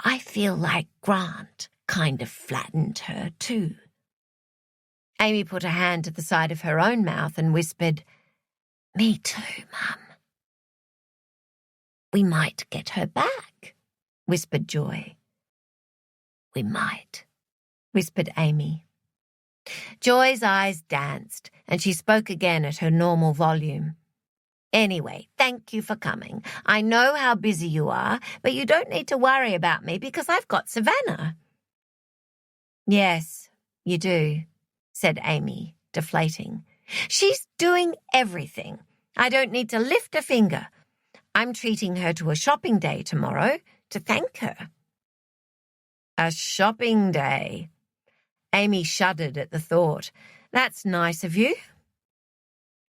I feel like Grant kind of flattened her too. Amy put a hand to the side of her own mouth and whispered, "Me too, Mum." "We might get her back," whispered Joy. "We might," whispered Amy. Joy's eyes danced, and she spoke again at her normal volume. "Anyway, thank you for coming. I know how busy you are, but you don't need to worry about me because I've got Savannah." "Yes, you do," said Amy, deflating. "She's doing everything. I don't need to lift a finger. I'm treating her to a shopping day tomorrow to thank her." "A shopping day?" Amy shuddered at the thought. "That's nice of you."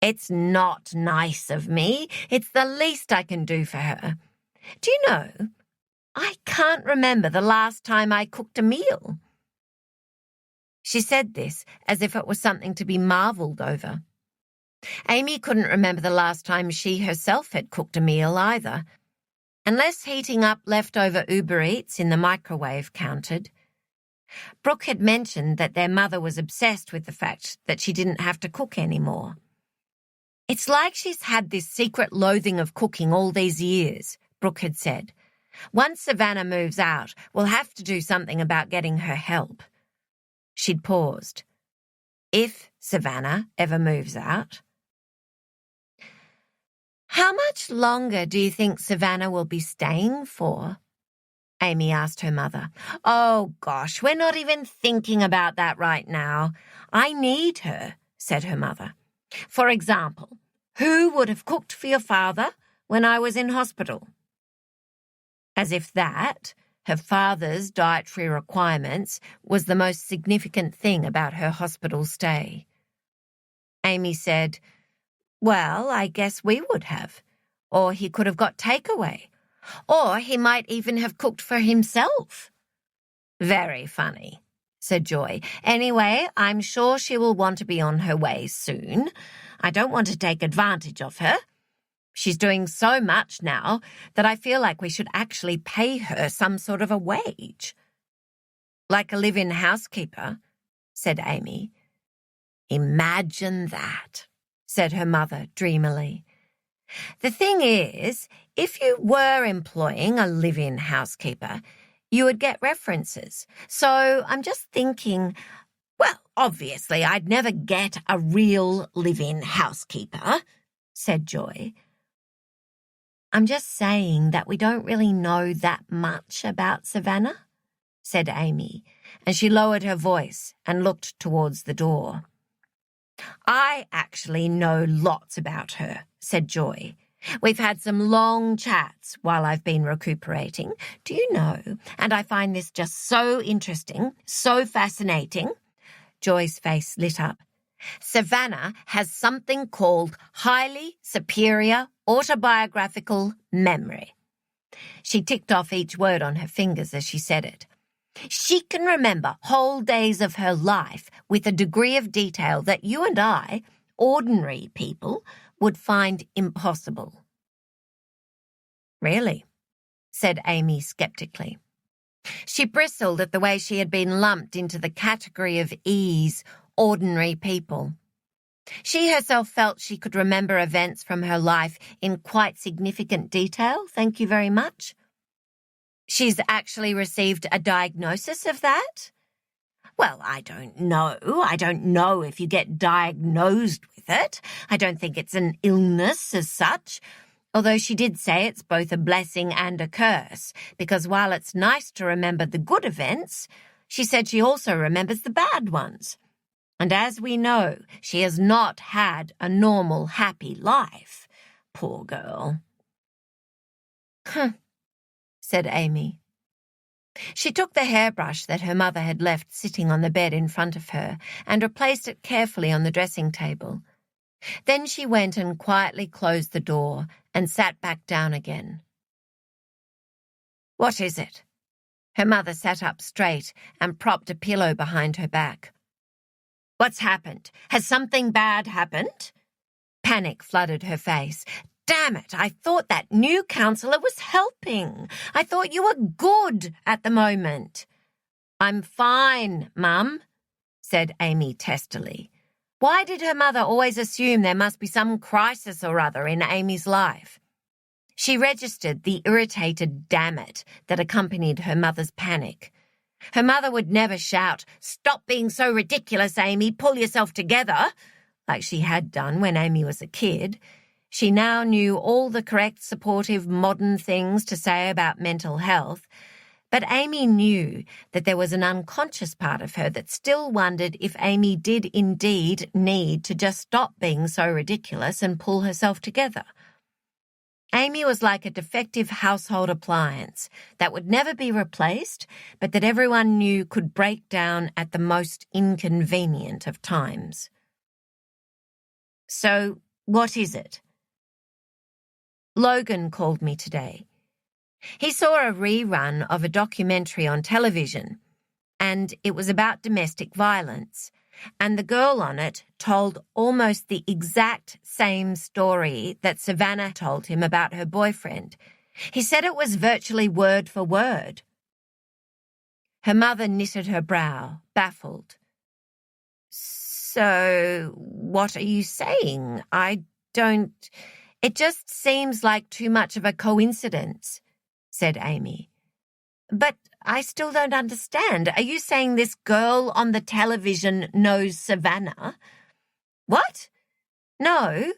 "It's not nice of me. It's the least I can do for her. Do you know, I can't remember the last time I cooked a meal." She said this as if it was something to be marvelled over. Amy couldn't remember the last time she herself had cooked a meal either, unless heating up leftover Uber Eats in the microwave counted. Brooke had mentioned that their mother was obsessed with the fact that she didn't have to cook anymore. "It's like she's had this secret loathing of cooking all these years," Brooke had said. "Once Savannah moves out, we'll have to do something about getting her help." She'd paused. "If Savannah ever moves out." "How much longer do you think Savannah will be staying for?" Amy asked her mother. "Oh, gosh, we're not even thinking about that right now. I need her," said her mother. "For example, who would have cooked for your father when I was in hospital?" As if that, her father's dietary requirements, was the most significant thing about her hospital stay. Amy said, "Well, I guess we would have. Or he could have got takeaway. Or he might even have cooked for himself." "Very funny," said Joy. "Anyway, I'm sure she will want to be on her way soon. I don't want to take advantage of her. She's doing so much now that I feel like we should actually pay her some sort of a wage." "Like a live-in housekeeper," said Amy. "Imagine that," said her mother dreamily. "The thing is, if you were employing a live-in housekeeper, you would get references. So I'm just thinking, well, obviously I'd never get a real live-in housekeeper," said Joy. "I'm just saying that we don't really know that much about Savannah," said Amy, and she lowered her voice and looked towards the door. "I actually know lots about her," said Joy. "We've had some long chats while I've been recuperating. Do you know, and I find this just so interesting, so fascinating." Joy's face lit up. "Savannah has something called highly superior autobiographical memory." She ticked off each word on her fingers as she said it. "She can remember whole days of her life with a degree of detail that you and I, ordinary people, would find impossible." "Really?" said Amy skeptically. She bristled at the way she had been lumped into the category of ease, ordinary people. She herself felt she could remember events from her life in quite significant detail, thank you very much. "She's actually received a diagnosis of that?" "Well, I don't know. I don't know if you get diagnosed with it. I don't think it's an illness as such, although she did say it's both a blessing and a curse, because while it's nice to remember the good events, she said she also remembers the bad ones. And as we know, she has not had a normal, happy life. Poor girl." "Huh," said Amy. She took the hairbrush that her mother had left sitting on the bed in front of her and replaced it carefully on the dressing table. Then she went and quietly closed the door and sat back down again. "What is it?" Her mother sat up straight and propped a pillow behind her back. "What's happened? Has something bad happened?" Panic flooded her face. Damn it, I thought that new counsellor was helping. I thought you were good at the moment. I'm fine, Mum, said Amy testily. Why did her mother always assume there must be some crisis or other in Amy's life? She registered the irritated damn it that accompanied her mother's panic. Her mother would never shout, "Stop being so ridiculous, Amy, pull yourself together," like she had done when Amy was a kid. She now knew all the correct, supportive, modern things to say about mental health, but Amy knew that there was an unconscious part of her that still wondered if Amy did indeed need to just stop being so ridiculous and pull herself together. Amy was like a defective household appliance that would never be replaced, but that everyone knew could break down at the most inconvenient of times. So, what is it? Logan called me today. He saw a rerun of a documentary on television, and it was about domestic violence, and the girl on it told almost the exact same story that Savannah told him about her boyfriend. He said it was virtually word for word. Her mother knitted her brow, baffled. So, what are you saying? It just seems like too much of a coincidence, said Amy. But I still don't understand. Are you saying this girl on the television knows Savannah? What? No.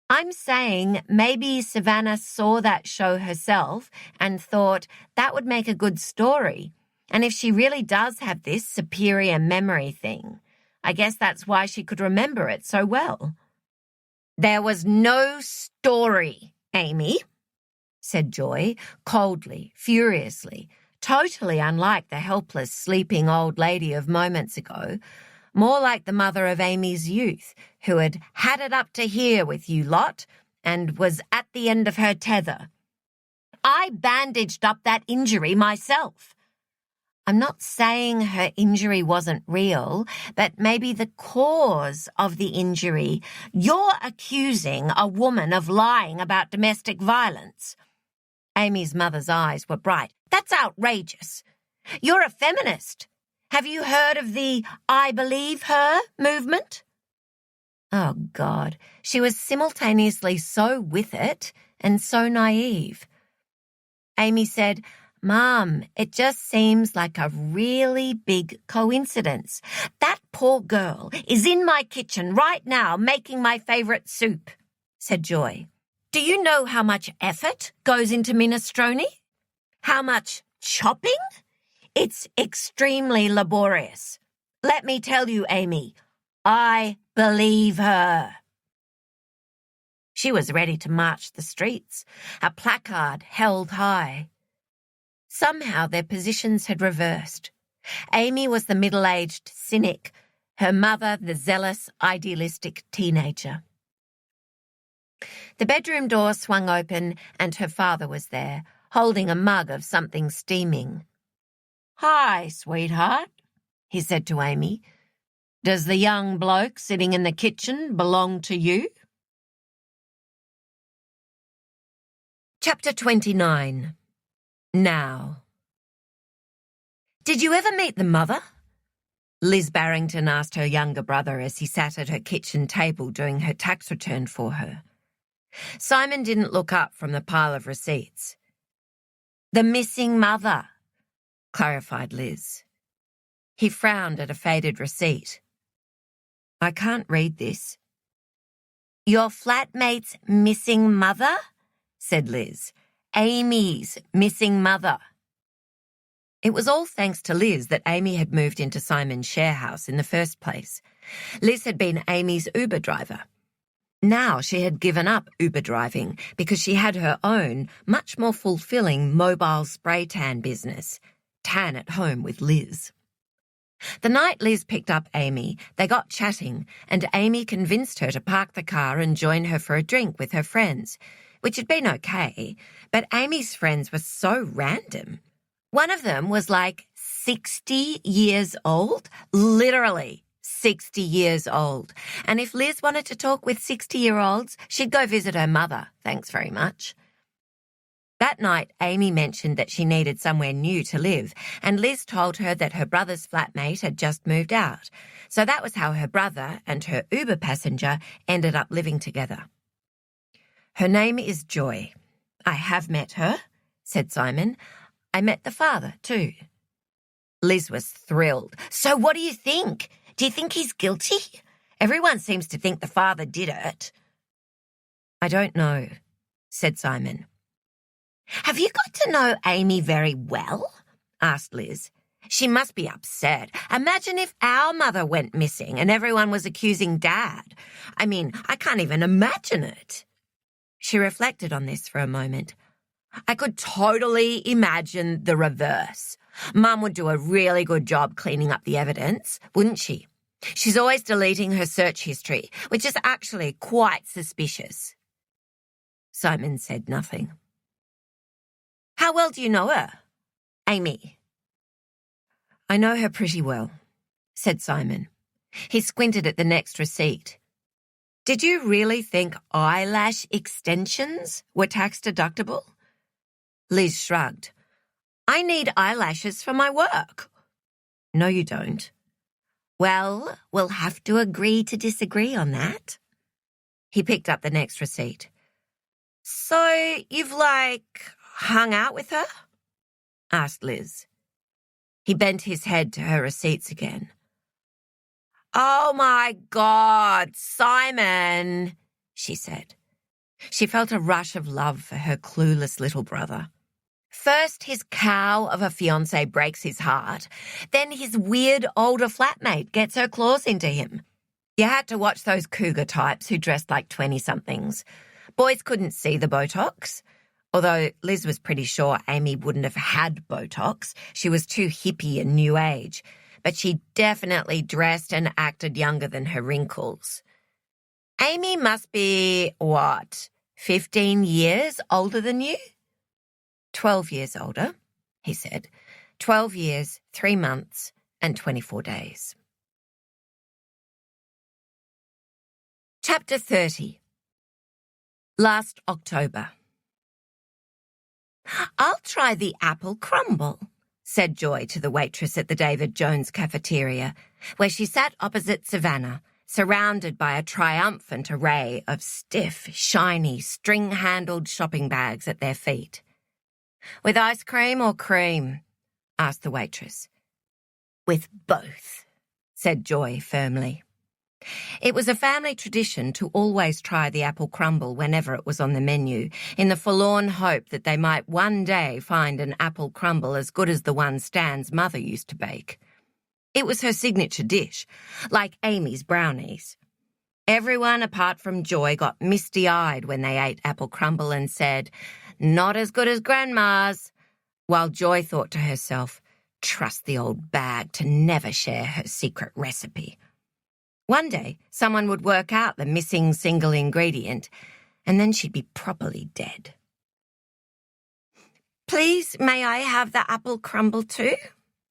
I'm saying maybe Savannah saw that show herself and thought that would make a good story. And if she really does have this superior memory thing, I guess that's why she could remember it so well. There was no story, Amy, said Joy, coldly, furiously, totally unlike the helpless, sleeping old lady of moments ago, more like the mother of Amy's youth, who had it up to here with you lot and was at the end of her tether. I bandaged up that injury myself. I'm not saying her injury wasn't real, but maybe the cause of the injury. You're accusing a woman of lying about domestic violence. Amy's mother's eyes were bright. That's outrageous. You're a feminist. Have you heard of the I Believe Her movement? Oh, God. She was simultaneously so with it and so naive. Amy said, Mum, it just seems like a really big coincidence. That poor girl is in my kitchen right now making my favourite soup, said Joy. Do you know how much effort goes into minestrone? How much chopping? It's extremely laborious. Let me tell you, Amy, I believe her. She was ready to march the streets, a placard held high. Somehow their positions had reversed. Amy was the middle-aged cynic, her mother the zealous, idealistic teenager. The bedroom door swung open and her father was there, holding a mug of something steaming. Hi, sweetheart, he said to Amy. Does the young bloke sitting in the kitchen belong to you? Chapter 29. Now. Did you ever meet the mother? Liz Barrington asked her younger brother as he sat at her kitchen table doing her tax return for her. Simon didn't look up from the pile of receipts. The missing mother, clarified Liz. He frowned at a faded receipt. I can't read this. Your flatmate's missing mother? Said Liz. Amy's missing mother. It was all thanks to Liz that Amy had moved into Simon's share house in the first place. Liz had been Amy's Uber driver. Now she had given up Uber driving because she had her own, much more fulfilling mobile spray tan business, Tan at Home with Liz. The night Liz picked up Amy, they got chatting, and Amy convinced her to park the car and join her for a drink with her friends, which had been okay, but Amy's friends were so random. One of them was like 60 years old, literally 60 years old. And if Liz wanted to talk with 60-year-olds, she'd go visit her mother. Thanks very much. That night, Amy mentioned that she needed somewhere new to live, and Liz told her that her brother's flatmate had just moved out. So that was how her brother and her Uber passenger ended up living together. Her name is Joy. I have met her, said Simon. I met the father, too. Liz was thrilled. So what do you think? Do you think he's guilty? Everyone seems to think the father did it. I don't know, said Simon. Have you got to know Amy very well? Asked Liz. She must be upset. Imagine if our mother went missing and everyone was accusing Dad. I mean, I can't even imagine it. She reflected on this for a moment. I could totally imagine the reverse. Mum would do a really good job cleaning up the evidence, wouldn't she? She's always deleting her search history, which is actually quite suspicious. Simon said nothing. How well do you know her, Amy? I know her pretty well, said Simon. He squinted at the next receipt. Did you really think eyelash extensions were tax deductible? Liz shrugged. I need eyelashes for my work. No, you don't. Well, we'll have to agree to disagree on that. He picked up the next receipt. So you've, hung out with her? Asked Liz. He bent his head to her receipts again. Oh, my God, Simon, she said. She felt a rush of love for her clueless little brother. First, his cow of a fiancé breaks his heart. Then his weird older flatmate gets her claws into him. You had to watch those cougar types who dressed like 20-somethings. Boys couldn't see the Botox. Although Liz was pretty sure Amy wouldn't have had Botox. She was too hippie and new age. But she definitely dressed and acted younger than her wrinkles. Amy must be, 15 years older than you? 12 years older, he said. 12 years, 3 months, and 24 days. Chapter 30. Last October. I'll try the apple crumble, said Joy to the waitress at the David Jones cafeteria, where she sat opposite Savannah, surrounded by a triumphant array of stiff, shiny, string-handled shopping bags at their feet. With ice cream or cream? Asked the waitress. With both, said Joy firmly. It was a family tradition to always try the apple crumble whenever it was on the menu, in the forlorn hope that they might one day find an apple crumble as good as the one Stan's mother used to bake. It was her signature dish, like Amy's brownies. Everyone apart from Joy got misty-eyed when they ate apple crumble and said, "Not as good as Grandma's," while Joy thought to herself, "Trust the old bag to never share her secret recipe." One day, someone would work out the missing single ingredient, and then she'd be properly dead. "Please, may I have the apple crumble too?"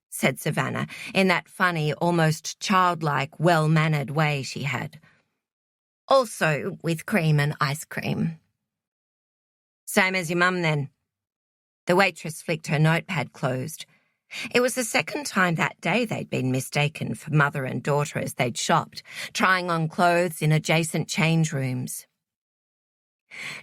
said Savannah, in that funny, almost childlike, well-mannered way she had. "Also with cream and ice cream." "Same as your mum, then." The waitress flicked her notepad closed. It was the second time that day they'd been mistaken for mother and daughter as they'd shopped, trying on clothes in adjacent change rooms.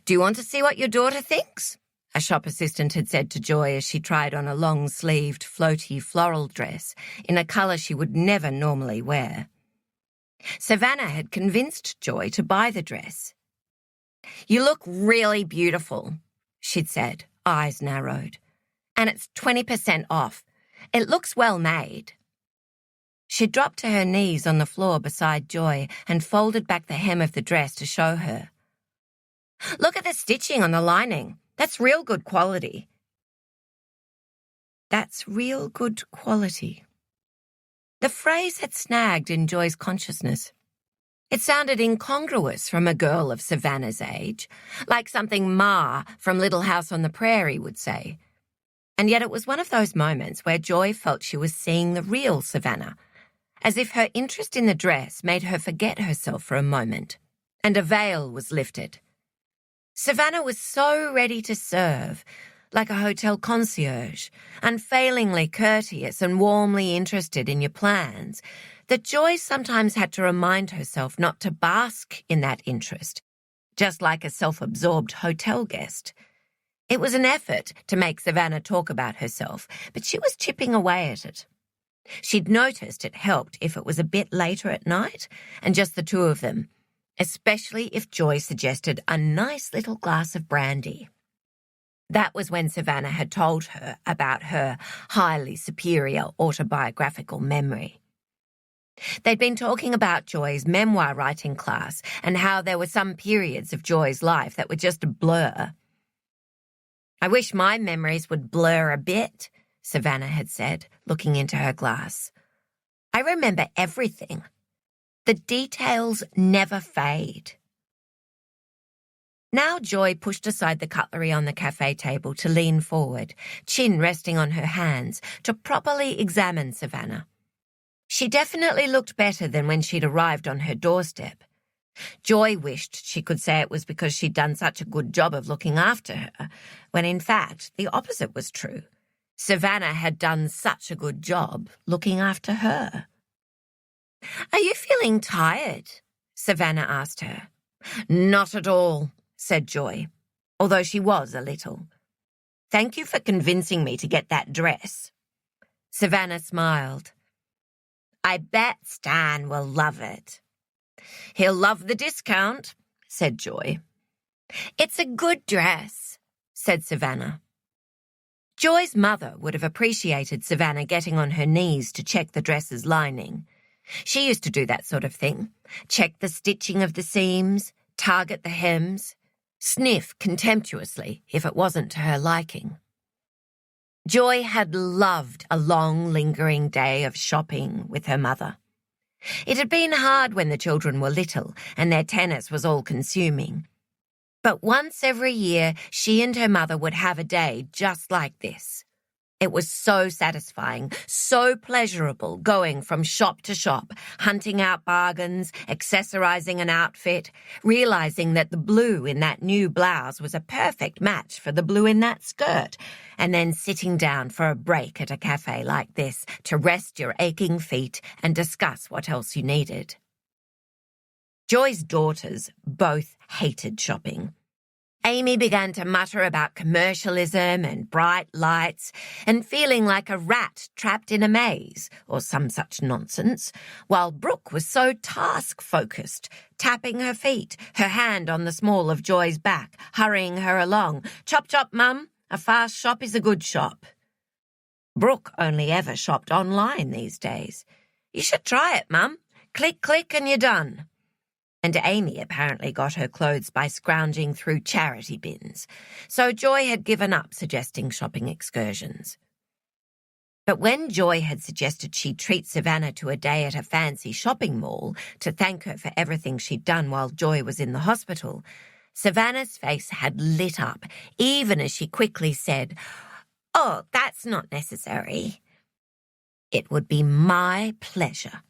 "Do you want to see what your daughter thinks?" a shop assistant had said to Joy as she tried on a long-sleeved, floaty floral dress in a colour she would never normally wear. Savannah had convinced Joy to buy the dress. "You look really beautiful," she'd said, eyes narrowed. "And it's 20% off. It looks well made." She dropped to her knees on the floor beside Joy and folded back the hem of the dress to show her. "Look at the stitching on the lining. That's real good quality." That's real good quality. The phrase had snagged in Joy's consciousness. It sounded incongruous from a girl of Savannah's age, like something Ma from Little House on the Prairie would say. And yet it was one of those moments where Joy felt she was seeing the real Savannah, as if her interest in the dress made her forget herself for a moment, and a veil was lifted. Savannah was so ready to serve, like a hotel concierge, unfailingly courteous and warmly interested in your plans, that Joy sometimes had to remind herself not to bask in that interest, just like a self-absorbed hotel guest. It was an effort to make Savannah talk about herself, but she was chipping away at it. She'd noticed it helped if it was a bit later at night and just the two of them, especially if Joy suggested a nice little glass of brandy. That was when Savannah had told her about her highly superior autobiographical memory. They'd been talking about Joy's memoir writing class and how there were some periods of Joy's life that were just a blur. "I wish my memories would blur a bit," Savannah had said, looking into her glass. "I remember everything. The details never fade." Now Joy pushed aside the cutlery on the cafe table to lean forward, chin resting on her hands, to properly examine Savannah. She definitely looked better than when she'd arrived on her doorstep. Joy wished she could say it was because she'd done such a good job of looking after her, when in fact the opposite was true. Savannah had done such a good job looking after her. "Are you feeling tired?" Savannah asked her. "Not at all," said Joy, although she was a little. "Thank you for convincing me to get that dress." Savannah smiled. "I bet Stan will love it." "He'll love the discount," said Joy. "It's a good dress," said Savannah. Joy's mother would have appreciated Savannah getting on her knees to check the dress's lining. She used to do that sort of thing, check the stitching of the seams, target the hems, sniff contemptuously if it wasn't to her liking. Joy had loved a long, lingering day of shopping with her mother. It had been hard when the children were little and their tennis was all-consuming. But once every year, she and her mother would have a day just like this. It was so satisfying, so pleasurable going from shop to shop, hunting out bargains, accessorizing an outfit, realizing that the blue in that new blouse was a perfect match for the blue in that skirt, and then sitting down for a break at a cafe like this to rest your aching feet and discuss what else you needed. Joy's daughters both hated shopping. Amy began to mutter about commercialism and bright lights and feeling like a rat trapped in a maze or some such nonsense, while Brooke was so task-focused, tapping her feet, her hand on the small of Joy's back, hurrying her along. "Chop, chop, Mum. A fast shop is a good shop." Brooke only ever shopped online these days. "You should try it, Mum. Click, click, and you're done." And Amy apparently got her clothes by scrounging through charity bins, so Joy had given up suggesting shopping excursions. But when Joy had suggested she treat Savannah to a day at a fancy shopping mall to thank her for everything she'd done while Joy was in the hospital, Savannah's face had lit up, even as she quickly said, "Oh, that's not necessary." "It would be my pleasure,"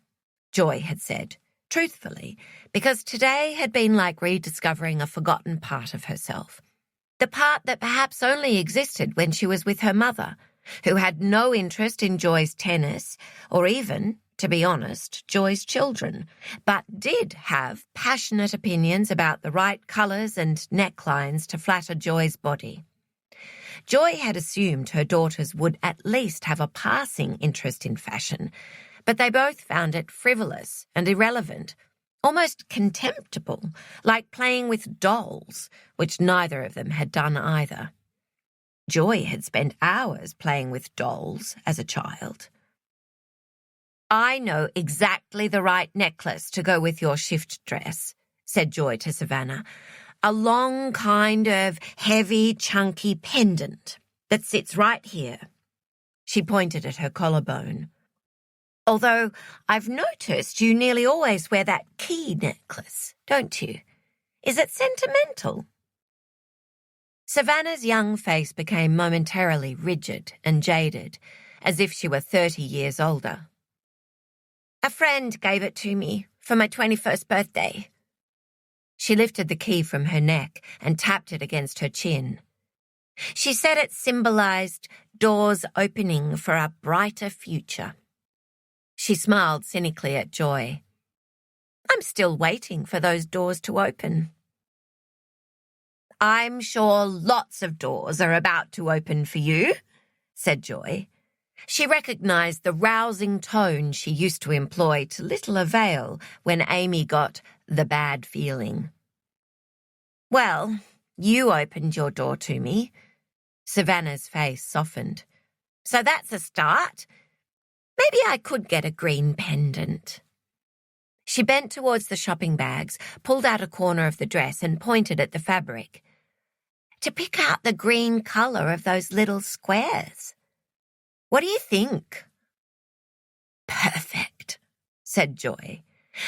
Joy had said, truthfully, because today had been like rediscovering a forgotten part of herself. The part that perhaps only existed when she was with her mother, who had no interest in Joy's tennis, or even, to be honest, Joy's children, but did have passionate opinions about the right colours and necklines to flatter Joy's body. Joy had assumed her daughters would at least have a passing interest in fashion, but they both found it frivolous and irrelevant, almost contemptible, like playing with dolls, which neither of them had done either. Joy had spent hours playing with dolls as a child. "I know exactly the right necklace to go with your shift dress," said Joy to Savannah. "A long kind of heavy, chunky pendant that sits right here." She pointed at her collarbone. "Although I've noticed you nearly always wear that key necklace, don't you? Is it sentimental?" Savannah's young face became momentarily rigid and jaded, as if she were 30 years older. A friend gave it to me for my 21st birthday. She lifted the key from her neck and tapped it against her chin. She said it symbolized doors opening for a brighter future. She smiled cynically at Joy. I'm still waiting for those doors to open. I'm sure lots of doors are about to open for you, said Joy. She recognized the rousing tone she used to employ to little avail when Amy got the bad feeling. Well, you opened your door to me. Savannah's face softened. So that's a start. Maybe I could get a green pendant. She bent towards the shopping bags, pulled out a corner of the dress and pointed at the fabric. To pick out the green colour of those little squares. What do you think? Perfect, said Joy,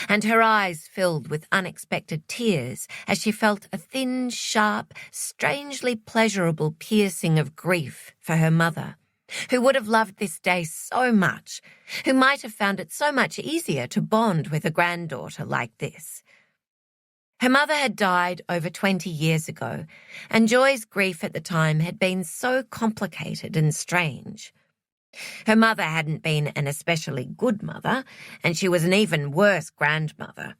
and her eyes filled with unexpected tears as she felt a thin, sharp, strangely pleasurable piercing of grief for her mother, who would have loved this day so much, who might have found it so much easier to bond with a granddaughter like this. Her mother had died over 20 years ago, and Joy's grief at the time had been so complicated and strange. Her mother hadn't been an especially good mother, and she was an even worse grandmother.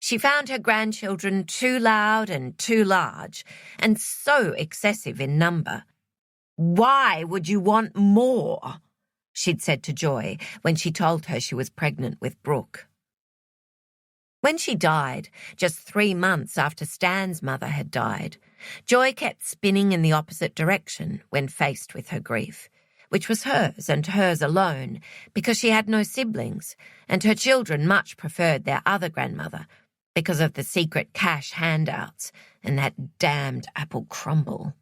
She found her grandchildren too loud and too large, and so excessive in number. Why would you want more? She'd said to Joy when she told her she was pregnant with Brooke. When she died, just 3 months after Stan's mother had died, Joy kept spinning in the opposite direction when faced with her grief, which was hers and hers alone, because she had no siblings, and her children much preferred their other grandmother because of the secret cash handouts and that damned apple crumble.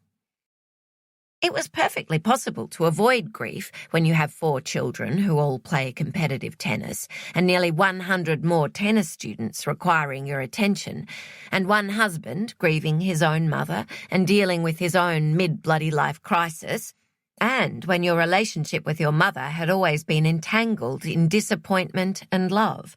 It was perfectly possible to avoid grief when you have 4 children who all play competitive tennis and nearly 100 more tennis students requiring your attention, and one husband grieving his own mother and dealing with his own mid-bloody-life crisis, and when your relationship with your mother had always been entangled in disappointment and love.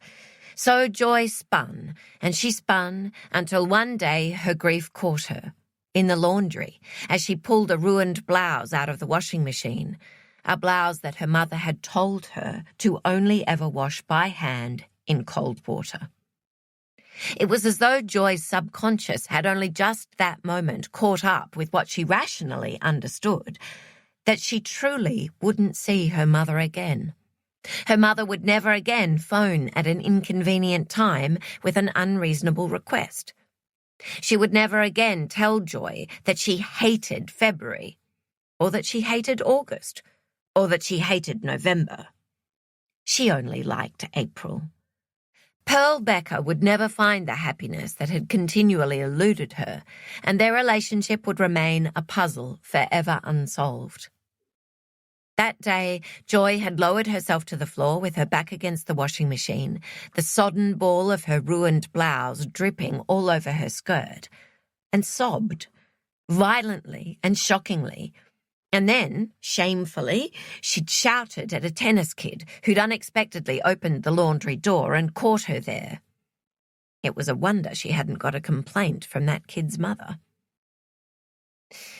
So Joy spun, and she spun until one day her grief caught her. In the laundry, as she pulled a ruined blouse out of the washing machine, a blouse that her mother had told her to only ever wash by hand in cold water. It was as though Joy's subconscious had only just that moment caught up with what she rationally understood, that she truly wouldn't see her mother again. Her mother would never again phone at an inconvenient time with an unreasonable request. She would never again tell Joy that she hated February, or that she hated August, or that she hated November. She only liked April. Pearl Becker would never find the happiness that had continually eluded her, and their relationship would remain a puzzle forever unsolved. That day, Joy had lowered herself to the floor with her back against the washing machine, the sodden ball of her ruined blouse dripping all over her skirt, and sobbed, violently and shockingly. And then, shamefully, she'd shouted at a tennis kid who'd unexpectedly opened the laundry door and caught her there. It was a wonder she hadn't got a complaint from that kid's mother.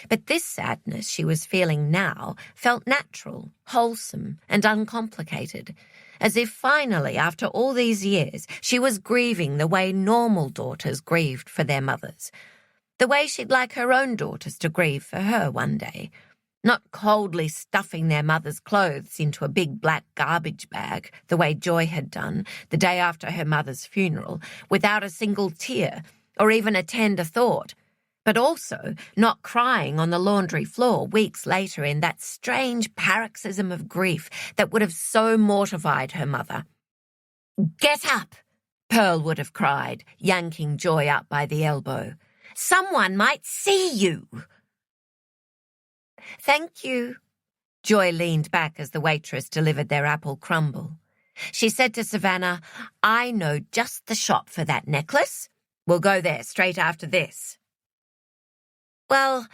But this sadness she was feeling now felt natural, wholesome, and uncomplicated, as if finally, after all these years, she was grieving the way normal daughters grieved for their mothers, the way she'd like her own daughters to grieve for her one day, not coldly stuffing their mother's clothes into a big black garbage bag, the way Joy had done the day after her mother's funeral, without a single tear or even a tender thought, but also not crying on the laundry floor weeks later in that strange paroxysm of grief that would have so mortified her mother. "Get up!" Pearl would have cried, yanking Joy up by the elbow. "Someone might see you!" "Thank you." Joy leaned back as the waitress delivered their apple crumble. She said to Savannah, "I know just the shop for that necklace. We'll go there straight after this." "Well,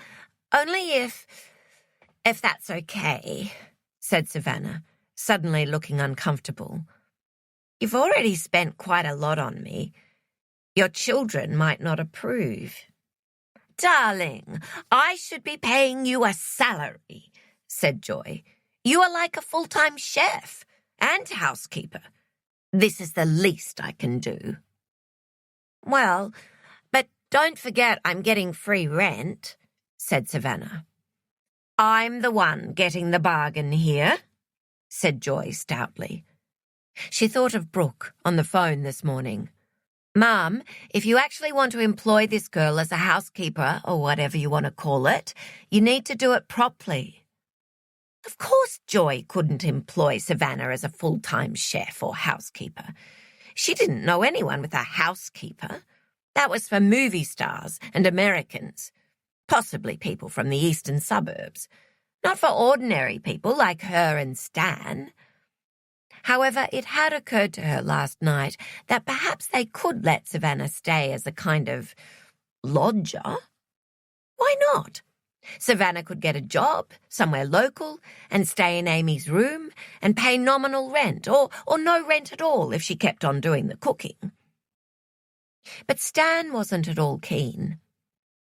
only if that's okay," said Savannah, suddenly looking uncomfortable. You've already spent quite a lot on me. Your children might not approve." "Darling, I should be paying you a salary," said Joy. "You are like a full-time chef and housekeeper. This is the least I can do." "Well, but don't forget I'm getting free rent," said Savannah. "I'm the one getting the bargain here," said Joy stoutly. She thought of Brooke on the phone this morning. "Mum, if you actually want to employ this girl as a housekeeper, or whatever you want to call it, you need to do it properly." Of course Joy couldn't employ Savannah as a full-time chef or housekeeper. She didn't know anyone with a housekeeper. That was for movie stars and Americans, possibly people from the eastern suburbs, not for ordinary people like her and Stan. However, it had occurred to her last night that perhaps they could let Savannah stay as a kind of lodger. Why not? Savannah could get a job somewhere local and stay in Amy's room and pay nominal rent or no rent at all if she kept on doing the cooking. But Stan wasn't at all keen.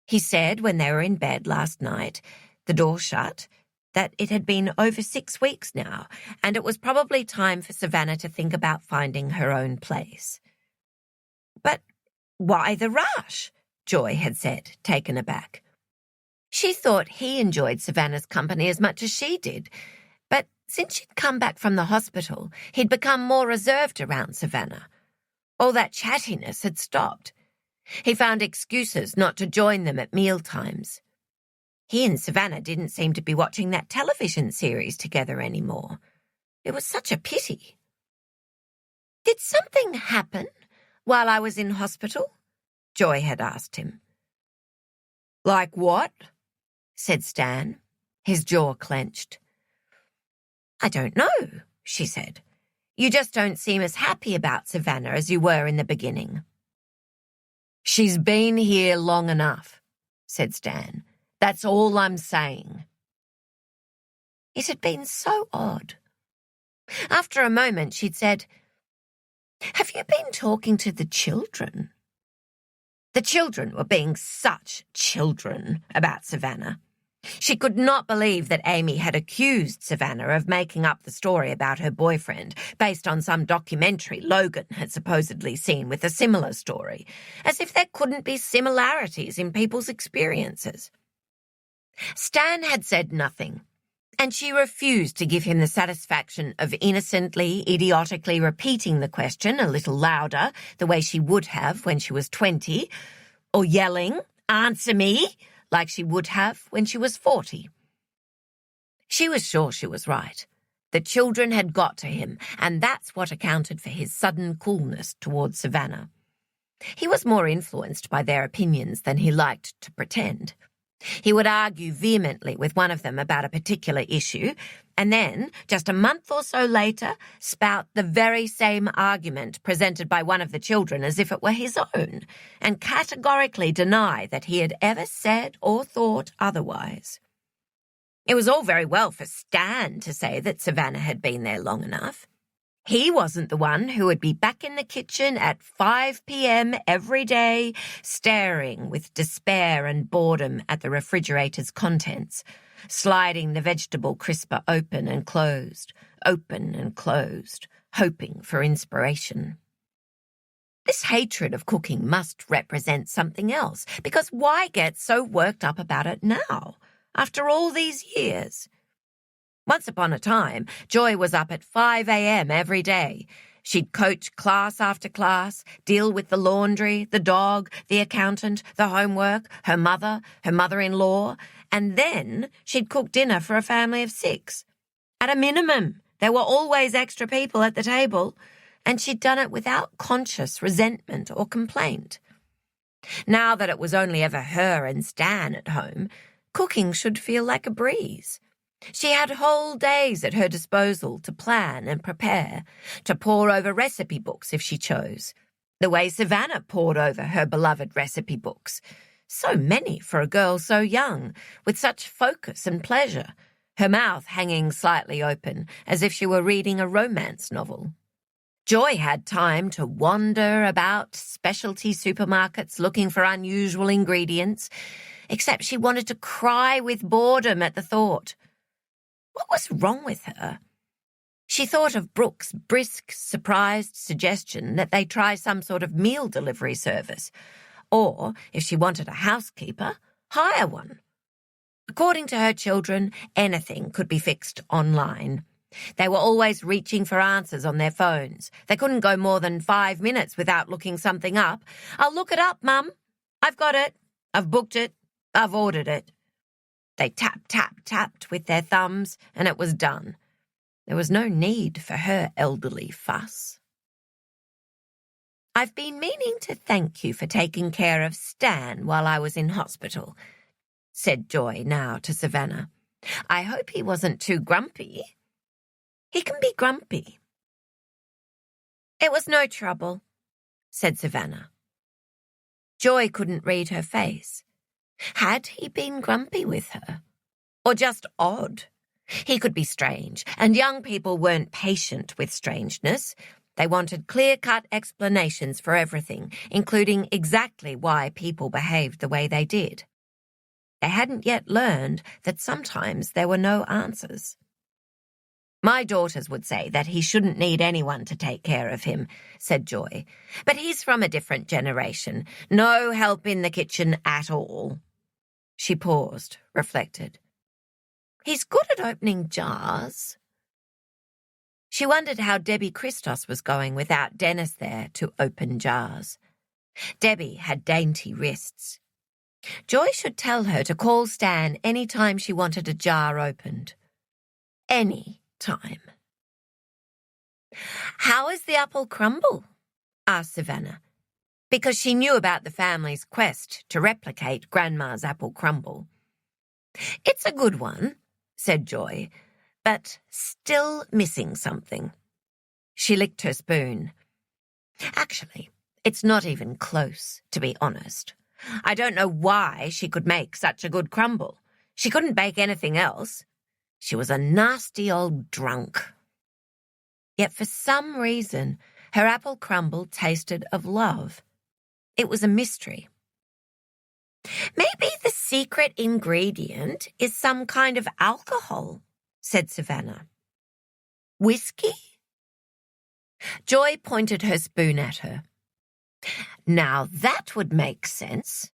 He said when they were in bed last night, the door shut, that it had been over 6 weeks now, and it was probably time for Savannah to think about finding her own place. "But why the rush?" Joy had said, taken aback. She thought he enjoyed Savannah's company as much as she did, but since she'd come back from the hospital, he'd become more reserved around Savannah. All that chattiness had stopped. He found excuses not to join them at mealtimes. He and Savannah didn't seem to be watching that television series together anymore. It was such a pity. "Did something happen while I was in hospital?" Joy had asked him. "Like what?" said Stan, his jaw clenched. "I don't know," she said. "You just don't seem as happy about Savannah as you were in the beginning." "She's been here long enough," said Stan. "That's all I'm saying." It had been so odd. After a moment, she'd said, "Have you been talking to the children?" The children were being such children about Savannah. She could not believe that Amy had accused Savannah of making up the story about her boyfriend based on some documentary Logan had supposedly seen with a similar story, as if there couldn't be similarities in people's experiences. Stan had said nothing, and she refused to give him the satisfaction of innocently, idiotically repeating the question a little louder, the way she would have when she was 20, or yelling, "Answer me," like she would have when she was 40. She was sure she was right. The children had got to him, and that's what accounted for his sudden coolness towards Savannah. He was more influenced by their opinions than he liked to pretend. He would argue vehemently with one of them about a particular issue, and then, just a month or so later, spout the very same argument presented by one of the children as if it were his own, and categorically deny that he had ever said or thought otherwise. It was all very well for Stan to say that Savannah had been there long enough. He wasn't the one who would be back in the kitchen at 5 p.m. every day, staring with despair and boredom at the refrigerator's contents, sliding the vegetable crisper open and closed, hoping for inspiration. This hatred of cooking must represent something else, because why get so worked up about it now, after all these years? Once upon a time, Joy was up at 5 a.m. every day. She'd coach class after class, deal with the laundry, the dog, the accountant, the homework, her mother-in-law, and then she'd cook dinner for a family of 6. At a minimum, there were always extra people at the table, and she'd done it without conscious resentment or complaint. Now that it was only ever her and Stan at home, cooking should feel like a breeze. She had whole days at her disposal to plan and prepare, to pore over recipe books if she chose, the way Savannah pored over her beloved recipe books. So many for a girl so young, with such focus and pleasure, her mouth hanging slightly open, as if she were reading a romance novel. Joy had time to wander about specialty supermarkets looking for unusual ingredients, except she wanted to cry with boredom at the thought. What was wrong with her? She thought of Brooke's brisk, surprised suggestion that they try some sort of meal delivery service, or, if she wanted a housekeeper, hire one. According to her children, anything could be fixed online. They were always reaching for answers on their phones. They couldn't go more than 5 minutes without looking something up. "I'll look it up, Mum. I've got it. I've booked it. I've ordered it." They tapped with their thumbs, and it was done. There was no need for her elderly fuss. "I've been meaning to thank you for taking care of Stan while I was in hospital," said Joy now to Savannah. "I hope he wasn't too grumpy." "He can be grumpy." "It was no trouble," said Savannah. Joy couldn't read her face. Had he been grumpy with her? Or just odd? He could be strange, and young people weren't patient with strangeness. They wanted clear-cut explanations for everything, including exactly why people behaved the way they did. They hadn't yet learned that sometimes there were no answers. "My daughters would say that he shouldn't need anyone to take care of him," said Joy. "But he's from a different generation. No help in the kitchen at all." She paused, reflected. "He's good at opening jars." She wondered how Debbie Christos was going without Dennis there to open jars. Debbie had dainty wrists. Joy should tell her to call Stan any time she wanted a jar opened. Any time. "How is the apple crumble?" asked Savannah, because she knew about the family's quest to replicate Grandma's apple crumble. "It's a good one," said Joy, "but still missing something." She licked her spoon. "Actually, it's not even close, to be honest. I don't know why she could make such a good crumble. She couldn't bake anything else. She was a nasty old drunk." Yet for some reason, her apple crumble tasted of love. It was a mystery. "Maybe the secret ingredient is some kind of alcohol," said Savannah. "Whiskey?" Joy pointed her spoon at her. "Now that would make sense.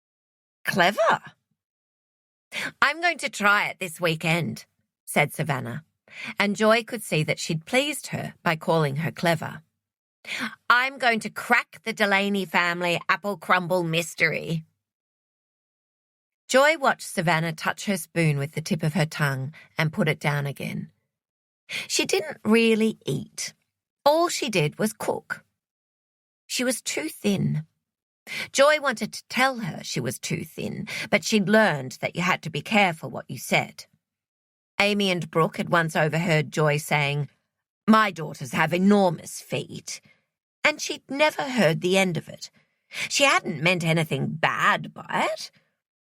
Clever." "I'm going to try it this weekend," said Savannah, and Joy could see that she'd pleased her by calling her clever. "I'm going to crack the Delaney family apple crumble mystery." Joy watched Savannah touch her spoon with the tip of her tongue and put it down again. She didn't really eat. All she did was cook. She was too thin. Joy wanted to tell her she was too thin, but she'd learned that you had to be careful what you said. Amy and Brooke had once overheard Joy saying, "My daughters have enormous feet," and she'd never heard the end of it. She hadn't meant anything bad by it.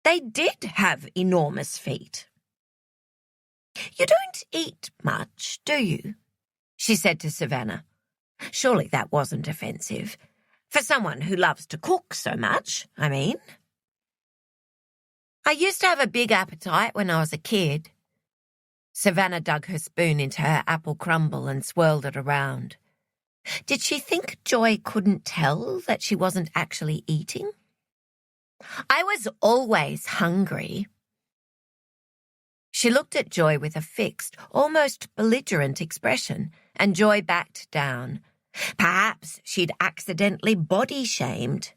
They did have enormous feet. "You don't eat much, do you?" she said to Savannah. Surely that wasn't offensive. For someone who loves to cook so much, I mean. "I used to have a big appetite when I was a kid." Savannah dug her spoon into her apple crumble and swirled it around. Did she think Joy couldn't tell that she wasn't actually eating? "I was always hungry." She looked at Joy with a fixed, almost belligerent expression, and Joy backed down. Perhaps she'd accidentally body-shamed.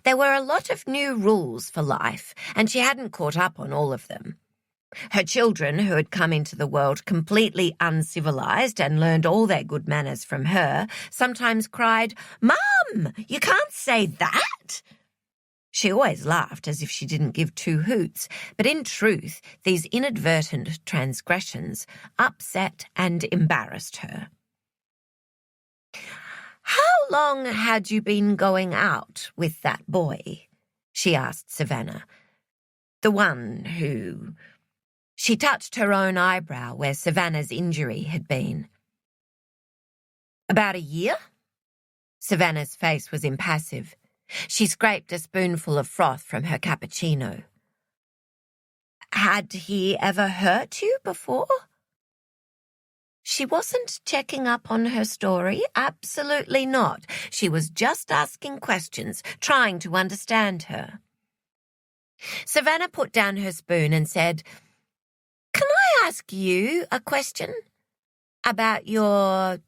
There were a lot of new rules for life, and she hadn't caught up on all of them. Her children, who had come into the world completely uncivilized and learned all their good manners from her, sometimes cried, "Mum, you can't say that!" She always laughed as if she didn't give two hoots, but in truth, these inadvertent transgressions upset and embarrassed her. "How long had you been going out with that boy?" she asked Savannah. The one who... She touched her own eyebrow where Savannah's injury had been. "About a year?" Savannah's face was impassive. She scraped a spoonful of froth from her cappuccino. Had he ever hurt you before? She wasn't checking up on her story, absolutely not. She was just asking questions, trying to understand her. Savannah put down her spoon and said, "Can I ask you a question about your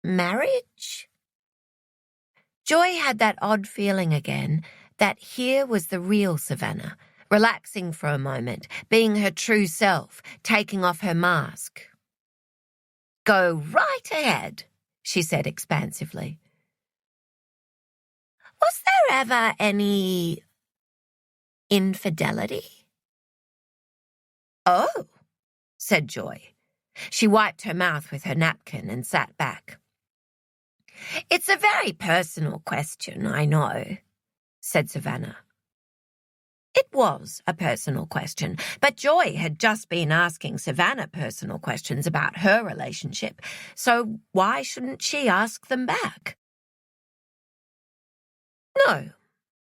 marriage?" Joy had that odd feeling again that here was the real Savannah, relaxing for a moment, being her true self, taking off her mask. "Go right ahead," she said expansively. "Was there ever any infidelity?" "Oh," said Joy. She wiped her mouth with her napkin and sat back. "It's a very personal question, I know," said Savannah. It was a personal question, but Joy had just been asking Savannah personal questions about her relationship, so why shouldn't she ask them back? "No,"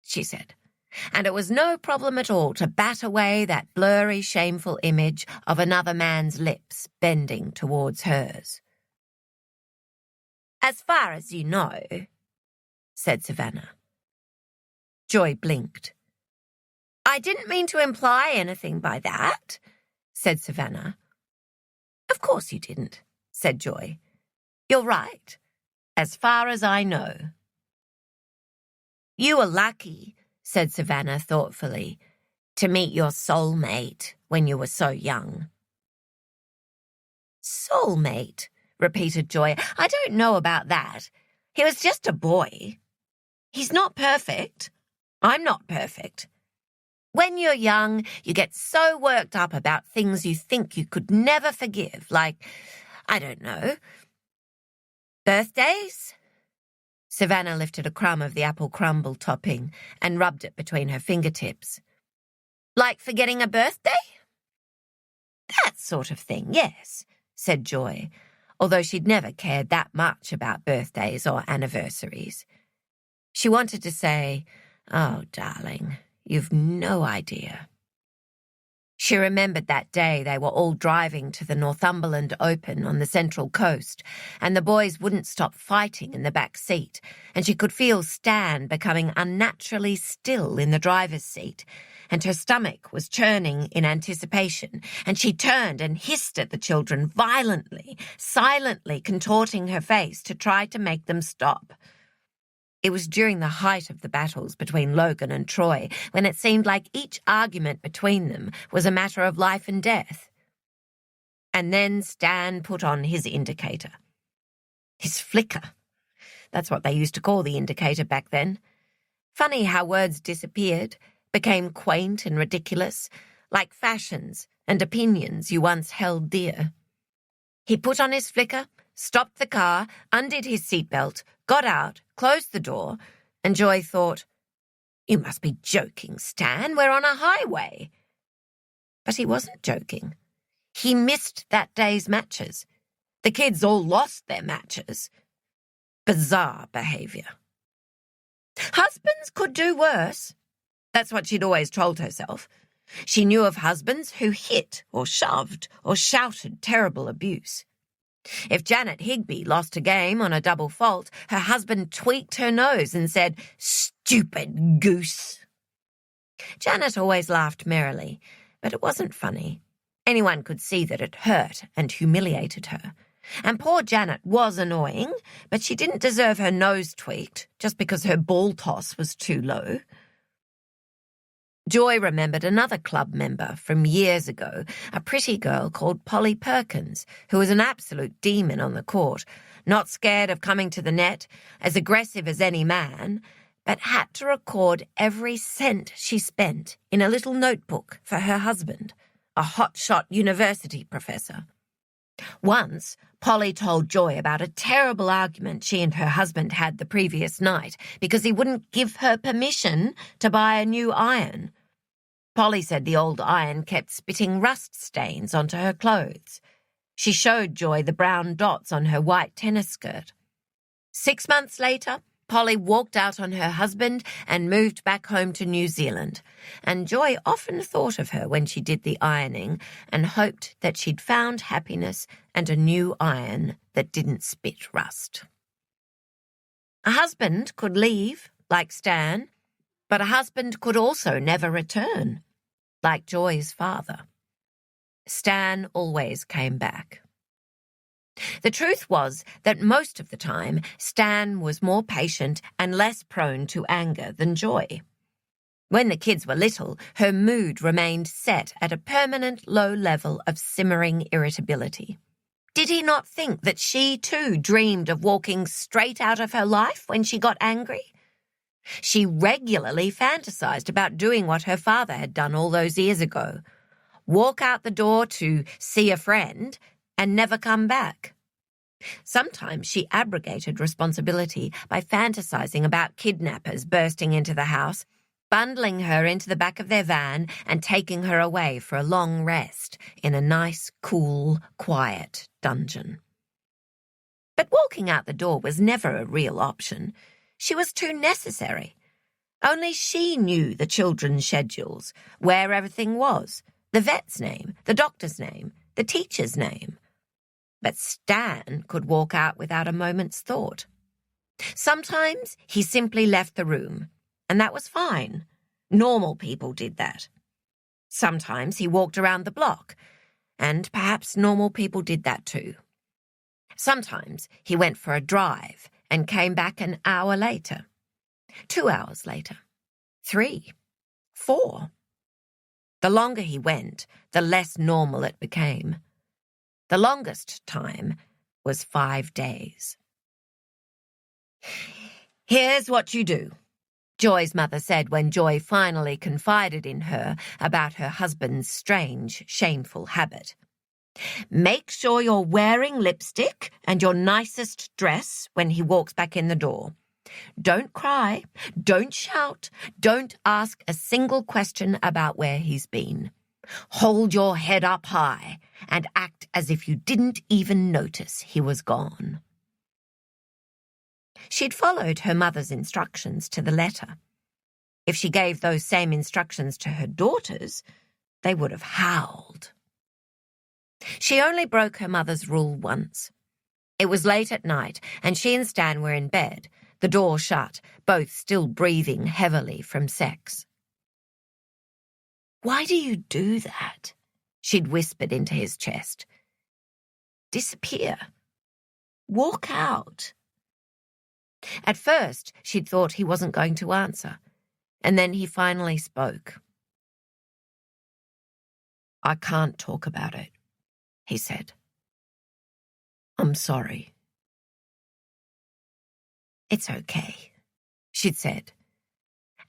she said, and it was no problem at all to bat away that blurry, shameful image of another man's lips bending towards hers. "As far as you know," said Savannah. Joy blinked. "I didn't mean to imply anything by that," said Savannah. "Of course you didn't," said Joy. "You're right. As far as I know." "You were lucky," said Savannah thoughtfully, "to meet your soulmate when you were so young." "Soulmate," repeated Joy. "I don't know about that. He was just a boy. He's not perfect. I'm not perfect. When you're young, you get so worked up about things you think you could never forgive, like, I don't know, birthdays?" Savannah lifted a crumb of the apple crumble topping and rubbed it between her fingertips. "Like forgetting a birthday?" "That sort of thing, yes," said Joy, although she'd never cared that much about birthdays or anniversaries. She wanted to say, "Oh, darling, you've no idea." She remembered that day they were all driving to the Northumberland Open on the Central Coast, and the boys wouldn't stop fighting in the back seat, and she could feel Stan becoming unnaturally still in the driver's seat, and her stomach was churning in anticipation, and she turned and hissed at the children violently, silently contorting her face to try to make them stop. It was during the height of the battles between Logan and Troy, when it seemed like each argument between them was a matter of life and death. And then Stan put on his indicator. His flicker. That's what they used to call the indicator back then. Funny how words disappeared, became quaint and ridiculous, like fashions and opinions you once held dear. He put on his flicker, stopped the car, undid his seatbelt, got out, closed the door, and Joy thought, "You must be joking, Stan, we're on a highway." But he wasn't joking. He missed that day's matches. The kids all lost their matches. Bizarre behaviour. Husbands could do worse. That's what she'd always told herself. She knew of husbands who hit or shoved or shouted terrible abuse. If Janet Higby lost a game on a double fault, her husband tweaked her nose and said, "Stupid goose." Janet always laughed merrily, but it wasn't funny. Anyone could see that it hurt and humiliated her. And poor Janet was annoying, but she didn't deserve her nose tweaked just because her ball toss was too low. Joy remembered another club member from years ago, a pretty girl called Polly Perkins, who was an absolute demon on the court, not scared of coming to the net, as aggressive as any man, but had to record every cent she spent in a little notebook for her husband, a hotshot university professor. Once, Polly told Joy about a terrible argument she and her husband had the previous night because he wouldn't give her permission to buy a new iron. Polly said the old iron kept spitting rust stains onto her clothes. She showed Joy the brown dots on her white tennis skirt. 6 months later, Polly walked out on her husband and moved back home to New Zealand, and Joy often thought of her when she did the ironing and hoped that she'd found happiness and a new iron that didn't spit rust. A husband could leave, like Stan, but a husband could also never return, like Joy's father. Stan always came back. The truth was that most of the time, Stan was more patient and less prone to anger than Joy. When the kids were little, her mood remained set at a permanent low level of simmering irritability. Did he not think that she too dreamed of walking straight out of her life when she got angry? She regularly fantasized about doing what her father had done all those years ago: walk out the door to see a friend and never come back. Sometimes she abrogated responsibility by fantasizing about kidnappers bursting into the house, bundling her into the back of their van and taking her away for a long rest in a nice, cool, quiet dungeon. But walking out the door was never a real option. She was too necessary. Only she knew the children's schedules, where everything was, the vet's name, the doctor's name, the teacher's name. But Stan could walk out without a moment's thought. Sometimes he simply left the room, and that was fine. Normal people did that. Sometimes he walked around the block, and perhaps normal people did that too. Sometimes he went for a drive and came back an hour later, 2 hours later, 3, 4. The longer he went, the less normal it became. The longest time was 5 days. "Here's what you do," Joy's mother said when Joy finally confided in her about her husband's strange, shameful habit. "Make sure you're wearing lipstick and your nicest dress when he walks back in the door. Don't cry, don't shout, don't ask a single question about where he's been. Hold your head up high and act as if you didn't even notice he was gone." She'd followed her mother's instructions to the letter. If she gave those same instructions to her daughters, they would have howled. She only broke her mother's rule once. It was late at night, and she and Stan were in bed, the door shut, both still breathing heavily from sex. "Why do you do that?" she'd whispered into his chest. "Disappear. Walk out." At first, she'd thought he wasn't going to answer, and then he finally spoke. "I can't talk about it," he said. "I'm sorry." "It's okay," she'd said.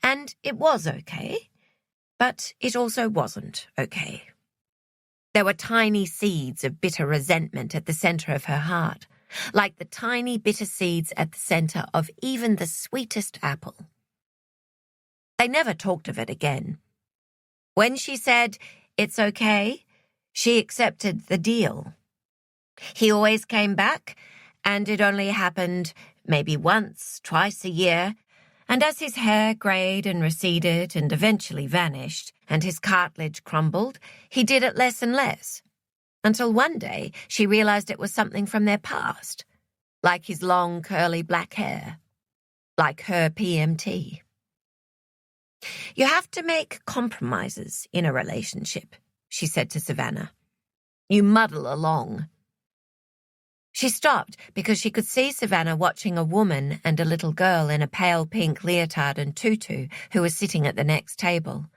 And it was okay, but it also wasn't okay. There were tiny seeds of bitter resentment at the center of her heart, like the tiny bitter seeds at the center of even the sweetest apple. They never talked of it again. When she said, "It's okay," she accepted the deal. He always came back, and it only happened maybe once, twice a year, and as his hair greyed and receded and eventually vanished, and his cartilage crumbled, he did it less and less, until one day she realized it was something from their past, like his long curly black hair, like her PMT. "You have to make compromises in a relationship," she said to Savannah. "You muddle along." She stopped because she could see Savannah watching a woman and a little girl in a pale pink leotard and tutu who was sitting at the next table.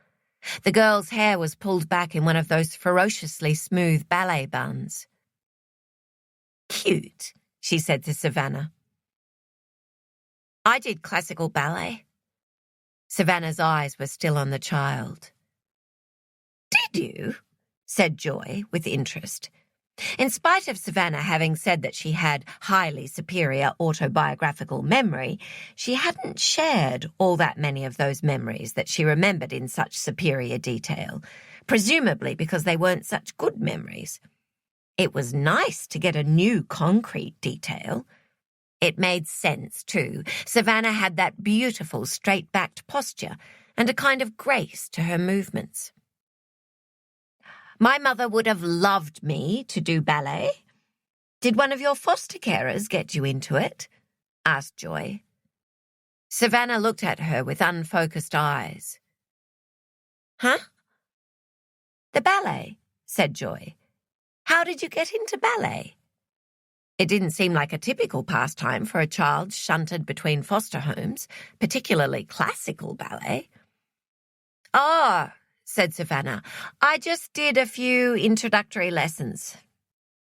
The girl's hair was pulled back in one of those ferociously smooth ballet buns. "Cute," she said to Savannah. "I did classical ballet." Savannah's eyes were still on the child. "Did you?" said Joy with interest. In spite of Savannah having said that she had highly superior autobiographical memory, she hadn't shared all that many of those memories that she remembered in such superior detail, presumably because they weren't such good memories. It was nice to get a new concrete detail. It made sense, too. Savannah had that beautiful straight-backed posture and a kind of grace to her movements. My mother would have loved me to do ballet. Did one of your foster carers get you into it? Asked Joy. Savannah looked at her with unfocused eyes. Huh? The ballet, said Joy. How did you get into ballet? It didn't seem like a typical pastime for a child shunted between foster homes, particularly classical ballet. Oh, said Savannah, I just did a few introductory lessons.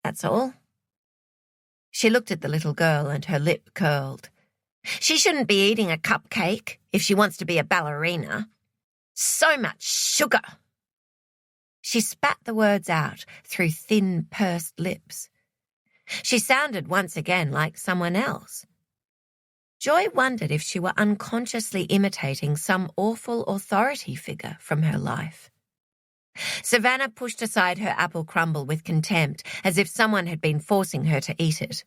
That's all. She looked at the little girl and her lip curled. She shouldn't be eating a cupcake if she wants to be a ballerina. So much sugar. She spat the words out through thin, pursed lips. She sounded once again like someone else. Joy wondered if she were unconsciously imitating some awful authority figure from her life. Savannah pushed aside her apple crumble with contempt, as if someone had been forcing her to eat it.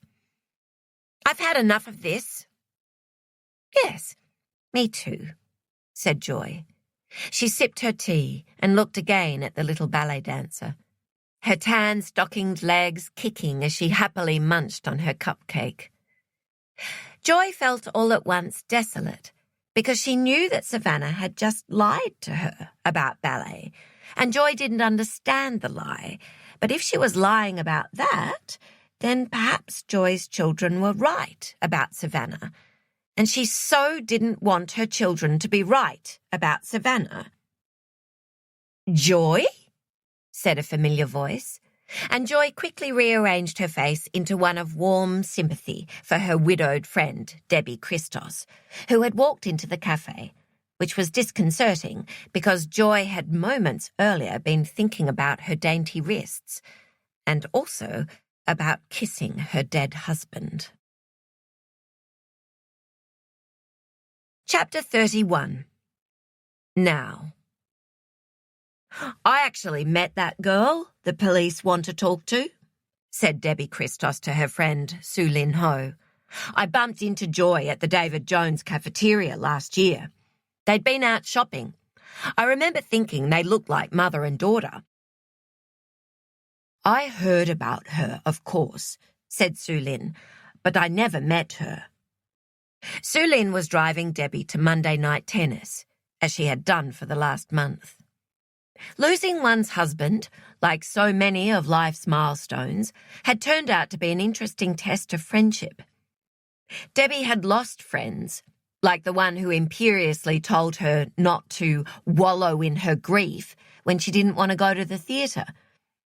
I've had enough of this. Yes, me too, said Joy. She sipped her tea and looked again at the little ballet dancer, her tan-stockinged legs kicking as she happily munched on her cupcake. Joy felt all at once desolate because she knew that Savannah had just lied to her about ballet, and Joy didn't understand the lie. But if she was lying about that, then perhaps Joy's children were right about Savannah, and she so didn't want her children to be right about Savannah. Joy? Said a familiar voice, and Joy quickly rearranged her face into one of warm sympathy for her widowed friend, Debbie Christos, who had walked into the cafe, which was disconcerting because Joy had moments earlier been thinking about her dainty wrists and also about kissing her dead husband. Chapter 31. Now. I actually met that girl the police want to talk to, said Debbie Christos to her friend Sue Lin Ho. I bumped into Joy at the David Jones cafeteria last year. They'd been out shopping. I remember thinking they looked like mother and daughter. I heard about her, of course, said Sue Lin, but I never met her. Sue Lin was driving Debbie to Monday night tennis, as she had done for the last month. Losing one's husband, like so many of life's milestones, had turned out to be an interesting test of friendship. Debbie had lost friends, like the one who imperiously told her not to wallow in her grief when she didn't want to go to the theatre,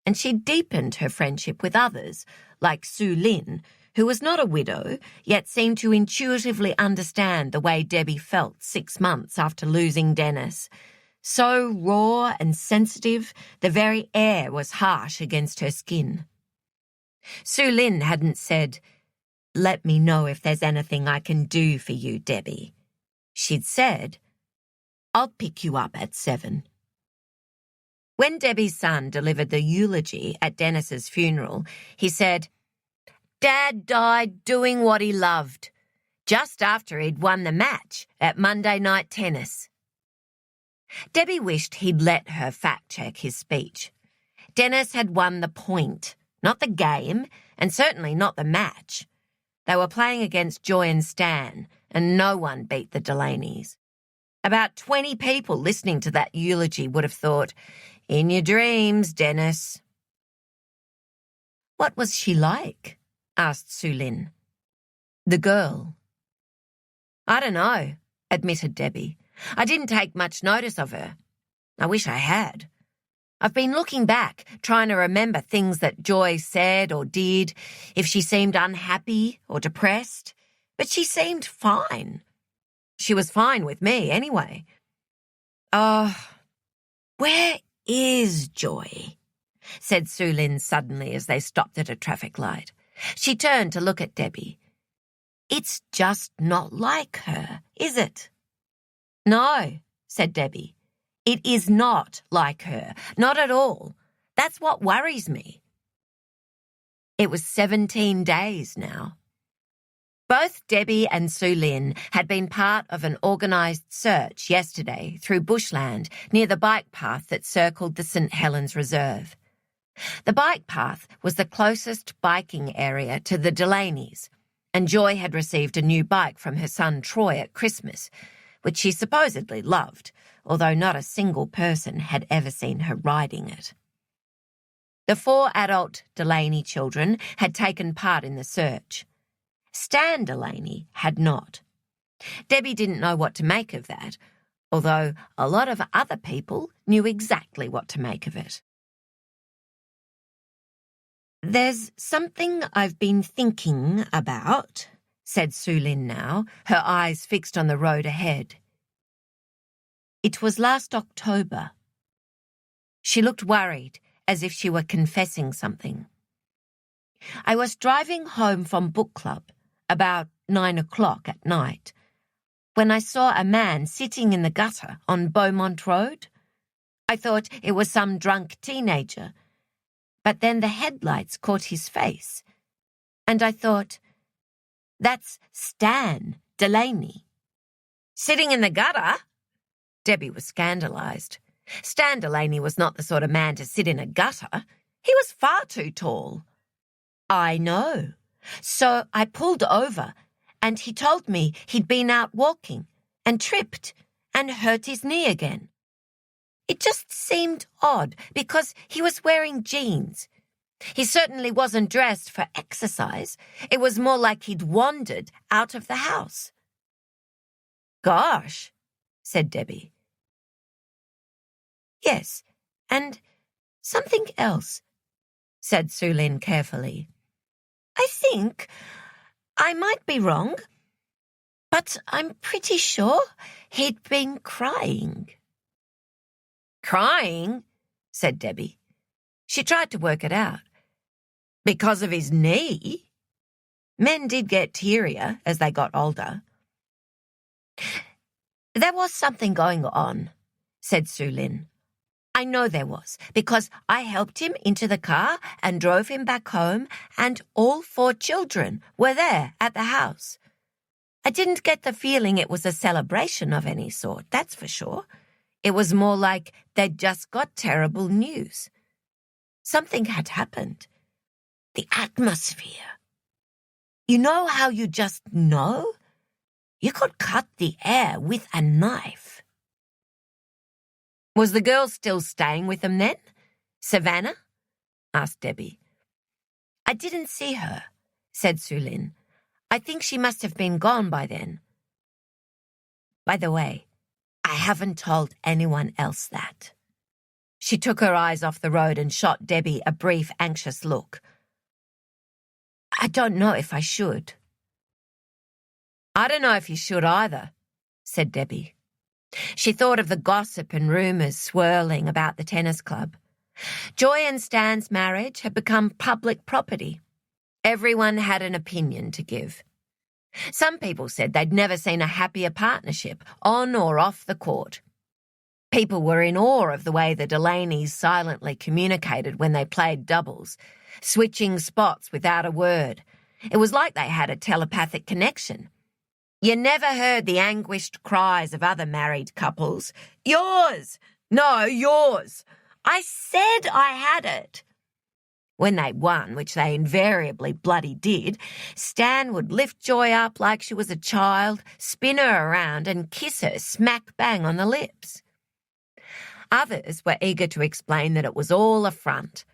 and she'd deepened her friendship with others, like Sue Lin, who was not a widow, yet seemed to intuitively understand the way Debbie felt 6 months after losing Dennis. So raw and sensitive, the very air was harsh against her skin. Sue Lin hadn't said, "Let me know if there's anything I can do for you, Debbie." She'd said, "I'll pick you up at 7. When Debbie's son delivered the eulogy at Dennis's funeral, he said, "Dad died doing what he loved, just after he'd won the match at Monday night tennis." Debbie wished he'd let her fact-check his speech. Dennis had won the point, not the game, and certainly not the match. They were playing against Joy and Stan, and no one beat the Delaneys. About 20 people listening to that eulogy would have thought, "In your dreams, Dennis." "What was she like?" asked Sue Lin. "The girl." "I don't know," admitted Debbie. "I didn't take much notice of her. I wish I had. I've been looking back, trying to remember things that Joy said or did, if she seemed unhappy or depressed, but she seemed fine. She was fine with me, anyway." "Oh, where is Joy?" said Sue Lin suddenly as they stopped at a traffic light. She turned to look at Debbie. "It's just not like her, is it?" "No," said Debbie. "It is not like her, not at all. That's what worries me." It was 17 days now. Both Debbie and Sue Lynn had been part of an organised search yesterday through bushland near the bike path that circled the St Helens Reserve. The bike path was the closest biking area to the Delaneys, and Joy had received a new bike from her son Troy at Christmas, which she supposedly loved, although not a single person had ever seen her riding it. The 4 adult Delaney children had taken part in the search. Stan Delaney had not. Debbie didn't know what to make of that, although a lot of other people knew exactly what to make of it. "There's something I've been thinking about," said Sue Lynn now, her eyes fixed on the road ahead. "It was last October." She looked worried, as if she were confessing something. "I was driving home from book club, about 9 o'clock at night, when I saw a man sitting in the gutter on Beaumont Road. I thought it was some drunk teenager, but then the headlights caught his face, and I thought, that's Stan Delaney." "Sitting in the gutter?" Debbie was scandalised. Stan Delaney was not the sort of man to sit in a gutter. He was far too tall. "I know. So I pulled over, and he told me he'd been out walking and tripped and hurt his knee again. It just seemed odd because he was wearing jeans. He certainly wasn't dressed for exercise. It was more like he'd wandered out of the house." "Gosh," said Debbie. "Yes, and something else," said Sue Lynn carefully. "I think I might be wrong, but I'm pretty sure he'd been crying." "Crying?" said Debbie. She tried to work it out. "Because of his knee?" Men did get tearier as they got older. "There was something going on," said Sue Lynn. "I know there was, because I helped him into the car and drove him back home, and all 4 children were there at the house. I didn't get the feeling it was a celebration of any sort, that's for sure. It was more like they'd just got terrible news. Something had happened. The atmosphere. You know how you just know? You could cut the air with a knife." "Was the girl still staying with them then? Savannah?" asked Debbie. "I didn't see her," said Sue Lynn. "I think she must have been gone by then. By the way, I haven't told anyone else that." She took her eyes off the road and shot Debbie a brief, anxious look. "I don't know if I should." "I don't know if you should either," said Debbie. She thought of the gossip and rumours swirling about the tennis club. Joy and Stan's marriage had become public property. Everyone had an opinion to give. Some people said they'd never seen a happier partnership, on or off the court. People were in awe of the way the Delaneys silently communicated when they played doubles, switching spots without a word. It was like they had a telepathic connection. You never heard the anguished cries of other married couples. "Yours! No, yours! I said I had it!" When they won, which they invariably bloody did, Stan would lift Joy up like she was a child, spin her around and kiss her smack bang on the lips. Others were eager to explain that it was all a front.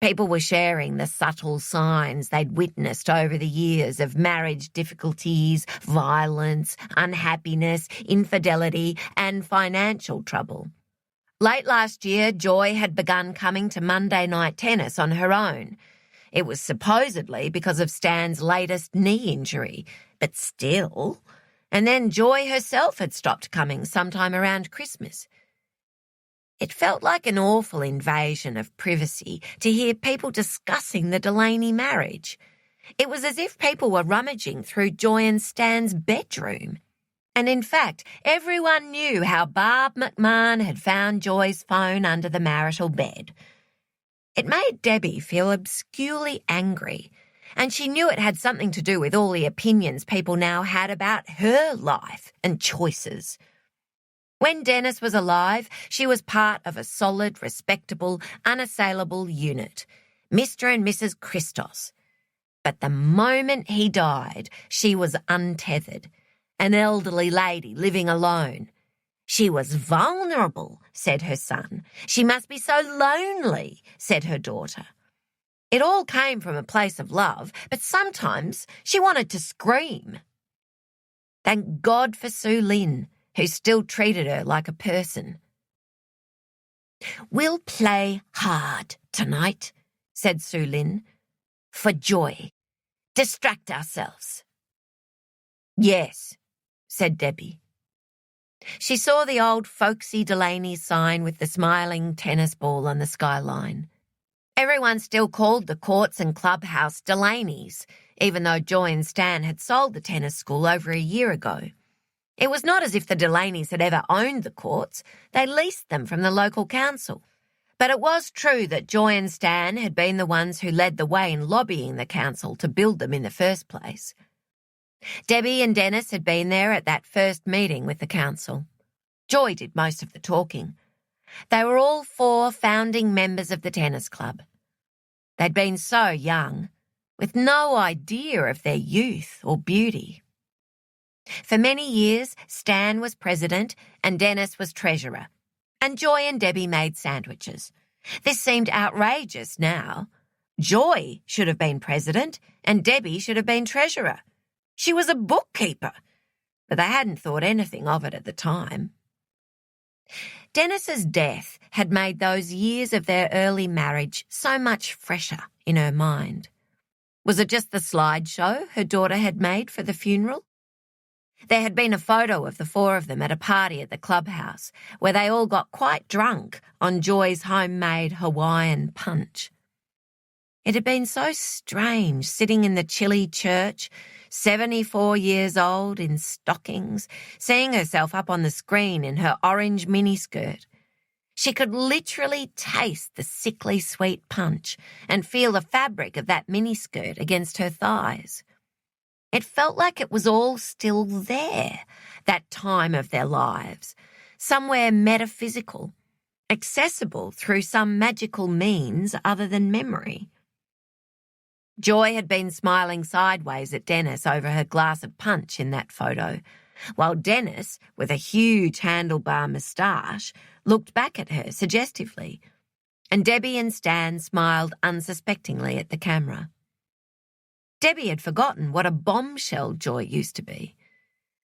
People were sharing the subtle signs they'd witnessed over the years of marriage difficulties, violence, unhappiness, infidelity, and financial trouble. Late last year, Joy had begun coming to Monday night tennis on her own. It was supposedly because of Stan's latest knee injury, but still. And then Joy herself had stopped coming sometime around Christmas. It felt like an awful invasion of privacy to hear people discussing the Delaney marriage. It was as if people were rummaging through Joy and Stan's bedroom. And in fact, everyone knew how Barb McMahon had found Joy's phone under the marital bed. It made Debbie feel obscurely angry, and she knew it had something to do with all the opinions people now had about her life and choices. When Dennis was alive, she was part of a solid, respectable, unassailable unit, Mr. and Mrs. Christos. But the moment he died, she was untethered, an elderly lady living alone. She was vulnerable, said her son. She must be so lonely, said her daughter. It all came from a place of love, but sometimes she wanted to scream. Thank God for Sue Lynn, who still treated her like a person. "We'll play hard tonight," said Sue Lynn, "for joy. Distract ourselves." "Yes," said Debbie. She saw the old folksy Delaneys sign with the smiling tennis ball on the skyline. Everyone still called the courts and clubhouse Delaneys, even though Joy and Stan had sold the tennis school over a year ago. It was not as if the Delaneys had ever owned the courts. They leased them from the local council. But it was true that Joy and Stan had been the ones who led the way in lobbying the council to build them in the first place. Debbie and Dennis had been there at that first meeting with the council. Joy did most of the talking. They were all 4 founding members of the tennis club. They'd been so young, with no idea of their youth or beauty. For many years, Stan was president and Dennis was treasurer, and Joy and Debbie made sandwiches. This seemed outrageous now. Joy should have been president and Debbie should have been treasurer. She was a bookkeeper, but they hadn't thought anything of it at the time. Dennis's death had made those years of their early marriage so much fresher in her mind. Was it just the slideshow her daughter had made for the funeral? There had been a photo of the 4 of them at a party at the clubhouse where they all got quite drunk on Joy's homemade Hawaiian punch. It had been so strange sitting in the chilly church, 74 years old, in stockings, seeing herself up on the screen in her orange miniskirt. She could literally taste the sickly sweet punch and feel the fabric of that miniskirt against her thighs. It felt like it was all still there, that time of their lives, somewhere metaphysical, accessible through some magical means other than memory. Joy had been smiling sideways at Dennis over her glass of punch in that photo, while Dennis, with a huge handlebar moustache, looked back at her suggestively, and Debbie and Stan smiled unsuspectingly at the camera. Debbie had forgotten what a bombshell Joy used to be.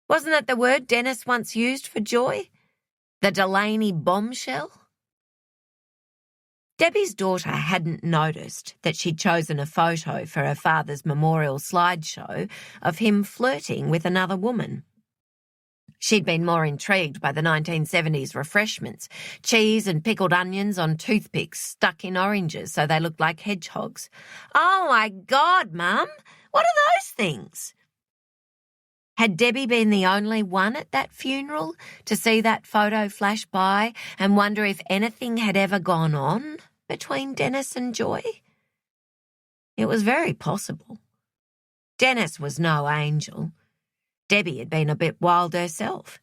Wasn't that the word Dennis once used for Joy? The Delaney bombshell? Debbie's daughter hadn't noticed that she'd chosen a photo for her father's memorial slideshow of him flirting with another woman. She'd been more intrigued by the 1970s refreshments, cheese and pickled onions on toothpicks stuck in oranges so they looked like hedgehogs. "Oh, my God, Mum, what are those things?" Had Debbie been the only one at that funeral to see that photo flash by and wonder if anything had ever gone on between Dennis and Joy? It was very possible. Dennis was no angel. Debbie had been a bit wild herself.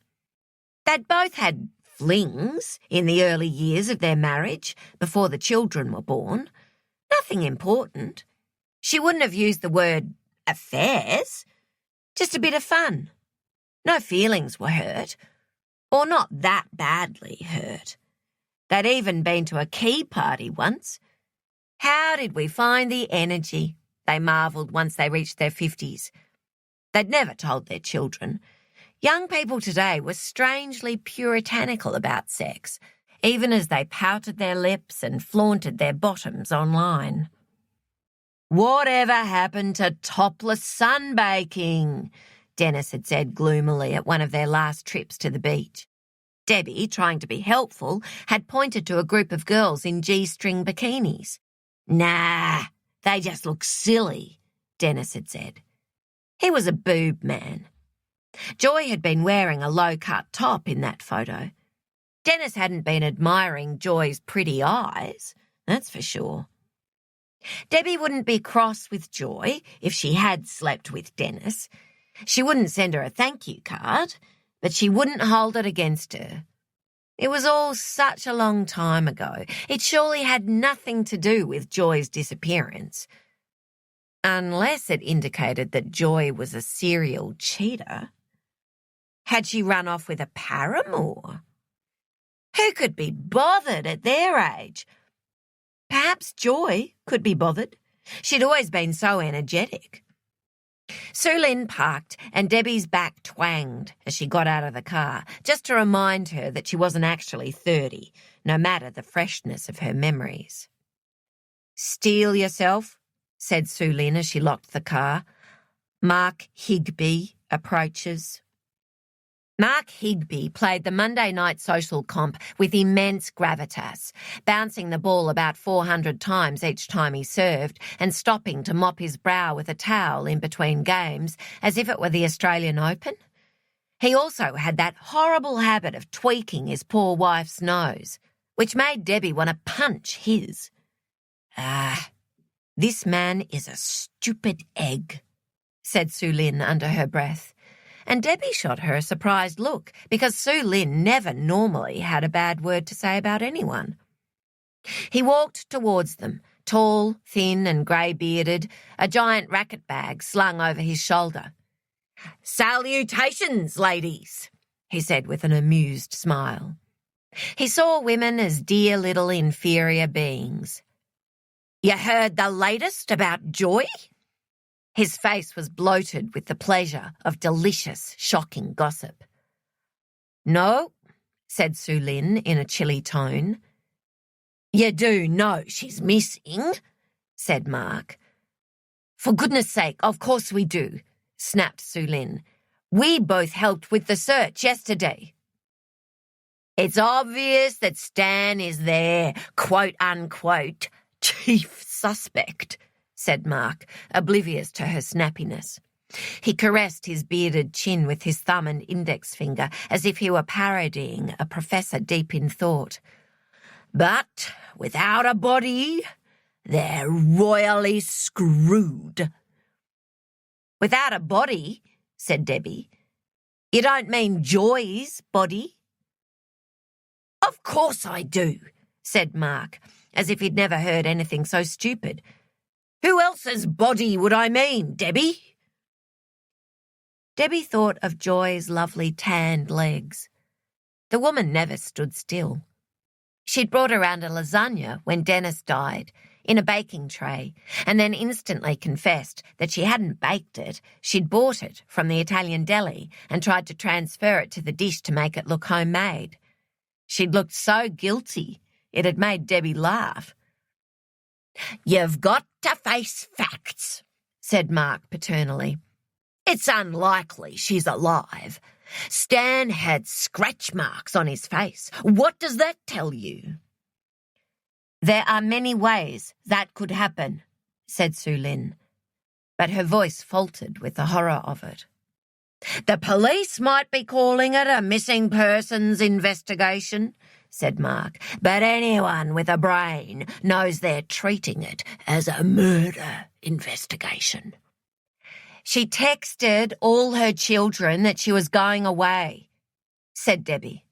They'd both had flings in the early years of their marriage, before the children were born. Nothing important. She wouldn't have used the word affairs. Just a bit of fun. No feelings were hurt, or not that badly hurt. They'd even been to a key party once. How did we find the energy? They marvelled once they reached their 50s. They'd never told their children. Young people today were strangely puritanical about sex, even as they pouted their lips and flaunted their bottoms online. "Whatever happened to topless sunbaking?" Dennis had said gloomily at one of their last trips to the beach. Debbie, trying to be helpful, had pointed to a group of girls in G-string bikinis. "Nah, they just look silly," Dennis had said. He was a boob man. Joy had been wearing a low-cut top in that photo. Dennis hadn't been admiring Joy's pretty eyes, that's for sure. Debbie wouldn't be cross with Joy if she had slept with Dennis. She wouldn't send her a thank you card, but she wouldn't hold it against her. It was all such a long time ago. It surely had nothing to do with Joy's disappearance. Unless it indicated that Joy was a serial cheater. Had she run off with a paramour? Who could be bothered at their age? Perhaps Joy could be bothered. She'd always been so energetic. Sue Lynn parked and Debbie's back twanged as she got out of the car, just to remind her that she wasn't actually 30, no matter the freshness of her memories. "Steel yourself," said Sue Lynn as she locked the car. Mark Higby approaches. Mark Higby played the Monday night social comp with immense gravitas, bouncing the ball about 400 times each time he served and stopping to mop his brow with a towel in between games as if it were the Australian Open. He also had that horrible habit of tweaking his poor wife's nose, which made Debbie want to punch his. This man is a stupid egg, said Sue Lynn under her breath. And Debbie shot her a surprised look because Sue Lynn never normally had a bad word to say about anyone. He walked towards them, tall, thin and grey-bearded, a giant racket bag slung over his shoulder. "Salutations, ladies," he said with an amused smile. He saw women as dear little inferior beings. "You heard the latest about Joy?" His face was bloated with the pleasure of delicious, shocking gossip. "No," said Sue Lynn in a chilly tone. "You do know she's missing," said Mark. "For goodness sake, of course we do," snapped Sue Lynn. "We both helped with the search yesterday." "It's obvious that Stan is their quote-unquote chief suspect," said Mark, oblivious to her snappiness. He caressed his bearded chin with his thumb and index finger as if he were parodying a professor deep in thought. "But without a body, they're royally screwed." "Without a body," said Debbie. "You don't mean Joy's body?" "Of course I do," said Mark, as if he'd never heard anything so stupid. "Who else's body would I mean, Debbie?" Debbie thought of Joy's lovely tanned legs. The woman never stood still. She'd brought around a lasagna when Dennis died, in a baking tray, and then instantly confessed that she hadn't baked it, she'd bought it from the Italian deli and tried to transfer it to the dish to make it look homemade. She'd looked so guilty, it had made Debbie laugh. "You've got to face facts," said Mark paternally. "It's unlikely she's alive. Stan had scratch marks on his face. What does that tell you?" "There are many ways that could happen," said Sue Lynn, but her voice faltered with the horror of it. "The police might be calling it a missing persons investigation," said Mark, "but anyone with a brain knows they're treating it as a murder investigation." "She texted all her children that she was going away," said Debbie.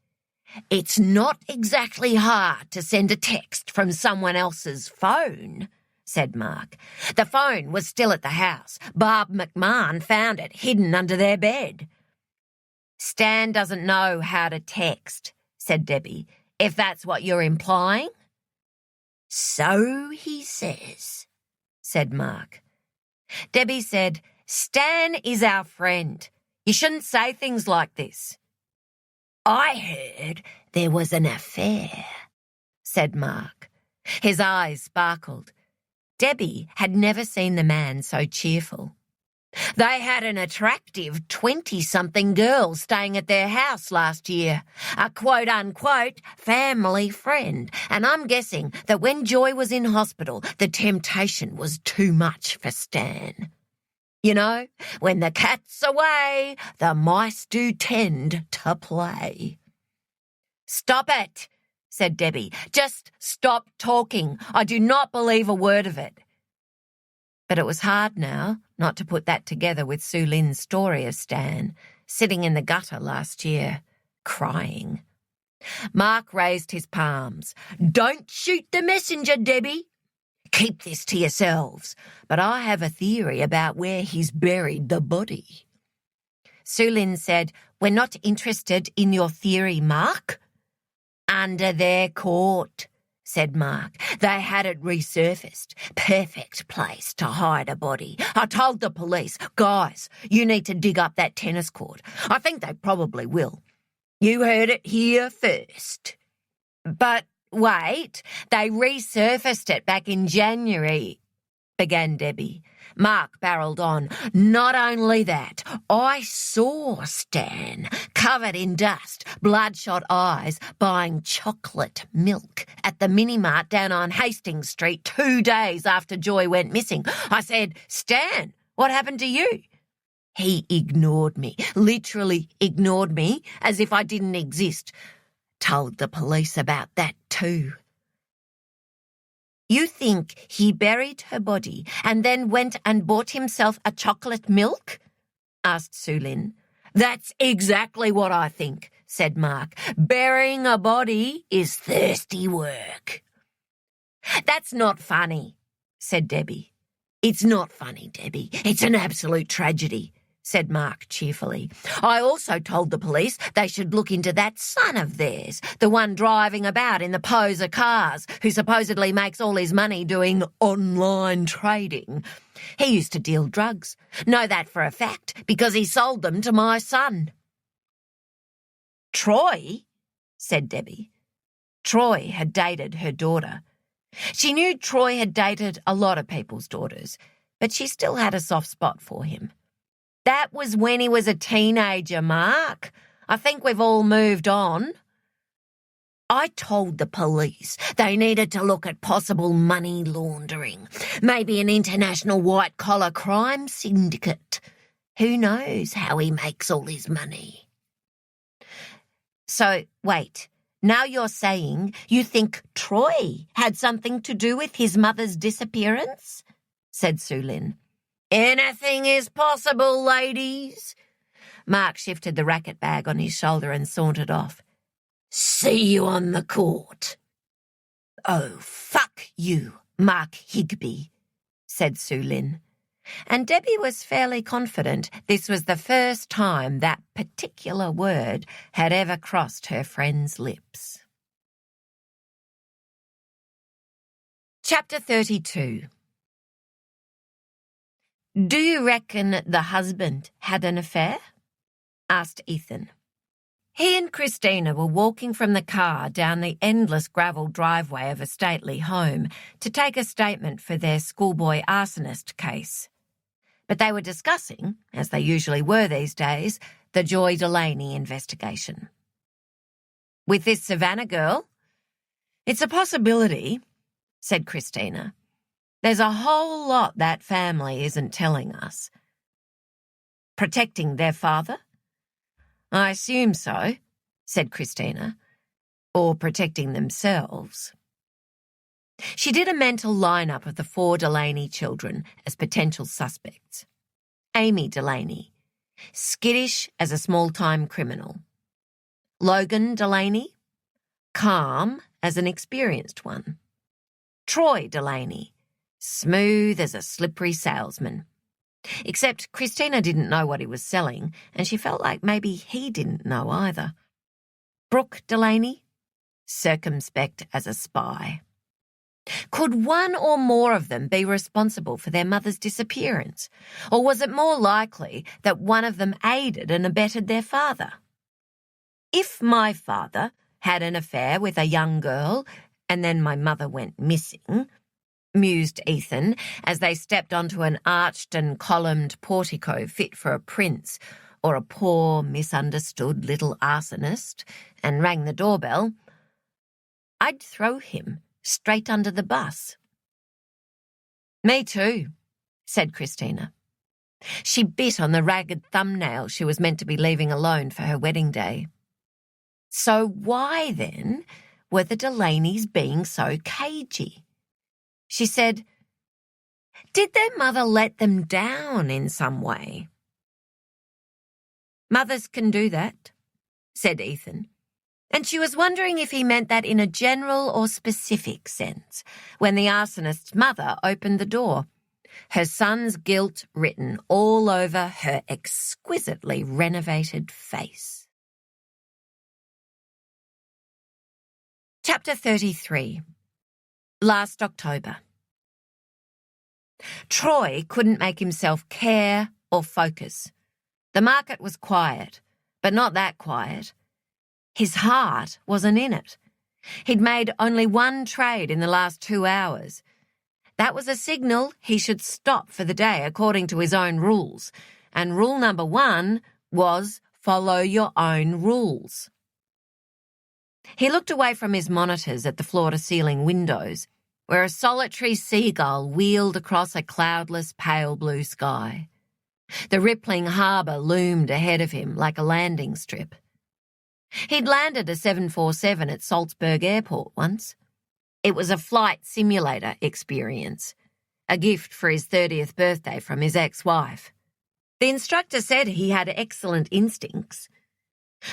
"It's not exactly hard to send a text from someone else's phone," said Mark. "The phone was still at the house. Barb McMahon found it hidden under their bed." "Stan doesn't know how to text," said Debbie, "if that's what you're implying." "So he says," said Mark. Debbie said, "Stan is our friend. You shouldn't say things like this." "I heard there was an affair," said Mark. His eyes sparkled. Debbie had never seen the man so cheerful. "They had an attractive 20-something girl staying at their house last year, a quote-unquote family friend, and I'm guessing that when Joy was in hospital, the temptation was too much for Stan. You know, when the cat's away, the mice do tend to play." "Stop it," said Debbie. "Just stop talking. I do not believe a word of it." But it was hard now not to put that together with Sue Lynn's story of Stan, sitting in the gutter last year, crying. Mark raised his palms. "Don't shoot the messenger, Debbie. Keep this to yourselves, but I have a theory about where he's buried the body." Sue Lynn said, "We're not interested in your theory, Mark." "Under their court," said Mark. "They had it resurfaced. Perfect place to hide a body. I told the police, guys, you need to dig up that tennis court. I think they probably will. You heard it here first." "But wait, they resurfaced it back in January," began Debbie. Mark barreled on. "Not only that, I saw Stan, covered in dust, bloodshot eyes, buying chocolate milk at the mini-mart down on Hastings Street 2 days after Joy went missing. I said, 'Stan, what happened to you?' He ignored me, literally ignored me, as if I didn't exist. Told the police about that too." "You think he buried her body and then went and bought himself a chocolate milk?" asked Sue Lynn. "That's exactly what I think," said Mark. "Burying a body is thirsty work." "That's not funny," said Debbie. "It's not funny, Debbie. It's an absolute tragedy," said Mark cheerfully. "I also told the police they should look into that son of theirs, the one driving about in the poser cars, who supposedly makes all his money doing online trading. He used to deal drugs. Know that for a fact, because he sold them to my son." "Troy?" said Debbie. Troy had dated her daughter. She knew Troy had dated a lot of people's daughters, but she still had a soft spot for him. "That was when he was a teenager, Mark. I think we've all moved on." "I told the police they needed to look at possible money laundering, maybe an international white-collar crime syndicate. Who knows how he makes all his money?" "So, wait, now you're saying you think Troy had something to do with his mother's disappearance?" said Sue Lynn. "Anything is possible, ladies." Mark shifted the racket bag on his shoulder and sauntered off. "See you on the court." "Oh, fuck you, Mark Higby," said Sue Lynn. And Debbie was fairly confident this was the first time that particular word had ever crossed her friend's lips. Chapter 32. "Do you reckon the husband had an affair?" asked Ethan. He and Christina were walking from the car down the endless gravel driveway of a stately home to take a statement for their schoolboy arsonist case. But they were discussing, as they usually were these days, the Joy Delaney investigation. "With this Savannah girl? It's a possibility," said Christina. "There's a whole lot that family isn't telling us." "Protecting their father?" "I assume so," said Christina. "Or protecting themselves." She did a mental lineup of the 4 Delaney children as potential suspects. Amy Delaney, skittish as a small-time criminal. Logan Delaney, calm as an experienced one. Troy Delaney, smooth as a slippery salesman. Except Christina didn't know what he was selling, and she felt like maybe he didn't know either. Brooke Delaney, circumspect as a spy. Could one or more of them be responsible for their mother's disappearance? Or was it more likely that one of them aided and abetted their father? If my father had an affair with a young girl and then my mother went missing, mused Ethan as they stepped onto an arched and columned portico fit for a prince or a poor, misunderstood little arsonist, and rang the doorbell, I'd throw him straight under the bus. "Me too," said Christina. She bit on the ragged thumbnail she was meant to be leaving alone for her wedding day. So why, then, were the Delaneys being so cagey? She said, Did their mother let them down in some way? Mothers can do that, said Ethan, and she was wondering if he meant that in a general or specific sense when the arsonist's mother opened the door, her son's guilt written all over her exquisitely renovated face. Chapter 33. Last October. Troy couldn't make himself care or focus. The market was quiet, but not that quiet. His heart wasn't in it. He'd made only one trade in the last 2 hours. That was a signal he should stop for the day according to his own rules. And rule number 1 was follow your own rules. He looked away from his monitors at the floor-to-ceiling windows, where a solitary seagull wheeled across a cloudless pale blue sky. The rippling harbour loomed ahead of him like a landing strip. He'd landed a 747 at Salzburg Airport once. It was a flight simulator experience, a gift for his 30th birthday from his ex-wife. The instructor said he had excellent instincts.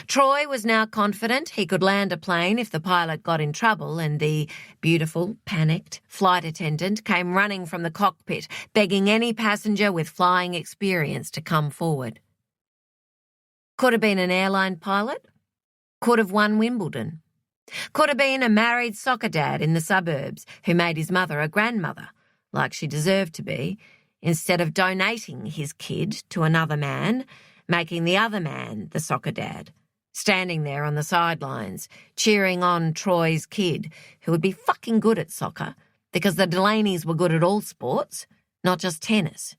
Troy was now confident he could land a plane if the pilot got in trouble and the beautiful, panicked flight attendant came running from the cockpit, begging any passenger with flying experience to come forward. Could have been an airline pilot. Could have won Wimbledon. Could have been a married soccer dad in the suburbs who made his mother a grandmother, like she deserved to be, instead of donating his kid to another man, making the other man the soccer dad, standing there on the sidelines, cheering on Troy's kid, who would be fucking good at soccer because the Delaneys were good at all sports, not just tennis.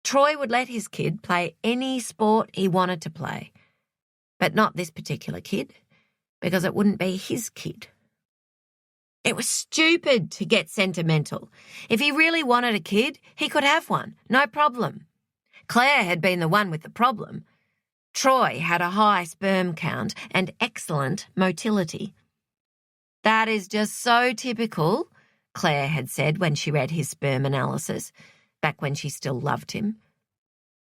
Troy would let his kid play any sport he wanted to play, but not this particular kid, because it wouldn't be his kid. It was stupid to get sentimental. If he really wanted a kid, he could have one, no problem. Claire had been the one with the problem. Troy had a high sperm count and excellent motility. That is just so typical, Claire had said when she read his sperm analysis, back when she still loved him.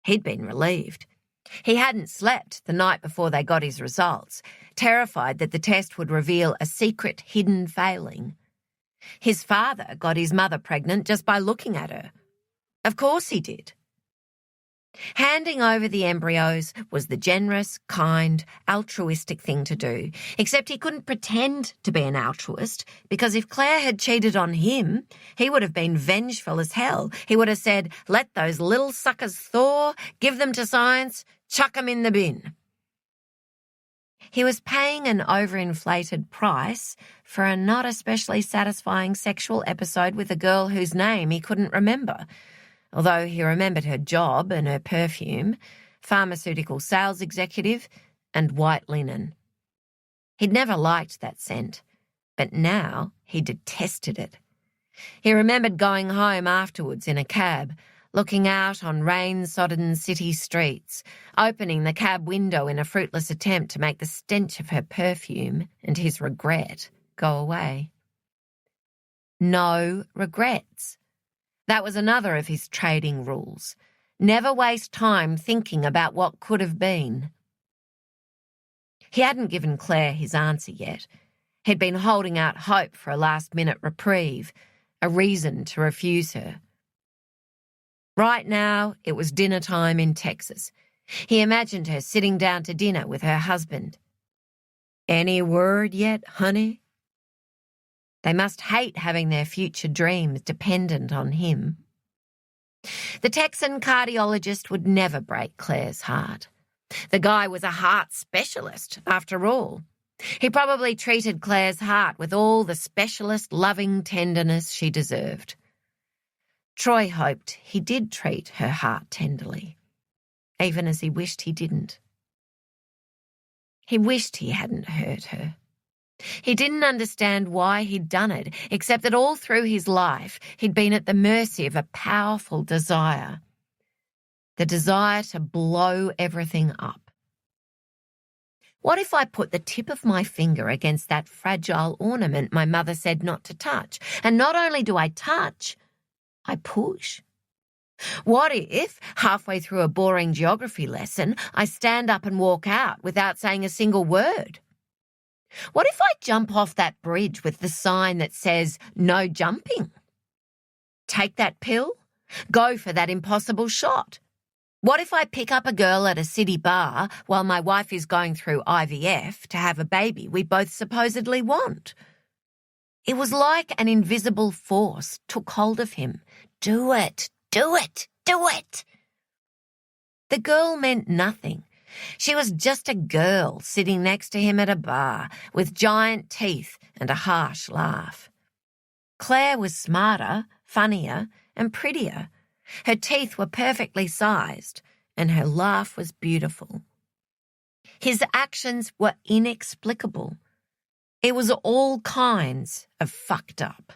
He'd been relieved. He hadn't slept the night before they got his results, terrified that the test would reveal a secret hidden failing. His father got his mother pregnant just by looking at her. Of course he did. Handing over the embryos was the generous, kind, altruistic thing to do, except he couldn't pretend to be an altruist, because if Claire had cheated on him, he would have been vengeful as hell. He would have said, let those little suckers thaw, give them to science, chuck them in the bin. He was paying an overinflated price for a not especially satisfying sexual episode with a girl whose name he couldn't remember, although he remembered her job and her perfume, pharmaceutical sales executive, and white linen. He'd never liked that scent, but now he detested it. He remembered going home afterwards in a cab, looking out on rain-sodden city streets, opening the cab window in a fruitless attempt to make the stench of her perfume and his regret go away. No regrets. That was another of his trading rules. Never waste time thinking about what could have been. He hadn't given Claire his answer yet. He'd been holding out hope for a last-minute reprieve, a reason to refuse her. Right now, it was dinner time in Texas. He imagined her sitting down to dinner with her husband. Any word yet, honey? They must hate having their future dreams dependent on him. The Texan cardiologist would never break Claire's heart. The guy was a heart specialist, after all. He probably treated Claire's heart with all the specialist loving tenderness she deserved. Troy hoped he did treat her heart tenderly, even as he wished he didn't. He wished he hadn't hurt her. He didn't understand why he'd done it, except that all through his life he'd been at the mercy of a powerful desire. The desire to blow everything up. What if I put the tip of my finger against that fragile ornament my mother said not to touch? And not only do I touch, I push? What if, halfway through a boring geography lesson, I stand up and walk out without saying a single word? What if I jump off that bridge with the sign that says, "No jumping"? Take that pill? Go for that impossible shot? What if I pick up a girl at a city bar while my wife is going through IVF to have a baby we both supposedly want? It was like an invisible force took hold of him. Do it, do it, do it. The girl meant nothing. She was just a girl sitting next to him at a bar with giant teeth and a harsh laugh. Claire was smarter, funnier, and prettier. Her teeth were perfectly sized, and her laugh was beautiful. His actions were inexplicable. It was all kinds of fucked up.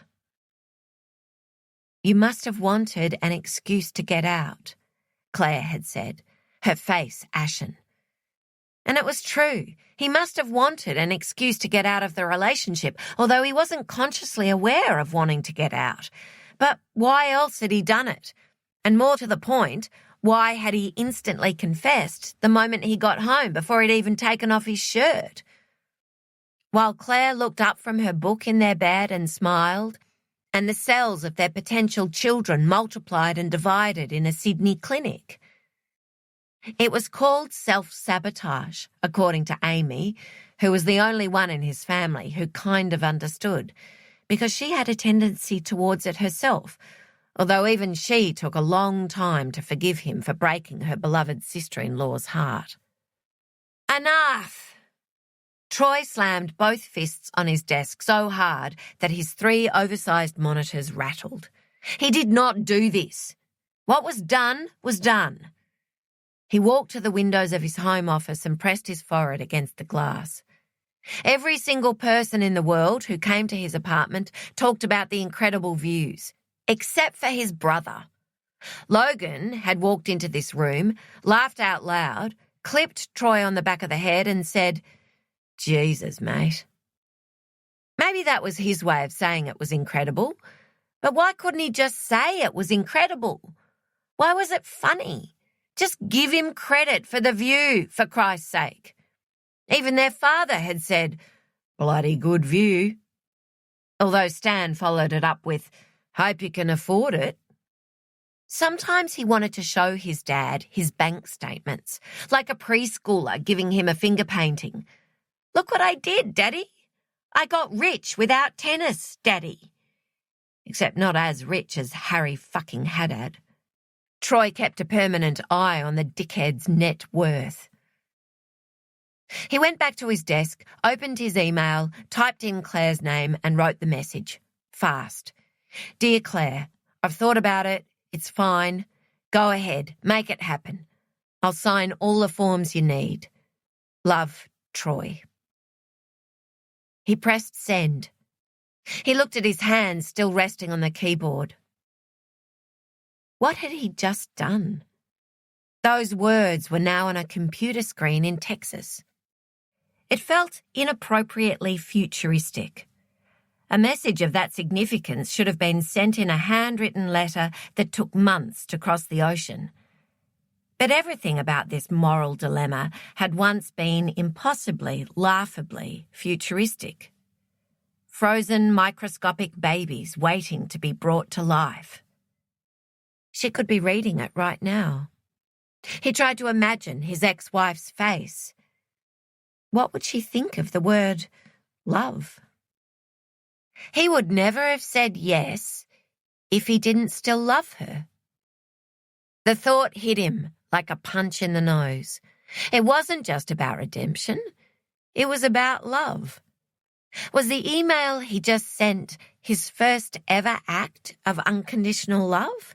"You must have wanted an excuse to get out," Claire had said, her face ashen. And it was true. He must have wanted an excuse to get out of the relationship, although he wasn't consciously aware of wanting to get out. But why else had he done it? And more to the point, why had he instantly confessed the moment he got home before he'd even taken off his shirt? While Claire looked up from her book in their bed and smiled, and the cells of their potential children multiplied and divided in a Sydney clinic. It was called self-sabotage, according to Amy, who was the only one in his family who kind of understood, because she had a tendency towards it herself, although even she took a long time to forgive him for breaking her beloved sister-in-law's heart. Enough! Troy slammed both fists on his desk so hard that his 3 oversized monitors rattled. He did not do this. What was done was done. He walked to the windows of his home office and pressed his forehead against the glass. Every single person in the world who came to his apartment talked about the incredible views, except for his brother. Logan had walked into this room, laughed out loud, clipped Troy on the back of the head and said, "Jesus, mate." Maybe that was his way of saying it was incredible, but why couldn't he just say it was incredible? Why was it funny? Just give him credit for the view, for Christ's sake. Even their father had said, "Bloody good view." Although Stan followed it up with, "Hope you can afford it." Sometimes he wanted to show his dad his bank statements, like a preschooler giving him a finger painting. "Look what I did, Daddy. I got rich without tennis, Daddy." Except not as rich as Harry fucking Haddad. Troy kept a permanent eye on the dickhead's net worth. He went back to his desk, opened his email, typed in Claire's name and wrote the message. Fast. "Dear Claire, I've thought about it. It's fine. Go ahead. Make it happen. I'll sign all the forms you need. Love, Troy." He pressed send. He looked at his hands still resting on the keyboard. What had he just done? Those words were now on a computer screen in Texas. It felt inappropriately futuristic. A message of that significance should have been sent in a handwritten letter that took months to cross the ocean. But everything about this moral dilemma had once been impossibly, laughably futuristic. Frozen microscopic babies waiting to be brought to life. She could be reading it right now. He tried to imagine his ex-wife's face. What would she think of the word love? He would never have said yes if he didn't still love her. The thought hit him like a punch in the nose. It wasn't just about redemption. It was about love. Was the email he just sent his first ever act of unconditional love?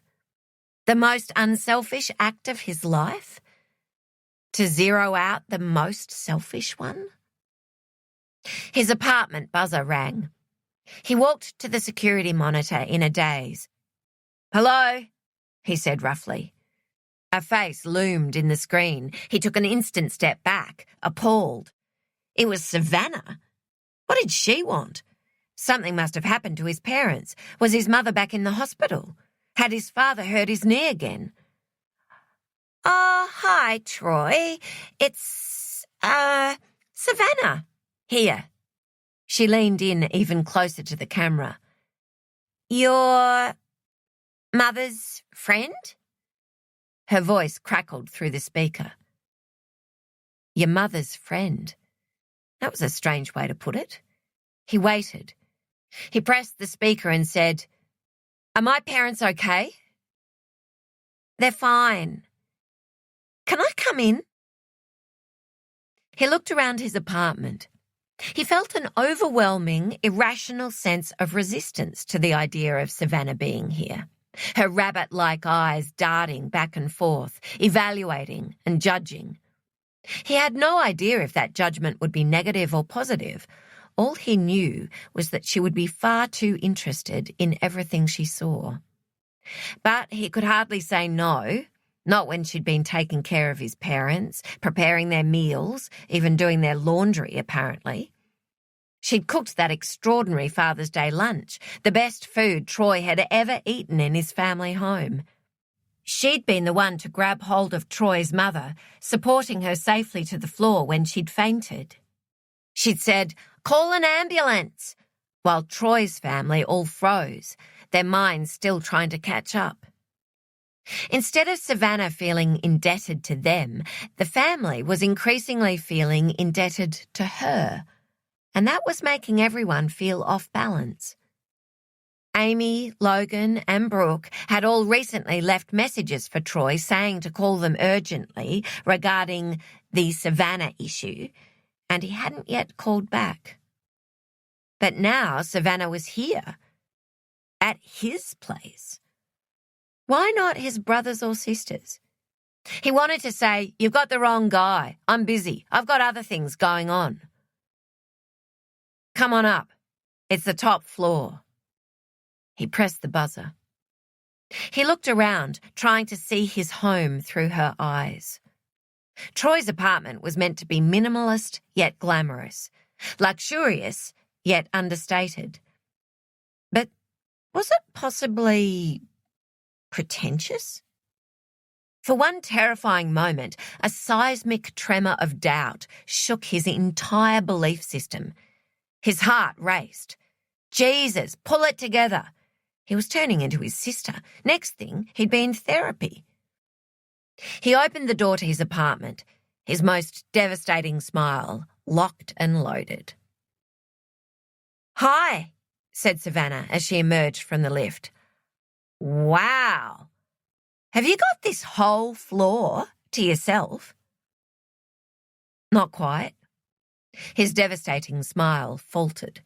The most unselfish act of his life? To zero out the most selfish one? His apartment buzzer rang. He walked to the security monitor in a daze. "Hello," he said roughly. A face loomed in the screen. He took an instant step back, appalled. It was Savannah. What did she want? Something must have happened to his parents. Was his mother back in the hospital? Had his father hurt his knee again? Hi, Troy. It's, Savannah. Here. She leaned in even closer to the camera. Your mother's friend? Her voice crackled through the speaker. Your mother's friend. That was a strange way to put it. He waited. He pressed the speaker and said, Are my parents okay? They're fine. Can I come in? He looked around his apartment. He felt an overwhelming, irrational sense of resistance to the idea of Savannah being here, her rabbit-like eyes darting back and forth, evaluating and judging. He had no idea if that judgment would be negative or positive. All he knew was that she would be far too interested in everything she saw. But he could hardly say no, not when she'd been taking care of his parents, preparing their meals, even doing their laundry, apparently. She'd cooked that extraordinary Father's Day lunch, the best food Troy had ever eaten in his family home. She'd been the one to grab hold of Troy's mother, supporting her safely to the floor when she'd fainted. She'd said, Call an ambulance, while Troy's family all froze, their minds still trying to catch up. Instead of Savannah feeling indebted to them, the family was increasingly feeling indebted to her, and that was making everyone feel off balance. Amy, Logan and Brooke had all recently left messages for Troy saying to call them urgently regarding the Savannah issue, and he hadn't yet called back. But now Savannah was here, at his place. Why not his brothers or sisters? He wanted to say, You've got the wrong guy. I'm busy. I've got other things going on. Come on up. It's the top floor. He pressed the buzzer. He looked around, trying to see his home through her eyes. Troy's apartment was meant to be minimalist yet glamorous, luxurious yet understated. But was it possibly pretentious? For one terrifying moment, a seismic tremor of doubt shook his entire belief system. His heart raced. Jesus, pull it together. He was turning into his sister. Next thing, he'd be in therapy. He opened the door to his apartment, his most devastating smile locked and loaded. Hi, said Savannah as she emerged from the lift. Wow. Have you got this whole floor to yourself? Not quite. His devastating smile faltered.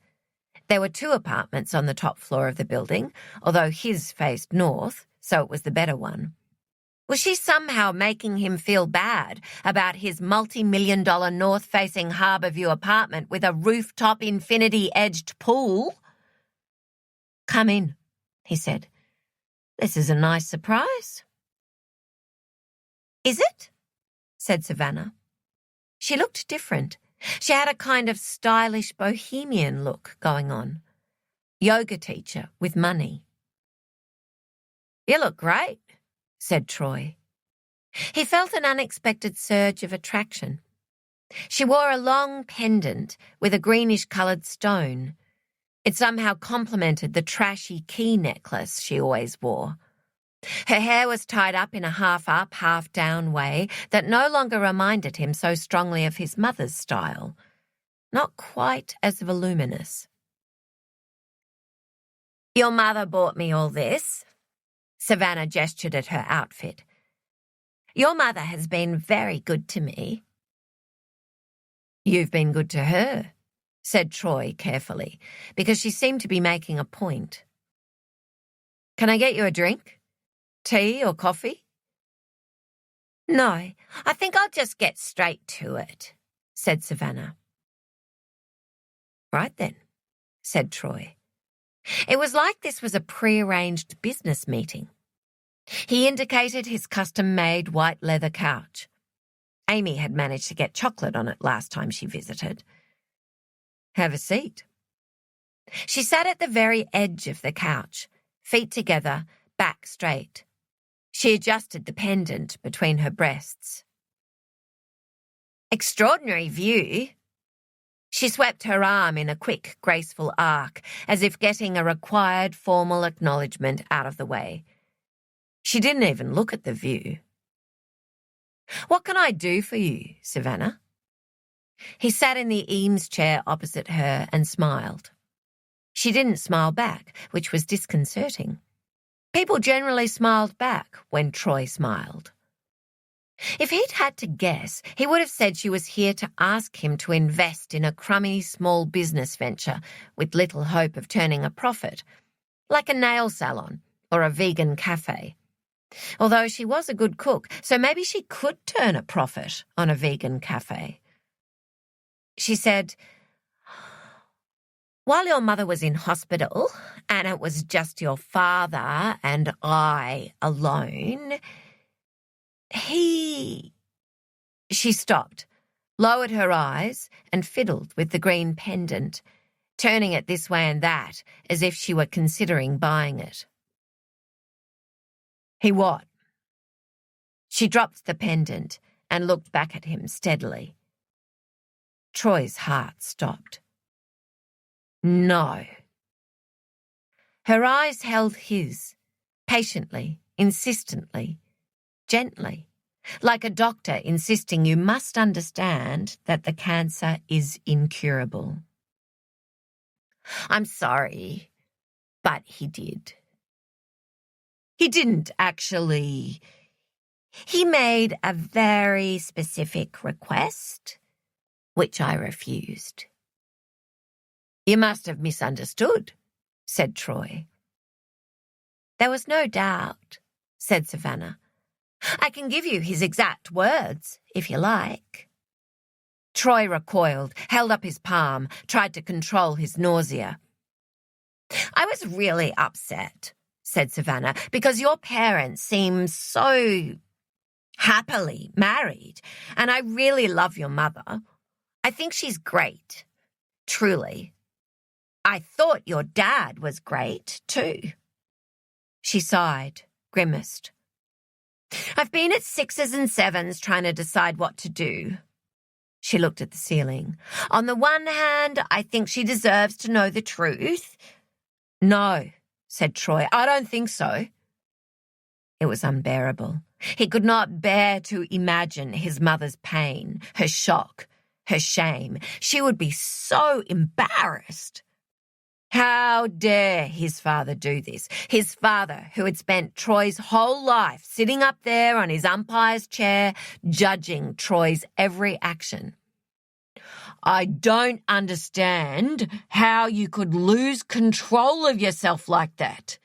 There were 2 apartments on the top floor of the building, although his faced north, so it was the better one. Was she somehow making him feel bad about his multi-million-dollar north-facing harbour view apartment with a rooftop infinity-edged pool? Come in, he said. This is a nice surprise. Is it? Said Savannah. She looked different. She had a kind of stylish bohemian look going on. Yoga teacher with money. You look great, said Troy. He felt an unexpected surge of attraction. She wore a long pendant with a greenish-coloured stone. It somehow complemented the trashy key necklace she always wore. Her hair was tied up in a half-up, half-down way that no longer reminded him so strongly of his mother's style. Not quite as voluminous. Your mother bought me all this. Savannah gestured at her outfit. Your mother has been very good to me. You've been good to her, said Troy carefully, because she seemed to be making a point. Can I get you a drink? Tea or coffee? No, I think I'll just get straight to it, said Savannah. Right then, said Troy. It was like this was a pre-arranged business meeting. He indicated his custom-made white leather couch. Amy had managed to get chocolate on it last time she visited. Have a seat. She sat at the very edge of the couch, feet together, back straight. She adjusted the pendant between her breasts. Extraordinary view. She swept her arm in a quick, graceful arc, as if getting a required formal acknowledgement out of the way. She didn't even look at the view. "What can I do for you, Savannah?" He sat in the Eames chair opposite her and smiled. She didn't smile back, which was disconcerting. People generally smiled back when Troy smiled. If he'd had to guess, he would have said she was here to ask him to invest in a crummy small business venture with little hope of turning a profit, like a nail salon or a vegan cafe. Although she was a good cook, so maybe she could turn a profit on a vegan cafe. She said, "While your mother was in hospital and it was just your father and I alone, She stopped, lowered her eyes and fiddled with the green pendant, turning it this way and that as if she were considering buying it. "He what?" She dropped the pendant and looked back at him steadily. Troy's heart stopped. "No." Her eyes held his, patiently, insistently, gently, like a doctor insisting you must understand that the cancer is incurable. "I'm sorry, but he did." "He didn't actually. He made a very specific request, which I refused." "You must have misunderstood," said Troy. "There was no doubt," said Savannah. "I can give you his exact words, if you like." Troy recoiled, held up his palm, tried to control his nausea. "I was really upset," said Savannah, "because your parents seem so happily married, and I really love your mother. I think she's great, truly. I thought your dad was great, too." She sighed, grimaced. "I've been at 6s and 7s trying to decide what to do." She looked at the ceiling. "On the one hand, I think she deserves to know the truth." "No," said Troy, "I don't think so." It was unbearable. He could not bear to imagine his mother's pain, her shock, her shame. She would be so embarrassed. How dare his father do this? His father, who had spent Troy's whole life sitting up there on his umpire's chair, judging Troy's every action. "I don't understand how you could lose control of yourself like that,"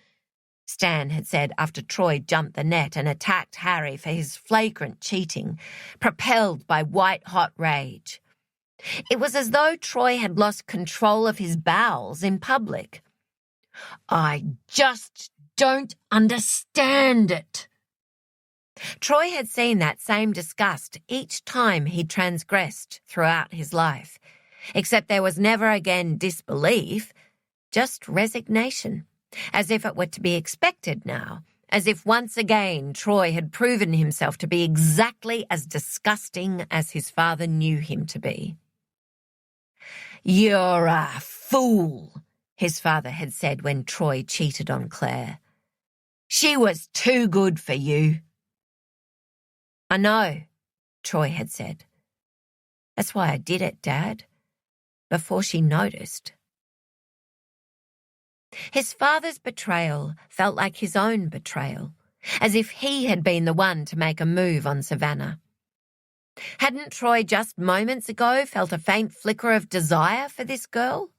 Stan had said after Troy jumped the net and attacked Harry for his flagrant cheating, propelled by white-hot rage. It was as though Troy had lost control of his bowels in public. "I just don't understand it." Troy had seen that same disgust each time he transgressed throughout his life, except there was never again disbelief, just resignation, as if it were to be expected now, as if once again Troy had proven himself to be exactly as disgusting as his father knew him to be. "You're a fool," his father had said when Troy cheated on Claire. "She was too good for you." "I know," Troy had said. "That's why I did it, Dad, before she noticed." His father's betrayal felt like his own betrayal, as if he had been the one to make a move on Savannah. Hadn't Troy just moments ago felt a faint flicker of desire for this girl?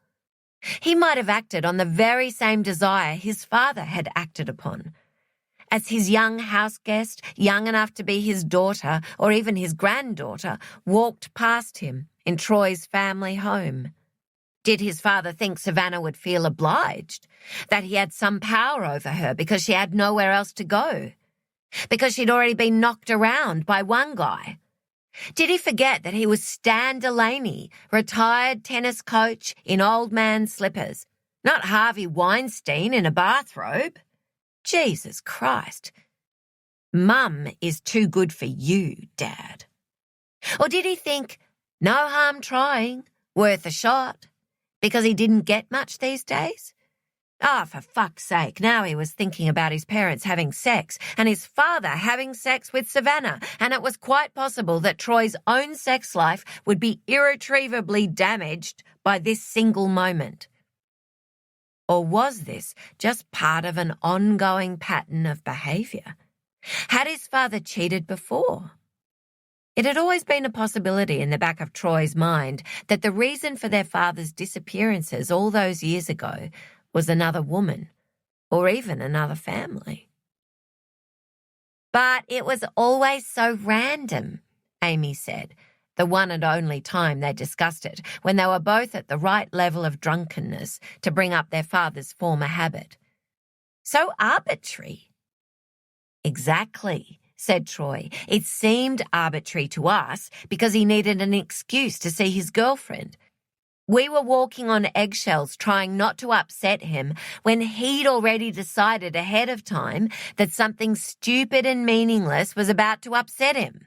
He might have acted on the very same desire his father had acted upon. As his young house guest, young enough to be his daughter or even his granddaughter, walked past him in Troy's family home. Did his father think Savannah would feel obliged, that he had some power over her because she had nowhere else to go, because she'd already been knocked around by one guy? Did he forget that he was Stan Delaney, retired tennis coach in old man slippers, not Harvey Weinstein in a bathrobe? Jesus Christ. Mum is too good for you, Dad. Or did he think, no harm trying, worth a shot, because he didn't get much these days? For fuck's sake, now he was thinking about his parents having sex and his father having sex with Savannah, and it was quite possible that Troy's own sex life would be irretrievably damaged by this single moment. Or was this just part of an ongoing pattern of behaviour? Had his father cheated before? It had always been a possibility in the back of Troy's mind that the reason for their father's disappearances all those years ago was another woman, or even another family. But it was always so random, Amy said, the one and only time they discussed it, when they were both at the right level of drunkenness to bring up their father's former habit. So arbitrary. Exactly, said Troy. It seemed arbitrary to us because he needed an excuse to see his girlfriend. We were walking on eggshells trying not to upset him when he'd already decided ahead of time that something stupid and meaningless was about to upset him.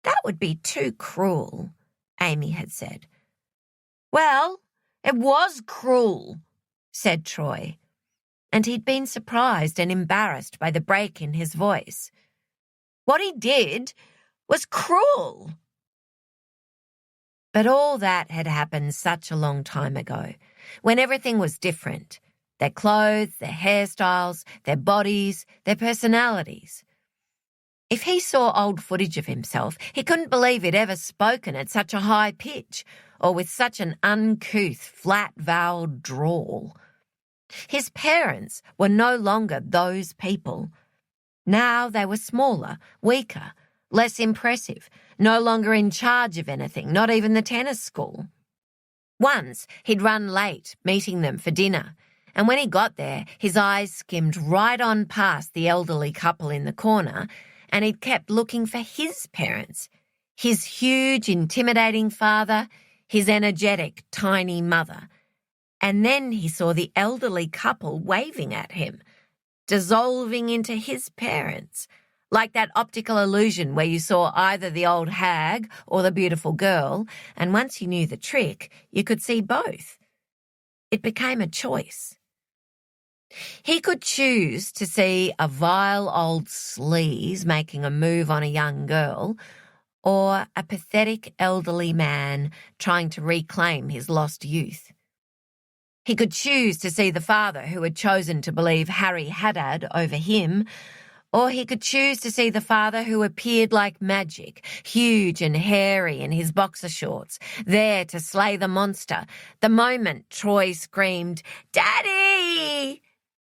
That would be too cruel, Amy had said. Well, it was cruel, said Troy, and he'd been surprised and embarrassed by the break in his voice. What he did was cruel. But all that had happened such a long time ago, when everything was different. Their clothes, their hairstyles, their bodies, their personalities. If he saw old footage of himself, he couldn't believe he'd ever spoken at such a high pitch, or with such an uncouth, flat-voweled drawl. His parents were no longer those people. Now they were smaller, weaker, less impressive, no longer in charge of anything, not even the tennis school. Once he'd run late, meeting them for dinner, and when he got there, his eyes skimmed right on past the elderly couple in the corner, and he'd kept looking for his parents, his huge, intimidating father, his energetic, tiny mother. And then he saw the elderly couple waving at him, dissolving into his parents, like that optical illusion where you saw either the old hag or the beautiful girl, and once you knew the trick, you could see both. It became a choice. He could choose to see a vile old sleaze making a move on a young girl, or a pathetic elderly man trying to reclaim his lost youth. He could choose to see the father who had chosen to believe Harry Haddad over him, or he could choose to see the father who appeared like magic, huge and hairy in his boxer shorts, there to slay the monster, the moment Troy screamed, "Daddy!"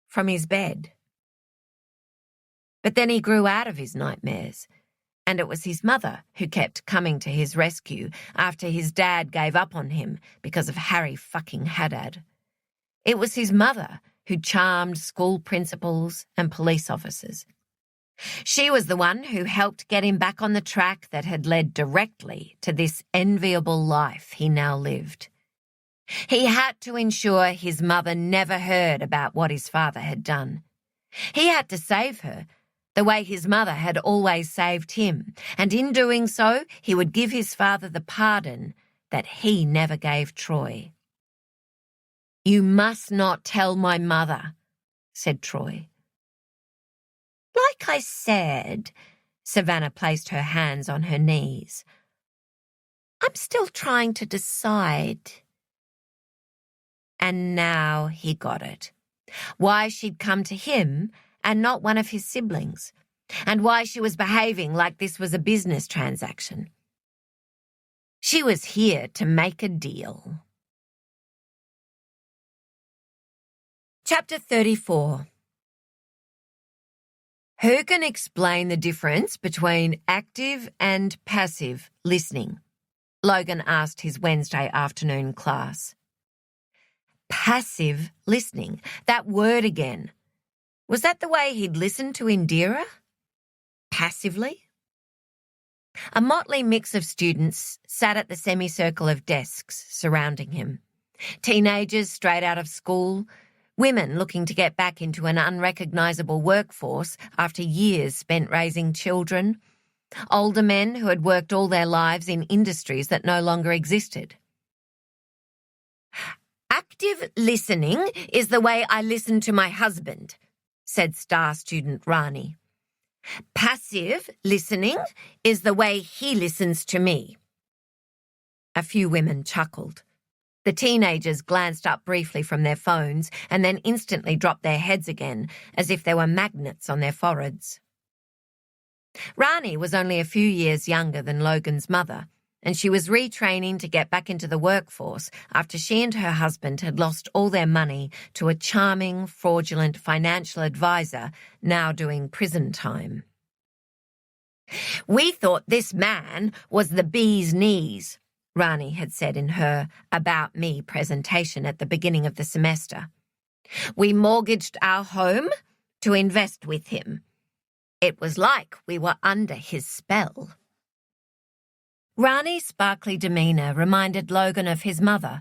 from his bed. But then he grew out of his nightmares, and it was his mother who kept coming to his rescue after his dad gave up on him because of Harry fucking Haddad. It was his mother who charmed school principals and police officers. She was the one who helped get him back on the track that had led directly to this enviable life he now lived. He had to ensure his mother never heard about what his father had done. He had to save her, the way his mother had always saved him, and in doing so, he would give his father the pardon that he never gave Troy. "You must not tell my mother," said Troy. "Like I said," Savannah placed her hands on her knees, "I'm still trying to decide." And now he got it. Why she'd come to him and not one of his siblings, and why she was behaving like this was a business transaction. She was here to make a deal. Chapter 34. Who can explain the difference between active and passive listening? Logan asked his Wednesday afternoon class. Passive listening, that word again. Was that the way he'd listened to Indira? Passively? A motley mix of students sat at the semicircle of desks surrounding him. Teenagers straight out of school, Women looking to get back into an unrecognisable workforce after years spent raising children. Older men who had worked all their lives in industries that no longer existed. "Active listening is the way I listen to my husband," said star student Rani. "Passive listening is the way he listens to me." A few women chuckled. The teenagers glanced up briefly from their phones and then instantly dropped their heads again, as if there were magnets on their foreheads. Rani was only a few years younger than Logan's mother, and she was retraining to get back into the workforce after she and her husband had lost all their money to a charming, fraudulent financial advisor now doing prison time. "We thought this man was the bee's knees," Rani had said in her About Me presentation at the beginning of the semester. "We mortgaged our home to invest with him. It was like we were under his spell." Rani's sparkly demeanour reminded Logan of his mother,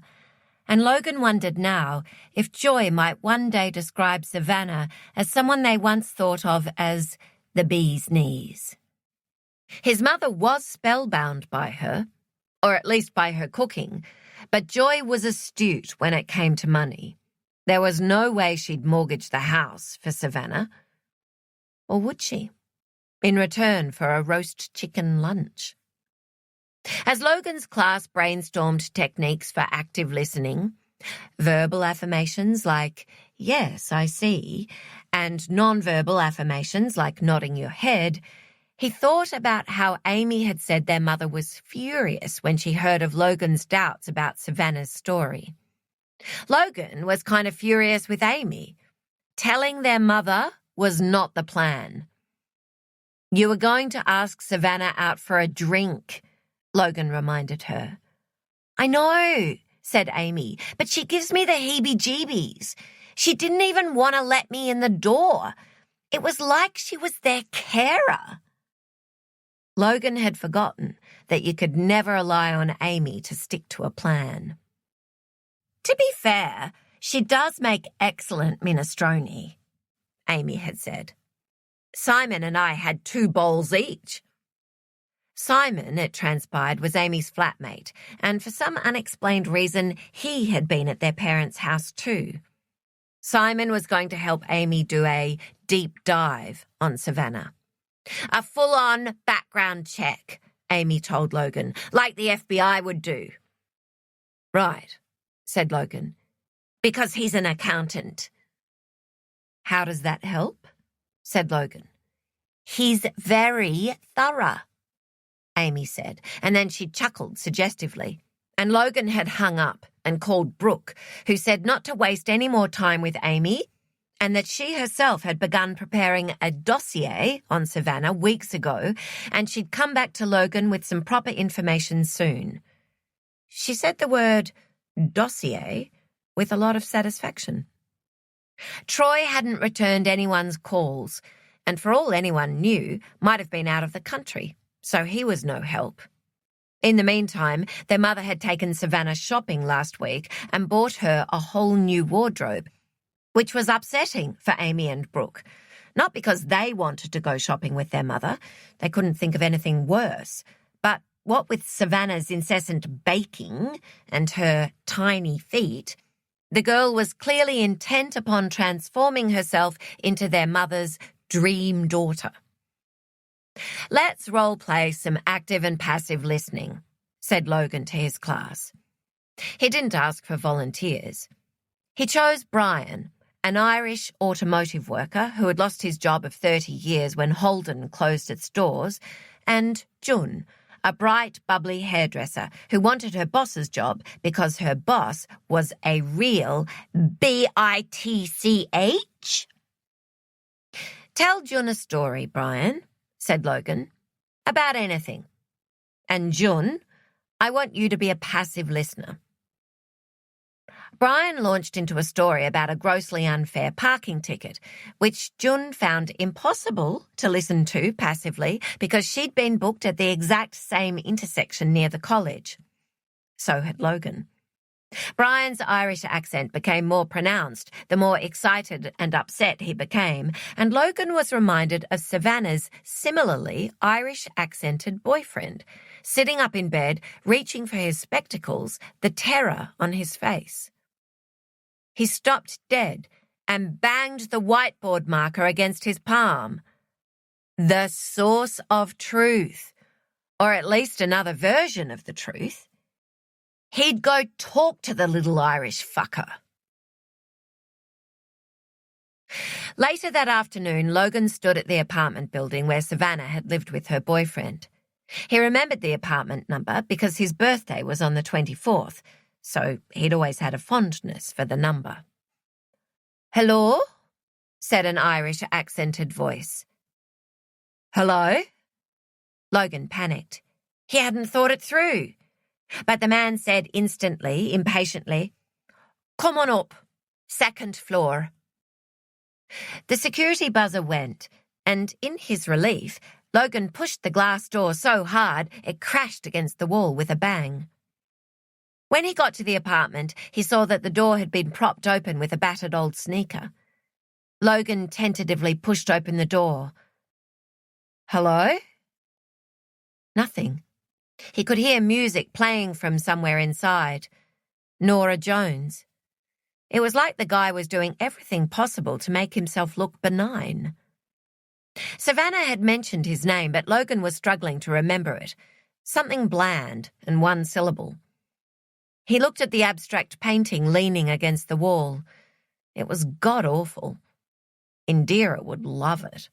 and Logan wondered now if Joy might one day describe Savannah as someone they once thought of as the bee's knees. His mother was spellbound by her, or at least by her cooking, but Joy was astute when it came to money. There was no way she'd mortgage the house for Savannah. Or would she? In return for a roast chicken lunch. As Logan's class brainstormed techniques for active listening, verbal affirmations like, "Yes, I see," and non-verbal affirmations like nodding your head, he thought about how Amy had said their mother was furious when she heard of Logan's doubts about Savannah's story. Logan was kind of furious with Amy. Telling their mother was not the plan. "You were going to ask Savannah out for a drink," Logan reminded her. "I know," said Amy, "but she gives me the heebie-jeebies. She didn't even want to let me in the door. It was like she was their carer." Logan had forgotten that you could never rely on Amy to stick to a plan. "To be fair, she does make excellent minestrone," Amy had said. "Simon and I had 2 bowls each." Simon, it transpired, was Amy's flatmate, and for some unexplained reason, he had been at their parents' house too. Simon was going to help Amy do a deep dive on Savannah. "A full-on background check," Amy told Logan, "like the FBI would do." "Right," said Logan, "because he's an accountant." "How does that help?" said Logan. "He's very thorough," Amy said, and then she chuckled suggestively. And Logan had hung up and called Brooke, who said not to waste any more time with Amy and that she herself had begun preparing a dossier on Savannah weeks ago and she'd come back to Logan with some proper information soon. She said the word dossier with a lot of satisfaction. Troy hadn't returned anyone's calls and for all anyone knew might have been out of the country. So he was no help. In the meantime, their mother had taken Savannah shopping last week and bought her a whole new wardrobe, which was upsetting for Amy and Brooke. Not because they wanted to go shopping with their mother, they couldn't think of anything worse, but what with Savannah's incessant baking and her tiny feet, the girl was clearly intent upon transforming herself into their mother's dream daughter. "Let's role-play some active and passive listening," said Logan to his class. He didn't ask for volunteers. He chose Brian, an Irish automotive worker who had lost his job of 30 years when Holden closed its doors, and June, a bright, bubbly hairdresser who wanted her boss's job because her boss was a real bitch. "Tell June a story, Brian," said Logan, "about anything. And June, I want you to be a passive listener." Brian launched into a story about a grossly unfair parking ticket, which June found impossible to listen to passively because she'd been booked at the exact same intersection near the college. So had Logan. Brian's Irish accent became more pronounced the more excited and upset he became, and Logan was reminded of Savannah's similarly Irish-accented boyfriend, sitting up in bed, reaching for his spectacles, the terror on his face. He stopped dead and banged the whiteboard marker against his palm. The source of truth, or at least another version of the truth. He'd go talk to the little Irish fucker. Later that afternoon, Logan stood at the apartment building where Savannah had lived with her boyfriend. He remembered the apartment number because his birthday was on the 24th, so he'd always had a fondness for the number. "Hello?" said an Irish-accented voice. "Hello?" Logan panicked. He hadn't thought it through. But the man said instantly, impatiently, "Come on up, 2nd floor." The security buzzer went, and in his relief, Logan pushed the glass door so hard it crashed against the wall with a bang. When he got to the apartment, he saw that the door had been propped open with a battered old sneaker. Logan tentatively pushed open the door. "Hello?" Nothing. He could hear music playing from somewhere inside. Norah Jones. It was like the guy was doing everything possible to make himself look benign. Savannah had mentioned his name, but Logan was struggling to remember it. Something bland and one syllable. He looked at the abstract painting leaning against the wall. It was god-awful. Indira would love it.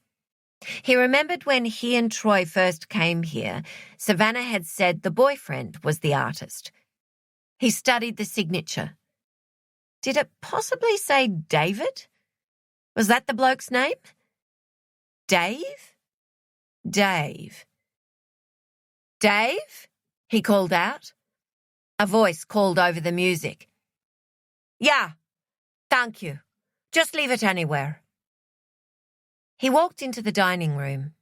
He remembered when he and Troy first came here, Savannah had said the boyfriend was the artist. He studied the signature. Did it possibly say David? Was that the bloke's name? Dave? Dave. "Dave?" he called out. A voice called over the music. "Yeah, thank you. Just leave it anywhere." He walked into the dining room.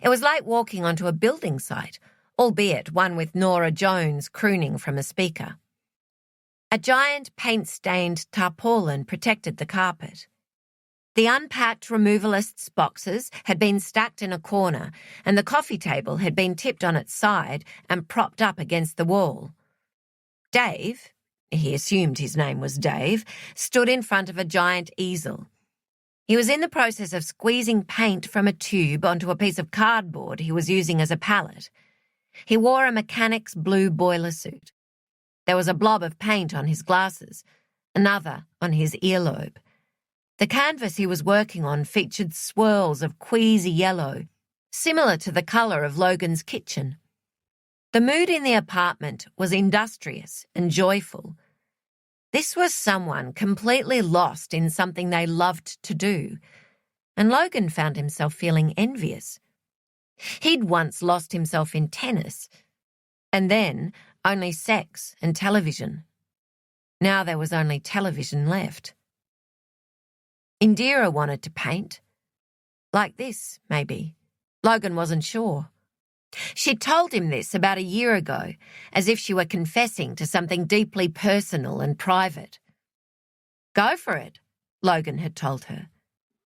It was like walking onto a building site, albeit one with Norah Jones crooning from a speaker. A giant paint-stained tarpaulin protected the carpet. The unpacked removalists' boxes had been stacked in a corner, and the coffee table had been tipped on its side and propped up against the wall. Dave, he assumed his name was Dave, stood in front of a giant easel. He was in the process of squeezing paint from a tube onto a piece of cardboard he was using as a palette. He wore a mechanic's blue boiler suit. There was a blob of paint on his glasses, another on his earlobe. The canvas he was working on featured swirls of queasy yellow, similar to the colour of Logan's kitchen. The mood in the apartment was industrious and joyful. This was someone completely lost in something they loved to do, and Logan found himself feeling envious. He'd once lost himself in tennis, and then only sex and television. Now there was only television left. Indira wanted to paint. Like this, maybe. Logan wasn't sure. She'd told him this about a year ago, as if she were confessing to something deeply personal and private. "Go for it," Logan had told her.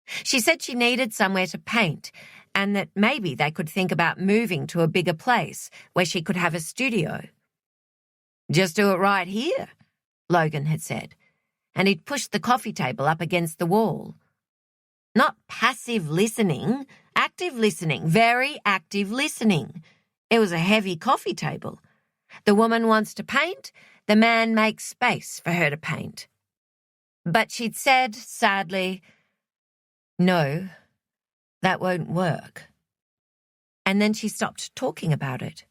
She said she needed somewhere to paint, and that maybe they could think about moving to a bigger place where she could have a studio. "Just do it right here," Logan had said, and he'd pushed the coffee table up against the wall. Not passive listening, active listening, very active listening. It was a heavy coffee table. The woman wants to paint, the man makes space for her to paint. But she'd said, sadly, "No, that won't work." And then she stopped talking about it.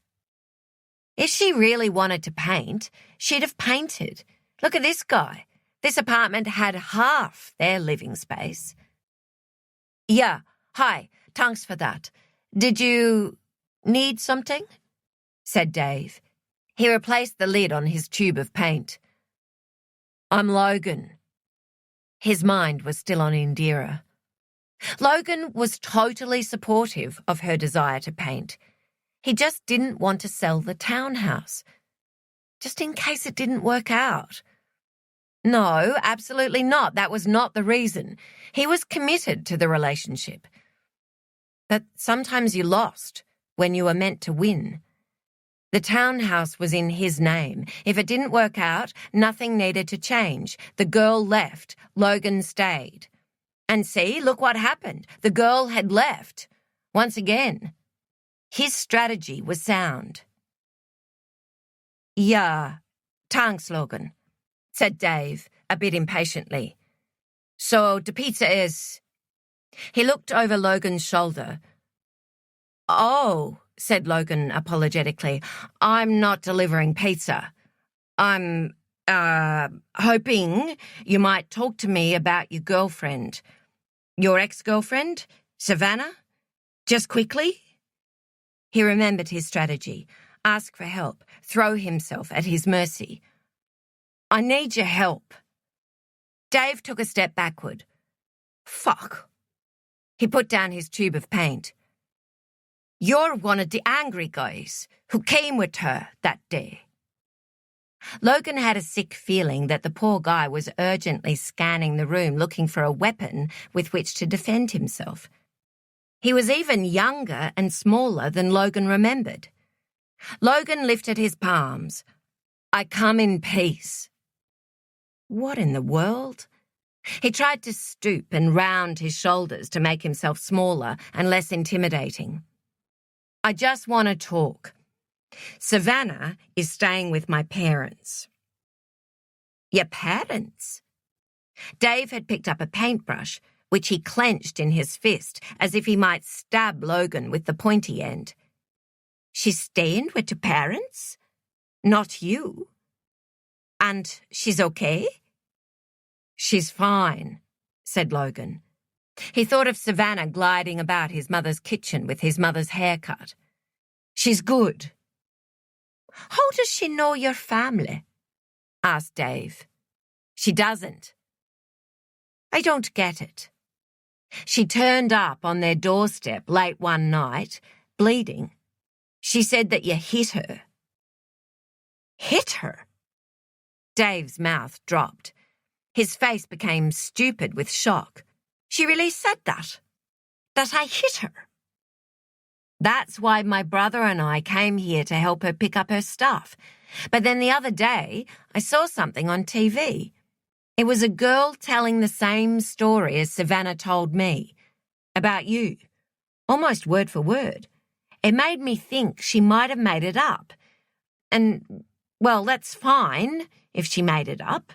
If she really wanted to paint, she'd have painted. Look at this guy. This apartment had half their living space. "Yeah, hi, thanks for that. Did you need something?" said Dave. He replaced the lid on his tube of paint. "I'm Logan." His mind was still on Indira. Logan was totally supportive of her desire to paint. He just didn't want to sell the townhouse, just in case it didn't work out. No, absolutely not. That was not the reason. He was committed to the relationship. But sometimes you lost when you were meant to win. The townhouse was in his name. If it didn't work out, nothing needed to change. The girl left. Logan stayed. And see, look what happened. The girl had left. Once again. His strategy was sound. Yeah, thanks, Logan, said Dave, a bit impatiently. So the pizza is... He looked over Logan's shoulder. Oh, said Logan apologetically, I'm not delivering pizza. I'm, hoping you might talk to me about your girlfriend. Your ex-girlfriend, Savannah? Just quickly? He remembered his strategy. Ask for help. Throw himself at his mercy. I need your help. Dave took a step backward. Fuck. He put down his tube of paint. You're one of the angry guys who came with her that day. Logan had a sick feeling that the poor guy was urgently scanning the room looking for a weapon with which to defend himself. He was even younger and smaller than Logan remembered. Logan lifted his palms. I come in peace. What in the world? He tried to stoop and round his shoulders to make himself smaller and less intimidating. I just want to talk. Savannah is staying with my parents. Your parents? Dave had picked up a paintbrush, which he clenched in his fist as if he might stab Logan with the pointy end. She's staying with your parents? Not you. And she's okay? She's fine, said Logan. He thought of Savannah gliding about his mother's kitchen with his mother's haircut. She's good. How does she know your family? Asked Dave. She doesn't. I don't get it. She turned up on their doorstep late one night, bleeding. She said that you hit her. Hit her? Dave's mouth dropped. His face became stupid with shock. She really said that? That I hit her? That's why my brother and I came here to help her pick up her stuff. But then the other day, I saw something on TV. It was a girl telling the same story as Savannah told me. About you. Almost word for word. It made me think she might have made it up. And, well, that's fine if she made it up.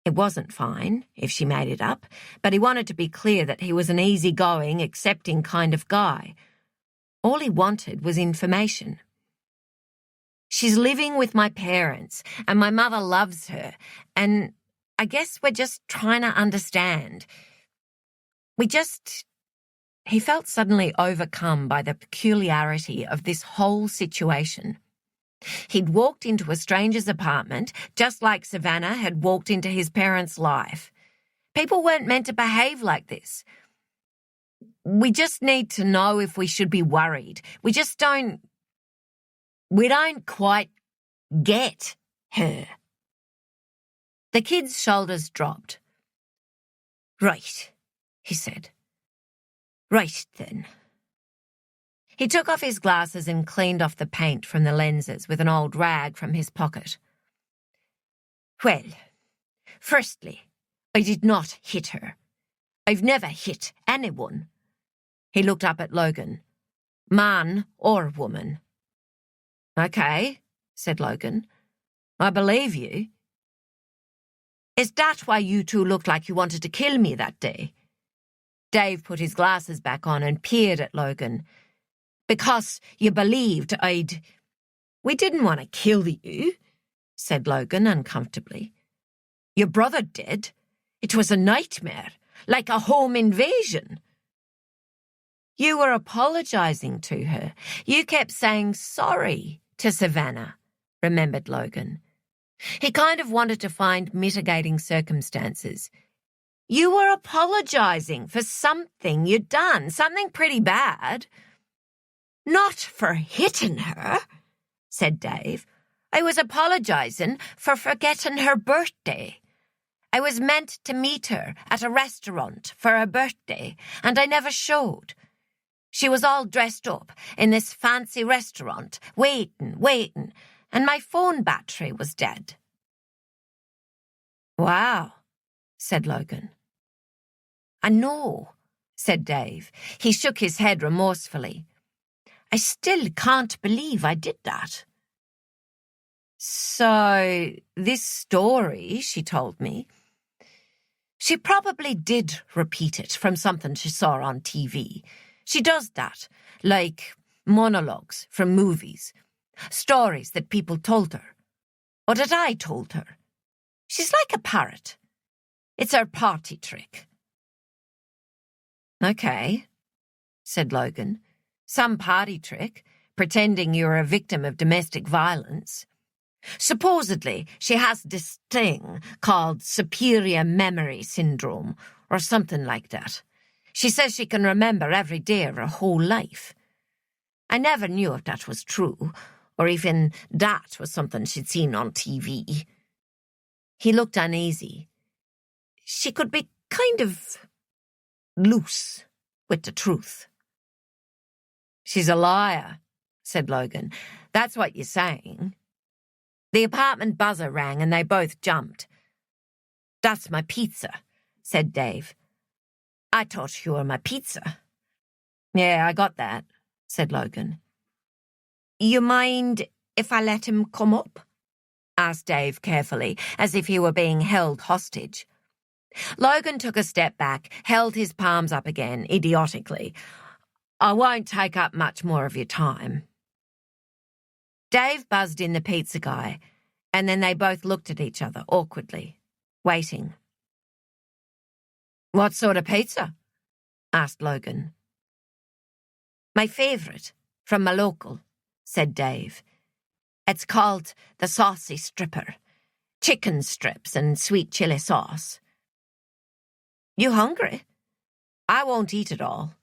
It wasn't fine if she made it up, but he wanted to be clear that he was an easygoing, accepting kind of guy. All he wanted was information. She's living with my parents, and my mother loves her, and I guess we're just trying to understand. He felt suddenly overcome by the peculiarity of this whole situation. He'd walked into a stranger's apartment, just like Savannah had walked into his parents' life. People weren't meant to behave like this. We just need to know if we should be worried. We don't quite get her. The kid's shoulders dropped. Right, he said. Right then. He took off his glasses and cleaned off the paint from the lenses with an old rag from his pocket. Well, firstly, I did not hit her. I've never hit anyone. He looked up at Logan. Man or woman. Okay, said Logan. I believe you. Is that why you two looked like you wanted to kill me that day? Dave put his glasses back on and peered at Logan. Because you believed I'd... We didn't want to kill you, said Logan uncomfortably. Your brother did. It was a nightmare, like a home invasion. You were apologising to her. You kept saying sorry to Savannah, remembered Logan. He kind of wanted to find mitigating circumstances. You were apologising for something you'd done, something pretty bad. Not for hitting her, said Dave. I was apologising for forgetting her birthday. I was meant to meet her at a restaurant for her birthday, and I never showed. She was all dressed up in this fancy restaurant, waiting, and my phone battery was dead. Wow, said Logan. I know, said Dave. He shook his head remorsefully. I still can't believe I did that. So, this story, she told me, she probably did repeat it from something she saw on TV. She does that, like monologues from movies, stories that people told her, or that I told her. She's like a parrot. It's her party trick. Okay, said Logan. Some party trick, pretending you're a victim of domestic violence. Supposedly, she has this thing called superior memory syndrome, or something like that. She says she can remember every day of her whole life. I never knew if that was true, or even that was something she'd seen on TV. He looked uneasy. She could be kind of loose with the truth. She's a liar, said Logan. That's what you're saying. The apartment buzzer rang and they both jumped. That's my pizza, said Dave. I thought you were my pizza. Yeah, I got that, said Logan. You mind if I let him come up? Asked Dave carefully, as if he were being held hostage. Logan took a step back, held his palms up again, idiotically. I won't take up much more of your time. Dave buzzed in the pizza guy, and then they both looked at each other awkwardly, waiting. What sort of pizza? Asked Logan. My favourite, from my local, said Dave. It's called the Saucy Stripper. Chicken strips and sweet chili sauce. You hungry? I won't eat it all.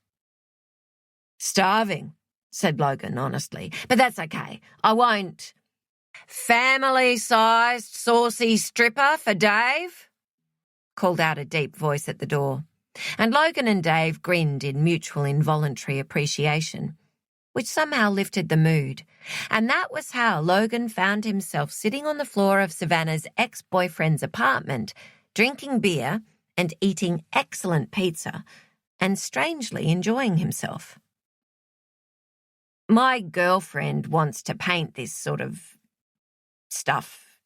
Starving, said Logan honestly, but that's okay. I won't. Family-sized saucy stripper for Dave? Called out a deep voice at the door, and Logan and Dave grinned in mutual involuntary appreciation, which somehow lifted the mood. And that was how Logan found himself sitting on the floor of Savannah's ex-boyfriend's apartment, drinking beer and eating excellent pizza, and strangely enjoying himself. My girlfriend wants to paint this sort of stuff.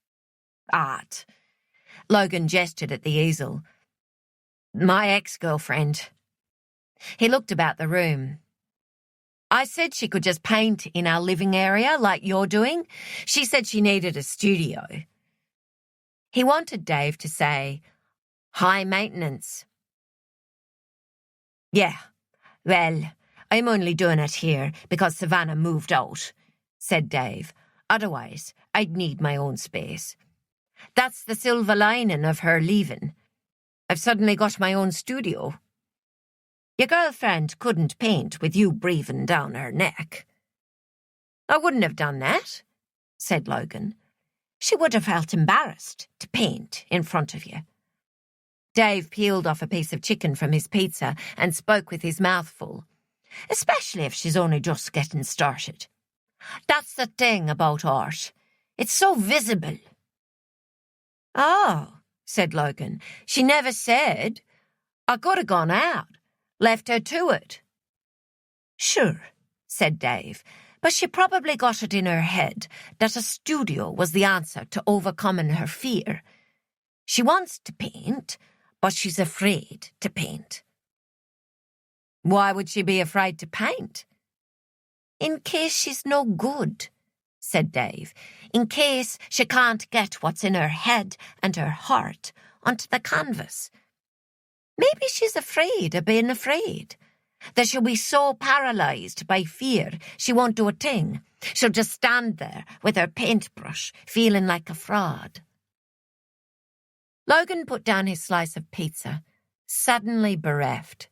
Art. Logan gestured at the easel. My ex-girlfriend. He looked about the room. I said she could just paint in our living area like you're doing. She said she needed a studio. He wanted Dave to say, high maintenance. Yeah, well, I'm only doing it here because Savannah moved out, said Dave. Otherwise, I'd need my own space. That's the silver lining of her leaving. I've suddenly got my own studio. Your girlfriend couldn't paint with you breathing down her neck. I wouldn't have done that, said Logan. She would have felt embarrassed to paint in front of you. Dave peeled off a piece of chicken from his pizza and spoke with his mouth full. Especially if she's only just getting started. That's the thing about art. It's so visible. Oh, said Logan. She never said. I could have gone out. Left her to it. Sure, said Dave, but she probably got it in her head that a studio was the answer to overcoming her fear. She wants to paint, but she's afraid to paint. Why would she be afraid to paint? In case she's no good, said Dave. In case she can't get what's in her head and her heart onto the canvas. Maybe she's afraid of being afraid. That she'll be so paralysed by fear she won't do a thing. She'll just stand there with her paintbrush, feeling like a fraud. Logan put down his slice of pizza, suddenly bereft.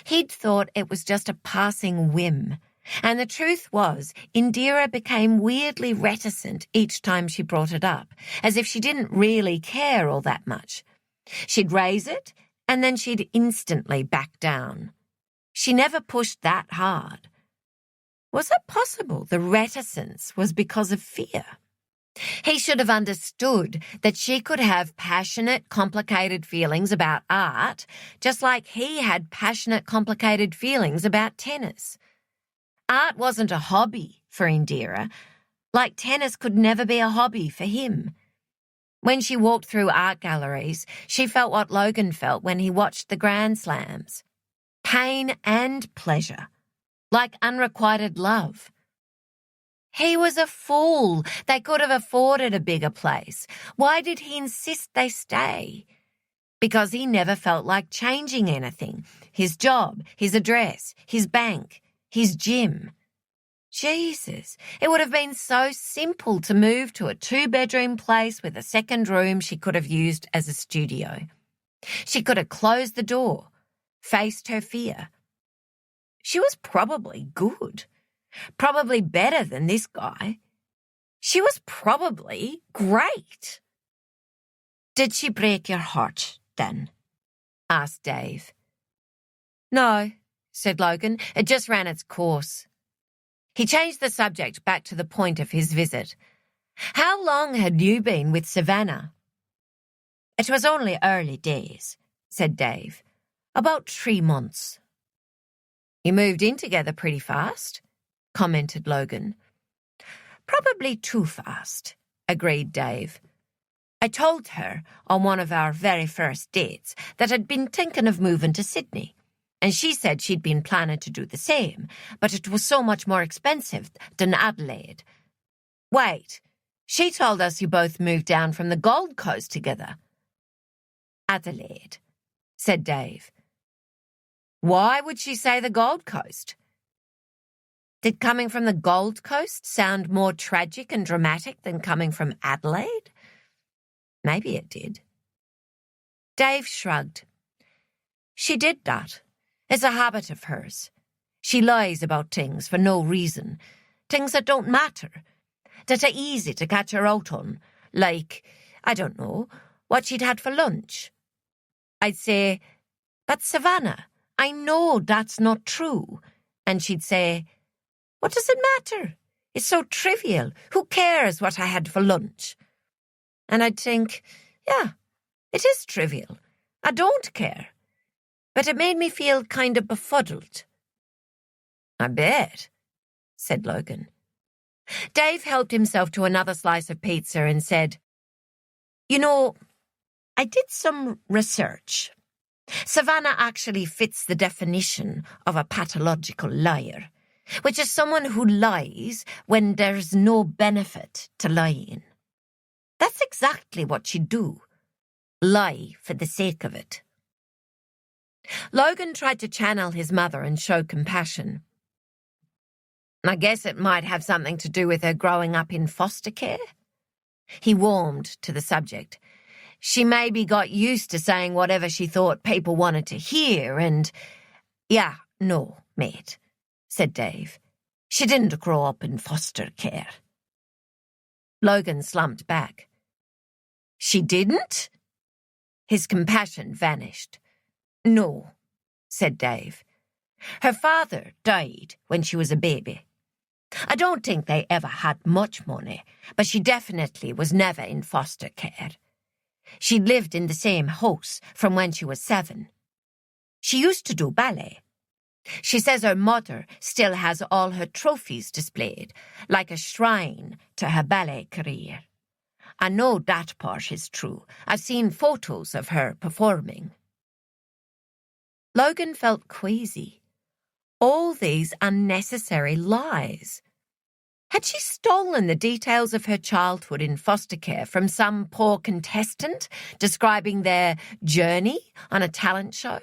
He'd thought it was just a passing whim, And the truth was, Indira became weirdly reticent each time she brought it up, as if she didn't really care all that much. She'd raise it, and then she'd instantly back down. She never pushed that hard. Was it possible the reticence was because of fear? He should have understood that she could have passionate, complicated feelings about art, just like he had passionate, complicated feelings about tennis. Art wasn't a hobby for Indira, like tennis could never be a hobby for him. When she walked through art galleries, she felt what Logan felt when he watched the Grand Slams. Pain and pleasure, like unrequited love. He was a fool. They could have afforded a bigger place. Why did he insist they stay? Because he never felt like changing anything. His job, his address, his bank, his gym. Jesus, it would have been so simple to move to a 2-bedroom place with a second room she could have used as a studio. She could have closed the door, faced her fear. She was probably good, probably better than this guy. She was probably great. Did she break your heart, then? Asked Dave. No, said Logan. It just ran its course. He changed the subject back to the point of his visit. How long had you been with Savannah? It was only early days, said Dave. About 3 months. You moved in together pretty fast, commented Logan. Probably too fast, agreed Dave. I told her on one of our very first dates that I'd been thinking of moving to Sydney, and she said she'd been planning to do the same, but it was so much more expensive than Adelaide. Wait, she told us you both moved down from the Gold Coast together. Adelaide, said Dave. Why would she say the Gold Coast? Did coming from the Gold Coast sound more tragic and dramatic than coming from Adelaide? Maybe it did. Dave shrugged. She did that. It's a habit of hers. She lies about things for no reason, things that don't matter, that are easy to catch her out on, like, I don't know, what she'd had for lunch. I'd say, but Savannah, I know that's not true. And she'd say, what does it matter? It's so trivial. Who cares what I had for lunch? And I'd think, yeah, it is trivial. I don't care. But it made me feel kind of befuddled. I bet, said Logan. Dave helped himself to another slice of pizza and said, You know, I did some research. Savannah actually fits the definition of a pathological liar, which is someone who lies when there's no benefit to lying. That's exactly what she'd do. Lie for the sake of it. Logan tried to channel his mother and show compassion. I guess it might have something to do with her growing up in foster care. He warmed to the subject. She maybe got used to saying whatever she thought people wanted to hear and... Yeah, no, mate, said Dave. She didn't grow up in foster care. Logan slumped back. She didn't? His compassion vanished. No, said Dave. Her father died when she was a baby. I don't think they ever had much money, but she definitely was never in foster care. She lived in the same house from when she was 7. She used to do ballet. She says her mother still has all her trophies displayed, like a shrine to her ballet career. I know that part is true. I've seen photos of her performing. Logan felt queasy. All these unnecessary lies. Had she stolen the details of her childhood in foster care from some poor contestant describing their journey on a talent show?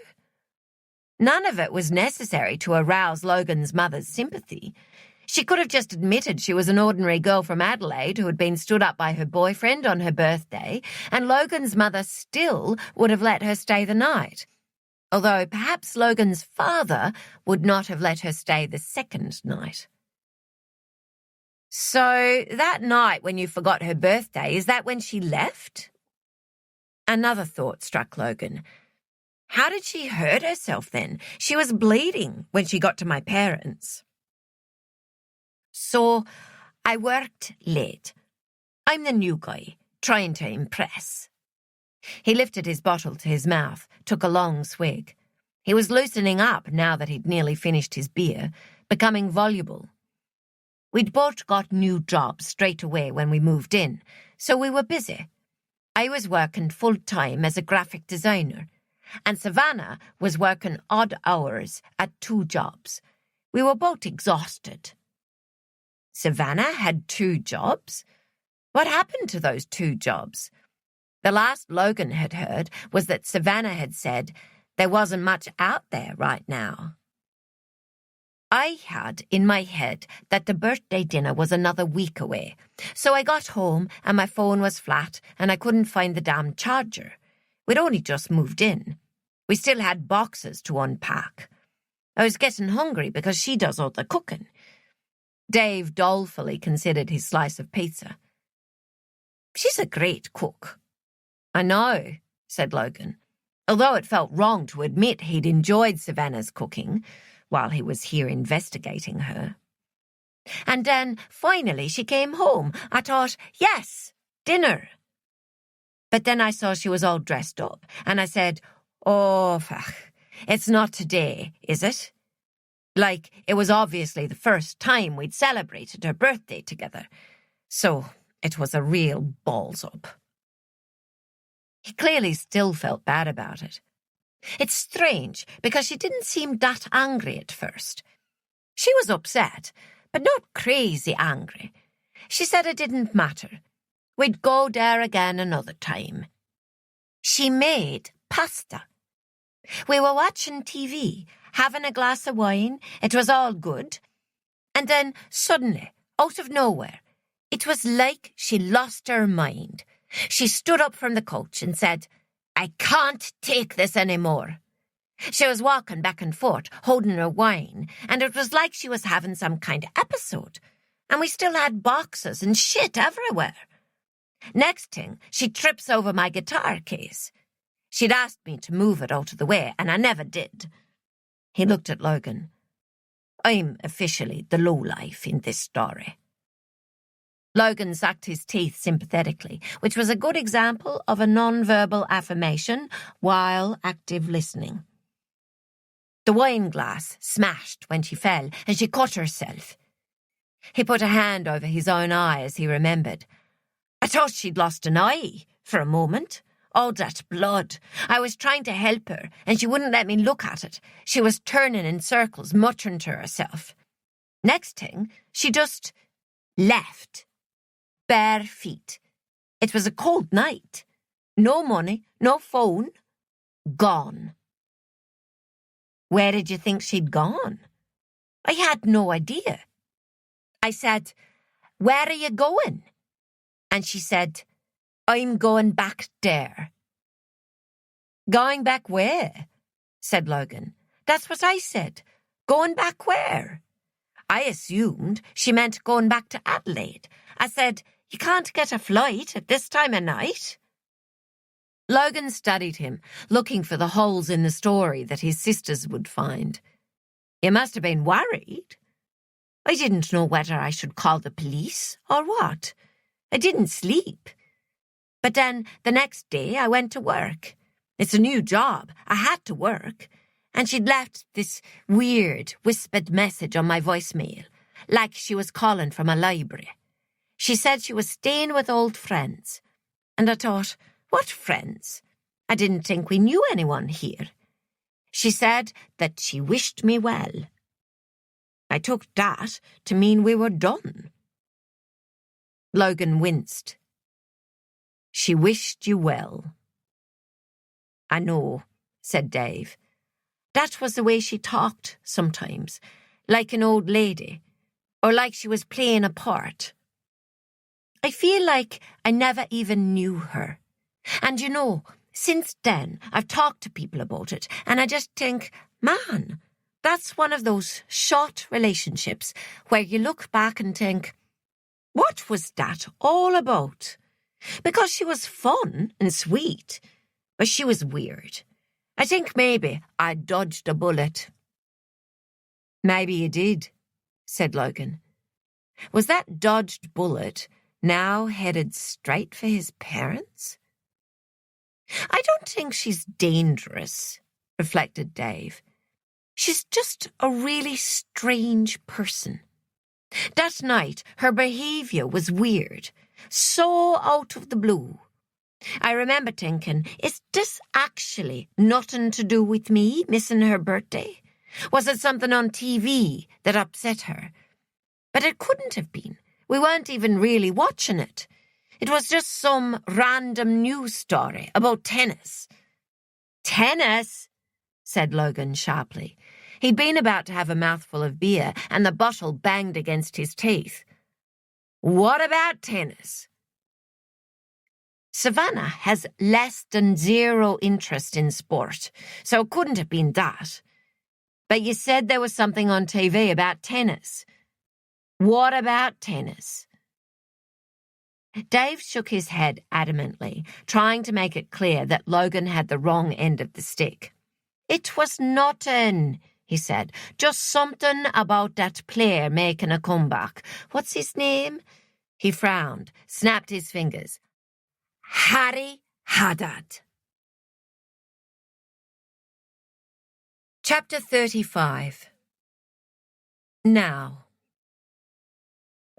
None of it was necessary to arouse Logan's mother's sympathy. She could have just admitted she was an ordinary girl from Adelaide who had been stood up by her boyfriend on her birthday, and Logan's mother still would have let her stay the night. although perhaps Logan's father would not have let her stay the second night. So that night when you forgot her birthday, is that when she left? Another thought struck Logan. How did she hurt herself then? She was bleeding when she got to my parents. So I worked late. I'm the new guy, trying to impress. He lifted his bottle to his mouth, took a long swig. He was loosening up now that he'd nearly finished his beer, becoming voluble. We'd both got new jobs straight away when we moved in, so we were busy. I was working full-time as a graphic designer, and Savannah was working odd hours at 2 jobs. We were both exhausted. Savannah had 2 jobs? What happened to those 2 jobs? The last Logan had heard was that Savannah had said there wasn't much out there right now. I had in my head that the birthday dinner was another week away, so I got home and my phone was flat and I couldn't find the damn charger. We'd only just moved in. We still had boxes to unpack. I was getting hungry because she does all the cooking. Dave dolefully considered his slice of pizza. She's a great cook. I know, said Logan, although it felt wrong to admit he'd enjoyed Savannah's cooking while he was here investigating her. And then, finally, she came home. I thought, yes, dinner. But then I saw she was all dressed up, and I said, oh, fuck, it's not today, is it? Like, it was obviously the first time we'd celebrated her birthday together. So it was a real balls-up. He clearly still felt bad about it. It's strange, because she didn't seem that angry at first. She was upset, but not crazy angry. She said it didn't matter. We'd go there again another time. She made pasta. We were watching TV, having a glass of wine. It was all good. And then, suddenly, out of nowhere, it was like she lost her mind. She stood up from the couch and said, I can't take this anymore. She was walking back and forth, holding her wine, and it was like she was having some kind of episode. And we still had boxes and shit everywhere. Next thing, she trips over my guitar case. She'd asked me to move it out of the way, and I never did. He looked at Logan. I'm officially the lowlife in this story. Logan sucked his teeth sympathetically, which was a good example of a non-verbal affirmation while active listening. The wine glass smashed when she fell, and she cut herself. He put a hand over his own eye as he remembered. I thought she'd lost an eye for a moment. All that blood. I was trying to help her, and she wouldn't let me look at it. She was turning in circles, muttering to herself. Next thing, she just left. Bare feet. It was a cold night. No money, no phone. Gone. Where did you think she'd gone? I had no idea. I said, where are you going? And she said, I'm going back there. Going back where? Said Logan. That's what I said. Going back where? I assumed she meant going back to Adelaide. I said, you can't get a flight at this time of night. Logan studied him, looking for the holes in the story that his sisters would find. You must have been worried. I didn't know whether I should call the police or what. I didn't sleep. But then the next day I went to work. It's a new job. I had to work. And she'd left this weird, whispered message on my voicemail, like she was calling from a library. She said she was staying with old friends. And I thought, what friends? I didn't think we knew anyone here. She said that she wished me well. I took that to mean we were done. Logan winced. She wished you well. I know, said Dave. That was the way she talked sometimes, like an old lady, or like she was playing a part. I feel like I never even knew her. And you know, Since then, I've talked to people about it, and I just think, man, that's one of those short relationships where you look back and think, what was that all about? Because she was fun and sweet, but she was weird. I think maybe I dodged a bullet. Maybe you did, said Logan. Was that dodged bullet now headed straight for his parents? I don't think she's dangerous, reflected Dave. She's just a really strange person. That night, her behaviour was weird, so out of the blue. I remember thinking, is this actually nothing to do with me missing her birthday? Was it something on TV that upset her? But it couldn't have been. We weren't even really watching it. It was just some random news story about tennis. Tennis? Said Logan sharply. He'd been about to have a mouthful of beer, and the bottle banged against his teeth. What about tennis? Savannah has less than zero interest in sport, so it couldn't have been that. But you said there was something on TV about tennis. What about tennis? Dave shook his head adamantly, trying to make it clear that Logan had the wrong end of the stick. It was nothing, he said. Just something about that player making a comeback. What's his name? He frowned, snapped his fingers. Harry Haddad. Chapter 35. Now.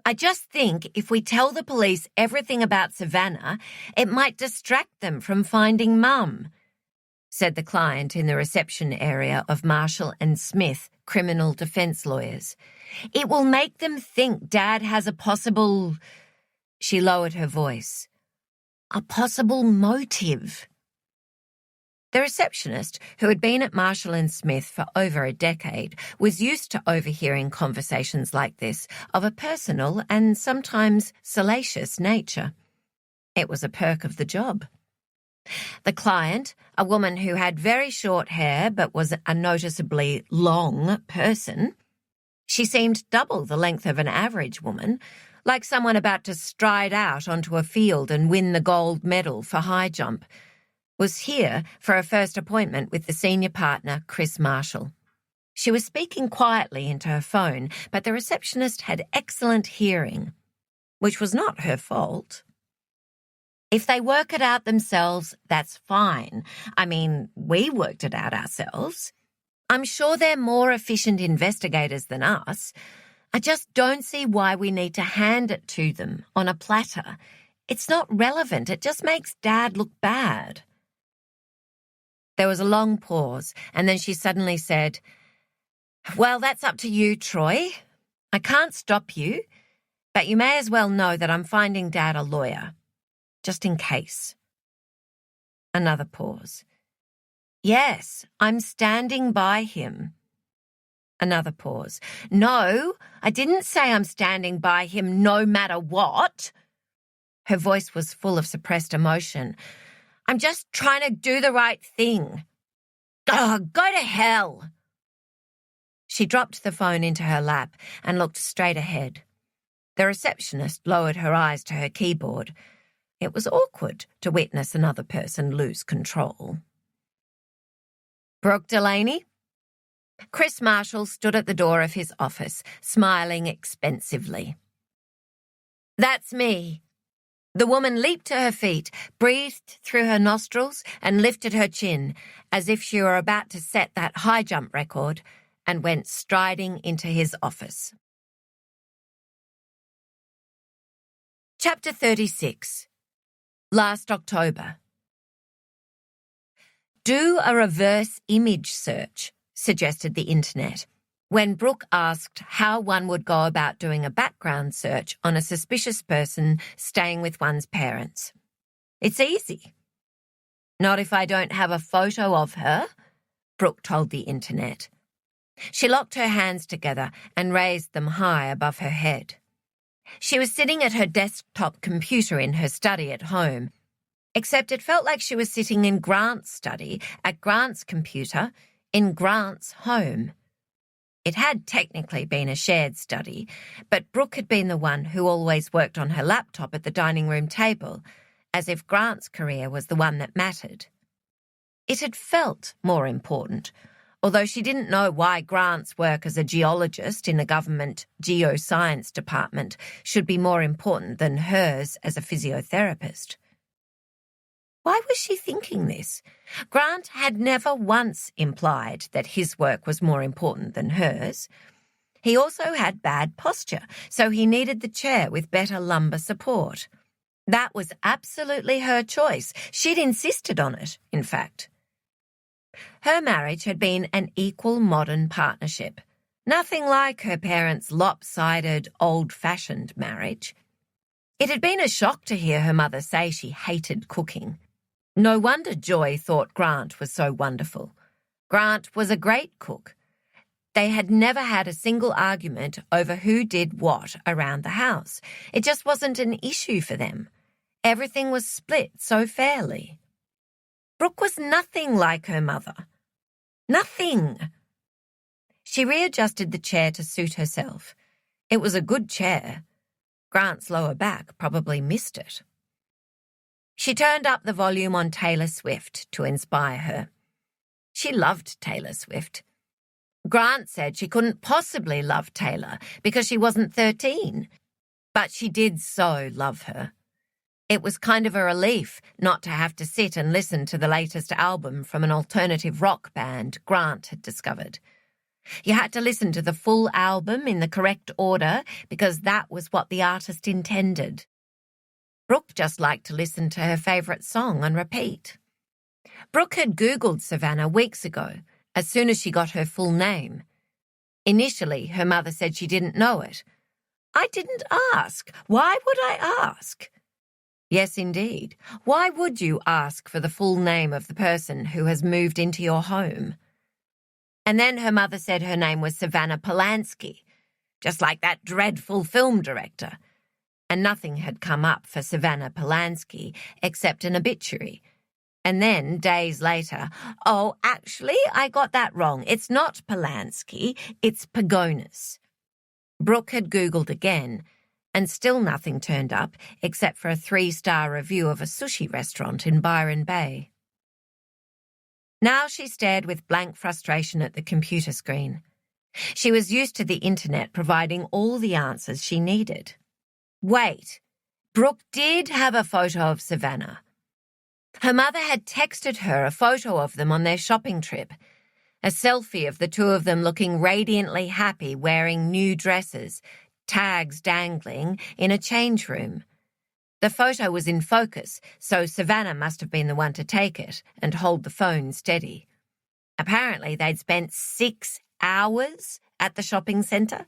I just think if we tell the police everything about Savannah, it might distract them from finding Mum, said the client in the reception area of Marshall and Smith criminal defence lawyers. It will make them think Dad has a possible... She lowered her voice. A possible motive. The receptionist, who had been at Marshall and Smith for over a decade, was used to overhearing conversations like this of a personal and sometimes salacious nature. It was a perk of the job. The client, a woman who had very short hair but was a noticeably long person, she seemed double the length of an average woman, like someone about to stride out onto a field and win the gold medal for high jump, was here for a first appointment with the senior partner, Chris Marshall. She was speaking quietly into her phone, but the receptionist had excellent hearing, which was not her fault. If they work it out themselves, that's fine. I mean, we worked it out ourselves. I'm sure they're more efficient investigators than us. I just don't see why we need to hand it to them on a platter. It's not relevant. It just makes Dad look bad. There was a long pause, and then she suddenly said, Well, that's up to you, Troy. I can't stop you, but you may as well know that I'm finding Dad a lawyer, just in case. Another pause. Yes, I'm standing by him. Another pause. No, I didn't say I'm standing by him no matter what. Her voice was full of suppressed emotion. I'm just trying to do the right thing. Oh, go to hell. She dropped the phone into her lap and looked straight ahead. The receptionist lowered her eyes to her keyboard. It was awkward to witness another person lose control. Brooke Delaney? Chris Marshall stood at the door of his office, smiling expensively. That's me. The woman leaped to her feet, breathed through her nostrils, and lifted her chin, as if she were about to set that high jump record, and went striding into his office. Chapter 36. Last October. Do a reverse image search, suggested the internet, when Brooke asked how one would go about doing a background search on a suspicious person staying with one's parents. It's easy. Not if I don't have a photo of her, Brooke told the internet. She locked her hands together and raised them high above her head. She was sitting at her desktop computer in her study at home. except it felt like she was sitting in Grant's study, at Grant's computer, in Grant's home. It had technically been a shared study, but Brooke had been the one who always worked on her laptop at the dining room table, as if Grant's career was the one that mattered. It had felt more important, although she didn't know why Grant's work as a geologist in a government geoscience department should be more important than hers as a physiotherapist. Why was she thinking this? Grant had never once implied that his work was more important than hers. He also had bad posture, so he needed the chair with better lumbar support. That was absolutely her choice. She'd insisted on it, in fact. Her marriage had been an equal modern partnership, nothing like her parents' lopsided, old-fashioned marriage. It had been a shock to hear her mother say she hated cooking. No wonder Joy thought Grant was so wonderful. Grant was a great cook. They had never had a single argument over who did what around the house. It just wasn't an issue for them. Everything was split so fairly. Brooke was nothing like her mother. Nothing. She readjusted the chair to suit herself. It was a good chair. Grant's lower back probably missed it. She turned up the volume on Taylor Swift to inspire her. She loved Taylor Swift. Grant said she couldn't possibly love Taylor because she wasn't 13, but she did so love her. It was kind of a relief not to have to sit and listen to the latest album from an alternative rock band Grant had discovered. You had to listen to the full album in the correct order because that was what the artist intended. Brooke just liked to listen to her favourite song on repeat. Brooke had Googled Savannah weeks ago, as soon as she got her full name. Initially, her mother said she didn't know it. I didn't ask. Why would I ask? Yes, indeed. Why would you ask for the full name of the person who has moved into your home? And then her mother said her name was Savannah Polanski, just like that dreadful film director. And nothing had come up for Savannah Polanski except an obituary. And then, days later, oh, actually, I got that wrong. It's not Polanski, it's Pagonis. Brooke had Googled again, and still nothing turned up except for a 3-star review of a sushi restaurant in Byron Bay. Now she stared with blank frustration at the computer screen. She was used to the internet providing all the answers she needed. Wait, Brooke did have a photo of Savannah. Her mother had texted her a photo of them on their shopping trip, a selfie of the two of them looking radiantly happy wearing new dresses, tags dangling, in a change room. The photo was in focus, so Savannah must have been the one to take it and hold the phone steady. Apparently they'd spent 6 hours at the shopping centre.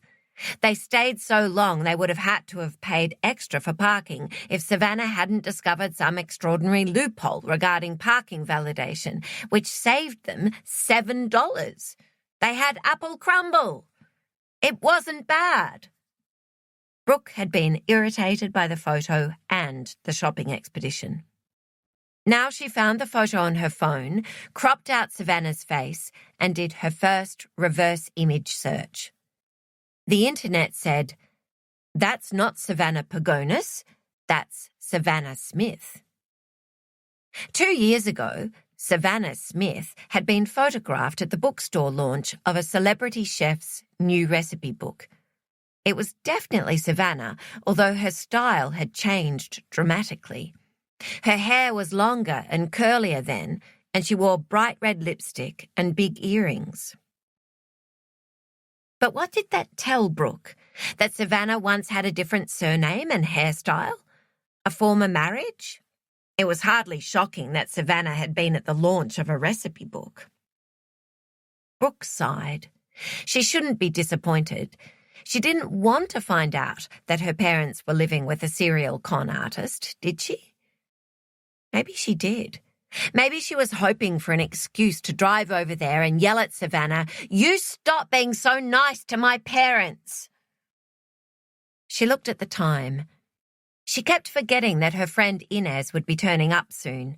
They stayed so long they would have had to have paid extra for parking if Savannah hadn't discovered some extraordinary loophole regarding parking validation, which saved them $7. They had apple crumble. It wasn't bad. Brooke had been irritated by the photo and the shopping expedition. Now she found the photo on her phone, cropped out Savannah's face, and did her first reverse image search. The internet said, "That's not Savannah Pagonis, that's Savannah Smith." 2 years ago, Savannah Smith had been photographed at the bookstore launch of a celebrity chef's new recipe book. It was definitely Savannah, although her style had changed dramatically. Her hair was longer and curlier then, and she wore bright red lipstick and big earrings. But what did that tell Brooke? That Savannah once had a different surname and hairstyle? A former marriage? It was hardly shocking that Savannah had been at the launch of a recipe book. Brooke sighed. She shouldn't be disappointed. She didn't want to find out that her parents were living with a serial con artist, did she? Maybe she did. Maybe she was hoping for an excuse to drive over there and yell at Savannah, "You stop being so nice to my parents." She looked at the time. She kept forgetting that her friend Inez would be turning up soon.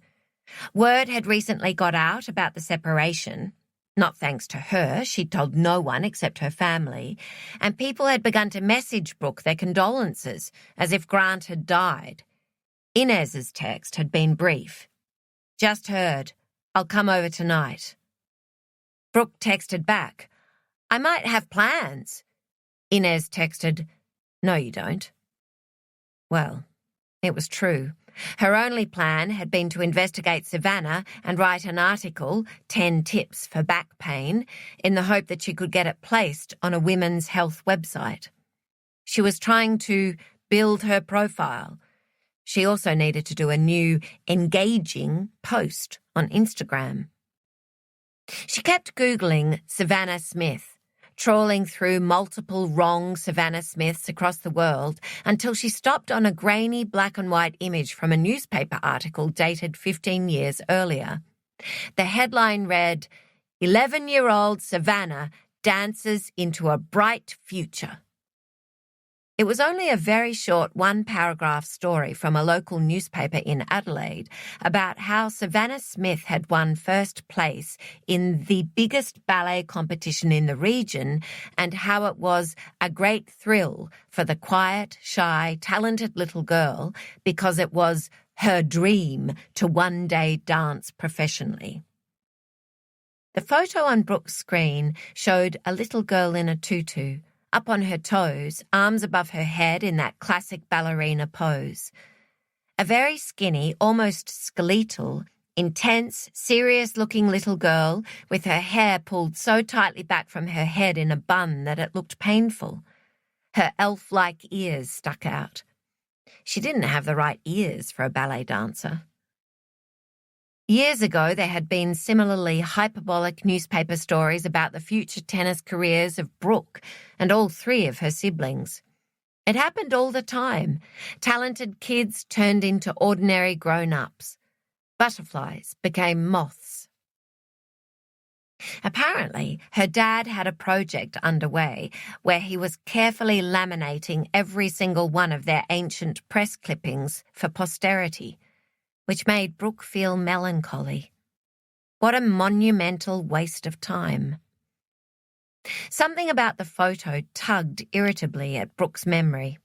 Word had recently got out about the separation. Not thanks to her, she'd told no one except her family, and people had begun to message Brooke their condolences, as if Grant had died. Inez's text had been brief. "Just heard. I'll come over tonight." Brooke texted back, "I might have plans." Inez texted, "No, you don't." Well, it was true. Her only plan had been to investigate Savannah and write an article, 10 Tips for Back Pain, in the hope that she could get it placed on a women's health website. She was trying to build her profile. She also needed to do a new, engaging post on Instagram. She kept Googling Savannah Smith, trawling through multiple wrong Savannah Smiths across the world until she stopped on a grainy black and white image from a newspaper article dated 15 years earlier. The headline read, "11-year-old Savannah dances into a bright future." It was only a very short one-paragraph story from a local newspaper in Adelaide about how Savannah Smith had won first place in the biggest ballet competition in the region and how it was a great thrill for the quiet, shy, talented little girl because it was her dream to one day dance professionally. The photo on Brooke's screen showed a little girl in a tutu, up on her toes, arms above her head in that classic ballerina pose. A very skinny, almost skeletal, intense, serious-looking little girl with her hair pulled so tightly back from her head in a bun that it looked painful. Her elf-like ears stuck out. She didn't have the right ears for a ballet dancer. Years ago, there had been similarly hyperbolic newspaper stories about the future tennis careers of Brooke and all three of her siblings. It happened all the time. Talented kids turned into ordinary grown-ups. Butterflies became moths. Apparently, her dad had a project underway where he was carefully laminating every single one of their ancient press clippings for posterity, which made Brooke feel melancholy. What a monumental waste of time. Something about the photo tugged irritably at Brooke's memory.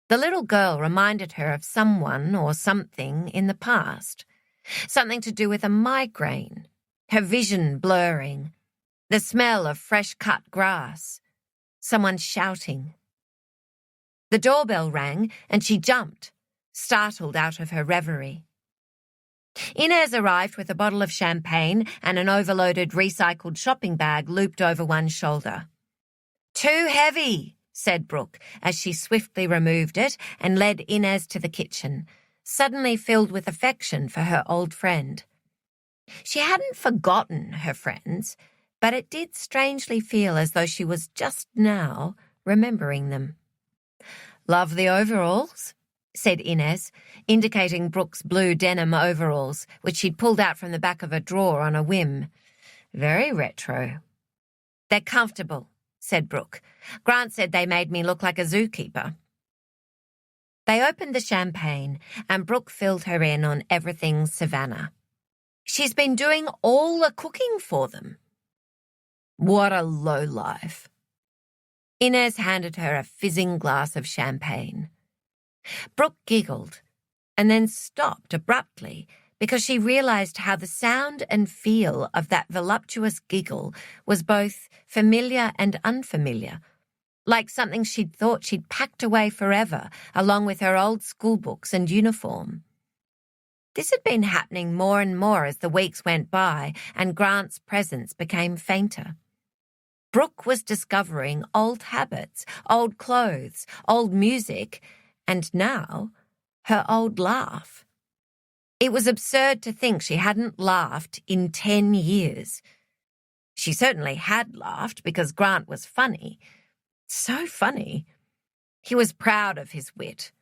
The little girl reminded her of someone or something in the past, something to do with a migraine, her vision blurring, the smell of fresh-cut grass, someone shouting. The doorbell rang and she jumped, startled out of her reverie. Inez arrived with a bottle of champagne and an overloaded recycled shopping bag looped over one shoulder. "Too heavy," said Brooke as she swiftly removed it and led Inez to the kitchen, suddenly filled with affection for her old friend. She hadn't forgotten her friends, but it did strangely feel as though she was just now remembering them. "Love the overalls?" said Inez, indicating Brooke's blue denim overalls, which she'd pulled out from the back of a drawer on a whim. "Very retro." "They're comfortable," said Brooke. "Grant said they made me look like a zookeeper." They opened the champagne, and Brooke filled her in on everything Savannah. "She's been doing all the cooking for them." "What a lowlife." Inez handed her a fizzing glass of champagne. Brooke giggled and then stopped abruptly because she realised how the sound and feel of that voluptuous giggle was both familiar and unfamiliar, like something she'd thought she'd packed away forever along with her old schoolbooks and uniform. This had been happening more and more as the weeks went by and Grant's presence became fainter. Brooke was discovering old habits, old clothes, old music, and now, her old laugh. It was absurd to think she hadn't laughed in 10 years. She certainly had laughed because Grant was funny. So funny. He was proud of his wit.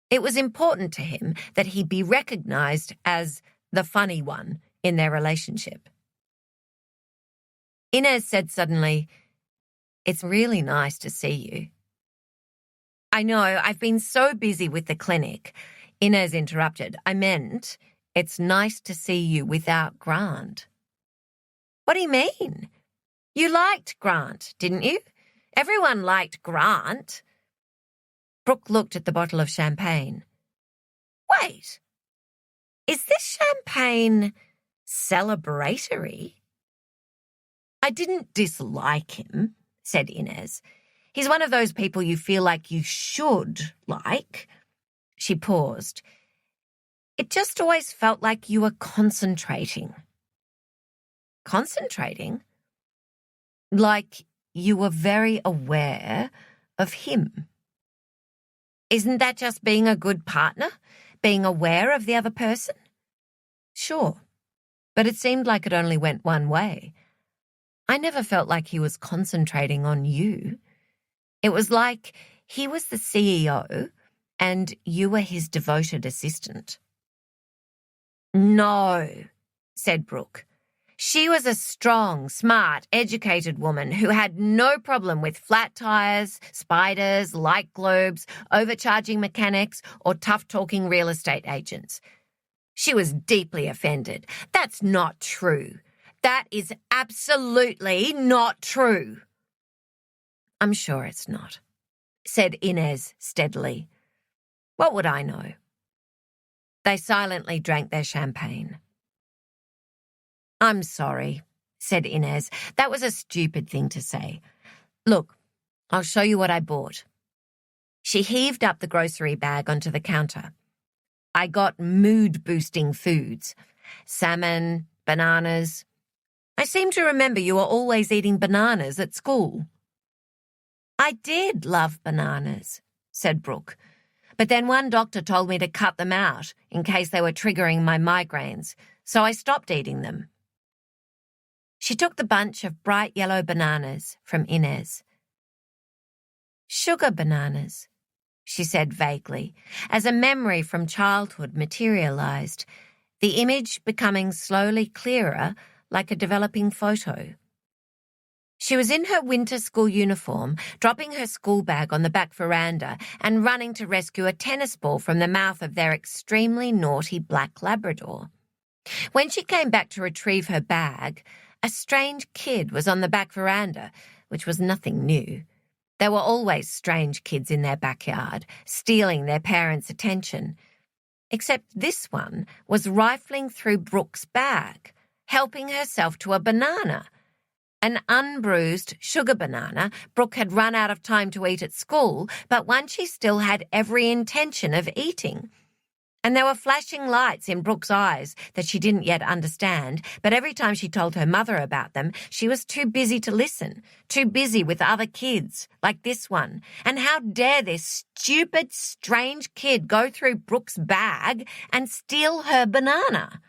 It was important to him that he be recognised as the funny one in their relationship. Inez said suddenly, "It's really nice to see you." I know, I've been so busy with the clinic. Inez interrupted. I meant, it's nice to see you without Grant. What do you mean? You liked Grant, didn't you? Everyone liked Grant. Brooke looked at the bottle of champagne. Wait, is this champagne celebratory? I didn't dislike him, said Inez. He's one of those people you feel like you should like. She paused. It just always felt like you were concentrating. Concentrating? Like you were very aware of him. Isn't that just being a good partner? Being aware of the other person? Sure, but it seemed like it only went one way. I never felt like he was concentrating on you. It was like he was the CEO and you were his devoted assistant. No, said Brooke. She was a strong, smart, educated woman who had no problem with flat tires, spiders, light globes, overcharging mechanics, or tough-talking real estate agents. She was deeply offended. That's not true. That is absolutely not true. I'm sure it's not, said Inez steadily. What would I know? They silently drank their champagne. I'm sorry, said Inez. That was a stupid thing to say. Look, I'll show you what I bought. She heaved up the grocery bag onto the counter. I got mood-boosting foods. Salmon, bananas. I seem to remember you were always eating bananas at school. I did love bananas, said Brooke. But then one doctor told me to cut them out in case they were triggering my migraines, so I stopped eating them. She took the bunch of bright yellow bananas from Inez. Sugar bananas, she said vaguely, as a memory from childhood materialised, the image becoming slowly clearer like a developing photo. She was in her winter school uniform, dropping her school bag on the back veranda and running to rescue a tennis ball from the mouth of their extremely naughty black Labrador. When she came back to retrieve her bag, a strange kid was on the back veranda, which was nothing new. There were always strange kids in their backyard, stealing their parents' attention. Except this one was rifling through Brooke's bag, helping herself to a banana. An unbruised sugar banana Brooke had run out of time to eat at school, but one she still had every intention of eating. And there were flashing lights in Brooke's eyes that she didn't yet understand, but every time she told her mother about them, she was too busy to listen, too busy with other kids, like this one. And how dare this stupid, strange kid go through Brooke's bag and steal her banana?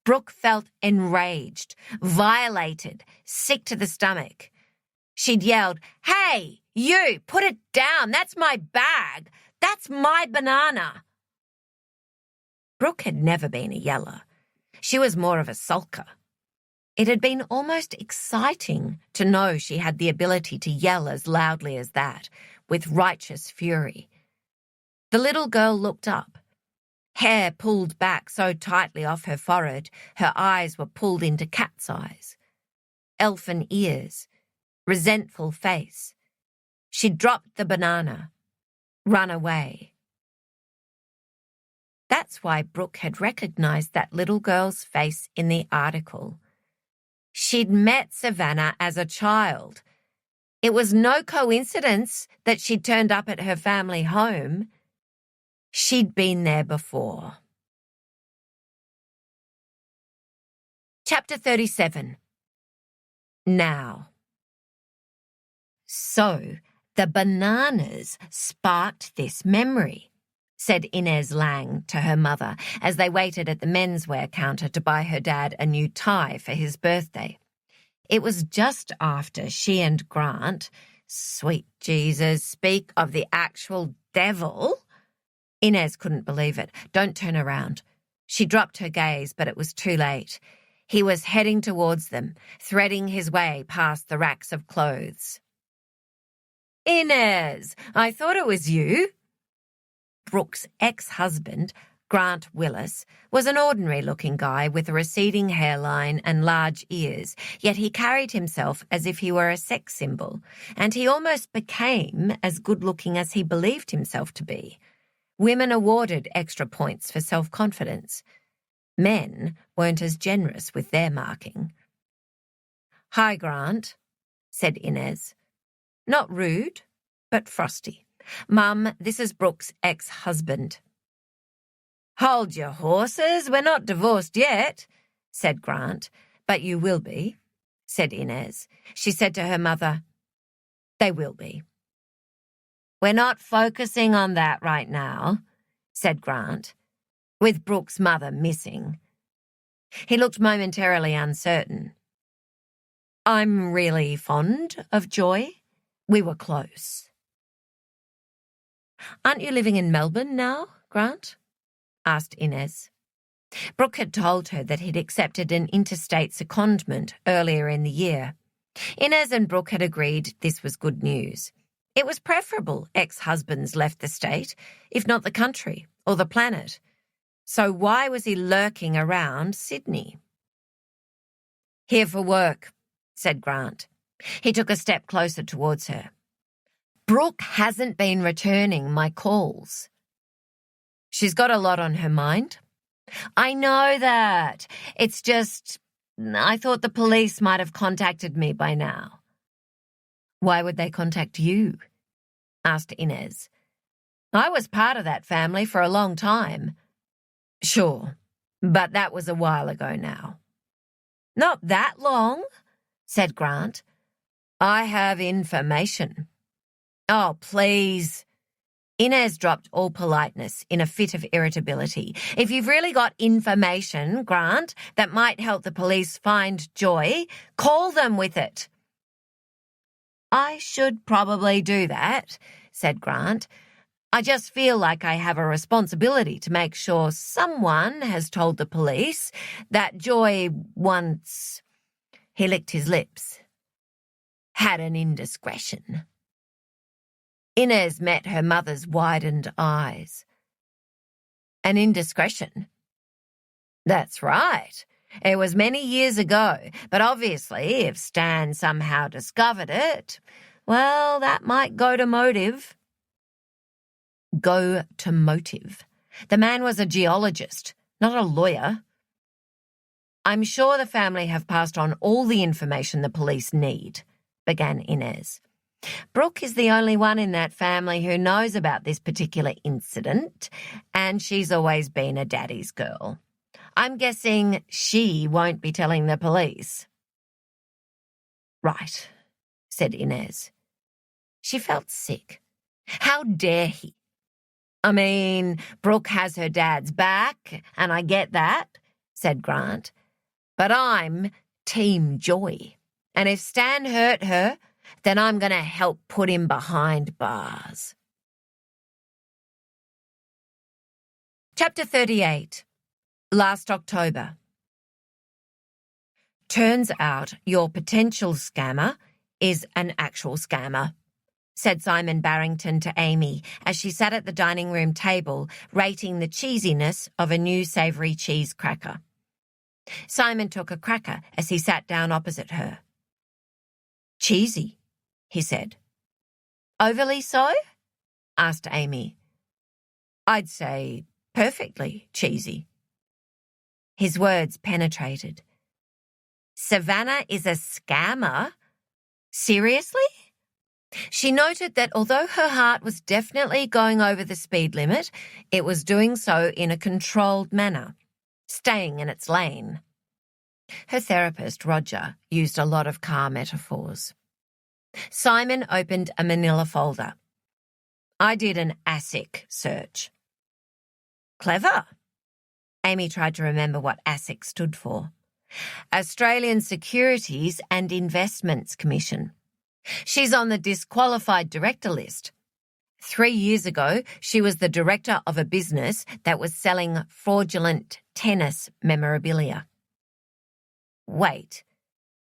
Brooke felt enraged, violated, sick to the stomach. She'd yelled, "Hey, you, put it down, that's my bag, that's my banana." Brooke had never been a yeller. She was more of a sulker. It had been almost exciting to know she had the ability to yell as loudly as that, with righteous fury. The little girl looked up. Hair pulled back so tightly off her forehead, her eyes were pulled into cat's eyes. Elfin ears, resentful face. She dropped the banana, run away. That's why Brooke had recognised that little girl's face in the article. She'd met Savannah as a child. It was no coincidence that she'd turned up at her family home. She'd been there before. Chapter 37. Now. So, the bananas sparked this memory, said Inez Lang to her mother as they waited at the menswear counter to buy her dad a new tie for his birthday. It was just after she and Grant, sweet Jesus, speak of the actual devil. Inez couldn't believe it. Don't turn around. She dropped her gaze, but it was too late. He was heading towards them, threading his way past the racks of clothes. Inez, I thought it was you. Brooke's ex-husband, Grant Willis, was an ordinary-looking guy with a receding hairline and large ears, yet he carried himself as if he were a sex symbol, and he almost became as good-looking as he believed himself to be. Women awarded extra points for self-confidence. Men weren't as generous with their marking. "Hi, Grant," said Inez. Not rude, but frosty. "Mum, this is Brooke's ex-husband." "Hold your horses, we're not divorced yet," said Grant. "But you will be," said Inez. She said to her mother, "They will be." "We're not focusing on that right now," said Grant, with Brooke's mother missing. He looked momentarily uncertain. "I'm really fond of Joy. We were close." "Aren't you living in Melbourne now, Grant?" asked Inez. Brooke had told her that he'd accepted an interstate secondment earlier in the year. Inez and Brooke had agreed this was good news. It was preferable ex-husbands left the state, if not the country or the planet. So why was he lurking around Sydney? "Here for work," said Grant. He took a step closer towards her. "Brooke hasn't been returning my calls." "She's got a lot on her mind." "I know that. It's just, I thought the police might have contacted me by now." "Why would they contact you?" asked Inez. "I was part of that family for a long time." "Sure, but that was a while ago now." "Not that long," said Grant. "I have information." "Oh, please." Inez dropped all politeness in a fit of irritability. "If you've really got information, Grant, that might help the police find Joy, call them with it." "I should probably do that," said Grant. "I just feel like I have a responsibility to make sure someone has told the police that Joy once," he licked his lips, "had an indiscretion." Inez met her mother's widened eyes. "An indiscretion?" "That's right. It was many years ago, but obviously if Stan somehow discovered it, well, that might go to motive." Go to motive. The man was a geologist, not a lawyer. "I'm sure the family have passed on all the information the police need," began Inez. "Brooke is the only one in that family who knows about this particular incident, and she's always been a daddy's girl. I'm guessing she won't be telling the police." "Right," said Inez. She felt sick. How dare he? "I mean, Brooke has her dad's back, and I get that," said Grant. "But I'm Team Joy, and if Stan hurt her, then I'm going to help put him behind bars." Chapter 38. Last October. "Turns out your potential scammer is an actual scammer," said Simon Barrington to Amy as she sat at the dining room table rating the cheesiness of a new savoury cheese cracker. Simon took a cracker as he sat down opposite her. "Cheesy," he said. "Overly so?" asked Amy. "I'd say perfectly cheesy." His words penetrated. "Savannah is a scammer? Seriously?" She noted that although her heart was definitely going over the speed limit, it was doing so in a controlled manner, staying in its lane. Her therapist, Roger, used a lot of car metaphors. Simon opened a manila folder. "I did an ASIC search." "Clever." Amy tried to remember what ASIC stood for. Australian Securities and Investments Commission. She's on the disqualified director list. 3 years ago, she was the director of a business that was selling fraudulent tennis memorabilia. "Wait,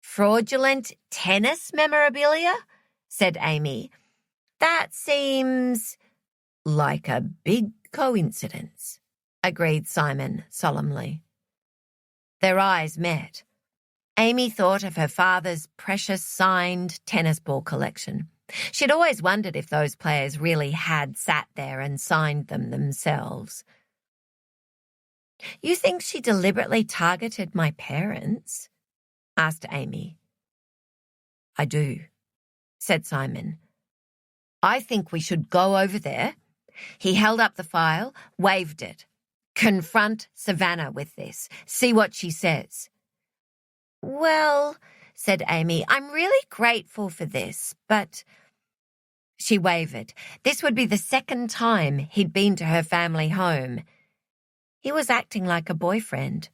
fraudulent tennis memorabilia?" said Amy. That seems like a big coincidence, agreed Simon solemnly. Their eyes met. Amy thought of her father's precious signed tennis ball collection. She'd always wondered if those players really had sat there and signed them themselves. You think she deliberately targeted my parents? Asked Amy. I do, said Simon. I think we should go over there. He held up the file, waved it. Confront Savannah with this. See what she says. Well, said Amy, I'm really grateful for this, but... She wavered. This would be the second time he'd been to her family home. He was acting like a boyfriend,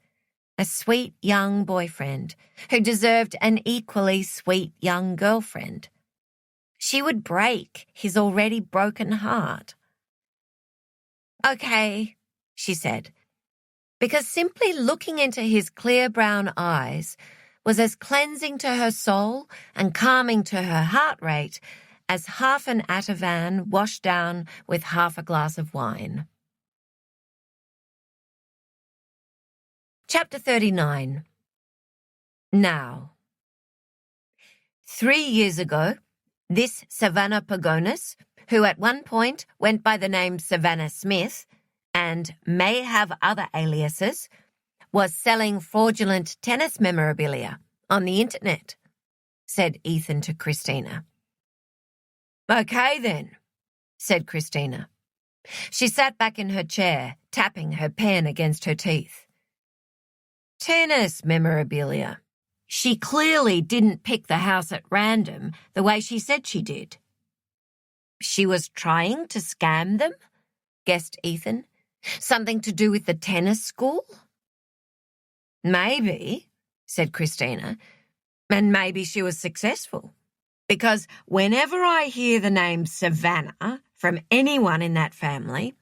a sweet young boyfriend who deserved an equally sweet young girlfriend. She would break his already broken heart. Okay, she said, because simply looking into his clear brown eyes was as cleansing to her soul and calming to her heart rate as half an Ativan washed down with half a glass of wine. Chapter 39. Now. 3 years ago, this Savannah Pagonis, who at one point went by the name Savannah Smith and may have other aliases, was selling fraudulent tennis memorabilia on the internet, said Ethan to Christina. Okay then, said Christina. She sat back in her chair, tapping her pen against her teeth. Tennis memorabilia. She clearly didn't pick the house at random the way she said she did. She was trying to scam them, guessed Ethan. Something to do with the tennis school? Maybe, said Christina, and maybe she was successful. Because whenever I hear the name Savannah from anyone in that family,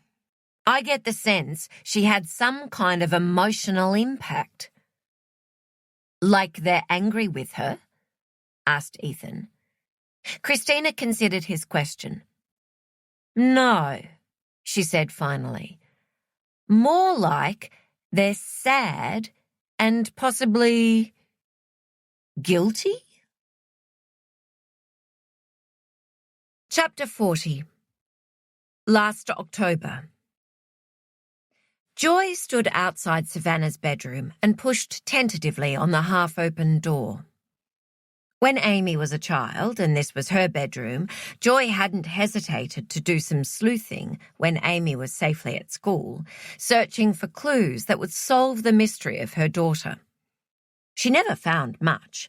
I get the sense she had some kind of emotional impact. Like they're angry with her? Asked Ethan. Christina considered his question. No, she said finally. More like they're sad and possibly guilty? Chapter 40. Last October. Joy stood outside Savannah's bedroom and pushed tentatively on the half-open door. When Amy was a child, and this was her bedroom, Joy hadn't hesitated to do some sleuthing when Amy was safely at school, searching for clues that would solve the mystery of her daughter. She never found much.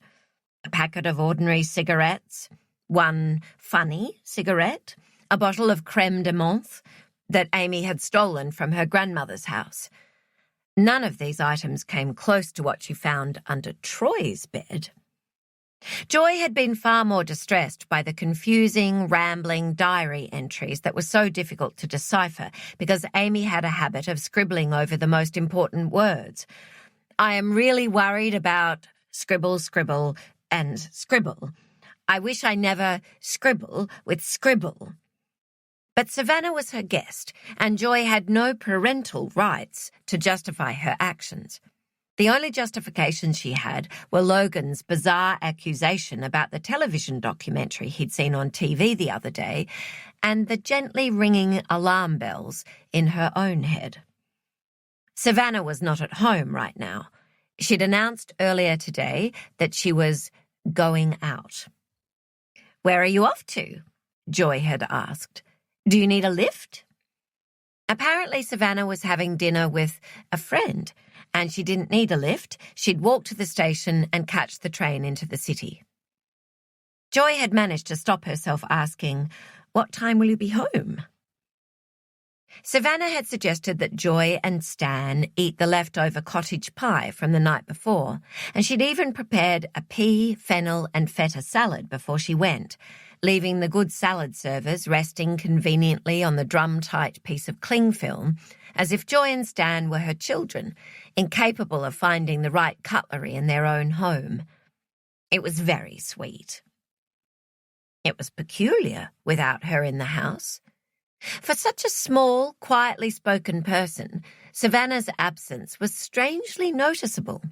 A packet of ordinary cigarettes, one funny cigarette, a bottle of crème de menthe that Amy had stolen from her grandmother's house. None of these items came close to what she found under Troy's bed. Joy had been far more distressed by the confusing, rambling diary entries that were so difficult to decipher because Amy had a habit of scribbling over the most important words. I am really worried about scribble, scribble, and scribble. I wish I never scribble with scribble. But Savannah was her guest, and Joy had no parental rights to justify her actions. The only justifications she had were Logan's bizarre accusation about the television documentary he'd seen on TV the other day, and the gently ringing alarm bells in her own head. Savannah was not at home right now. She'd announced earlier today that she was going out. Where are you off to? Joy had asked. Do you need a lift? Apparently Savannah was having dinner with a friend, and she didn't need a lift. She'd walk to the station and catch the train into the city. Joy had managed to stop herself asking, what time will you be home? Savannah had suggested that Joy and Stan eat the leftover cottage pie from the night before, and she'd even prepared a pea, fennel and feta salad before she went, leaving the good salad servers resting conveniently on the drum-tight piece of cling film, as if Joy and Stan were her children, incapable of finding the right cutlery in their own home. It was very sweet. It was peculiar without her in the house. For such a small, quietly spoken person, Savannah's absence was strangely noticeable.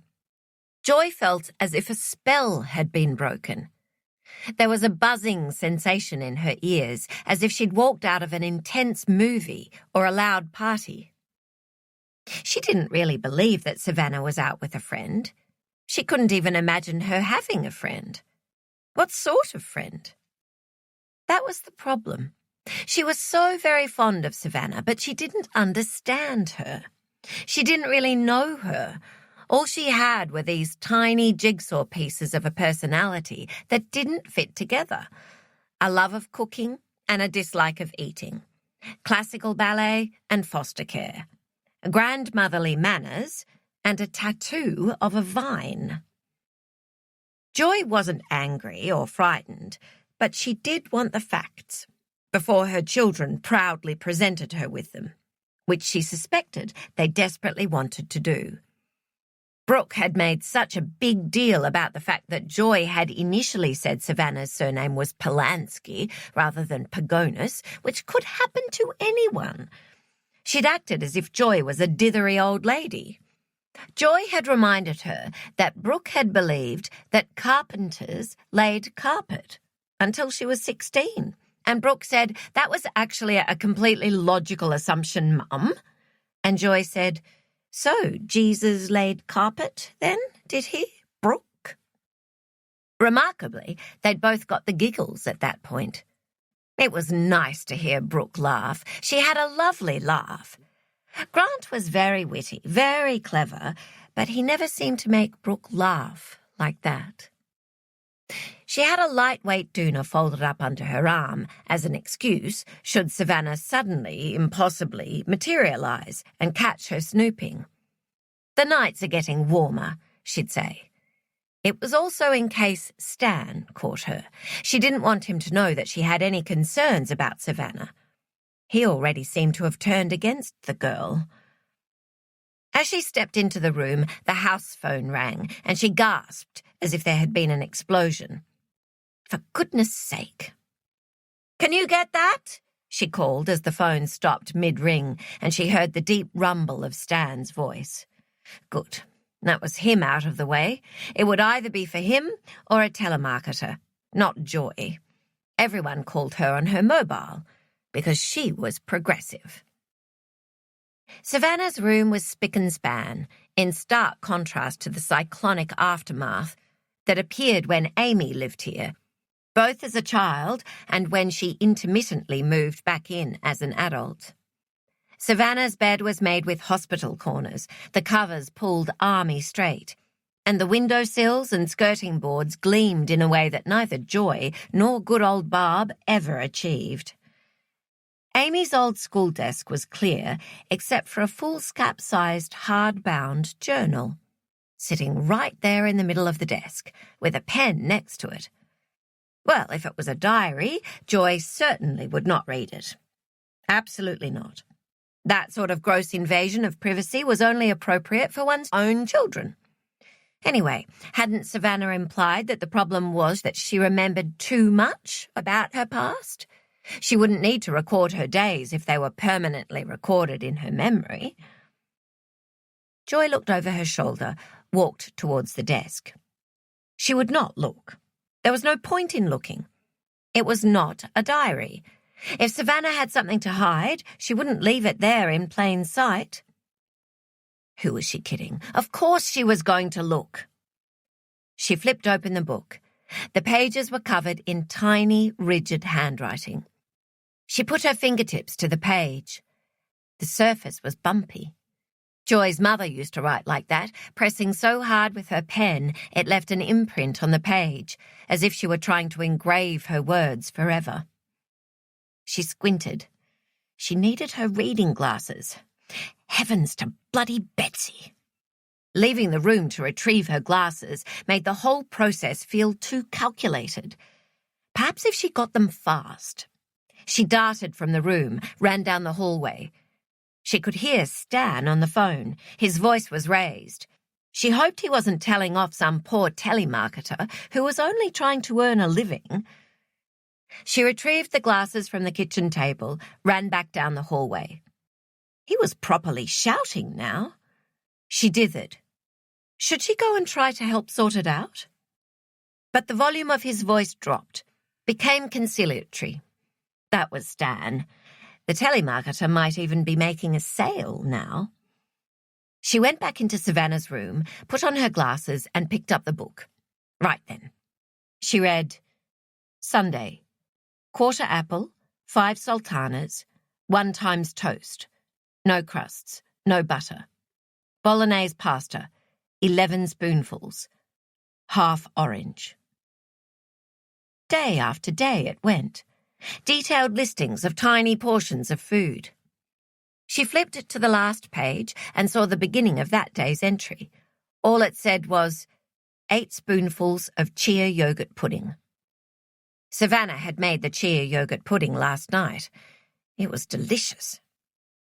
Joy felt as if a spell had been broken. There was a buzzing sensation in her ears, as if she'd walked out of an intense movie or a loud party. She didn't really believe that Savannah was out with a friend. She couldn't even imagine her having a friend. What sort of friend? That was the problem. She was so very fond of Savannah, but she didn't understand her. She didn't really know her. All she had were these tiny jigsaw pieces of a personality that didn't fit together. A love of cooking and a dislike of eating. Classical ballet and foster care. Grandmotherly manners and a tattoo of a vine. Joy wasn't angry or frightened, but she did want the facts before her children proudly presented her with them, which she suspected they desperately wanted to do. Brooke had made such a big deal about the fact that Joy had initially said Savannah's surname was Polanski rather than Pagonis, which could happen to anyone. She'd acted as if Joy was a dithery old lady. Joy had reminded her that Brooke had believed that carpenters laid carpet until she was 16. And Brooke said, "That was actually a completely logical assumption, Mum." And Joy said, "So, Jesus laid carpet then, did he, Brooke?" Remarkably, they'd both got the giggles at that point. It was nice to hear Brooke laugh. She had a lovely laugh. Grant was very witty, very clever, but he never seemed to make Brooke laugh like that. She had a lightweight doona folded up under her arm as an excuse should Savannah suddenly, impossibly, materialise and catch her snooping. "The nights are getting warmer," she'd say. It was also in case Stan caught her. She didn't want him to know that she had any concerns about Savannah. He already seemed to have turned against the girl. As she stepped into the room, the house phone rang, and she gasped as if there had been an explosion. For goodness sake. "Can you get that?" she called as the phone stopped mid-ring, and she heard the deep rumble of Stan's voice. Good. That was him out of the way. It would either be for him or a telemarketer, not Joy. Everyone called her on her mobile, because she was progressive. Savannah's room was spick and span, in stark contrast to the cyclonic aftermath that appeared when Amy lived here, both as a child and when she intermittently moved back in as an adult. Savannah's bed was made with hospital corners, the covers pulled army straight, and the windowsills and skirting boards gleamed in a way that neither Joy nor good old Barb ever achieved. Amy's old school desk was clear, except for a foolscap-sized, hard-bound journal, sitting right there in the middle of the desk, with a pen next to it. Well, if it was a diary, Joy certainly would not read it. Absolutely not. That sort of gross invasion of privacy was only appropriate for one's own children. Anyway, hadn't Savannah implied that the problem was that she remembered too much about her past? She wouldn't need to record her days if they were permanently recorded in her memory. Joy looked over her shoulder, walked towards the desk. She would not look. There was no point in looking. It was not a diary. If Savannah had something to hide, she wouldn't leave it there in plain sight. Who was she kidding? Of course she was going to look. She flipped open the book. The pages were covered in tiny, rigid handwriting. She put her fingertips to the page. The surface was bumpy. Joy's mother used to write like that, pressing so hard with her pen it left an imprint on the page, as if she were trying to engrave her words forever. She squinted. She needed her reading glasses. Heavens to bloody Betsy! Leaving the room to retrieve her glasses made the whole process feel too calculated. Perhaps if she got them fast. She darted from the room, ran down the hallway. She could hear Stan on the phone. His voice was raised. She hoped he wasn't telling off some poor telemarketer who was only trying to earn a living. She retrieved the glasses from the kitchen table, ran back down the hallway. He was properly shouting now. She dithered. Should she go and try to help sort it out? But the volume of his voice dropped, became conciliatory. That was Stan. The telemarketer might even be making a sale now. She went back into Savannah's room, put on her glasses, and picked up the book. Right then. She read, Sunday, 1/4 apple, 5 sultanas, 1 times toast, no crusts, no butter. Bolognese pasta, 11 spoonfuls, half orange. Day after day it went, detailed listings of tiny portions of food. She flipped to the last page and saw the beginning of that day's entry. All it said was, 8 spoonfuls of chia yogurt pudding. Savannah had made the chia yogurt pudding last night. It was delicious.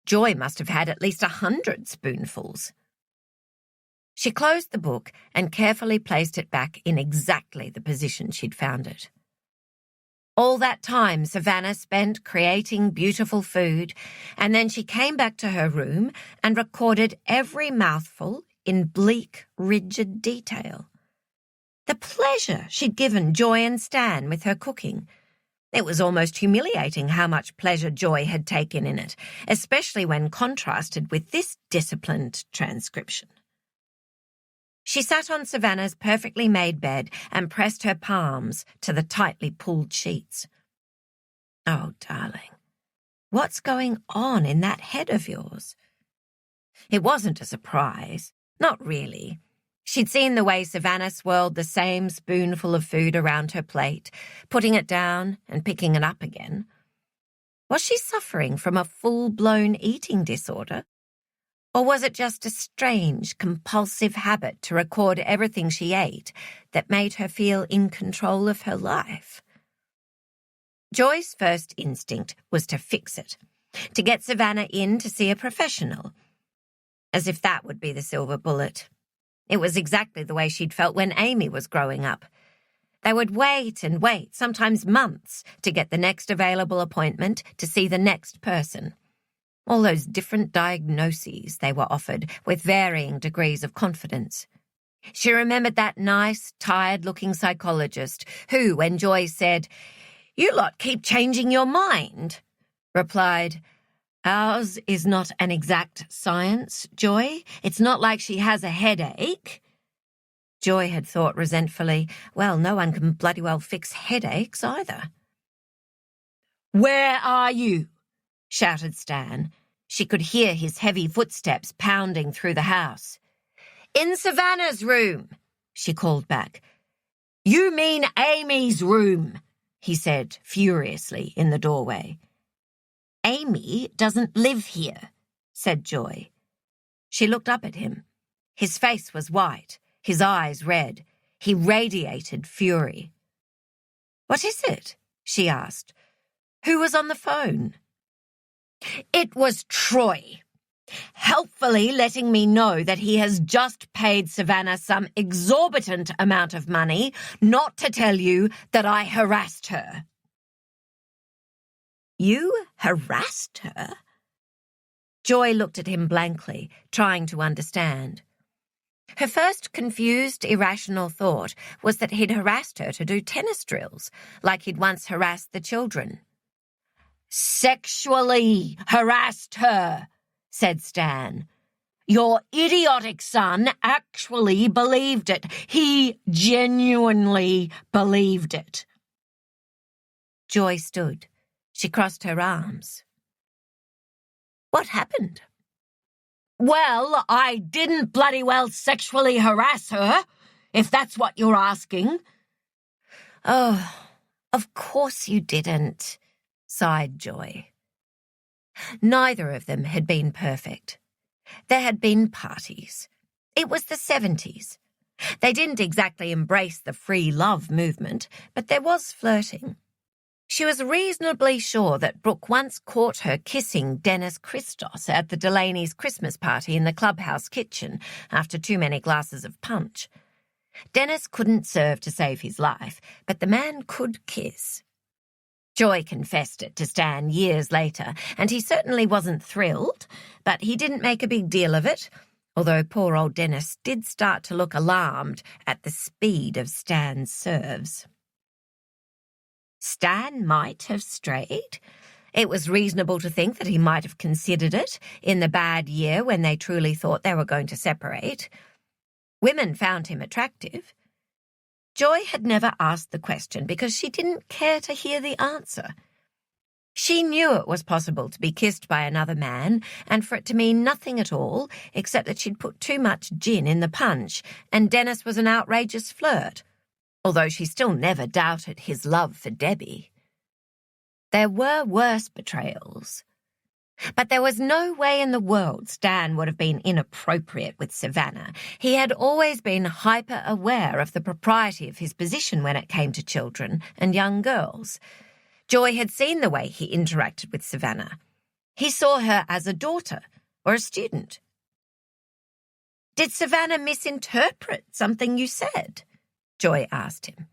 Joy must have had at least 100 spoonfuls. She closed the book and carefully placed it back in exactly the position she'd found it. All that time Savannah spent creating beautiful food, and then she came back to her room and recorded every mouthful in bleak, rigid detail. The pleasure she'd given Joy and Stan with her cooking. It was almost humiliating how much pleasure Joy had taken in it, especially when contrasted with this disciplined transcription. She sat on Savannah's perfectly made bed and pressed her palms to the tightly pulled sheets. Oh, darling, what's going on in that head of yours? It wasn't a surprise. Not really. She'd seen the way Savannah swirled the same spoonful of food around her plate, putting it down and picking it up again. Was she suffering from a full-blown eating disorder? Or was it just a strange, compulsive habit to record everything she ate that made her feel in control of her life? Joy's first instinct was to fix it, to get Savannah in to see a professional. As if that would be the silver bullet. It was exactly the way she'd felt when Amy was growing up. They would wait and wait, sometimes months, to get the next available appointment to see the next person. All those different diagnoses they were offered with varying degrees of confidence. She remembered that nice, tired-looking psychologist who, when Joy said, "You lot keep changing your mind," replied, "Ours is not an exact science, Joy. It's not like she has a headache." Joy had thought resentfully, well, no one can bloody well fix headaches either. "Where are you?" shouted Stan. She could hear his heavy footsteps pounding through the house. "In Savannah's room," she called back. "You mean Amy's room," he said furiously in the doorway. "Amy doesn't live here," said Joy. She looked up at him. His face was white, his eyes red. He radiated fury. "What is it?" she asked. "Who was on the phone?" "It was Troy, helpfully letting me know that he has just paid Savannah some exorbitant amount of money not to tell you that I harassed her." "You harassed her?" Joy looked at him blankly, trying to understand. Her first confused, irrational thought was that he'd harassed her to do tennis drills, like he'd once harassed the children. "Sexually harassed her," said Stan. "Your idiotic son actually believed it. He genuinely believed it." Joy stood. She crossed her arms. "What happened?" "Well, I didn't bloody well sexually harass her, if that's what you're asking." "Oh, of course you didn't," sighed Joy. Neither of them had been perfect. There had been parties. It was the 70s. They didn't exactly embrace the free love movement, but there was flirting. She was reasonably sure that Brooke once caught her kissing Dennis Christos at the Delaneys' Christmas party in the clubhouse kitchen after too many glasses of punch. Dennis couldn't serve to save his life, but the man could kiss. Joy confessed it to Stan years later, and he certainly wasn't thrilled, but he didn't make a big deal of it, although poor old Dennis did start to look alarmed at the speed of Stan's serves. Stan might have strayed. It was reasonable to think that he might have considered it in the bad year when they truly thought they were going to separate. Women found him attractive. Joy had never asked the question because she didn't care to hear the answer. She knew it was possible to be kissed by another man and for it to mean nothing at all except that she'd put too much gin in the punch and Dennis was an outrageous flirt, although she still never doubted his love for Debbie. There were worse betrayals. But there was no way in the world Stan would have been inappropriate with Savannah. He had always been hyper-aware of the propriety of his position when it came to children and young girls. Joy had seen the way he interacted with Savannah. He saw her as a daughter or a student. "Did Savannah misinterpret something you said?" Joy asked him.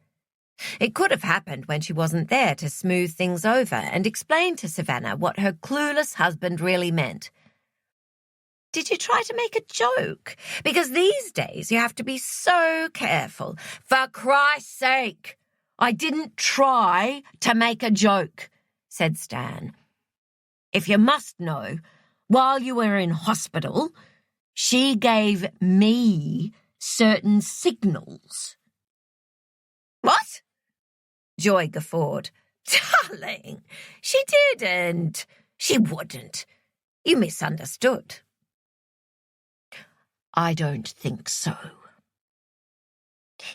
It could have happened when she wasn't there to smooth things over and explain to Savannah what her clueless husband really meant. "Did you try to make a joke? Because these days you have to be so careful. For Christ's sake, I didn't try to make a joke," said Stan. "If you must know, while you were in hospital, she gave me certain signals." "What?" Joy guffawed. "Darling, she didn't. She wouldn't. You misunderstood." "I don't think so."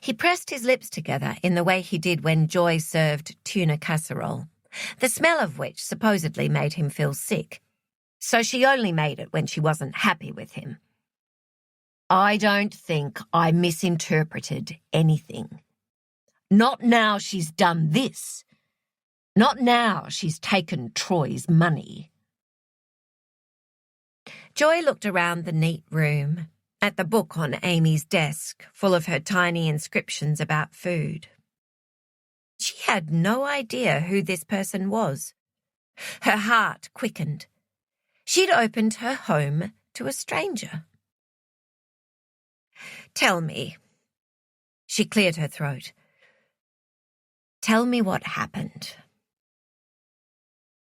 He pressed his lips together in the way he did when Joy served tuna casserole, the smell of which supposedly made him feel sick. So she only made it when she wasn't happy with him. "I don't think I misinterpreted anything. Not now she's done this. Not now she's taken Troy's money." Joy looked around the neat room, at the book on Amy's desk, full of her tiny inscriptions about food. She had no idea who this person was. Her heart quickened. She'd opened her home to a stranger. "Tell me." She cleared her throat. "Tell me what happened."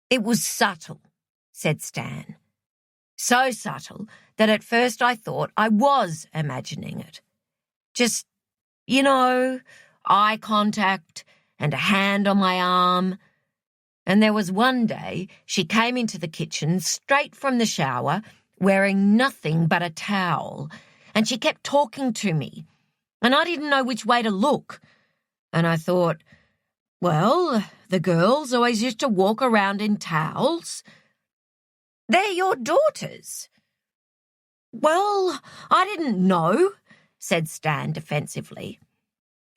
"It was subtle," said Stan. "So subtle that at first I thought I was imagining it. Just, eye contact and a hand on my arm. And there was one day she came into the kitchen straight from the shower wearing nothing but a towel, and she kept talking to me, and I didn't know which way to look. And I thought, well, the girls always used to walk around in towels." "They're your daughters." "Well, I didn't know," said Stan defensively.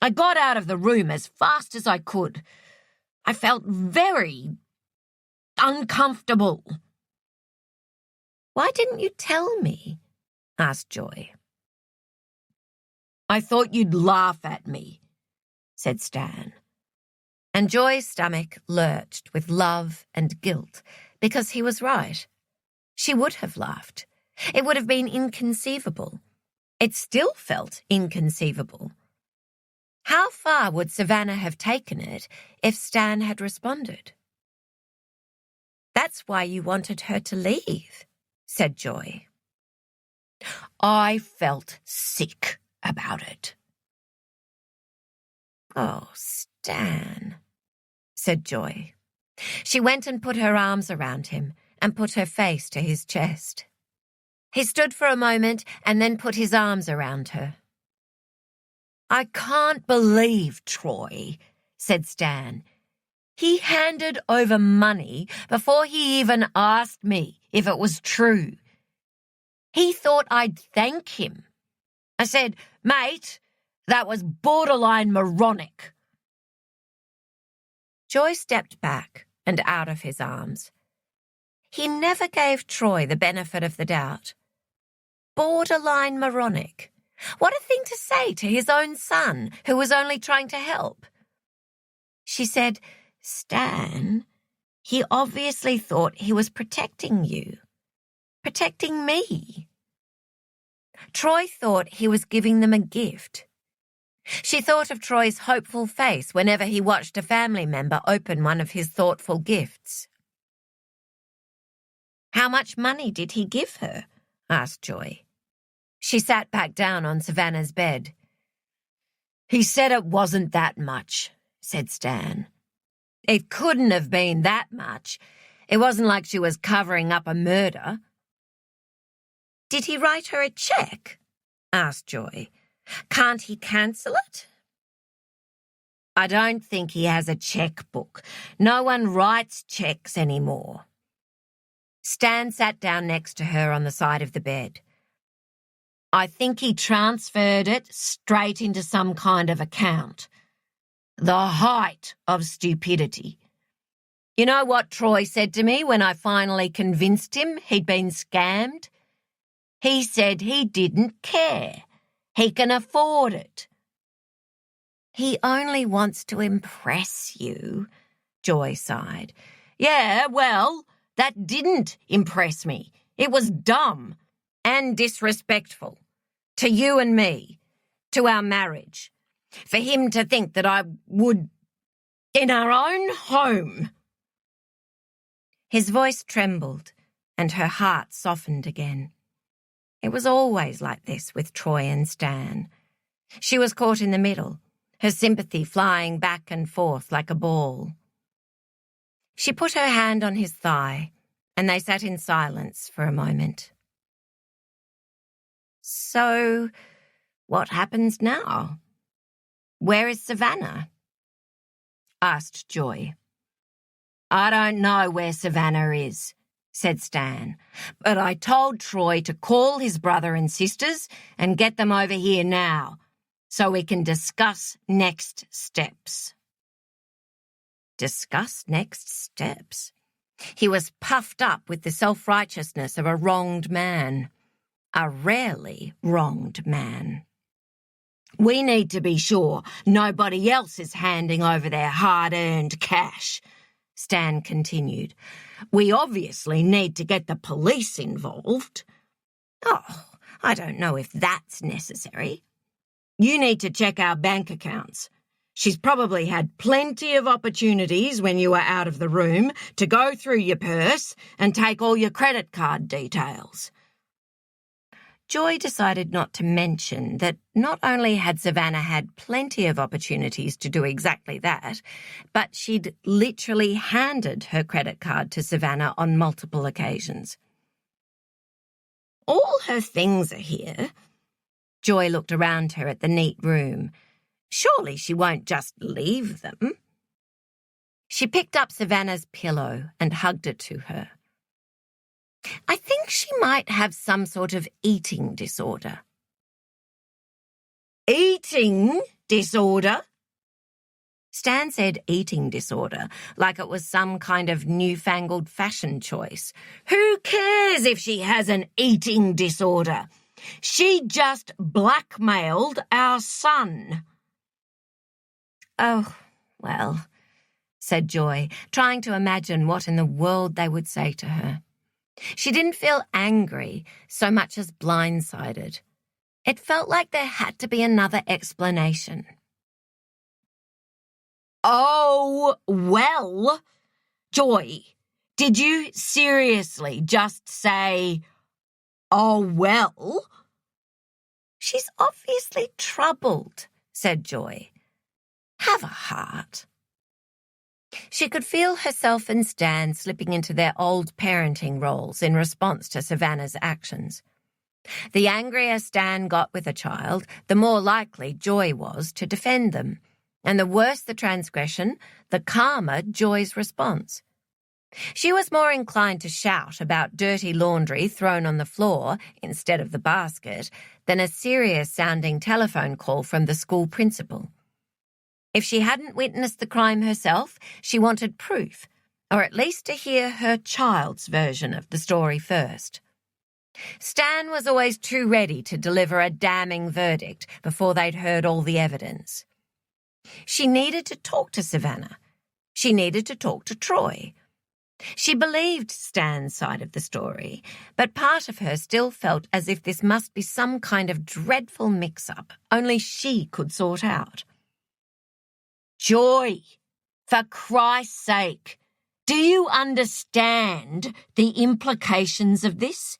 "I got out of the room as fast as I could. I felt very uncomfortable." "Why didn't you tell me?" asked Joy. "I thought you'd laugh at me," said Stan. And Joy's stomach lurched with love and guilt because he was right. She would have laughed. It would have been inconceivable. It still felt inconceivable. How far would Savannah have taken it if Stan had responded? "That's why you wanted her to leave," said Joy. "I felt sick about it." "Oh, Stan," said Joy. She went and put her arms around him and put her face to his chest. He stood for a moment and then put his arms around her. "I can't believe Troy," said Stan. "He handed over money before he even asked me if it was true. He thought I'd thank him. I said, 'Mate, that was borderline moronic.'" Joy stepped back and out of his arms. He never gave Troy the benefit of the doubt. Borderline moronic. What a thing to say to his own son, who was only trying to help. She said, Stan, he obviously thought he was protecting you. Protecting me. Troy thought he was giving them a gift. She thought of Troy's hopeful face whenever he watched a family member open one of his thoughtful gifts. How much money did he give her? Asked Joy. She sat back down on Savannah's bed. He said it wasn't that much, said Stan. It couldn't have been that much. It wasn't like she was covering up a murder. Did he write her a cheque? Asked Joy. Can't he cancel it? I don't think he has a chequebook. No one writes cheques anymore. Stan sat down next to her on the side of the bed. I think he transferred it straight into some kind of account. The height of stupidity. You know what Troy said to me when I finally convinced him he'd been scammed? He said he didn't care. He can afford it. He only wants to impress you, Joy sighed. Yeah, well, that didn't impress me. It was dumb and disrespectful. To you and me. To our marriage. For him to think that I would... in our own home. His voice trembled and her heart softened again. It was always like this with Troy and Stan. She was caught in the middle, her sympathy flying back and forth like a ball. She put her hand on his thigh, and they sat in silence for a moment. So, what happens now? Where is Savannah? Asked Joy. I don't know where Savannah is, said Stan, but I told Troy to call his brother and sisters and get them over here now, so we can discuss next steps. Discuss next steps? He was puffed up with the self-righteousness of a wronged man. A rarely wronged man. We need to be sure nobody else is handing over their hard-earned cash, Stan continued. We obviously need to get the police involved. Oh, I don't know if that's necessary. You need to check our bank accounts. She's probably had plenty of opportunities when you were out of the room to go through your purse and take all your credit card details. Joy decided not to mention that not only had Savannah had plenty of opportunities to do exactly that, but she'd literally handed her credit card to Savannah on multiple occasions. All her things are here. Joy looked around her at the neat room. Surely she won't just leave them. She picked up Savannah's pillow and hugged it to her. I think she might have some sort of eating disorder. Eating disorder? Stan said eating disorder, like it was some kind of newfangled fashion choice. Who cares if she has an eating disorder? She just blackmailed our son. Oh, well, said Joy, trying to imagine what in the world they would say to her. She didn't feel angry so much as blindsided. It felt like there had to be another explanation. Oh, well, Joy, did you seriously just say, oh, well? She's obviously troubled, said Joy. Have a heart. She could feel herself and Stan slipping into their old parenting roles in response to Savannah's actions. The angrier Stan got with a child, the more likely Joy was to defend them, and the worse the transgression, the calmer Joy's response. She was more inclined to shout about dirty laundry thrown on the floor instead of the basket than a serious-sounding telephone call from the school principal. If she hadn't witnessed the crime herself, she wanted proof, or at least to hear her child's version of the story first. Stan was always too ready to deliver a damning verdict before they'd heard all the evidence. She needed to talk to Savannah. She needed to talk to Troy. She believed Stan's side of the story, but part of her still felt as if this must be some kind of dreadful mix-up only she could sort out. Joy, for Christ's sake, do you understand the implications of this?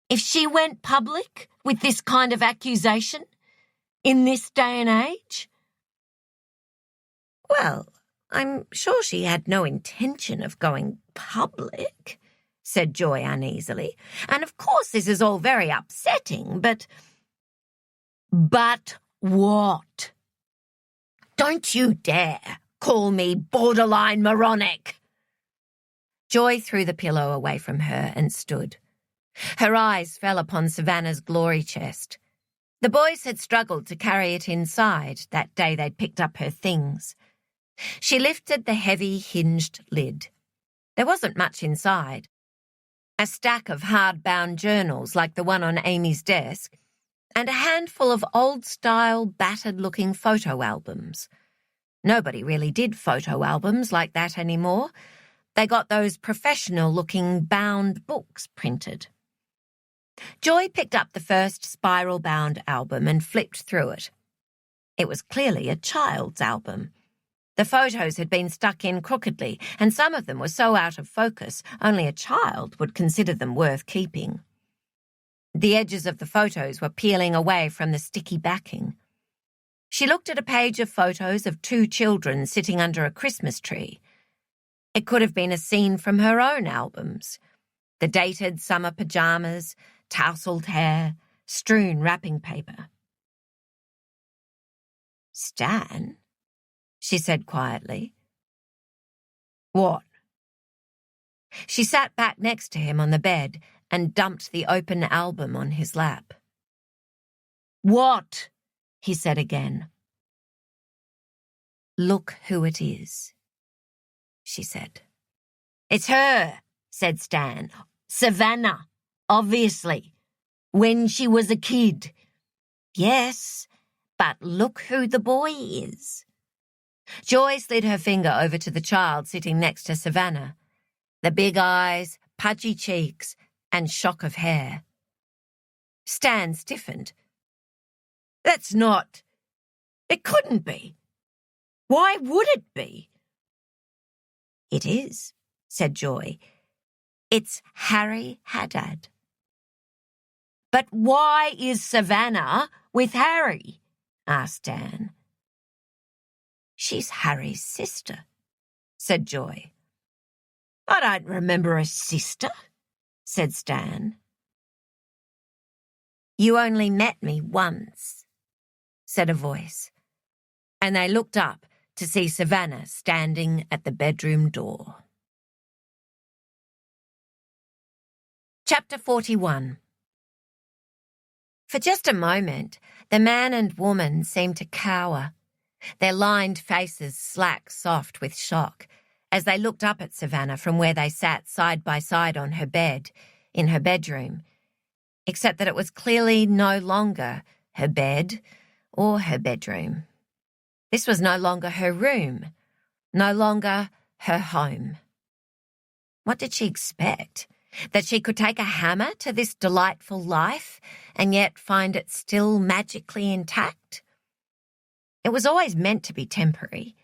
If she went public with this kind of accusation in this day and age? Well, I'm sure she had no intention of going public, said Joy uneasily. And of course this is all very upsetting, but... But what? Don't you dare call me borderline moronic. Joy threw the pillow away from her and stood. Her eyes fell upon Savannah's glory chest. The boys had struggled to carry it inside that day they'd picked up her things. She lifted the heavy, hinged lid. There wasn't much inside. A stack of hard-bound journals like the one on Amy's desk, and a handful of old-style, battered-looking photo albums. Nobody really did photo albums like that anymore. They got those professional-looking bound books printed. Joy picked up the first spiral-bound album and flipped through it. It was clearly a child's album. The photos had been stuck in crookedly, and some of them were so out of focus only a child would consider them worth keeping. The edges of the photos were peeling away from the sticky backing. She looked at a page of photos of 2 children sitting under a Christmas tree. It could have been a scene from her own albums. The dated summer pyjamas, tousled hair, strewn wrapping paper. Stan? She said quietly. What? She sat back next to him on the bed and dumped the open album on his lap. What? He said again. Look who it is, she said. It's her, said Stan. Savannah, obviously. When she was a kid. Yes, but look who the boy is. Joy slid her finger over to the child sitting next to Savannah. The big eyes, pudgy cheeks, and shock of hair. Stan stiffened. That's not... It couldn't be. Why would it be? It is, said Joy. It's Harry Haddad. But why is Savannah with Harry? Asked Stan. She's Harry's sister, said Joy. I don't remember a sister, said Stan. You only met me once, said a voice, and they looked up to see Savannah standing at the bedroom door. Chapter 41. For just a moment, the man and woman seemed to cower, their lined faces slack soft with shock, as they looked up at Savannah from where they sat side by side on her bed, in her bedroom, except that it was clearly no longer her bed or her bedroom. This was no longer her room, no longer her home. What did she expect? That she could take a hammer to this delightful life and yet find it still magically intact? It was always meant to be temporary.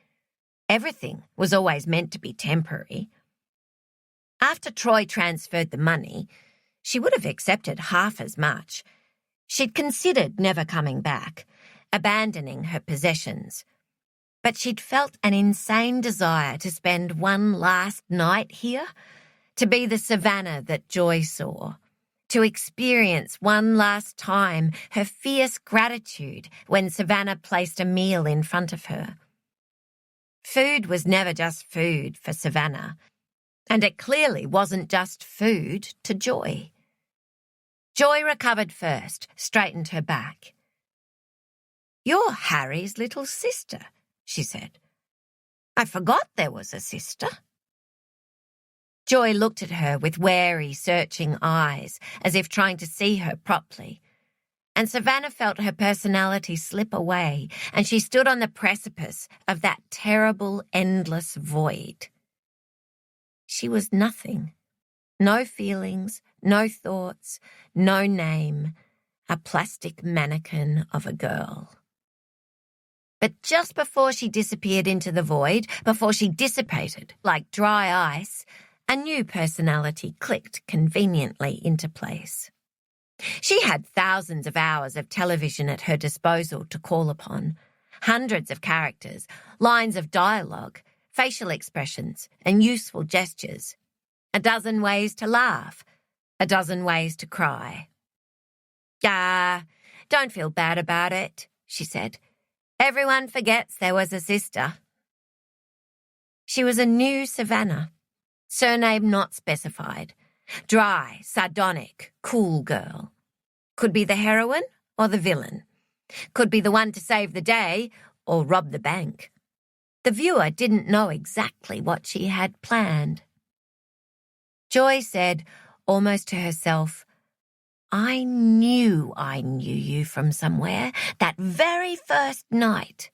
Everything was always meant to be temporary. After Troy transferred the money, she would have accepted half as much. She'd considered never coming back, abandoning her possessions. But she'd felt an insane desire to spend one last night here, to be the Savannah that Joy saw, to experience one last time her fierce gratitude when Savannah placed a meal in front of her. Food was never just food for Savannah, and it clearly wasn't just food to Joy. Joy recovered first, straightened her back. You're Harry's little sister, she said. I forgot there was a sister. Joy looked at her with wary, searching eyes, as if trying to see her properly. and Savannah felt her personality slip away, and she stood on the precipice of that terrible, endless void. She was nothing. No feelings, no thoughts, no name, a plastic mannequin of a girl. But just before she disappeared into the void, before she dissipated like dry ice, a new personality clicked conveniently into place. She had thousands of hours of television at her disposal to call upon, hundreds of characters, lines of dialogue, facial expressions, and useful gestures. A dozen ways to laugh, a dozen ways to cry. Don't feel bad about it, she said. Everyone forgets there was a sister. She was a new Savannah, surname not specified, dry, sardonic, cool girl. Could be the heroine or the villain. Could be the one to save the day or rob the bank. The viewer didn't know exactly what she had planned. Joy said, almost to herself, I knew you from somewhere that very first night.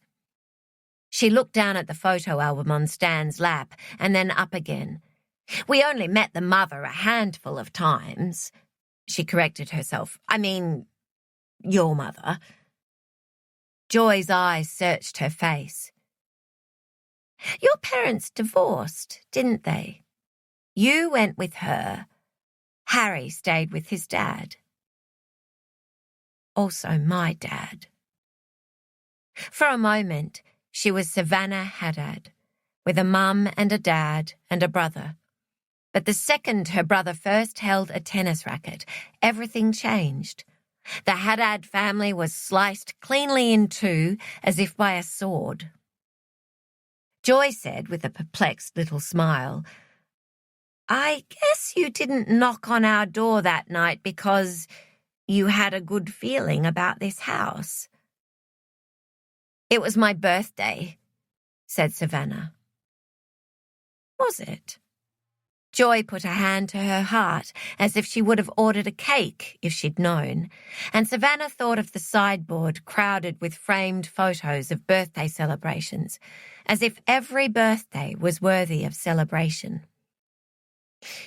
She looked down at the photo album on Stan's lap and then up again. We only met the mother a handful of times. She corrected herself. I mean, your mother. Joy's eyes searched her face. Your parents divorced, didn't they? You went with her. Harry stayed with his dad. Also my dad. For a moment, she was Savannah Haddad, with a mum and a dad and a brother. But the second her brother first held a tennis racket, everything changed. The Haddad family was sliced cleanly in two as if by a sword. Joy said with a perplexed little smile, I guess you didn't knock on our door that night because you had a good feeling about this house. It was my birthday, said Savannah. Was it? Joy put a hand to her heart as if she would have ordered a cake if she'd known, and Savannah thought of the sideboard crowded with framed photos of birthday celebrations, as if every birthday was worthy of celebration.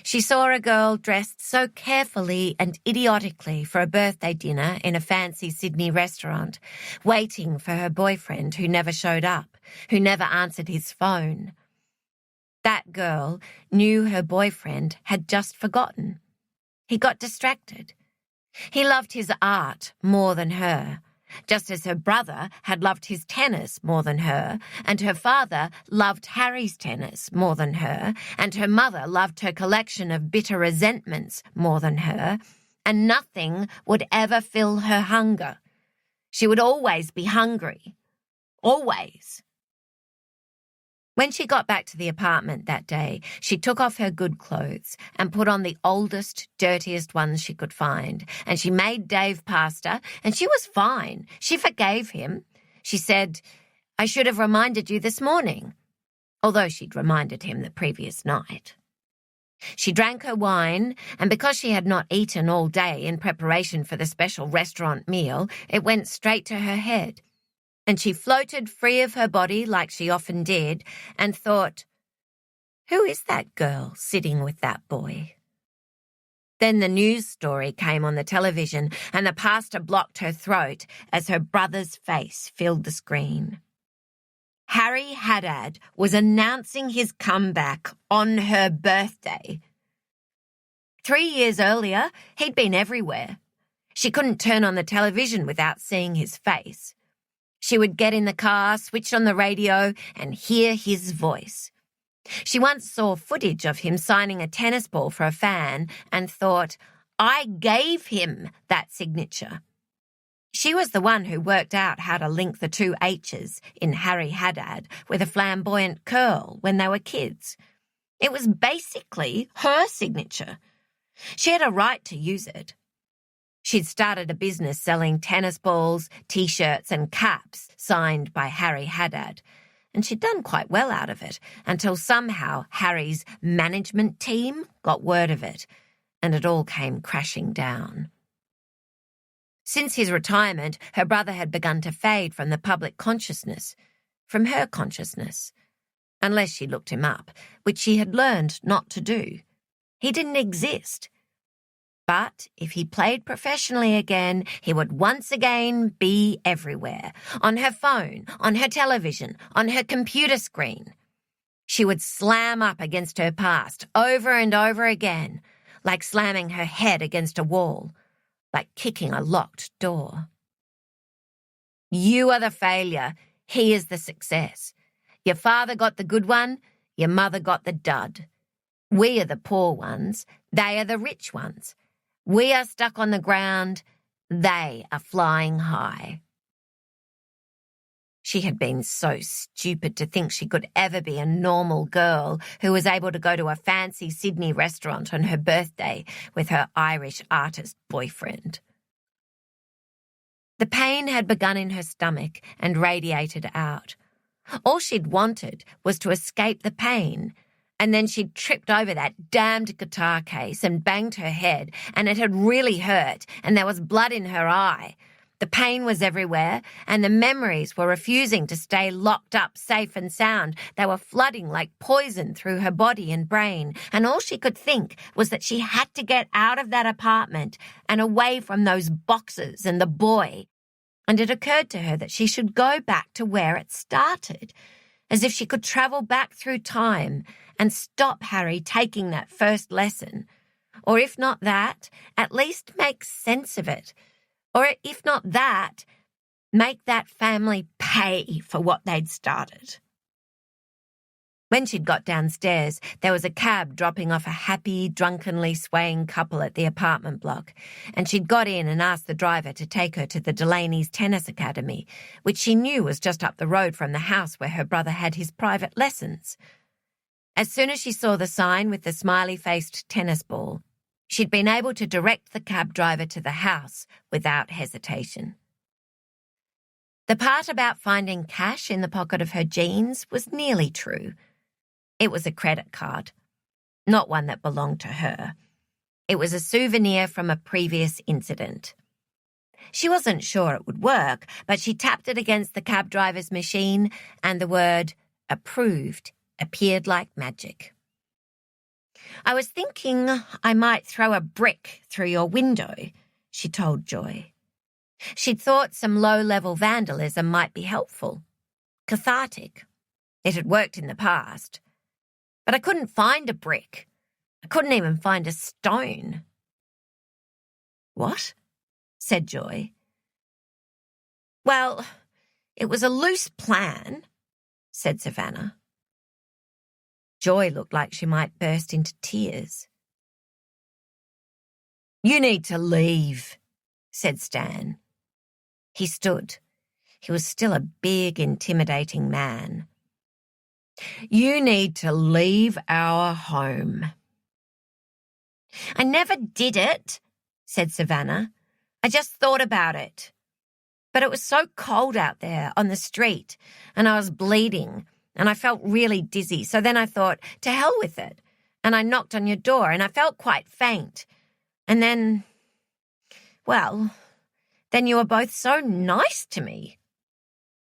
She saw a girl dressed so carefully and idiotically for a birthday dinner in a fancy Sydney restaurant, waiting for her boyfriend who never showed up, who never answered his phone. That girl knew her boyfriend had just forgotten. He got distracted. He loved his art more than her, just as her brother had loved his tennis more than her, and her father loved Harry's tennis more than her, and her mother loved her collection of bitter resentments more than her, and nothing would ever fill her hunger. She would always be hungry. Always. When she got back to the apartment that day, she took off her good clothes and put on the oldest, dirtiest ones she could find, and she made Dave pasta, and she was fine. She forgave him. She said, I should have reminded you this morning, although she'd reminded him the previous night. She drank her wine, and because she had not eaten all day in preparation for the special restaurant meal, it went straight to her head. And she floated free of her body like she often did and thought, who is that girl sitting with that boy? Then the news story came on the television and the pastor blocked her throat as her brother's face filled the screen. Harry Haddad was announcing his comeback on her birthday. 3 years earlier, he'd been everywhere. She couldn't turn on the television without seeing his face. She would get in the car, switch on the radio, and hear his voice. She once saw footage of him signing a tennis ball for a fan and thought, I gave him that signature. She was the one who worked out how to link the two H's in Harry Haddad with a flamboyant curl when they were kids. It was basically her signature. She had a right to use it. She'd started a business selling tennis balls, T-shirts and caps signed by Harry Haddad, and she'd done quite well out of it until somehow Harry's management team got word of it, and it all came crashing down. Since his retirement, her brother had begun to fade from the public consciousness, from her consciousness, unless she looked him up, which she had learned not to do. He didn't exist. But if he played professionally again, he would once again be everywhere, on her phone, on her television, on her computer screen. She would slam up against her past over and over again, like slamming her head against a wall, like kicking a locked door. You are the failure, he is the success. Your father got the good one, your mother got the dud. We are the poor ones, they are the rich ones. We are stuck on the ground, they are flying high. She had been so stupid to think she could ever be a normal girl who was able to go to a fancy Sydney restaurant on her birthday with her Irish artist boyfriend. The pain had begun in her stomach and radiated out. All she'd wanted was to escape the pain, and then she'd tripped over that damned guitar case and banged her head, and it had really hurt, and there was blood in her eye. The pain was everywhere, and the memories were refusing to stay locked up safe and sound. They were flooding like poison through her body and brain, and all she could think was that she had to get out of that apartment and away from those boxes and the boy. And it occurred to her that she should go back to where it started, as if she could travel back through time and stop Harry taking that first lesson. Or if not that, at least make sense of it. Or if not that, make that family pay for what they'd started. When she'd got downstairs, there was a cab dropping off a happy, drunkenly swaying couple at the apartment block, and she'd got in and asked the driver to take her to the Delaneys tennis academy, which she knew was just up the road from the house where her brother had his private lessons. As soon as she saw the sign with the smiley-faced tennis ball, she'd been able to direct the cab driver to the house without hesitation. The part about finding cash in the pocket of her jeans was nearly true. It was a credit card, not one that belonged to her. It was a souvenir from a previous incident. She wasn't sure it would work, but she tapped it against the cab driver's machine, and the word approved appeared like magic. I was thinking I might throw a brick through your window, she told Joy. She'd thought some low-level vandalism might be helpful, cathartic. It had worked in the past. But I couldn't find a brick. I couldn't even find a stone. What? Said Joy. Well, it was a loose plan, said Savannah. Joy looked like she might burst into tears. You need to leave, said Stan. He stood. He was still a big, intimidating man. You need to leave our home. I never did it, said Savannah. I just thought about it. But it was so cold out there on the street, and I was bleeding, and I felt really dizzy. So then I thought, to hell with it. And I knocked on your door, and I felt quite faint. And then, well, then you were both so nice to me.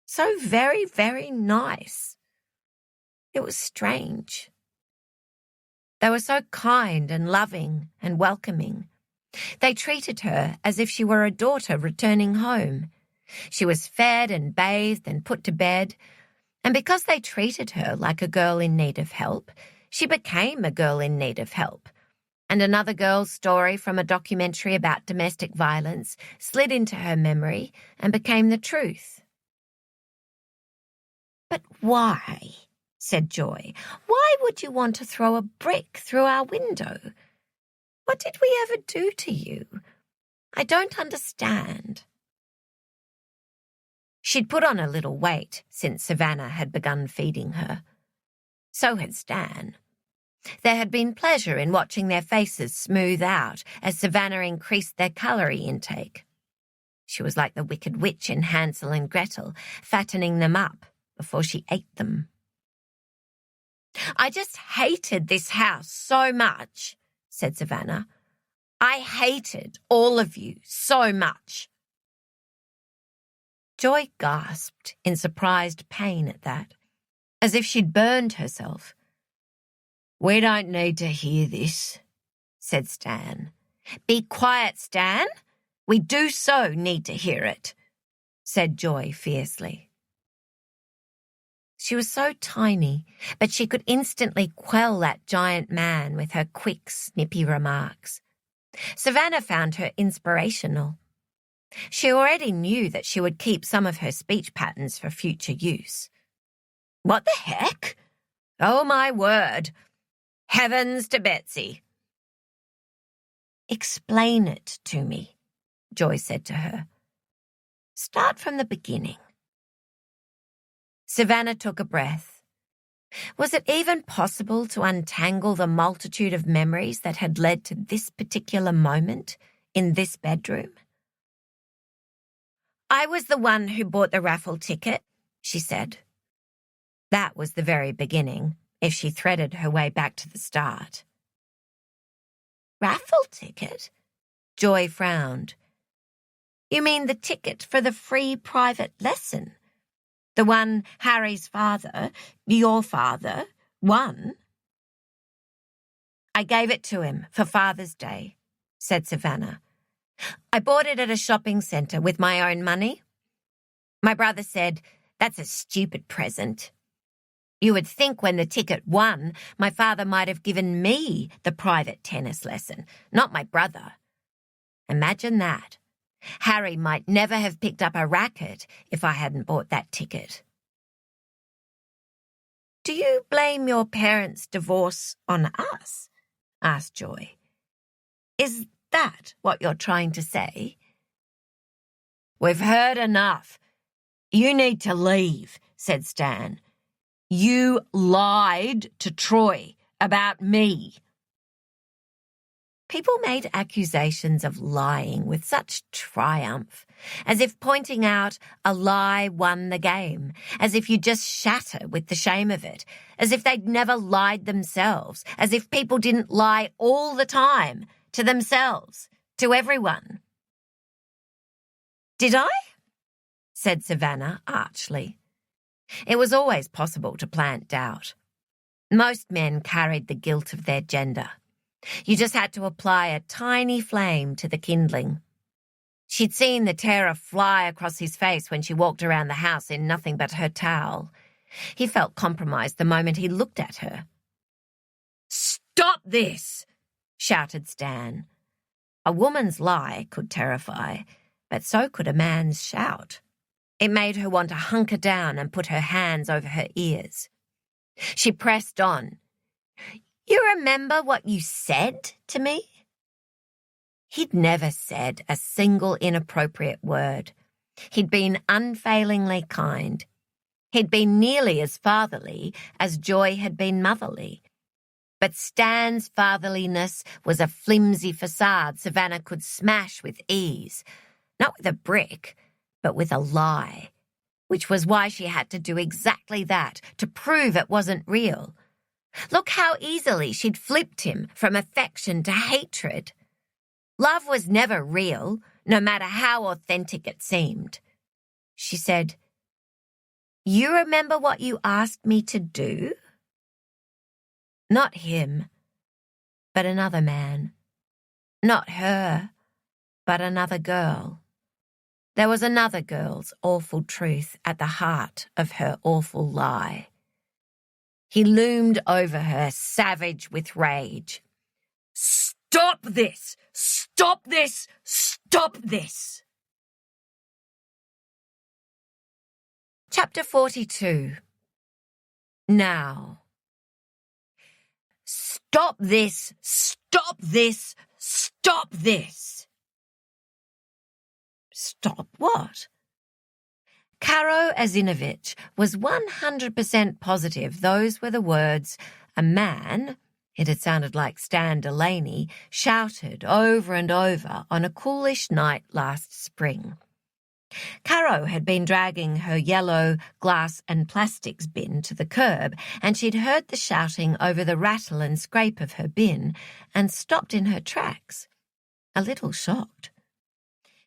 So very, very nice. It was strange. They were so kind and loving and welcoming. They treated her as if she were a daughter returning home. She was fed and bathed and put to bed, and because they treated her like a girl in need of help, she became a girl in need of help. And another girl's story from a documentary about domestic violence slid into her memory and became the truth. But why? Said Joy. Why would you want to throw a brick through our window? What did we ever do to you? I don't understand. She'd put on a little weight since Savannah had begun feeding her. So had Stan. There had been pleasure in watching their faces smooth out as Savannah increased their calorie intake. She was like the wicked witch in Hansel and Gretel, fattening them up before she ate them. I just hated this house so much, said Savannah. I hated all of you so much. Joy gasped in surprised pain at that, as if she'd burned herself. "We don't need to hear this," said Stan. "Be quiet, Stan. We do so need to hear it," said Joy fiercely. She was so tiny, but she could instantly quell that giant man with her quick, snippy remarks. Savannah found her inspirational. She already knew that she would keep some of her speech patterns for future use. "What the heck? Oh, my word. Heavens to Betsy." "Explain it to me," Joy said to her. "Start from the beginning." Savannah took a breath. Was it even possible to untangle the multitude of memories that had led to this particular moment in this bedroom? "I was the one who bought the raffle ticket," she said. That was the very beginning, if she threaded her way back to the start. "Raffle ticket?" Joy frowned. "You mean the ticket for the free private lesson? The one Harry's father, your father, won?" "I gave it to him for Father's Day," said Savannah. "I bought it at a shopping centre with my own money. My brother said, 'That's a stupid present.' You would think when the ticket won, my father might have given me the private tennis lesson, not my brother. Imagine that. Harry might never have picked up a racket if I hadn't bought that ticket." "Do you blame your parents' divorce on us?" asked Joy. "Is that what you're trying to say?" "We've heard enough. You need to leave," said Stan. "You lied to Troy about me." People made accusations of lying with such triumph, as if pointing out a lie won the game, as if you just shatter with the shame of it, as if they'd never lied themselves, as if people didn't lie all the time, to themselves, to everyone. "Did I?" said Savannah archly. It was always possible to plant doubt. Most men carried the guilt of their gender. You just had to apply a tiny flame to the kindling. She'd seen the terror fly across his face when she walked around the house in nothing but her towel. He felt compromised the moment he looked at her. "Stop this!" shouted Stan. A woman's lie could terrify, but so could a man's shout. It made her want to hunker down and put her hands over her ears. She pressed on. "You remember what you said to me?" He'd never said a single inappropriate word. He'd been unfailingly kind. He'd been nearly as fatherly as Joy had been motherly. But Stan's fatherliness was a flimsy facade Savannah could smash with ease. Not with a brick, but with a lie. Which was why she had to do exactly that, to prove it wasn't real. Look how easily she'd flipped him from affection to hatred. Love was never real, no matter how authentic it seemed. She said, "You remember what you asked me to do?" Not him, but another man. Not her, but another girl. There was another girl's awful truth at the heart of her awful lie. He loomed over her, savage with rage. "Stop this! Stop this! Stop this!" Chapter 42. Now. "Stop this! Stop this! Stop this!" Stop what? Karo Azinovich was 100% positive those were the words a man, it had sounded like Stan Delaney, shouted over and over on a coolish night last spring. Karo had been dragging her yellow glass and plastics bin to the curb, and she'd heard the shouting over the rattle and scrape of her bin and stopped in her tracks, a little shocked.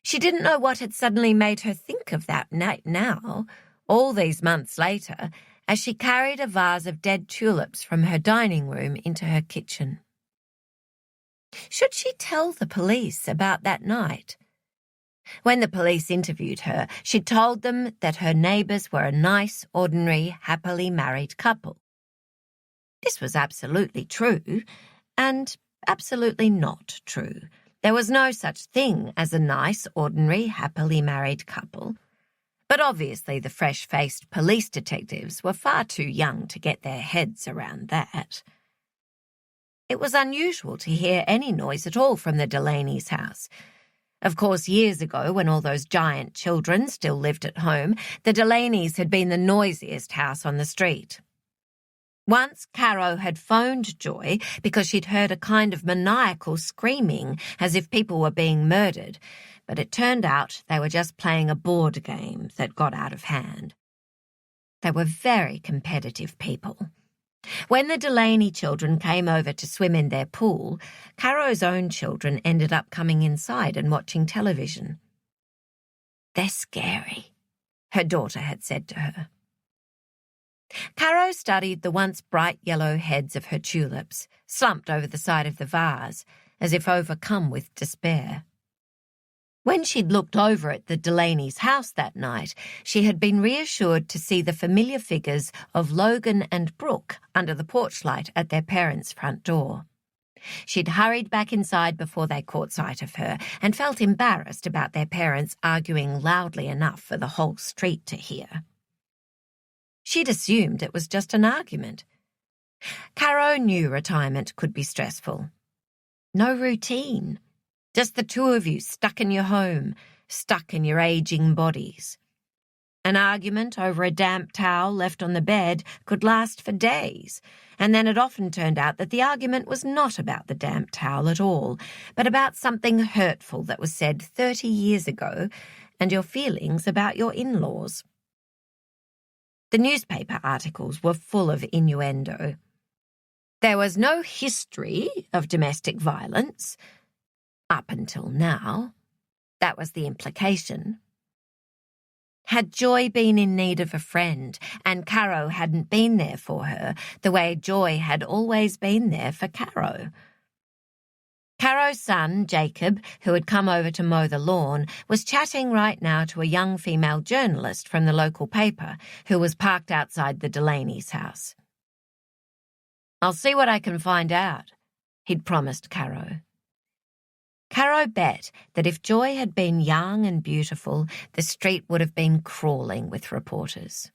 She didn't know what had suddenly made her think of that night now, all these months later, as she carried a vase of dead tulips from her dining room into her kitchen. Should she tell the police about that night? When the police interviewed her, she told them that her neighbours were a nice, ordinary, happily married couple. This was absolutely true, and absolutely not true. There was no such thing as a nice, ordinary, happily married couple. But obviously the fresh-faced police detectives were far too young to get their heads around that. It was unusual to hear any noise at all from the Delaneys' house. Of course, years ago, when all those giant children still lived at home, the Delaneys had been the noisiest house on the street. Once Caro had phoned Joy because she'd heard a kind of maniacal screaming as if people were being murdered, but it turned out they were just playing a board game that got out of hand. They were very competitive people. When the Delaney children came over to swim in their pool, Caro's own children ended up coming inside and watching television. "They're scary," her daughter had said to her. Caro studied the once bright yellow heads of her tulips, slumped over the side of the vase, as if overcome with despair. When she'd looked over at the Delaneys' house that night, she had been reassured to see the familiar figures of Logan and Brooke under the porch light at their parents' front door. She'd hurried back inside before they caught sight of her and felt embarrassed about their parents arguing loudly enough for the whole street to hear. She'd assumed it was just an argument. Caro knew retirement could be stressful. No routine. Just the two of you stuck in your home, stuck in your aging bodies. An argument over a damp towel left on the bed could last for days, and then it often turned out that the argument was not about the damp towel at all, but about something hurtful that was said 30 years ago and your feelings about your in-laws. The newspaper articles were full of innuendo. There was no history of domestic violence. Up until now. That was the implication. Had Joy been in need of a friend, and Caro hadn't been there for her, the way Joy had always been there for Caro? Caro's son, Jacob, who had come over to mow the lawn, was chatting right now to a young female journalist from the local paper who was parked outside the Delaneys' house. "I'll see what I can find out," he'd promised Caro. Caro bet that if Joy had been young and beautiful, the street would have been crawling with reporters.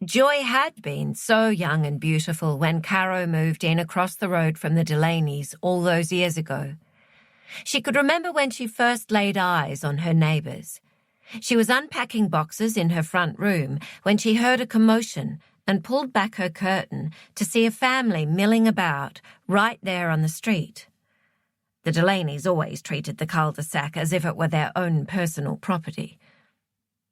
Joy had been so young and beautiful when Caro moved in across the road from the Delaneys all those years ago. She could remember when she first laid eyes on her neighbours. She was unpacking boxes in her front room when she heard a commotion and pulled back her curtain to see a family milling about right there on the street. The Delaneys always treated the cul-de-sac as if it were their own personal property.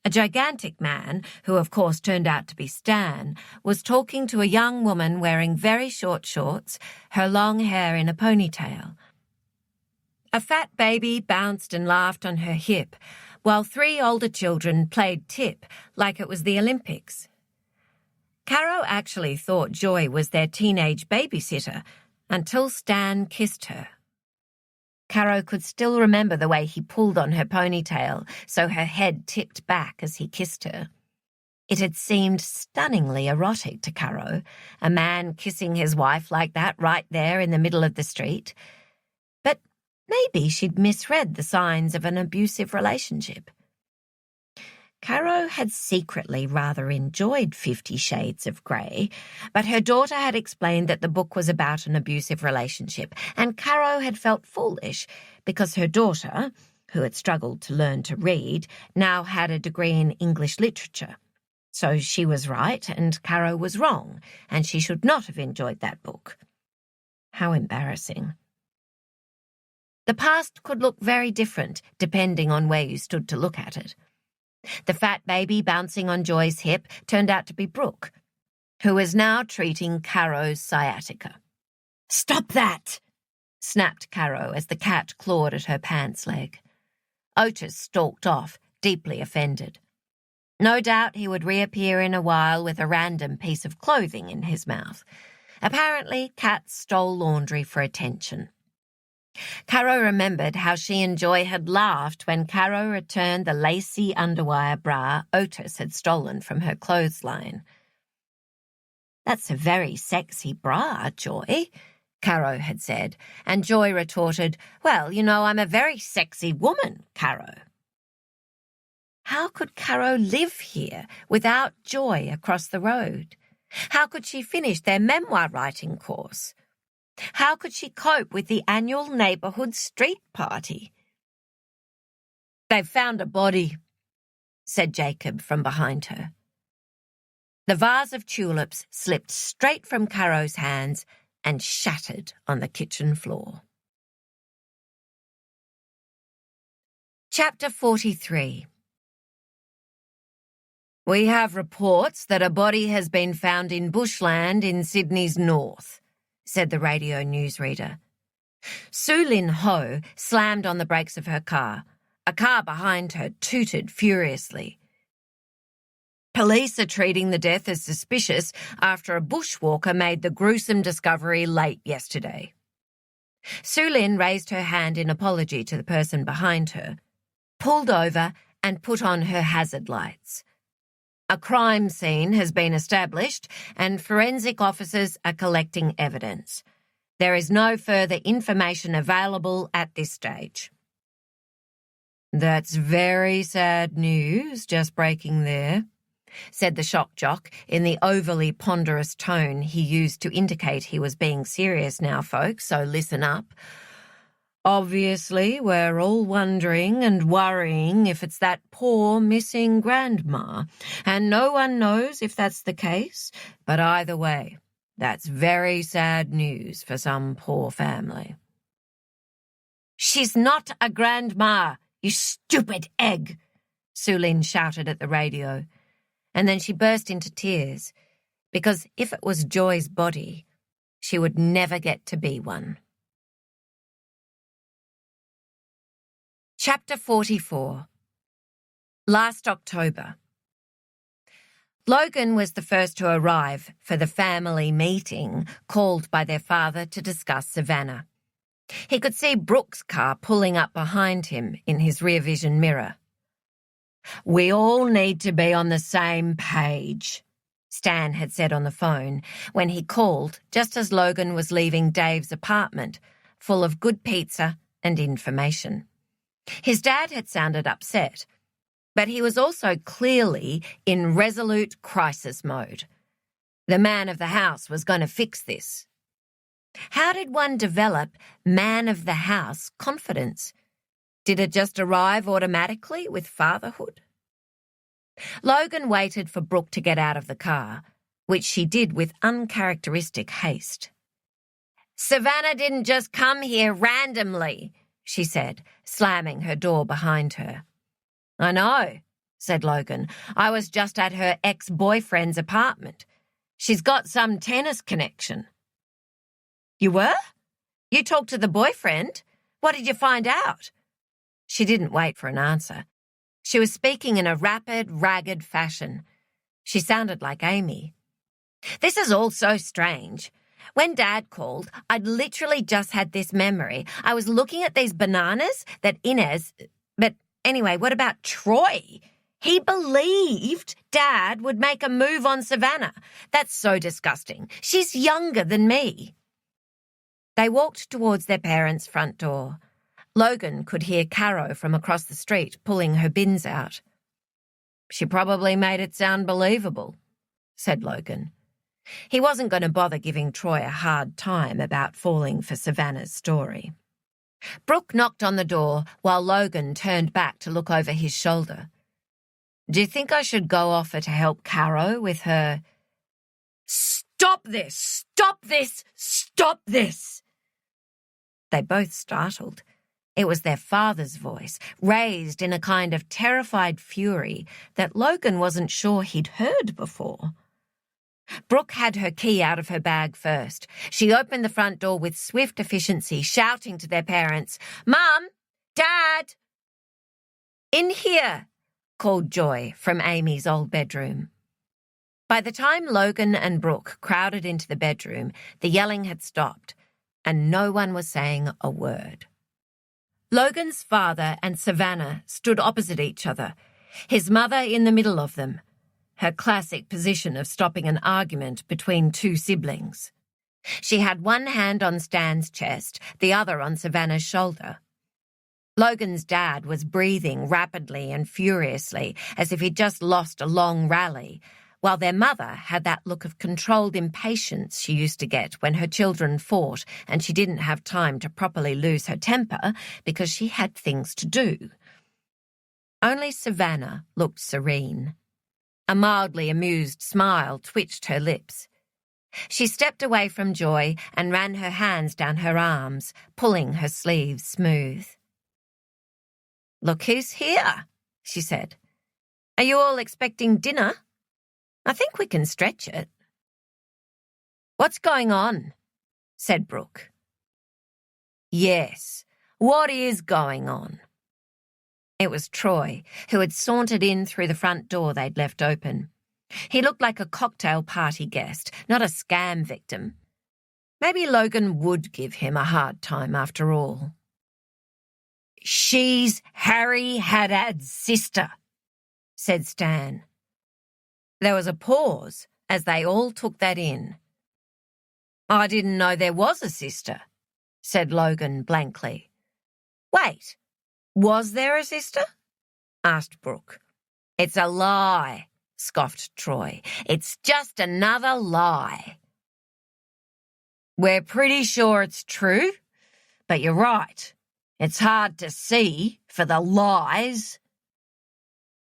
A gigantic man, who of course turned out to be Stan, was talking to a young woman wearing very short shorts, her long hair in a ponytail. A fat baby bounced and laughed on her hip, while 3 older children played tip like it was the Olympics. Caro actually thought Joy was their teenage babysitter until Stan kissed her. Caro could still remember the way he pulled on her ponytail so her head tipped back as he kissed her. It had seemed stunningly erotic to Caro, a man kissing his wife like that right there in the middle of the street. But maybe she'd misread the signs of an abusive relationship. Caro had secretly rather enjoyed 50 Shades of Grey, but her daughter had explained that the book was about an abusive relationship, and Caro had felt foolish because her daughter, who had struggled to learn to read, now had a degree in English literature. So she was right and Caro was wrong, and she should not have enjoyed that book. How embarrassing. The past could look very different depending on where you stood to look at it. The fat baby bouncing on Joy's hip turned out to be Brooke, who was now treating Caro's sciatica. "Stop that!" snapped Caro as the cat clawed at her pants leg. Otis stalked off, deeply offended. No doubt he would reappear in a while with a random piece of clothing in his mouth. Apparently, cats stole laundry for attention. Caro remembered how she and Joy had laughed when Caro returned the lacy underwire bra Otis had stolen from her clothesline. "That's a very sexy bra, Joy," Caro had said, and Joy retorted, "Well, you know, I'm a very sexy woman, Caro." How could Caro live here without Joy across the road? How could she finish their memoir writing course? How could she cope with the annual neighbourhood street party? "They've found a body," said Jacob from behind her. The vase of tulips slipped straight from Caro's hands and shattered on the kitchen floor. Chapter 43. "We have reports that a body has been found in bushland in Sydney's north," said the radio newsreader. Su Lin Ho slammed on the brakes of her car. A car behind her tooted furiously. "Police are treating the death as suspicious after a bushwalker made the gruesome discovery late yesterday." Su Lin raised her hand in apology to the person behind her, pulled over and put on her hazard lights. "A crime scene has been established and forensic officers are collecting evidence. There is no further information available at this stage." "That's very sad news just breaking there," said the shock jock in the overly ponderous tone he used to indicate he was being serious now, folks, so listen up. "Obviously, we're all wondering and worrying if it's that poor missing grandma, and no one knows if that's the case, but either way, that's very sad news for some poor family." "She's not a grandma, you stupid egg," Su Lin shouted at the radio, and then she burst into tears, because if it was Joy's body, she would never get to be one. Chapter 44. Last October. Logan was the first to arrive for the family meeting called by their father to discuss Savannah. He could see Brooke's car pulling up behind him in his rear vision mirror. "We all need to be on the same page," Stan had said on the phone when he called just as Logan was leaving Dave's apartment, full of good pizza and information. His dad had sounded upset, but he was also clearly in resolute crisis mode. The man of the house was going to fix this. How did one develop man of the house confidence? Did it just arrive automatically with fatherhood? Logan waited for Brooke to get out of the car, which she did with uncharacteristic haste. "Savannah didn't just come here randomly," she said, slamming her door behind her. "I know," said Logan. "I was just at her ex-boyfriend's apartment. She's got some tennis connection." "You were? You talked to the boyfriend? What did you find out?" She didn't wait for an answer. She was speaking in a rapid, ragged fashion. She sounded like Amy. "This is all so strange. When Dad called, I'd literally just had this memory. I was looking at these bananas that Inez... But anyway, what about Troy? He believed Dad would make a move on Savannah. That's so disgusting. She's younger than me." They walked towards their parents' front door. Logan could hear Caro from across the street pulling her bins out. "She probably made it sound believable," said Logan. He wasn't going to bother giving Troy a hard time about falling for Savannah's story. Brooke knocked on the door while Logan turned back to look over his shoulder. "Do you think I should go offer to help Caro with her—" "Stop this! Stop this! Stop this!" They both startled. It was their father's voice, raised in a kind of terrified fury that Logan wasn't sure he'd heard before. Brooke had her key out of her bag first. She opened the front door with swift efficiency, shouting to their parents, "Mum! Dad!" In here, called Joy from Amy's old bedroom. By the time Logan and Brooke crowded into the bedroom, the yelling had stopped, and no one was saying a word. Logan's father and Savannah stood opposite each other, his mother in the middle of them, her classic position of stopping an argument between two siblings. She had one hand on Stan's chest, the other on Savannah's shoulder. Logan's dad was breathing rapidly and furiously, as if he'd just lost a long rally, while their mother had that look of controlled impatience she used to get when her children fought and she didn't have time to properly lose her temper because she had things to do. Only Savannah looked serene. A mildly amused smile twitched her lips. She stepped away from Joy and ran her hands down her arms, pulling her sleeves smooth. "Look who's here," she said. "Are you all expecting dinner? I think we can stretch it." "What's going on?" said Brooke. "Yes, what is going on?" It was Troy, who had sauntered in through the front door they'd left open. He looked like a cocktail party guest, not a scam victim. Maybe Logan would give him a hard time after all. "She's Harry Haddad's sister," said Stan. There was a pause as they all took that in. "I didn't know there was a sister," said Logan blankly. "Wait, was there a sister?" asked Brooke. "It's a lie," scoffed Troy. "It's just another lie." "We're pretty sure it's true, but you're right. It's hard to see for the lies."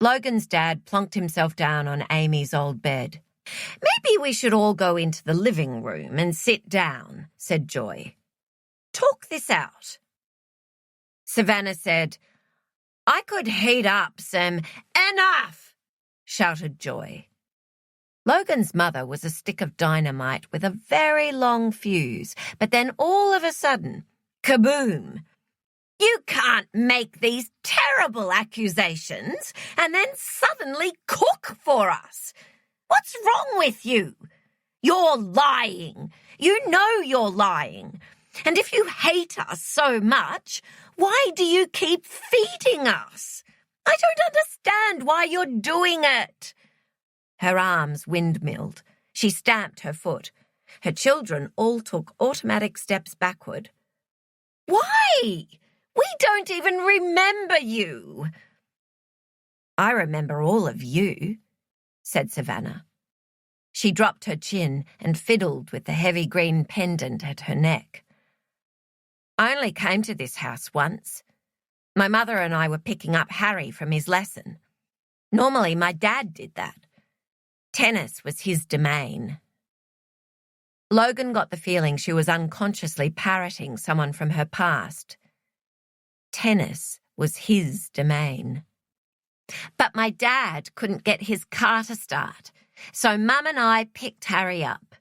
Logan's dad plonked himself down on Amy's old bed. "Maybe we should all go into the living room and sit down," said Joy. "Talk this out." Savannah said, "I could heat up some—" "Enough!" shouted Joy. Logan's mother was a stick of dynamite with a very long fuse, but then all of a sudden, kaboom! "You can't make these terrible accusations and then suddenly cook for us. What's wrong with you? You're lying. You know you're lying. And if you hate us so much, why do you keep feeding us? I don't understand why you're doing it." Her arms windmilled. She stamped her foot. Her children all took automatic steps backward. "Why? We don't even remember you." "I remember all of you," said Savannah. She dropped her chin and fiddled with the heavy green pendant at her neck. "I only came to this house once. My mother and I were picking up Harry from his lesson. Normally my dad did that. Tennis was his domain." Logan got the feeling she was unconsciously parroting someone from her past. Tennis was his domain. "But my dad couldn't get his car to start, so Mum and I picked Harry up.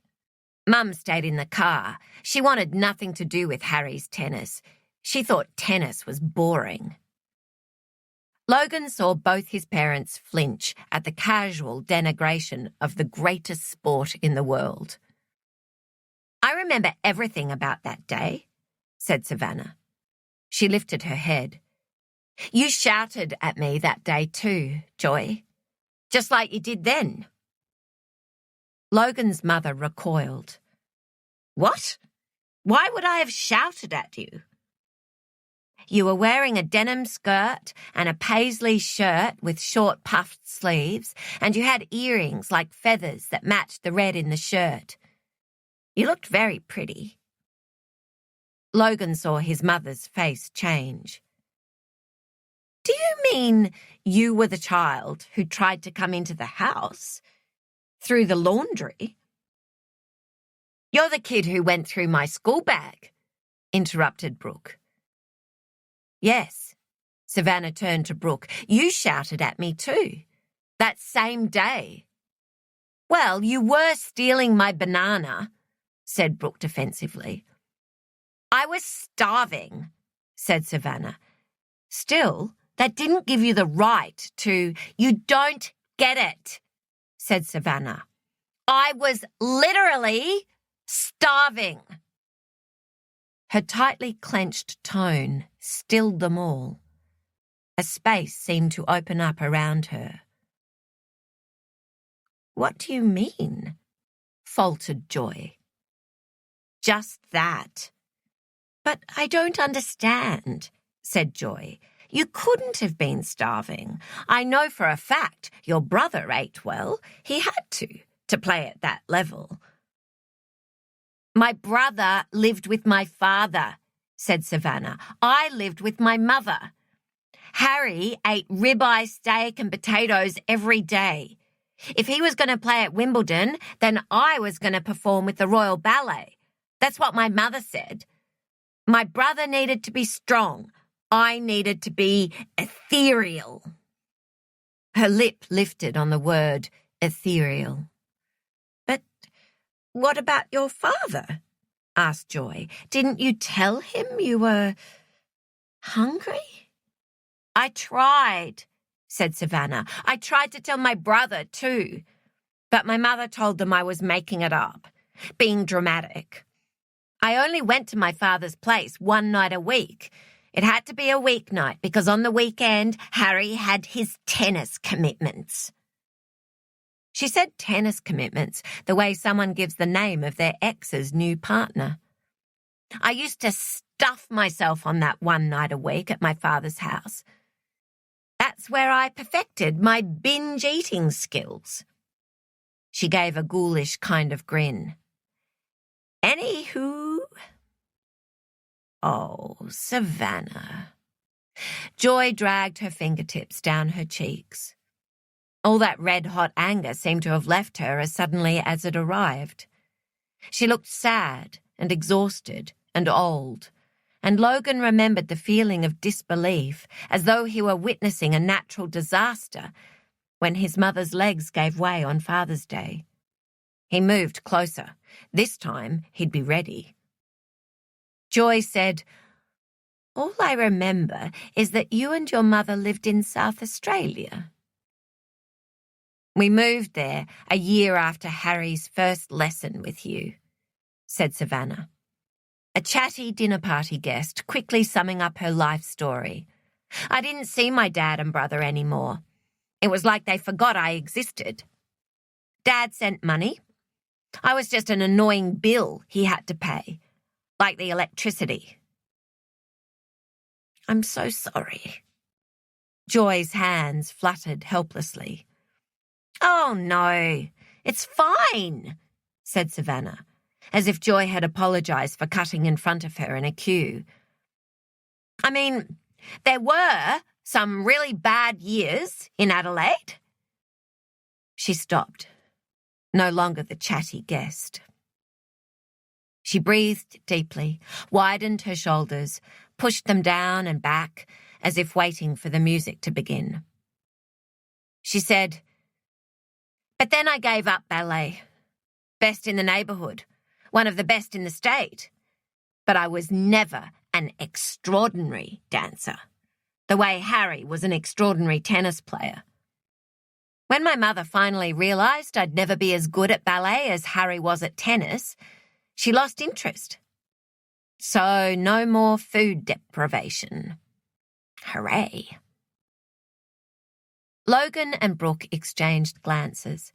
Mum stayed in the car. She wanted nothing to do with Harry's tennis. She thought tennis was boring." Logan saw both his parents flinch at the casual denigration of the greatest sport in the world. "I remember everything about that day," said Savannah. She lifted her head. "You shouted at me that day too, Joy, just like you did then." Logan's mother recoiled. "What? Why would I have shouted at you?" "You were wearing a denim skirt and a paisley shirt with short puffed sleeves, and you had earrings like feathers that matched the red in the shirt. You looked very pretty." Logan saw his mother's face change. "Do you mean you were the child who tried to come into the house? Through the laundry?" "You're the kid who went through my school bag," interrupted Brooke. "Yes," Savannah turned to Brooke. "You shouted at me too, that same day." "Well, you were stealing my banana," said Brooke defensively. "I was starving," said Savannah. Still, That didn't give you the right to... You don't get it, said Savannah. I was literally starving. Her tightly clenched tone stilled them all. A space seemed to open up around her. What do you mean? Faltered Joy. Just that. But I don't understand, said Joy. You couldn't have been starving. I know for a fact your brother ate well. He had to play at that level. My brother lived with my father, said Savannah. I lived with my mother. Harry ate ribeye steak and potatoes every day. If he was going to play at Wimbledon, then I was going to perform with the Royal Ballet. That's what my mother said. My brother needed to be strong. I needed to be ethereal. Her lip lifted on the word ethereal. But what about your father? Asked Joy. Didn't you tell him you were hungry? I tried, said Savannah. I tried to tell my brother too, but my mother told them I was making it up, being dramatic. I only went to my father's place one night a week. It had to be a weeknight because on the weekend, Harry had his tennis commitments. She said tennis commitments the way someone gives the name of their ex's new partner. I used to stuff myself on that one night a week at my father's house. That's where I perfected my binge eating skills. She gave a ghoulish kind of grin. Anywho. Oh, Savannah. Joy dragged her fingertips down her cheeks. All that red-hot anger seemed to have left her as suddenly as it arrived. She looked sad and exhausted and old, and Logan remembered the feeling of disbelief as though he were witnessing a natural disaster when his mother's legs gave way on Father's Day. He moved closer. This time he'd be ready. Joy said, All I remember is that you and your mother lived in South Australia. We moved there a year after Harry's first lesson with you, said Savannah. A chatty dinner party guest, quickly summing up her life story. I didn't see my dad and brother anymore. It was like they forgot I existed. Dad sent money. I was just an annoying bill he had to pay, like the electricity. I'm so sorry. Joy's hands fluttered helplessly. Oh, no, it's fine, said Savannah, as if Joy had apologised for cutting in front of her in a queue. I mean, there were some really bad years in Adelaide. She stopped, no longer the chatty guest. She breathed deeply, widened her shoulders, pushed them down and back, as if waiting for the music to begin. She said, But then I gave up ballet. Best in the neighbourhood, one of the best in the state. But I was never an extraordinary dancer, the way Harry was an extraordinary tennis player. When my mother finally realised I'd never be as good at ballet as Harry was at tennis, she lost interest. So no more food deprivation. Hooray. Logan and Brooke exchanged glances.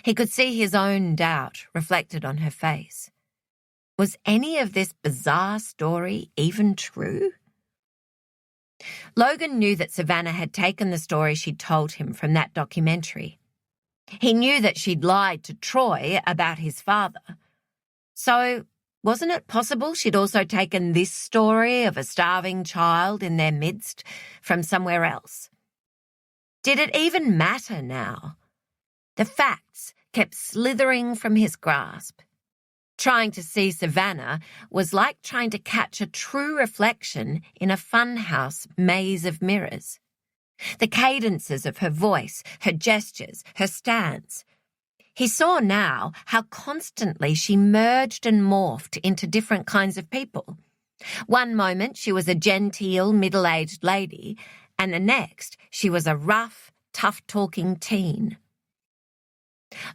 He could see his own doubt reflected on her face. Was any of this bizarre story even true? Logan knew that Savannah had taken the story she'd told him from that documentary. He knew that she'd lied to Troy about his father. So, wasn't it possible she'd also taken this story of a starving child in their midst from somewhere else? Did it even matter now? The facts kept slithering from his grasp. Trying to see Savannah was like trying to catch a true reflection in a funhouse maze of mirrors. The cadences of her voice, her gestures, her stance. He saw now how constantly she merged and morphed into different kinds of people. One moment she was a genteel, middle-aged lady, and the next she was a rough, tough-talking teen.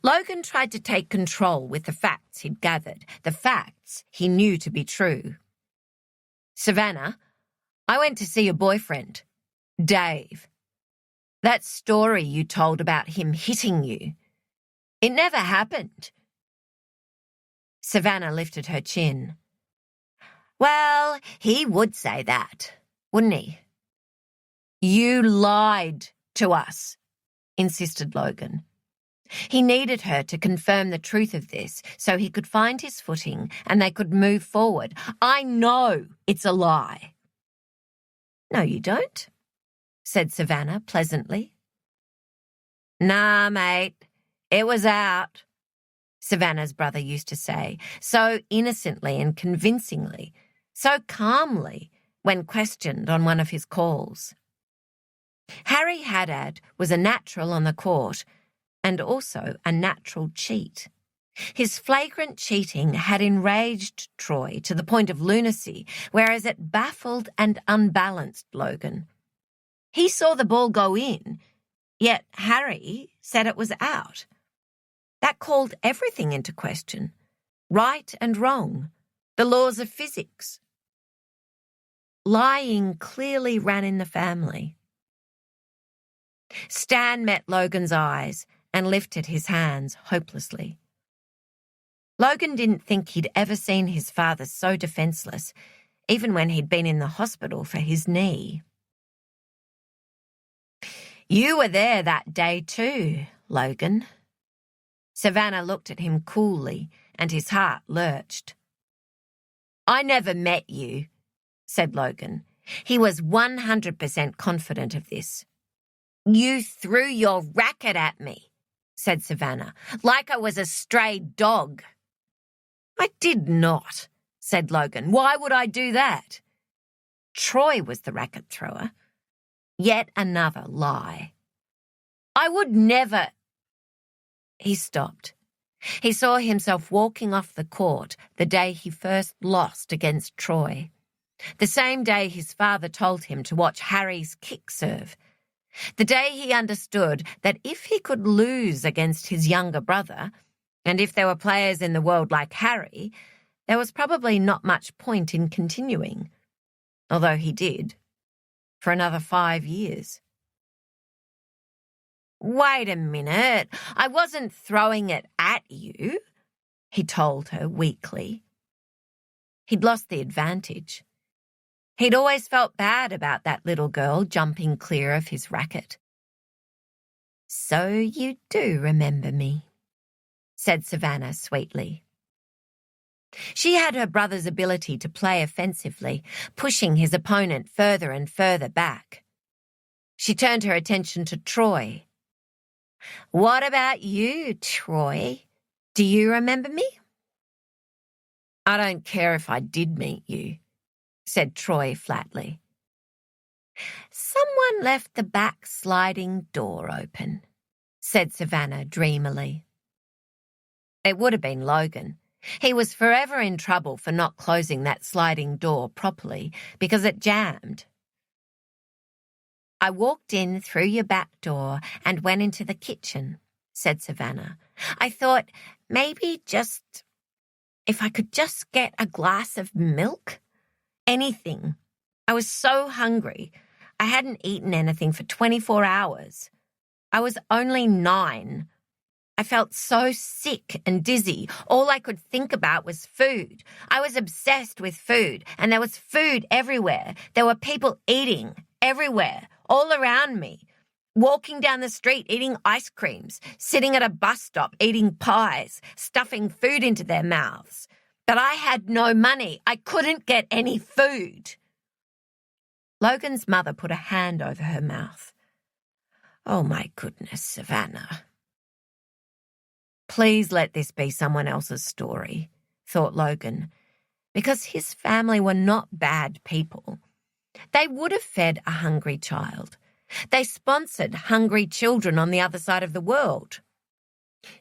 Logan tried to take control with the facts he'd gathered, the facts he knew to be true. "Savannah, I went to see your boyfriend, Dave. That story you told about him hitting you, it never happened." Savannah lifted her chin. "Well, he would say that, wouldn't he?" "You lied to us," insisted Logan. He needed her to confirm the truth of this so he could find his footing and they could move forward. "I know it's a lie." "No, you don't," said Savannah pleasantly. "Nah, mate, it was out," Savannah's brother used to say, so innocently and convincingly, so calmly when questioned on one of his calls. Harry Haddad was a natural on the court and also a natural cheat. His flagrant cheating had enraged Troy to the point of lunacy, whereas it baffled and unbalanced Logan. He saw the ball go in, yet Harry said it was out. That called everything into question. Right and wrong, the laws of physics. Lying clearly ran in the family. Stan met Logan's eyes and lifted his hands hopelessly. Logan didn't think he'd ever seen his father so defenseless, even when he'd been in the hospital for his knee. "You were there that day too, Logan." Savannah looked at him coolly, and his heart lurched. "I never met you," said Logan. He was 100% confident of this. "You threw your racket at me," said Savannah, "like I was a stray dog." "I did not," said Logan. "Why would I do that?" Troy was the racket thrower. Yet another lie. "I would never—" He stopped. He saw himself walking off the court the day he first lost against Troy. The same day his father told him to watch Harry's kick serve. The day he understood that if he could lose against his younger brother, and if there were players in the world like Harry, there was probably not much point in continuing, although he did, for another 5 years. "Wait a minute, I wasn't throwing it at you," he told her weakly. He'd lost the advantage. He'd always felt bad about that little girl jumping clear of his racket. "So you do remember me," said Savannah sweetly. She had her brother's ability to play offensively, pushing his opponent further and further back. She turned her attention to Troy. "What about you, Troy? Do you remember me?" "I don't care if I did meet you," said Troy flatly. "Someone left the back sliding door open," said Savannah dreamily. It would have been Logan. He was forever in trouble for not closing that sliding door properly because it jammed. "I walked in through your back door and went into the kitchen," said Savannah. "I thought maybe if I could just get a glass of milk. Anything. I was so hungry. I hadn't eaten anything for 24 hours. I was only 9. I felt so sick and dizzy. All I could think about was food. I was obsessed with food, and there was food everywhere. There were people eating everywhere, all around me, walking down the street eating ice creams, sitting at a bus stop eating pies, stuffing food into their mouths. But I had no money. I couldn't get any food." Logan's mother put a hand over her mouth. "Oh, my goodness, Savannah." Please let this be someone else's story, thought Logan, because his family were not bad people. They would have fed a hungry child. They sponsored hungry children on the other side of the world.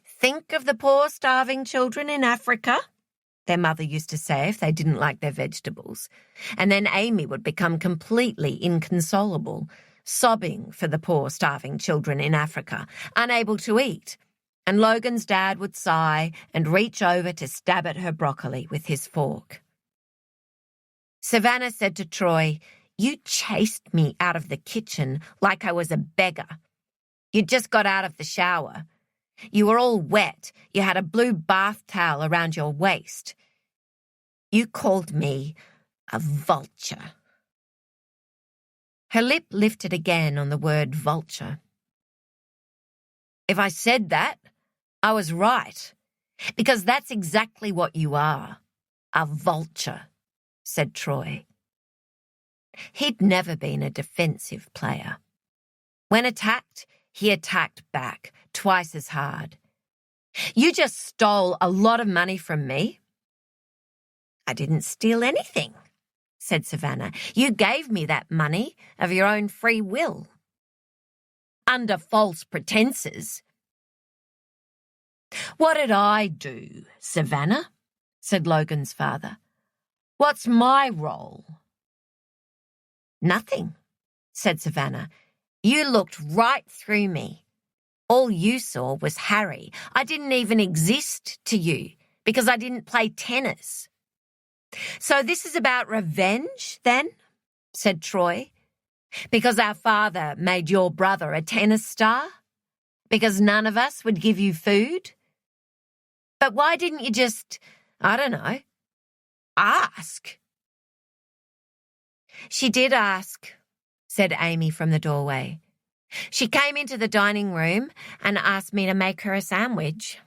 "Think of the poor starving children in Africa," their mother used to say if they didn't like their vegetables. And then Amy would become completely inconsolable, sobbing for the poor starving children in Africa, unable to eat, and Logan's dad would sigh and reach over to stab at her broccoli with his fork. Savannah said to Troy, "You chased me out of the kitchen like I was a beggar. You'd just got out of the shower. You were all wet. You had a blue bath towel around your waist. You called me a vulture." Her lip lifted again on the word vulture. "If I said that, I was right, because that's exactly what you are, a vulture," said Troy. He'd never been a defensive player. When attacked, he attacked back, twice as hard. "You just stole a lot of money from me." "I didn't steal anything," said Savannah. "You gave me that money of your own free will." "Under false pretenses." "What did I do, Savannah?" said Logan's father. "What's my role?" "Nothing," said Savannah. "You looked right through me. All you saw was Harry. I didn't even exist to you because I didn't play tennis." "So this is about revenge, then?" said Troy. "Because our father made your brother a tennis star? Because none of us would give you food? But why didn't you just, I don't know, ask?" "She did ask," said Amy from the doorway. "She came into the dining room and asked me to make her a sandwich."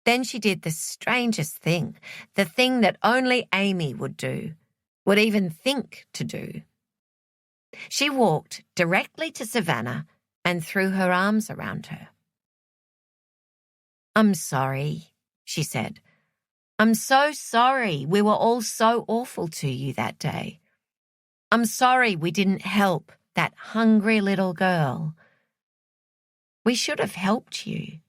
Then she did the strangest thing, the thing that only Amy would do, would even think to do. She walked directly to Savannah and threw her arms around her. "I'm sorry," she said. "I'm so sorry we were all so awful to you that day. I'm sorry we didn't help that hungry little girl. We should have helped you."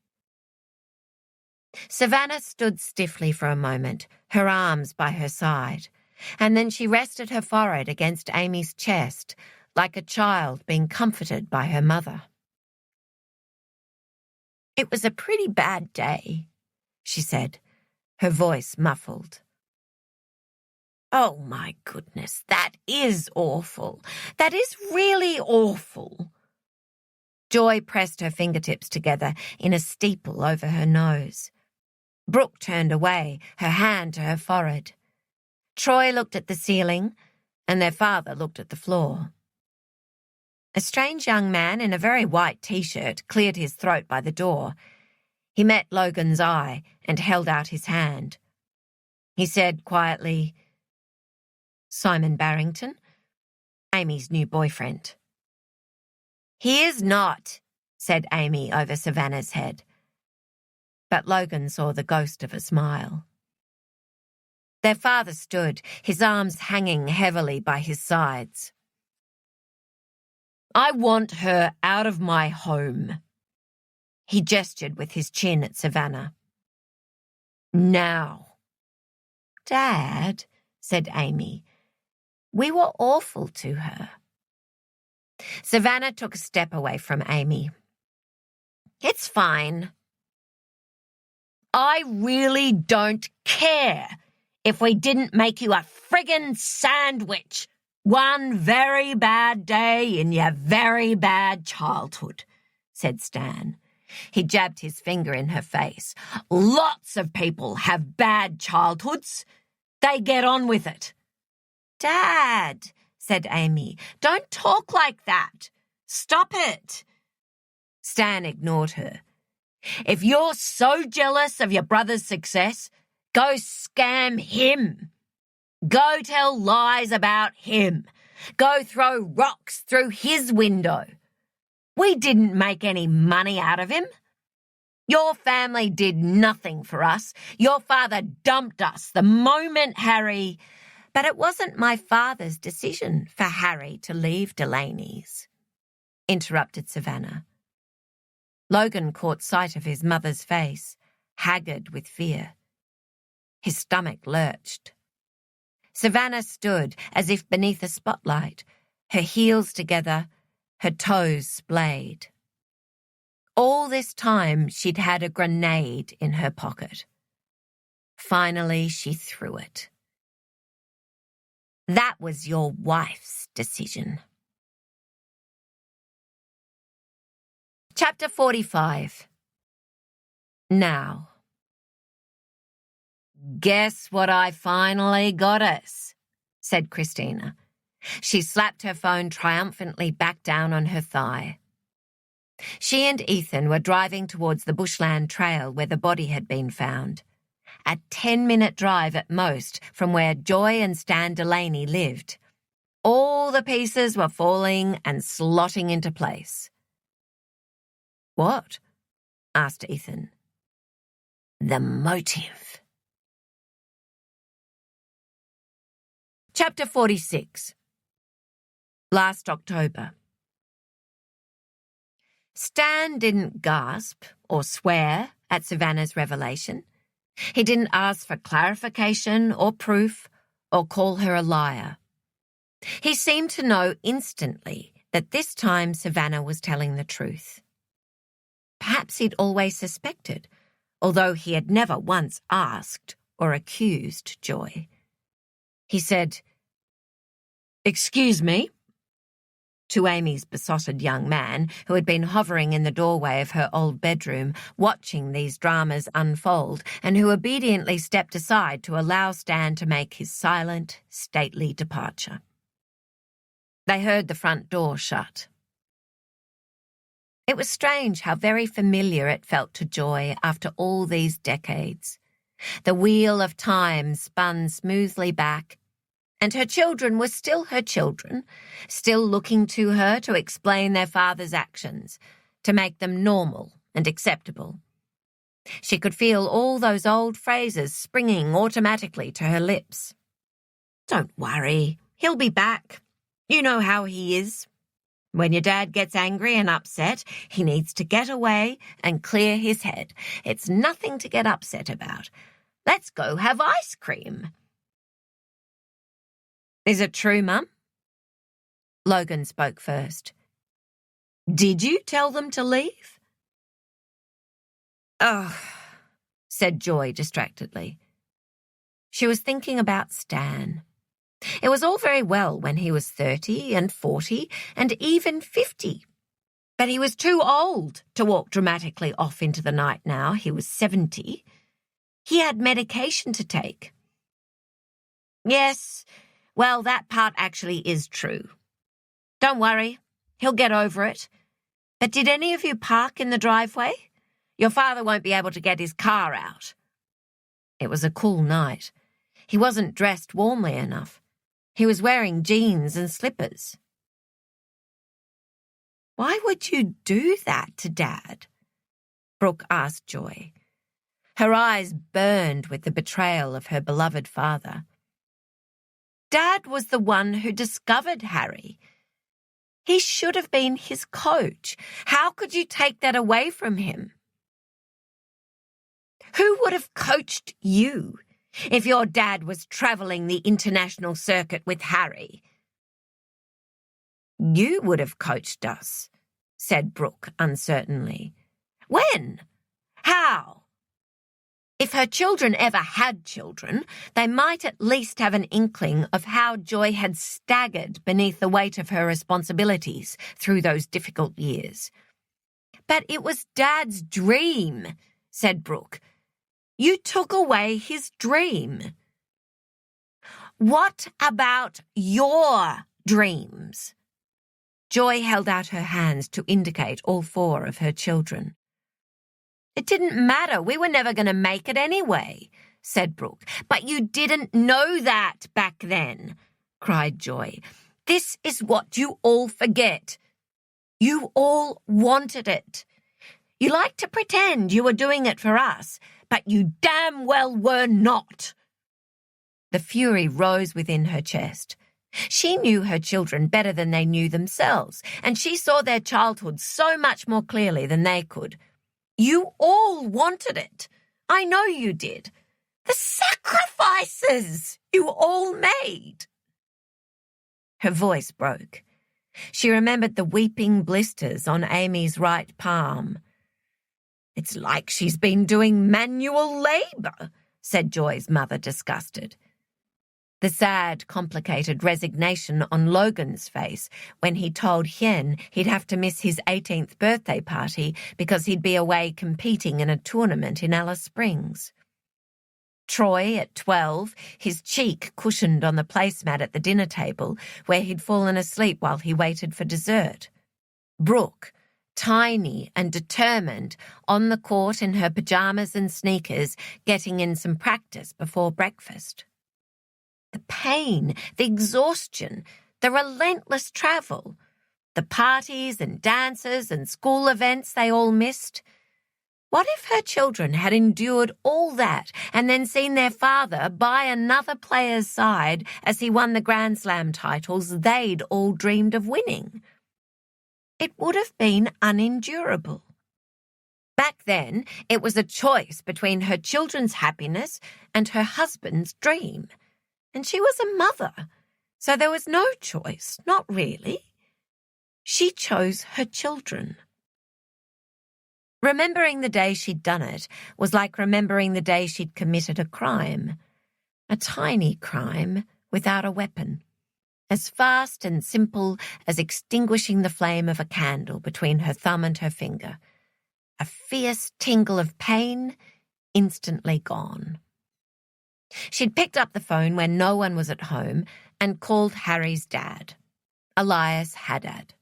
Savannah stood stiffly for a moment, her arms by her side, and then she rested her forehead against Amy's chest, like a child being comforted by her mother. "It was a pretty bad day," she said, her voice muffled. "Oh my goodness, that is awful. That is really awful." Joy pressed her fingertips together in a steeple over her nose. Brooke turned away, her hand to her forehead. Troy looked at the ceiling, and their father looked at the floor. A strange young man in a very white T-shirt cleared his throat by the door. He met Logan's eye and held out his hand. He said quietly, "Simon Barrington, Amy's new boyfriend." "He is not," said Amy over Savannah's head. But Logan saw the ghost of a smile. Their father stood, his arms hanging heavily by his sides. "I want her out of my home." He gestured with his chin at Savannah. "Now." "Dad," said Amy, "we were awful to her." Savannah took a step away from Amy. "It's fine. I really don't care if we didn't make you a friggin' sandwich one very bad day in your very bad childhood," said Stan. He jabbed his finger in her face. "Lots of people have bad childhoods. They get on with it." "Dad," said Amy, "don't talk like that. Stop it." Stan ignored her. "If you're so jealous of your brother's success, go scam him. Go tell lies about him. Go throw rocks through his window. We didn't make any money out of him. Your family did nothing for us. Your father dumped us the moment Harry—" "But it wasn't my father's decision for Harry to leave Delaneys," interrupted Savannah. Logan caught sight of his mother's face, haggard with fear. His stomach lurched. Savannah stood as if beneath a spotlight, her heels together, her toes splayed. All this time she'd had a grenade in her pocket. Finally, she threw it. That was your wife's decision. Chapter 45. Now. Guess what I finally got us, said Christina. She slapped her phone triumphantly back down on her thigh. She and Ethan were driving towards the bushland trail where the body had been found. A 10-minute drive at most from where Joy and Stan Delaney lived. All the pieces were falling and slotting into place. What? Asked Ethan. The motive. Chapter 46. Last October. Stan didn't gasp or swear at Savannah's revelation. He didn't ask for clarification or proof or call her a liar. He seemed to know instantly that this time Savannah was telling the truth. Perhaps he'd always suspected, although he had never once asked or accused Joy. He said, "Excuse me," to Amy's besotted young man who had been hovering in the doorway of her old bedroom, watching these dramas unfold, and who obediently stepped aside to allow Stan to make his silent, stately departure. They heard the front door shut. It was strange how very familiar it felt to Joy after all these decades. The wheel of time spun smoothly back, and her children were still her children, still looking to her to explain their father's actions, to make them normal and acceptable. She could feel all those old phrases springing automatically to her lips. "Don't worry, he'll be back. You know how he is. When your dad gets angry and upset, he needs to get away and clear his head. It's nothing to get upset about. Let's go have ice cream." "Is it true, Mum?" Logan spoke first. "Did you tell them to leave?" "Oh," said Joy distractedly. She was thinking about Stan. It was all very well when he was 30 and 40 and even 50. But he was too old to walk dramatically off into the night now. He was 70. He had medication to take. "Yes, well, that part actually is true. Don't worry, he'll get over it. But did any of you park in the driveway? Your father won't be able to get his car out." It was a cool night. He wasn't dressed warmly enough. He was wearing jeans and slippers. "Why would you do that to Dad?" Brooke asked Joy. Her eyes burned with the betrayal of her beloved father. Dad was the one who discovered Harry. He should have been his coach. How could you take that away from him? Who would have coached you if your dad was travelling the international circuit with Harry? "You would have coached us," said Brooke uncertainly. "When? How?" If her children ever had children, they might at least have an inkling of how Joy had staggered beneath the weight of her responsibilities through those difficult years. "But it was Dad's dream," said Brooke. "You took away his dream." "What about your dreams?" Joy held out her hands to indicate all 4 of her children. "It didn't matter. We were never going to make it anyway," said Brooke. "But you didn't know that back then," cried Joy. "This is what you all forget. You all wanted it. You like to pretend you were doing it for us, but you damn well were not." The fury rose within her chest. She knew her children better than they knew themselves, and she saw their childhood so much more clearly than they could. You all wanted it. I know you did. The sacrifices you all made. Her voice broke. She remembered the weeping blisters on Amy's right palm. "It's like she's been doing manual labour," said Joy's mother, disgusted. The sad, complicated resignation on Logan's face when he told Hien he'd have to miss his 18th birthday party because he'd be away competing in a tournament in Alice Springs. Troy, at 12, his cheek cushioned on the placemat at the dinner table where he'd fallen asleep while he waited for dessert. Brooke, tiny and determined, on the court in her pyjamas and sneakers, getting in some practice before breakfast. The pain, the exhaustion, the relentless travel, the parties and dances and school events they all missed. What if her children had endured all that and then seen their father by another player's side as he won the Grand Slam titles they'd all dreamed of winning? It would have been unendurable. Back then, it was a choice between her children's happiness and her husband's dream. And she was a mother, so there was no choice, not really. She chose her children. Remembering the day she'd done it was like remembering the day she'd committed a crime. A tiny crime without a weapon. As fast and simple as extinguishing the flame of a candle between her thumb and her finger. A fierce tingle of pain, instantly gone. She'd picked up the phone when no one was at home and called Harry's dad, Elias Haddad.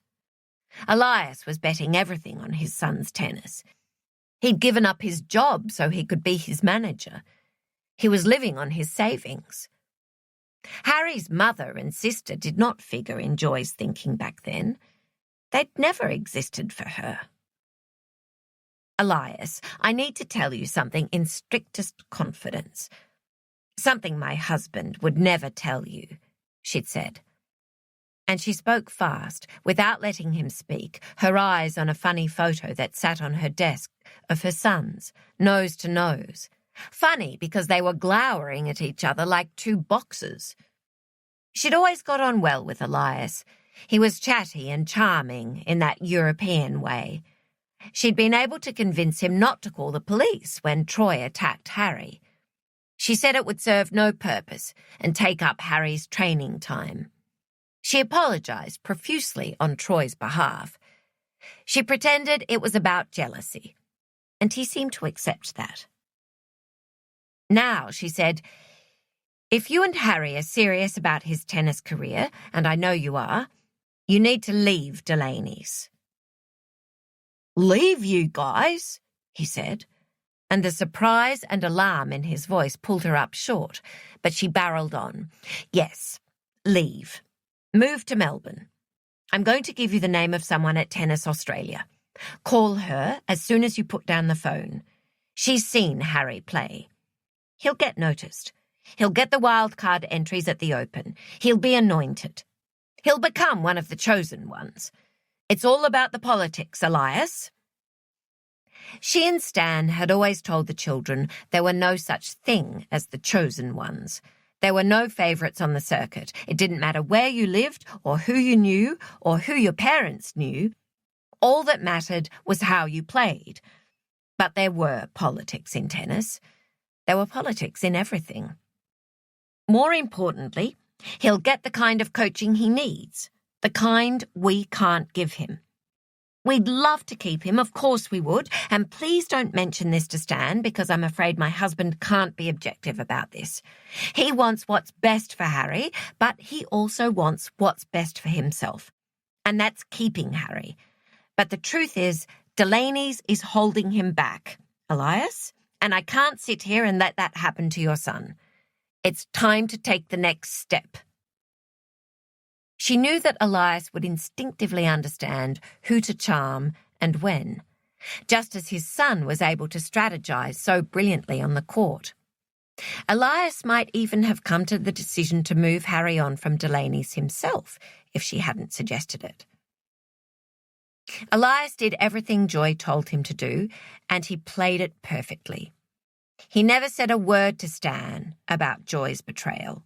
Elias was betting everything on his son's tennis. He'd given up his job so he could be his manager. He was living on his savings. Harry's mother and sister did not figure in Joy's thinking back then. They'd never existed for her. "Elias, I need to tell you something in strictest confidence. Something my husband would never tell you," she'd said. And she spoke fast, without letting him speak, her eyes on a funny photo that sat on her desk of her sons, nose to nose. Funny because they were glowering at each other like two boxers. She'd always got on well with Elias. He was chatty and charming in that European way. She'd been able to convince him not to call the police when Troy attacked Harry. She said it would serve no purpose and take up Harry's training time. She apologised profusely on Troy's behalf. She pretended it was about jealousy, and he seemed to accept that. Now, she said, "If you and Harry are serious about his tennis career, and I know you are, you need to leave Delaneys." "Leave you guys?" he said. And the surprise and alarm in his voice pulled her up short, but she barreled on. "Yes, leave. Move to Melbourne. I'm going to give you the name of someone at Tennis Australia. Call her as soon as you put down the phone. She's seen Harry play. He'll get noticed. He'll get the wildcard entries at the Open. He'll be anointed. He'll become one of the chosen ones. It's all about the politics, Elias." She and Stan had always told the children there were no such thing as the chosen ones. There were no favourites on the circuit. It didn't matter where you lived or who you knew or who your parents knew. All that mattered was how you played. But there were politics in tennis. There were politics in everything. More importantly, he'll get the kind of coaching he needs, the kind we can't give him. We'd love to keep him, of course we would, and please don't mention this to Stan because I'm afraid my husband can't be objective about this. He wants what's best for Harry, but he also wants what's best for himself. And that's keeping Harry. But the truth is, Delaneys is holding him back, Elias, and I can't sit here and let that happen to your son. It's time to take the next step. She knew that Elias would instinctively understand who to charm and when, just as his son was able to strategize so brilliantly on the court. Elias might even have come to the decision to move Harry on from Delaneys himself if she hadn't suggested it. Elias did everything Joy told him to do, and he played it perfectly. He never said a word to Stan about Joy's betrayal.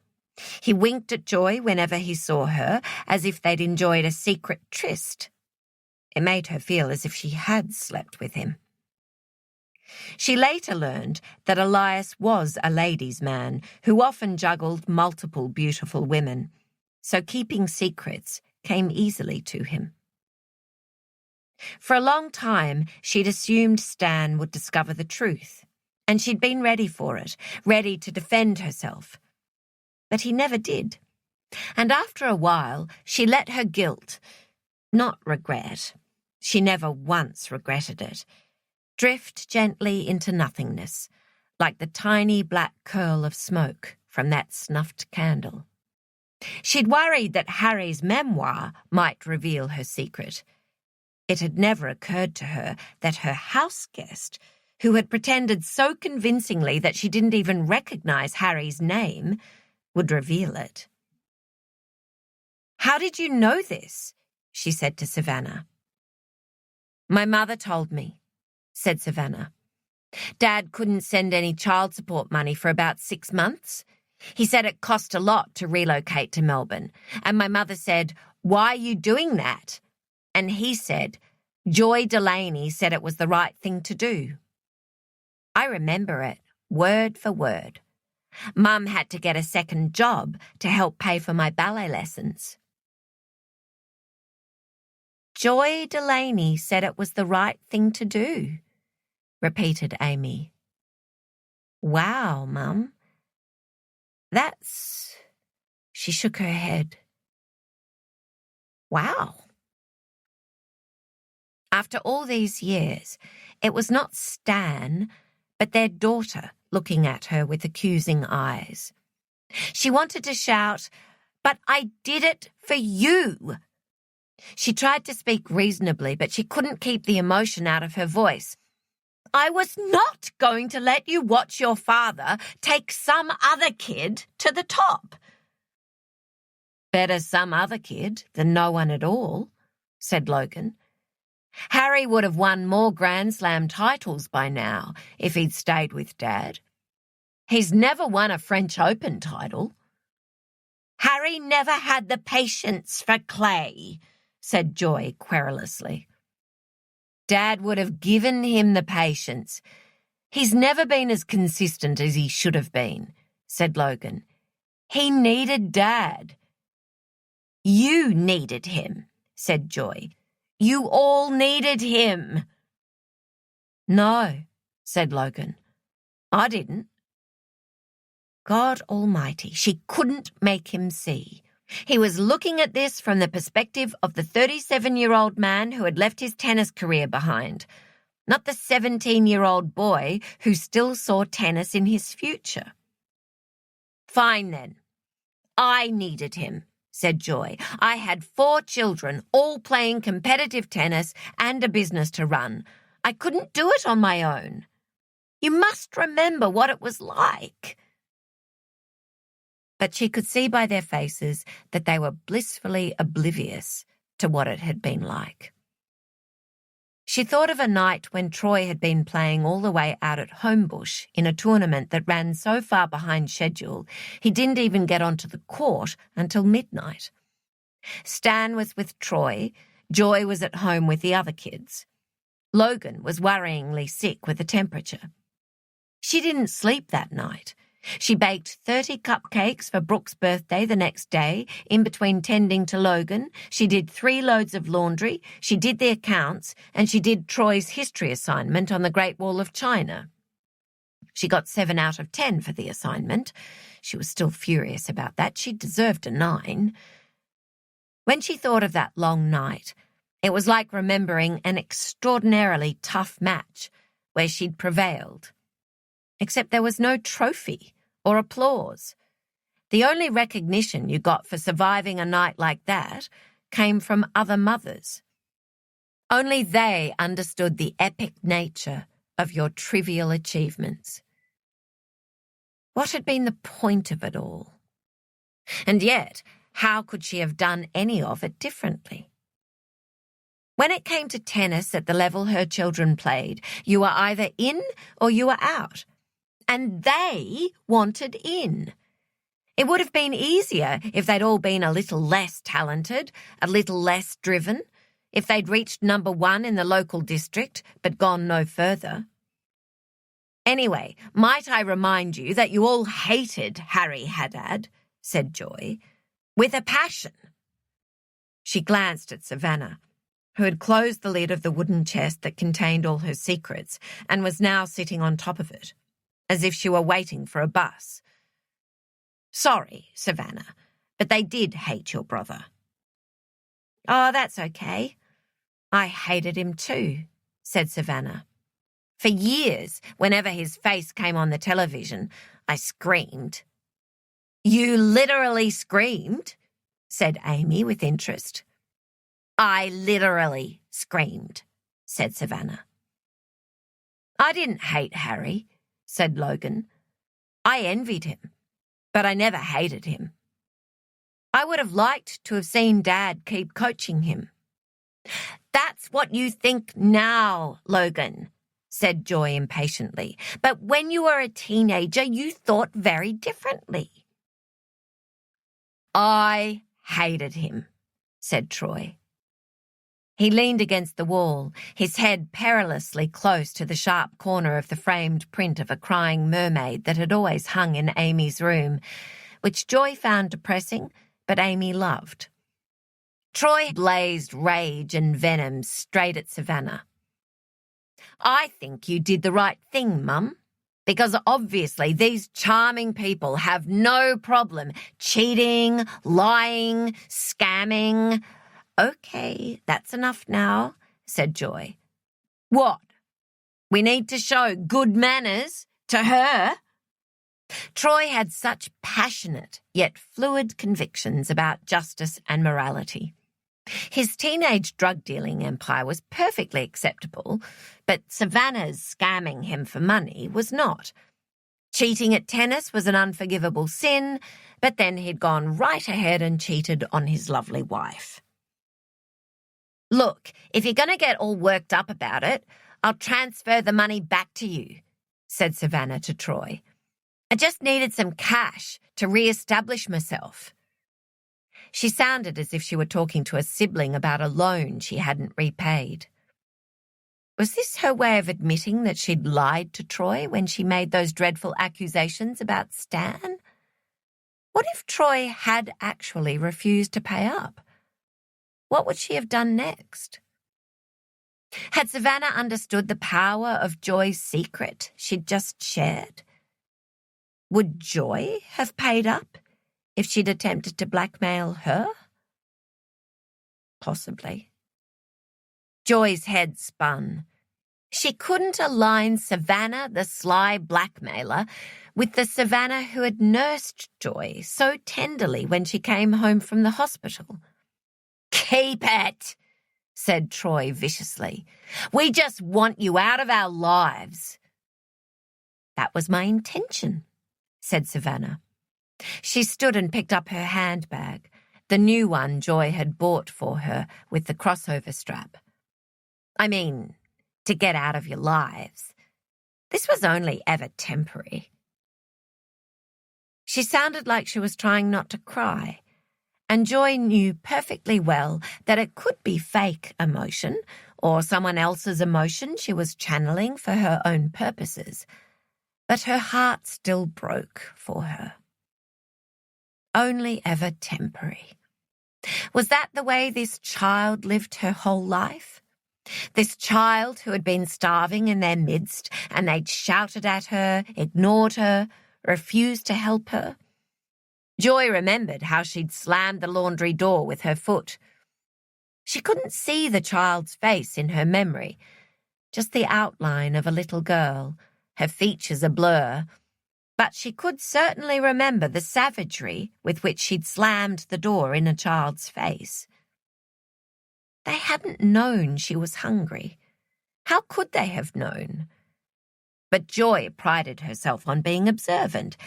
He winked at Joy whenever he saw her, as if they'd enjoyed a secret tryst. It made her feel as if she had slept with him. She later learned that Elias was a ladies' man who often juggled multiple beautiful women, so keeping secrets came easily to him. For a long time, she'd assumed Stan would discover the truth, and she'd been ready for it, ready to defend herself. But he never did. And after a while, she let her guilt, not regret, she never once regretted it, drift gently into nothingness, like the tiny black curl of smoke from that snuffed candle. She'd worried that Harry's memoir might reveal her secret. It had never occurred to her that her house guest, who had pretended so convincingly that she didn't even recognize Harry's name, would reveal it. "How did you know this?" she said to Savannah. "My mother told me," said Savannah. "Dad couldn't send any child support money for about 6 months. He said it cost a lot to relocate to Melbourne, and my mother said, 'Why are you doing that?' And he said, 'Joy Delaney said it was the right thing to do.' I remember it, word for word. Mum had to get a second job to help pay for my ballet lessons." "Joy Delaney said it was the right thing to do," repeated Amy. "Wow, Mum. That's..." She shook her head. "Wow." After all these years, it was not Stan, but their daughter looking at her with accusing eyes. She wanted to shout, "But I did it for you!" She tried to speak reasonably, but she couldn't keep the emotion out of her voice. "I was not going to let you watch your father take some other kid to the top." "Better some other kid than no one at all," said Logan. "Harry would have won more Grand Slam titles by now if he'd stayed with Dad. He's never won a French Open title." "Harry never had the patience for clay," said Joy querulously. "Dad would have given him the patience. He's never been as consistent as he should have been," said Logan. "He needed Dad." "You needed him," said Joy. "You all needed him." "No," said Logan. "I didn't." God Almighty, she couldn't make him see. He was looking at this from the perspective of the 37-year-old man who had left his tennis career behind, not the 17-year-old boy who still saw tennis in his future. "Fine then. I needed him," said Joy. "I had 4 children, all playing competitive tennis and a business to run. I couldn't do it on my own. You must remember what it was like." But she could see by their faces that they were blissfully oblivious to what it had been like. She thought of a night when Troy had been playing all the way out at Homebush in a tournament that ran so far behind schedule he didn't even get onto the court until midnight. Stan was with Troy, Joy was at home with the other kids. Logan was worryingly sick with a temperature. She didn't sleep that night. She baked 30 cupcakes for Brooke's birthday the next day. In between tending to Logan, she did 3 loads of laundry, she did the accounts, and she did Troy's history assignment on the Great Wall of China. She got 7 out of 10 for the assignment. She was still furious about that. She deserved a 9. When she thought of that long night, it was like remembering an extraordinarily tough match where she'd prevailed. Except there was no trophy or applause. The only recognition you got for surviving a night like that came from other mothers. Only they understood the epic nature of your trivial achievements. What had been the point of it all? And yet, how could she have done any of it differently? When it came to tennis at the level her children played, you were either in or you were out. And they wanted in. It would have been easier if they'd all been a little less talented, a little less driven, if they'd reached number 1 in the local district but gone no further. Anyway, might I remind you that you all hated Harry Haddad, said Joy, with a passion. She glanced at Savannah, who had closed the lid of the wooden chest that contained all her secrets and was now sitting on top of it, as if she were waiting for a bus. Sorry, Savannah, but they did hate your brother. Oh, that's okay. I hated him too, said Savannah. For years, whenever his face came on the television, I screamed. You literally screamed? Said Amy with interest. I literally screamed, said Savannah. I didn't hate Harry, said Logan. I envied him, but I never hated him. I would have liked to have seen Dad keep coaching him. That's what you think now, Logan, said Joy impatiently. But when you were a teenager, you thought very differently. I hated him, said Troy. He leaned against the wall, his head perilously close to the sharp corner of the framed print of a crying mermaid that had always hung in Amy's room, which Joy found depressing, but Amy loved. Troy blazed rage and venom straight at Savannah. I think you did the right thing, Mum, because obviously these charming people have no problem cheating, lying, scamming. Okay, that's enough now, said Joy. What? We need to show good manners to her? Troy had such passionate yet fluid convictions about justice and morality. His teenage drug-dealing empire was perfectly acceptable, but Savannah's scamming him for money was not. Cheating at tennis was an unforgivable sin, but then he'd gone right ahead and cheated on his lovely wife. Look, if you're going to get all worked up about it, I'll transfer the money back to you, said Savannah to Troy. I just needed some cash to re-establish myself. She sounded as if she were talking to a sibling about a loan she hadn't repaid. Was this her way of admitting that she'd lied to Troy when she made those dreadful accusations about Stan? What if Troy had actually refused to pay up? What would she have done next? Had Savannah understood the power of Joy's secret she'd just shared? Would Joy have paid up if she'd attempted to blackmail her? Possibly. Joy's head spun. She couldn't align Savannah, the sly blackmailer, with the Savannah who had nursed Joy so tenderly when she came home from the hospital. Keep it, said Troy viciously. We just want you out of our lives. That was my intention, said Savannah. She stood and picked up her handbag, the new one Joy had bought for her with the crossover strap. I mean, to get out of your lives. This was only ever temporary. She sounded like she was trying not to cry, and Joy knew perfectly well that it could be fake emotion or someone else's emotion she was channeling for her own purposes, but her heart still broke for her. Only ever temporary. Was that the way this child lived her whole life? This child who had been starving in their midst and they'd shouted at her, ignored her, refused to help her? Joy remembered how she'd slammed the laundry door with her foot. She couldn't see the child's face in her memory, just the outline of a little girl, her features a blur, but she could certainly remember the savagery with which she'd slammed the door in a child's face. They hadn't known she was hungry. How could they have known? But Joy prided herself on being observant.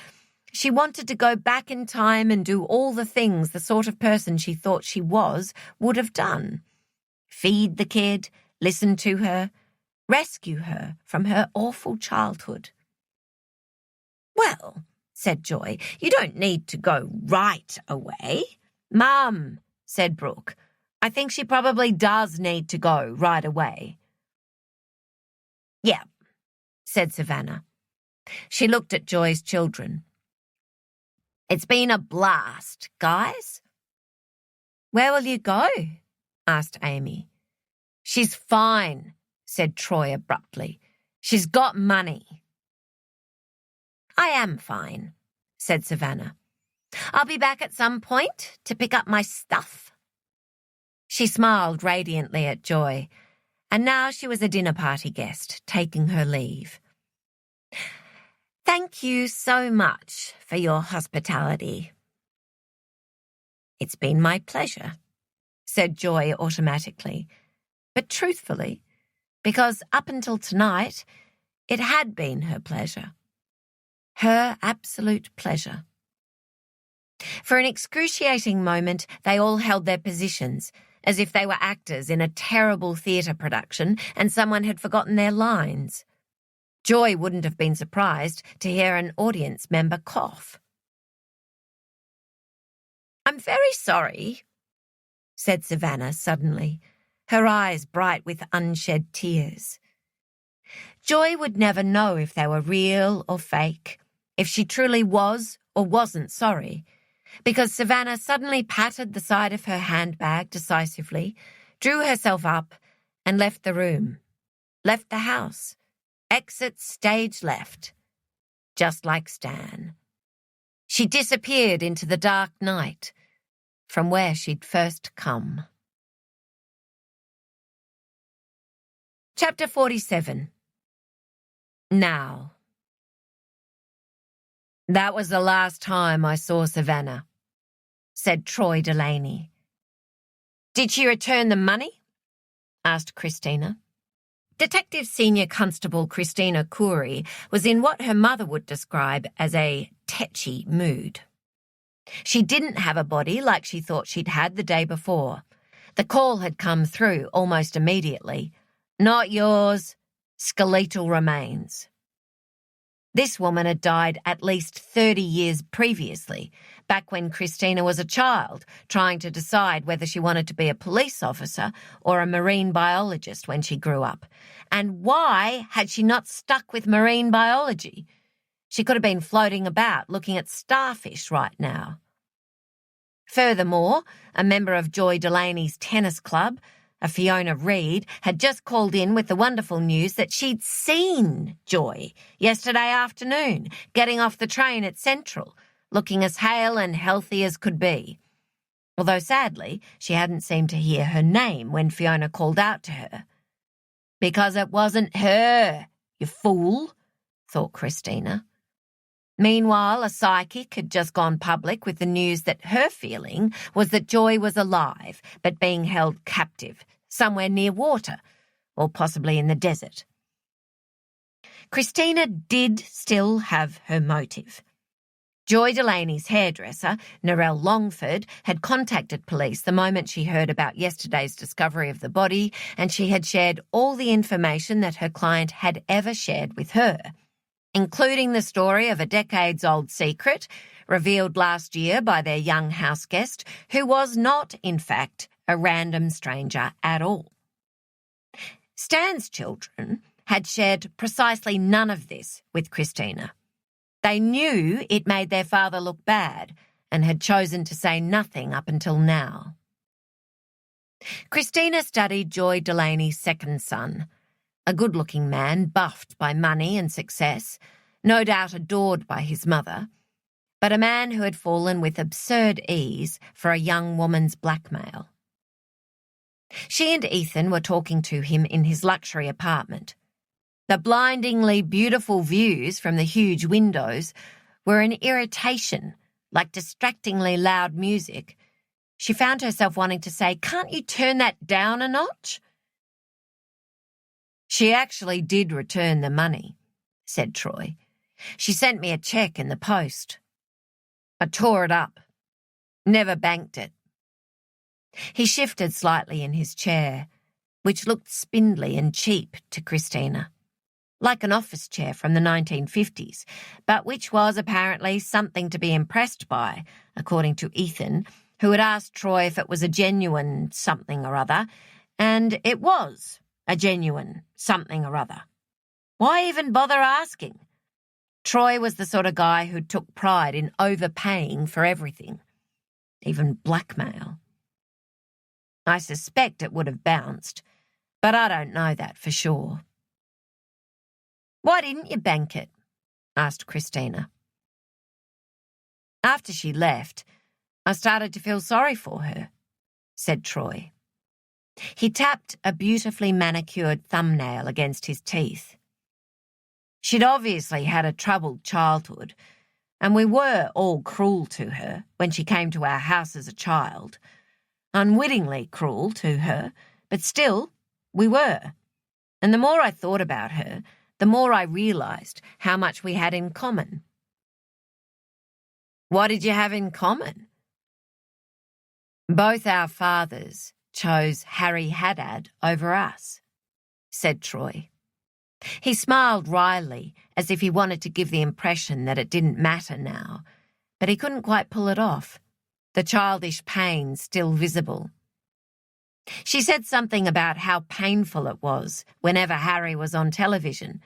She wanted to go back in time and do all the things the sort of person she thought she was would have done. Feed the kid, listen to her, rescue her from her awful childhood. Well, said Joy. "You don't need to go right away." "Mum," said Brooke, "I think she probably does need to go right away." "Yeah," said Savannah. She looked at Joy's children. "It's been a blast, guys." "Where will you go?" asked Amy. "She's fine," said Troy abruptly. "She's got money." "I am fine," said Savannah. "I'll be back at some point to pick up my stuff." She smiled radiantly at Joy, and now she was a dinner party guest, taking her leave. "Thank you so much for your hospitality." "It's been my pleasure," said Joy automatically, but truthfully, because up until tonight, it had been her pleasure. Her absolute pleasure. For an excruciating moment, they all held their positions, as if they were actors in a terrible theatre production and someone had forgotten their lines. Joy wouldn't have been surprised to hear an audience member cough. "I'm very sorry," said Savannah suddenly, her eyes bright with unshed tears. Joy would never know if they were real or fake, if she truly was or wasn't sorry, because Savannah suddenly patted the side of her handbag decisively, drew herself up, and left the room, left the house, exit stage left, just like Stan. She disappeared into the dark night from where she'd first come. Chapter 47. Now. "That was the last time I saw Savannah," said Joy Delaney. "Did she return the money?" asked Christina. Detective Senior Constable Christina Coury was in what her mother would describe as a tetchy mood. She didn't have a body like she thought she'd had the day before. The call had come through almost immediately. "Not yours. Skeletal remains." This woman had died at least 30 years previously, back when Christina was a child, trying to decide whether she wanted to be a police officer or a marine biologist when she grew up. And why had she not stuck with marine biology? She could have been floating about looking at starfish right now. Furthermore, a member of Joy Delaney's tennis club, a Fiona Reed, had just called in with the wonderful news that she'd seen Joy yesterday afternoon, getting off the train at Central, looking as hale and healthy as could be. Although sadly, she hadn't seemed to hear her name when Fiona called out to her. "Because it wasn't her, you fool," thought Christina. Meanwhile, a psychic had just gone public with the news that her feeling was that Joy was alive, but being held captive, somewhere near water, or possibly in the desert. Christina did still have her motive. Joy Delaney's hairdresser, Narelle Longford, had contacted police the moment she heard about yesterday's discovery of the body, and she had shared all the information that her client had ever shared with her, including the story of a decades-old secret revealed last year by their young house guest, who was not, in fact, a random stranger at all. Stan's children had shared precisely none of this with Christina. They knew it made their father look bad and had chosen to say nothing up until now. Christina studied Joy Delaney's second son, a good-looking man buffed by money and success, no doubt adored by his mother, but a man who had fallen with absurd ease for a young woman's blackmail. She and Ethan were talking to him in his luxury apartment. The blindingly beautiful views from the huge windows were an irritation, like distractingly loud music. She found herself wanting to say, "Can't you turn that down a notch?" "She actually did return the money," said Troy. "She sent me a cheque in the post. I tore it up. Never banked it." He shifted slightly in his chair, which looked spindly and cheap to Christina. like an office chair from the 1950s, but which was apparently something to be impressed by, according to Ethan, who had asked Troy if it was a genuine something or other, and it was a genuine something or other. Why even bother asking? Troy was the sort of guy who took pride in overpaying for everything, even blackmail. I suspect it would have bounced, but I don't know that for sure. "Why didn't you bank it?" asked Christina. "After she left, I started to feel sorry for her," said Troy. He tapped a beautifully manicured thumbnail against his teeth. "She'd obviously had a troubled childhood, and we were all cruel to her when she came to our house as a child. Unwittingly cruel to her, but still, we were. And the more I thought about her, the more I realised how much we had in common." "What did you have in common?" "Both our fathers chose Harry Haddad over us," said Troy. He smiled wryly, as if he wanted to give the impression that it didn't matter now, but he couldn't quite pull it off, the childish pain still visible. "She said something about how painful it was whenever Harry was on television,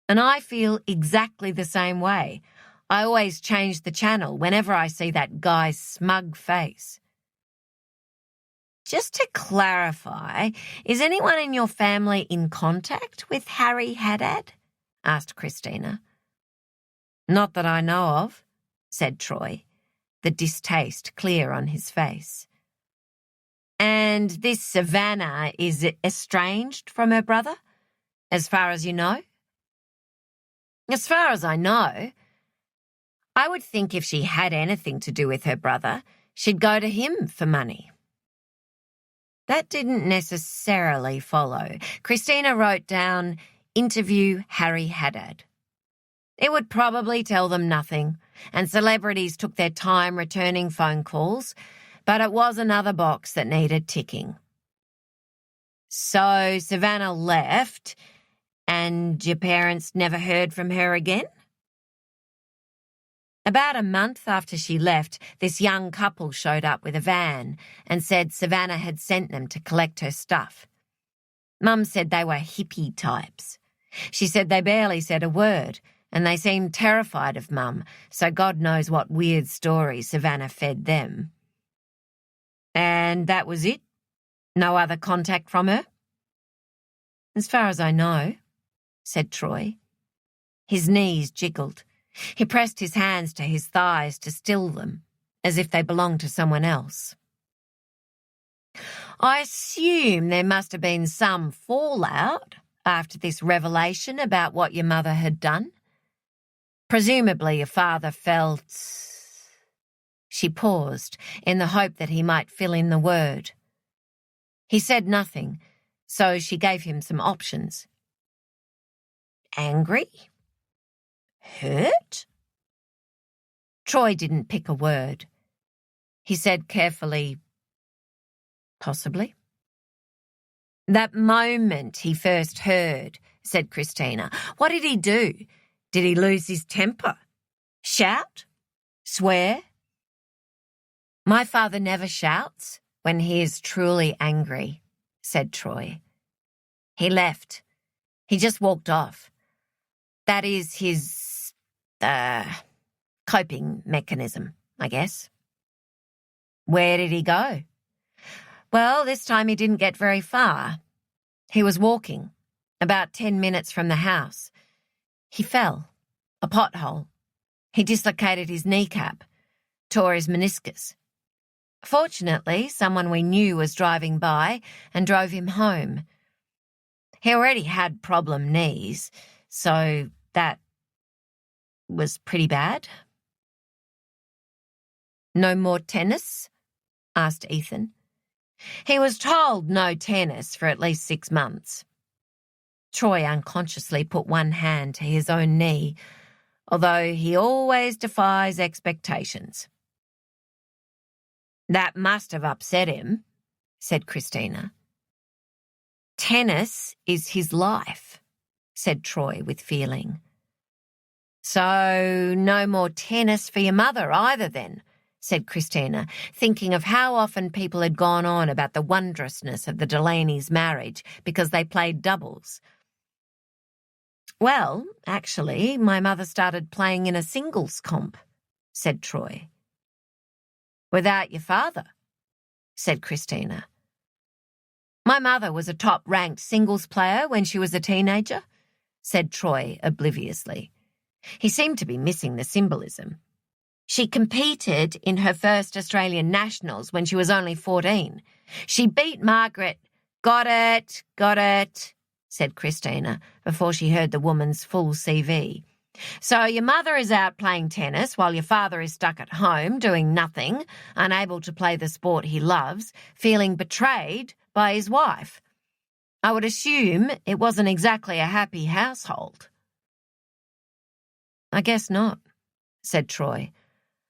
and I feel exactly the same way. I always change the channel whenever I see that guy's smug face." "Just to clarify, is anyone in your family in contact with Harry Haddad?" asked Christina. "Not that I know of," said Troy, the distaste clear on his face. "And this Savannah is estranged from her brother, as far as you know?" "As far as I know. I would think if she had anything to do with her brother, she'd go to him for money." That didn't necessarily follow. Christina wrote down, "Interview Harry Haddad." It would probably tell them nothing, and celebrities took their time returning phone calls, but it was another box that needed ticking. "So Savannah left, and your parents never heard from her again?" "About a month after she left, this young couple showed up with a van and said Savannah had sent them to collect her stuff. Mum said they were hippie types. She said they barely said a word, and they seemed terrified of Mum, so God knows what weird stories Savannah fed them." "And that was it? No other contact from her?" "As far as I know," said Troy. His knees jiggled. He pressed his hands to his thighs to still them, as if they belonged to someone else. "I assume there must have been some fallout after this revelation about what your mother had done. Presumably your father felt—" She paused in the hope that he might fill in the word. He said nothing, so she gave him some options. "Angry? Hurt?" Troy didn't pick a word. He said carefully, "Possibly." "That moment he first heard," said Christina. "What did he do? Did he lose his temper? Shout? Swear?" "My father never shouts when he is truly angry," said Troy. "He left. He just walked off. That is his, coping mechanism, I guess." "Where did he go?" "Well, this time he didn't get very far. He was walking, about 10 minutes from the house. He fell, a pothole. He dislocated his kneecap, tore his meniscus. Fortunately, someone we knew was driving by and drove him home. He already had problem knees, so that was pretty bad." "No more tennis?" asked Ethan. "He was told no tennis for at least 6 months. Troy unconsciously put one hand to his own knee, although he always defies expectations. "That must have upset him," said Christina. "Tennis is his life," said Troy with feeling. So no more tennis for your mother either then, said Christina, thinking of how often people had gone on about the wondrousness of the Delaneys' marriage because they played doubles. Well, actually, my mother started playing in a singles comp, said Troy. Without your father, said Christina. My mother was a top-ranked singles player when she was a teenager, said Troy obliviously. He seemed to be missing the symbolism. She competed in her first Australian Nationals when she was only 14. She beat Margaret. Got it, said Christina before she heard the woman's full CV. So your mother is out playing tennis while your father is stuck at home doing nothing, unable to play the sport he loves, feeling betrayed by his wife. I would assume it wasn't exactly a happy household. I guess not, said Troy.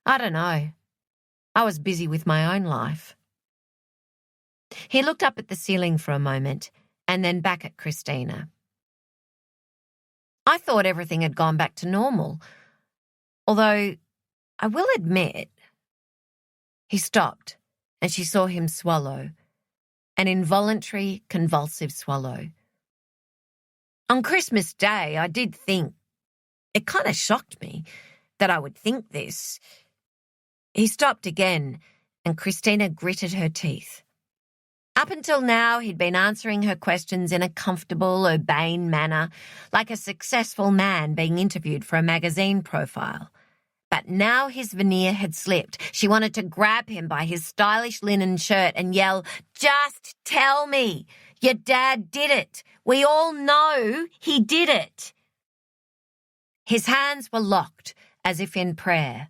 I don't know. I was busy with my own life. He looked up at the ceiling for a moment and then back at Christina. I thought everything had gone back to normal, although I will admit. He stopped and she saw him swallow, an involuntary, convulsive swallow. On Christmas Day, I did think, it kind of shocked me that I would think this. He stopped again and Christina gritted her teeth. Up until now, he'd been answering her questions in a comfortable, urbane manner, like a successful man being interviewed for a magazine profile. But now his veneer had slipped. She wanted to grab him by his stylish linen shirt and yell, "Just tell me! Your dad did it! We all know he did it!" His hands were locked, as if in prayer.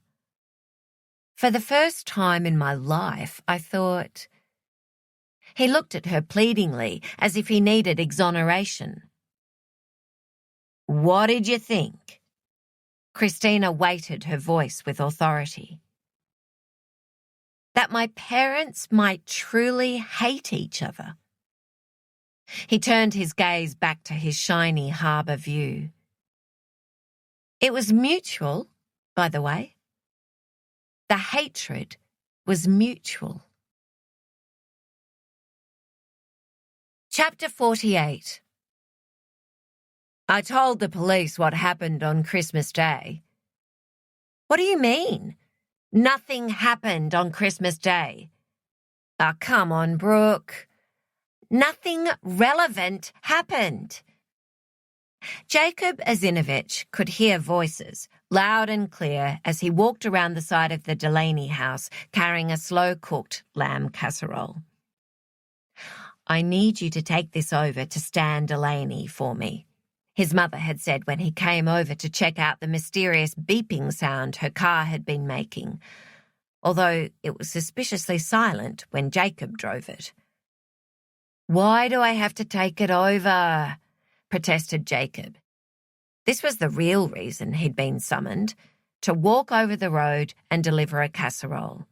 For the first time in my life, I thought. He looked at her pleadingly, as if he needed exoneration. What did you think? Christina weighted her voice with authority. That my parents might truly hate each other. He turned his gaze back to his shiny harbour view. It was mutual, by the way. The hatred was mutual. Chapter 48. I told the police what happened on Christmas Day. What do you mean? Nothing happened on Christmas Day. Oh, come on, Brooke. Nothing relevant happened. Jacob Azinovich could hear voices, loud and clear, as he walked around the side of the Delaney house carrying a slow-cooked lamb casserole. I need you to take this over to Stan Delaney for me, his mother had said when he came over to check out the mysterious beeping sound her car had been making, although it was suspiciously silent when Jacob drove it. Why do I have to take it over? Protested Jacob. This was the real reason he'd been summoned, to walk over the road and deliver a casserole.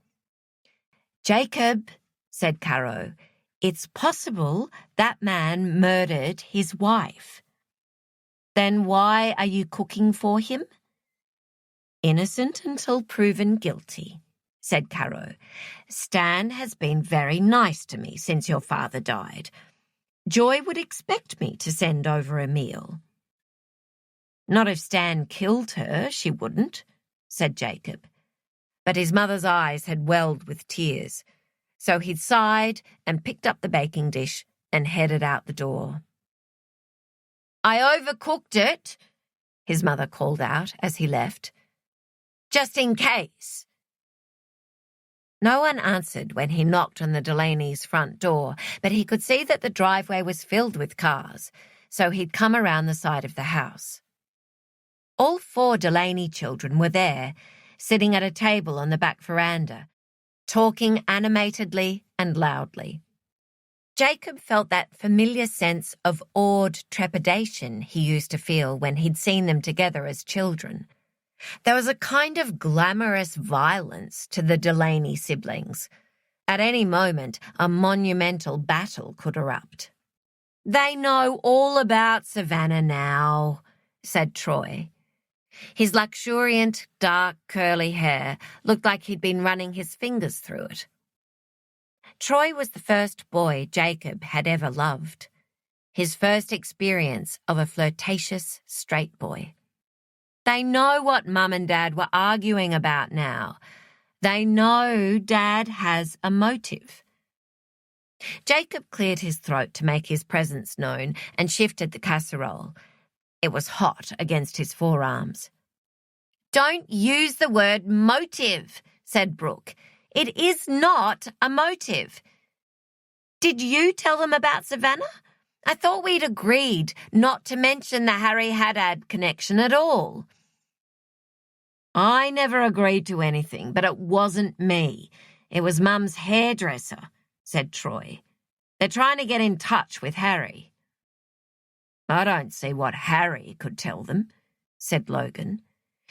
Jacob, said Caro, it's possible that man murdered his wife. Then why are you cooking for him? Innocent until proven guilty, said Caro. Stan has been very nice to me since your father died. Joy would expect me to send over a meal. Not if Stan killed her, she wouldn't, said Jacob. But his mother's eyes had welled with tears, so he'd sighed and picked up the baking dish and headed out the door. I overcooked it, his mother called out as he left. Just in case. No one answered when he knocked on the Delaneys' front door, but he could see that the driveway was filled with cars, so he'd come around the side of the house. All 4 Delaney children were there, sitting at a table on the back veranda, talking animatedly and loudly. Jacob felt that familiar sense of awed trepidation he used to feel when he'd seen them together as children. There was a kind of glamorous violence to the Delaney siblings. At any moment, a monumental battle could erupt. They know all about Savannah now, said Troy. His luxuriant, dark, curly hair looked like he'd been running his fingers through it. Troy was the first boy Jacob had ever loved, his first experience of a flirtatious straight boy. They know what Mum and Dad were arguing about now. They know Dad has a motive. Jacob cleared his throat to make his presence known and shifted the casserole. It was hot against his forearms. Don't use the word motive, said Brooke. It is not a motive. Did you tell them about Savannah? I thought we'd agreed not to mention the Harry Haddad connection at all. I never agreed to anything, but it wasn't me. It was Mum's hairdresser, said Troy. They're trying to get in touch with Harry. I don't see what Harry could tell them, said Logan.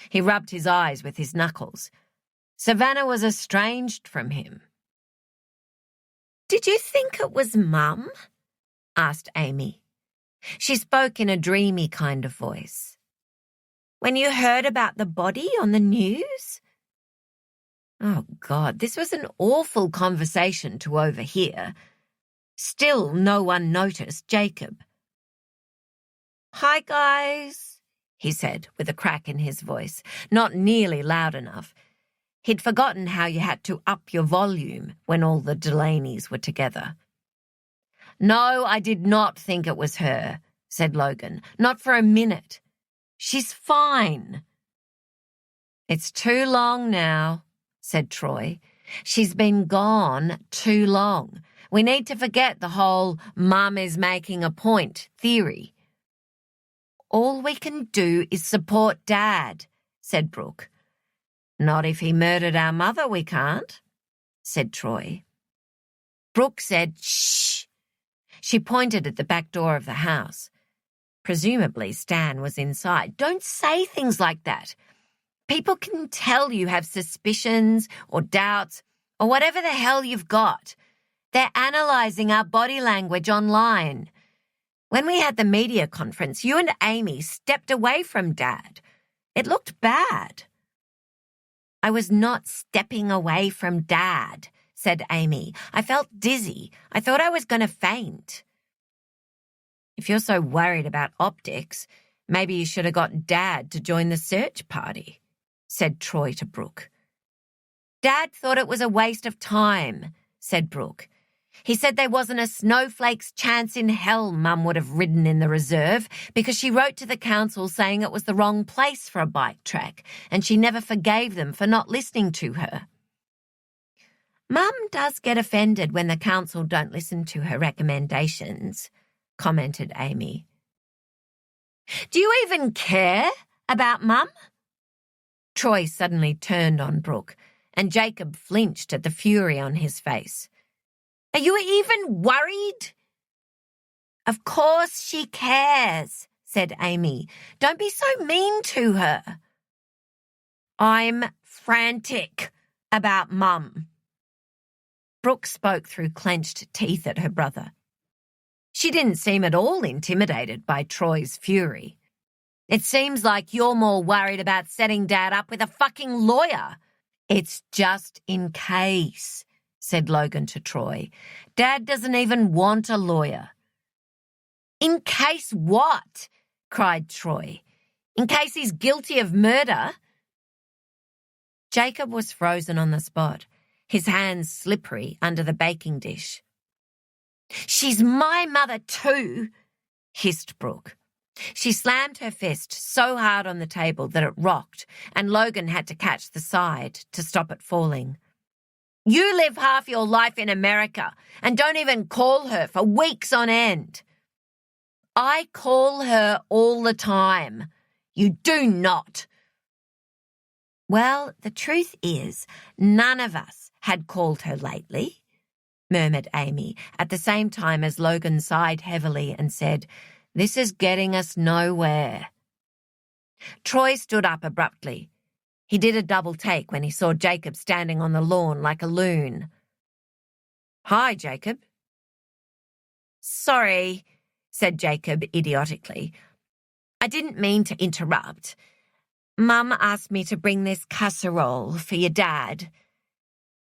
He rubbed his eyes with his knuckles. Savannah was estranged from him. Did you think it was Mum? Asked Amy. She spoke in a dreamy kind of voice. When you heard about the body on the news? Oh, God, this was an awful conversation to overhear. Still, no one noticed Jacob. Hi, guys, he said with a crack in his voice, not nearly loud enough. He'd forgotten how you had to up your volume when all the Delaneys were together. No, I did not think it was her, said Logan. Not for a minute. She's fine. It's too long now, said Troy. She's been gone too long. We need to forget the whole Mum is making a point theory. All we can do is support Dad, said Brooke. Not if he murdered our mother, we can't, said Troy. Brooke said, shh. She pointed at the back door of the house. Presumably Stan was inside. Don't say things like that. People can tell you have suspicions or doubts or whatever the hell you've got. They're analysing our body language online. When we had the media conference, you and Amy stepped away from Dad. It looked bad. I was not stepping away from Dad, said Amy. I felt dizzy. I thought I was going to faint. If you're so worried about optics, maybe you should have got Dad to join the search party, said Troy to Brooke. Dad thought it was a waste of time, said Brooke. He said there wasn't a snowflake's chance in hell Mum would have ridden in the reserve because she wrote to the council saying it was the wrong place for a bike track and she never forgave them for not listening to her. Mum does get offended when the council don't listen to her recommendations, commented Amy. Do you even care about Mum? Troy suddenly turned on Brooke and Jacob flinched at the fury on his face. Are you even worried? Of course she cares, said Amy. Don't be so mean to her. I'm frantic about Mum. Brooke spoke through clenched teeth at her brother. She didn't seem at all intimidated by Troy's fury. It seems like you're more worried about setting Dad up with a fucking lawyer. It's just in case, said Logan to Troy. Dad doesn't even want a lawyer. In case what? Cried Troy. In case he's guilty of murder? Jacob was frozen on the spot, his hands slippery under the baking dish. She's my mother too, hissed Brooke. She slammed her fist so hard on the table that it rocked, and Logan had to catch the side to stop it falling. You live half your life in America and don't even call her for weeks on end. I call her all the time. You do not. Well, the truth is, none of us had called her lately, murmured Amy, at the same time as Logan sighed heavily and said, This is getting us nowhere. Troy stood up abruptly. He did a double take when he saw Jacob standing on the lawn like a loon. Hi, Jacob. Sorry, said Jacob idiotically. "I didn't mean to interrupt. Mum asked me to bring this casserole for your dad."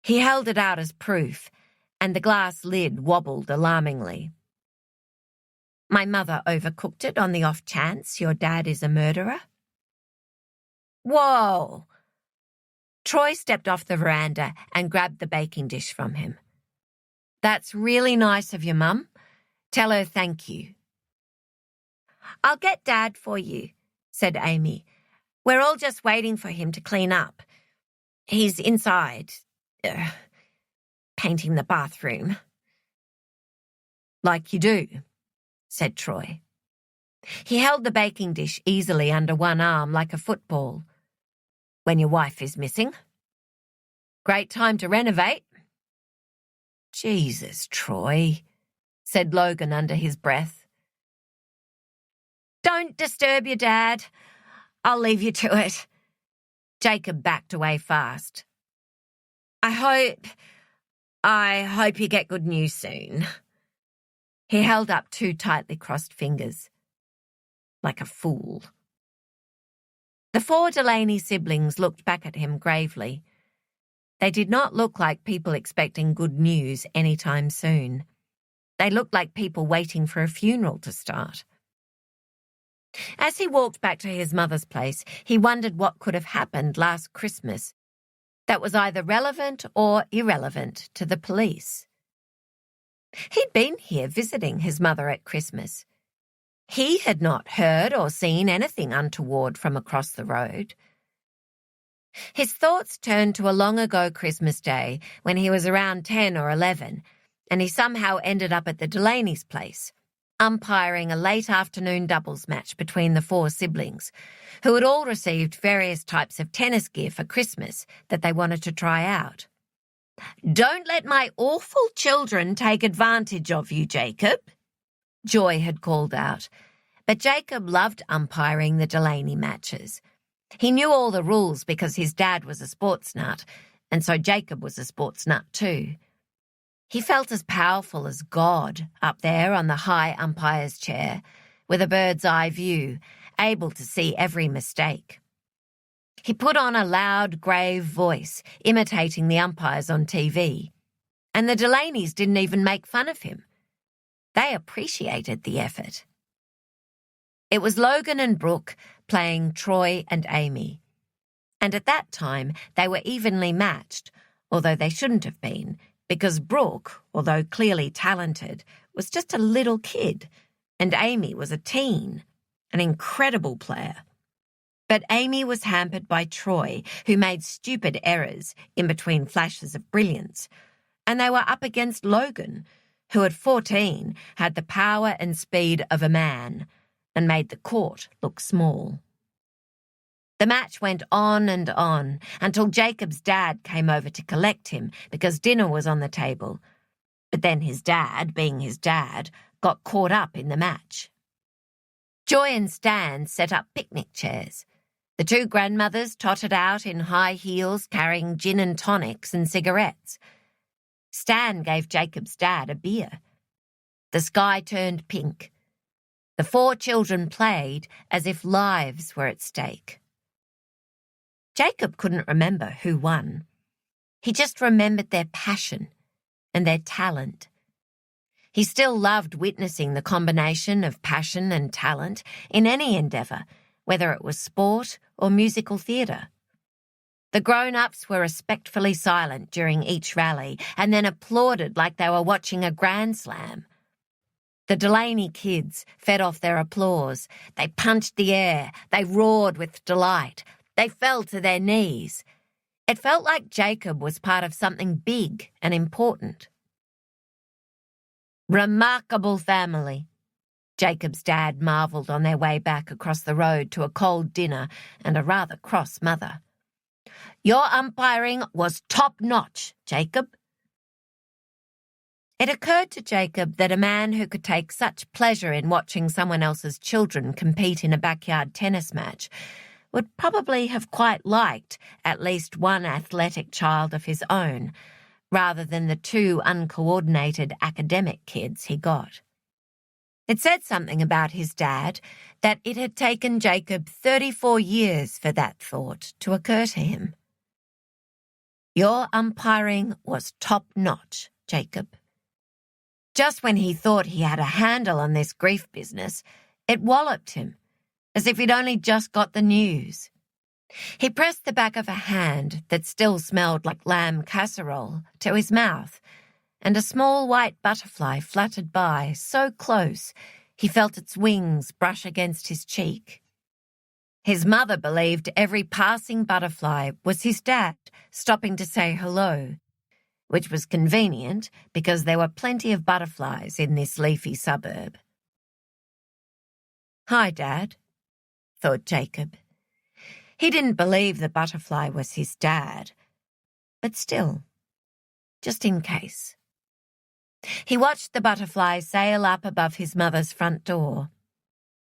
He held it out as proof, and the glass lid wobbled alarmingly. "My mother overcooked it on the off chance your dad is a murderer." "Whoa!" Troy stepped off the veranda and grabbed the baking dish from him. "That's really nice of you, Mum. Tell her thank you." "I'll get Dad for you," said Amy. "We're all just waiting for him to clean up. He's inside, painting the bathroom." "Like you do," said Troy. He held the baking dish easily under one arm like a football. "When your wife is missing. Great time to renovate." "Jesus, Troy," said Logan under his breath. "Don't disturb your dad. I'll leave you to it." Jacob backed away fast. I hope you get good news soon." He held up two tightly crossed fingers. Like a fool. The 4 Delaney siblings looked back at him gravely. They did not look like people expecting good news anytime soon. They looked like people waiting for a funeral to start. As he walked back to his mother's place, he wondered what could have happened last Christmas that was either relevant or irrelevant to the police. He'd been here visiting his mother at Christmas. He had not heard or seen anything untoward from across the road. His thoughts turned to a long-ago Christmas day when he was around 10 or 11, and he somehow ended up at the Delaneys' place, umpiring a late afternoon doubles match between the 4 siblings, who had all received various types of tennis gear for Christmas that they wanted to try out. "Don't let my awful children take advantage of you, Jacob," Joy had called out. But Jacob loved umpiring the Delaney matches. He knew all the rules because his dad was a sports nut, and so Jacob was a sports nut too. He felt as powerful as God up there on the high umpire's chair, with a bird's-eye view, able to see every mistake. He put on a loud, grave voice, imitating the umpires on TV, and the Delaneys didn't even make fun of him. They appreciated the effort. It was Logan and Brooke playing Troy and Amy, and at that time they were evenly matched, although they shouldn't have been, because Brooke, although clearly talented, was just a little kid, and Amy was a teen, an incredible player. But Amy was hampered by Troy, who made stupid errors in between flashes of brilliance, and they were up against Logan, who at 14 had the power and speed of a man and made the court look small. The match went on and on until Jacob's dad came over to collect him because dinner was on the table. But then his dad, being his dad, got caught up in the match. Joy and Stan set up picnic chairs. The 2 grandmothers tottered out in high heels carrying gin and tonics and cigarettes. Stan gave Jacob's dad a beer. The sky turned pink. The 4 children played as if lives were at stake. Jacob couldn't remember who won. He just remembered their passion and their talent. He still loved witnessing the combination of passion and talent in any endeavour, whether it was sport or musical theatre. The grown-ups were respectfully silent during each rally and then applauded like they were watching a Grand Slam. The Delaney kids fed off their applause. They punched the air. They roared with delight. They fell to their knees. It felt like Jacob was part of something big and important. "Remarkable family," Jacob's dad marvelled on their way back across the road to a cold dinner and a rather cross mother. "Your umpiring was top-notch, Jacob." It occurred to Jacob that a man who could take such pleasure in watching someone else's children compete in a backyard tennis match would probably have quite liked at least one athletic child of his own, rather than the 2 uncoordinated academic kids he got. It said something about his dad, that it had taken Jacob 34 years for that thought to occur to him. Your umpiring was top-notch, Jacob. Just when he thought he had a handle on this grief business, it walloped him, as if he'd only just got the news. He pressed the back of a hand that still smelled like lamb casserole to his mouth, and a small white butterfly fluttered by so close he felt its wings brush against his cheek. His mother believed every passing butterfly was his dad stopping to say hello, which was convenient because there were plenty of butterflies in this leafy suburb. "Hi, Dad," thought Jacob. He didn't believe the butterfly was his dad, but still, just in case. He watched the butterfly sail up above his mother's front door.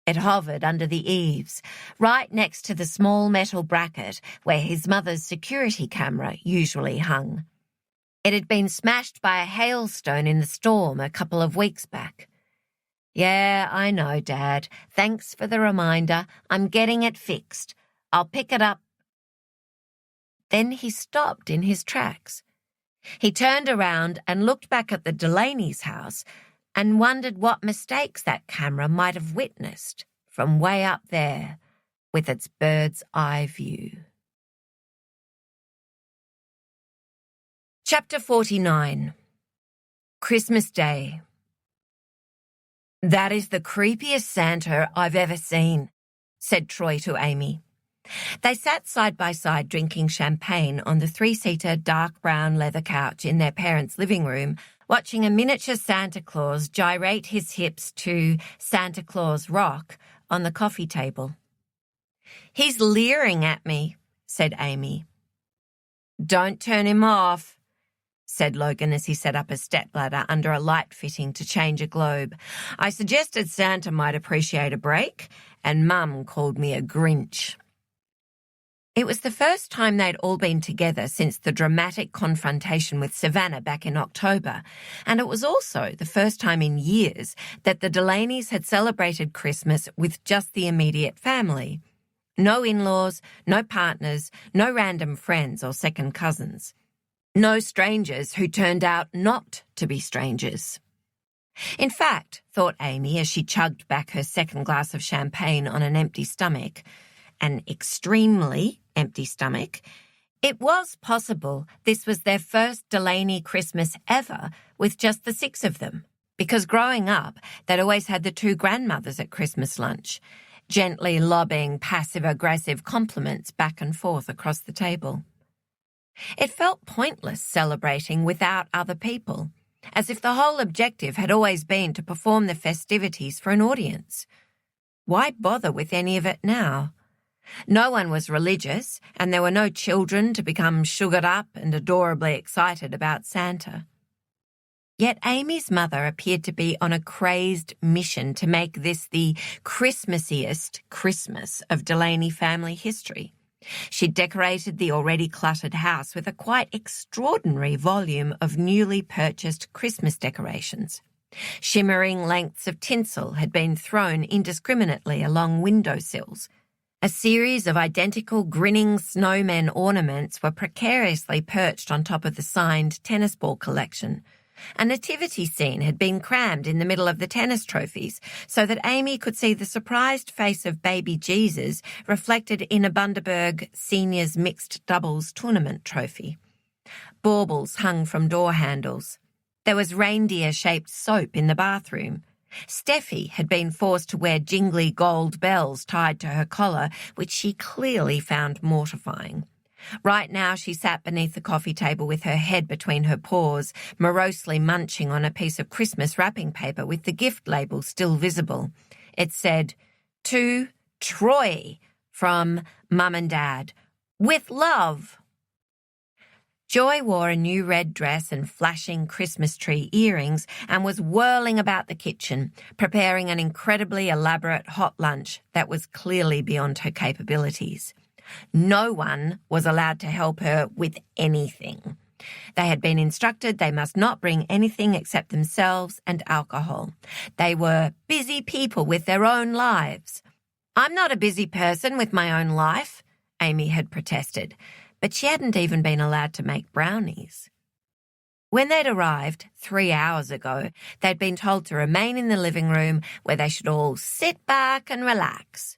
It hovered under the eaves, right next to the small metal bracket where his mother's security camera usually hung. It had been smashed by a hailstone in the storm a couple of weeks back. "Yeah, I know, Dad. Thanks for the reminder. I'm getting it fixed. I'll pick it up." Then he stopped in his tracks. He turned around and looked back at the Delaneys' house and wondered what mistakes that camera might have witnessed from way up there with its bird's eye view. Chapter 49. Christmas Day. "That is the creepiest Santa I've ever seen," said Troy to Amy. They sat side by side drinking champagne on the three-seater dark brown leather couch in their parents' living room, watching a miniature Santa Claus gyrate his hips to Santa Claus Rock on the coffee table. "He's leering at me," said Amy. "Don't turn him off," said Logan as he set up a stepladder under a light fitting to change a globe. "I suggested Santa might appreciate a break, and Mum called me a Grinch." It was the first time they'd all been together since the dramatic confrontation with Savannah back in October, and it was also the first time in years that the Delaneys had celebrated Christmas with just the immediate family. No in-laws, no partners, no random friends or second cousins. No strangers who turned out not to be strangers. In fact, thought Amy as she chugged back her second glass of champagne on an empty stomach, an extremely empty stomach, it was possible this was their first Delaney Christmas ever with just the six of them, because growing up, they'd always had the two grandmothers at Christmas lunch, gently lobbing passive-aggressive compliments back and forth across the table. It felt pointless celebrating without other people, as if the whole objective had always been to perform the festivities for an audience. Why bother with any of it now? No one was religious, and there were no children to become sugared up and adorably excited about Santa. Yet Amy's mother appeared to be on a crazed mission to make this the Christmassiest Christmas of Delaney family history. She'd decorated the already cluttered house with a quite extraordinary volume of newly purchased Christmas decorations. Shimmering lengths of tinsel had been thrown indiscriminately along windowsills. A series of identical grinning snowmen ornaments were precariously perched on top of the signed tennis ball collection. A nativity scene had been crammed in the middle of the tennis trophies so that Amy could see the surprised face of baby Jesus reflected in a Bundaberg Seniors Mixed Doubles Tournament trophy. Baubles hung from door handles. There was reindeer-shaped soap in the bathroom. Steffi had been forced to wear jingly gold bells tied to her collar, which she clearly found mortifying. Right now she sat beneath the coffee table with her head between her paws, morosely munching on a piece of Christmas wrapping paper with the gift label still visible. It said, "To Troy, from Mum and Dad, with love." Joy wore a new red dress and flashing Christmas tree earrings and was whirling about the kitchen, preparing an incredibly elaborate hot lunch that was clearly beyond her capabilities. No one was allowed to help her with anything. They had been instructed they must not bring anything except themselves and alcohol. They were busy people with their own lives. "I'm not a busy person with my own life," Amy had protested, but she hadn't even been allowed to make brownies. When they'd arrived 3 hours ago, they'd been told to remain in the living room where they should all sit back and relax.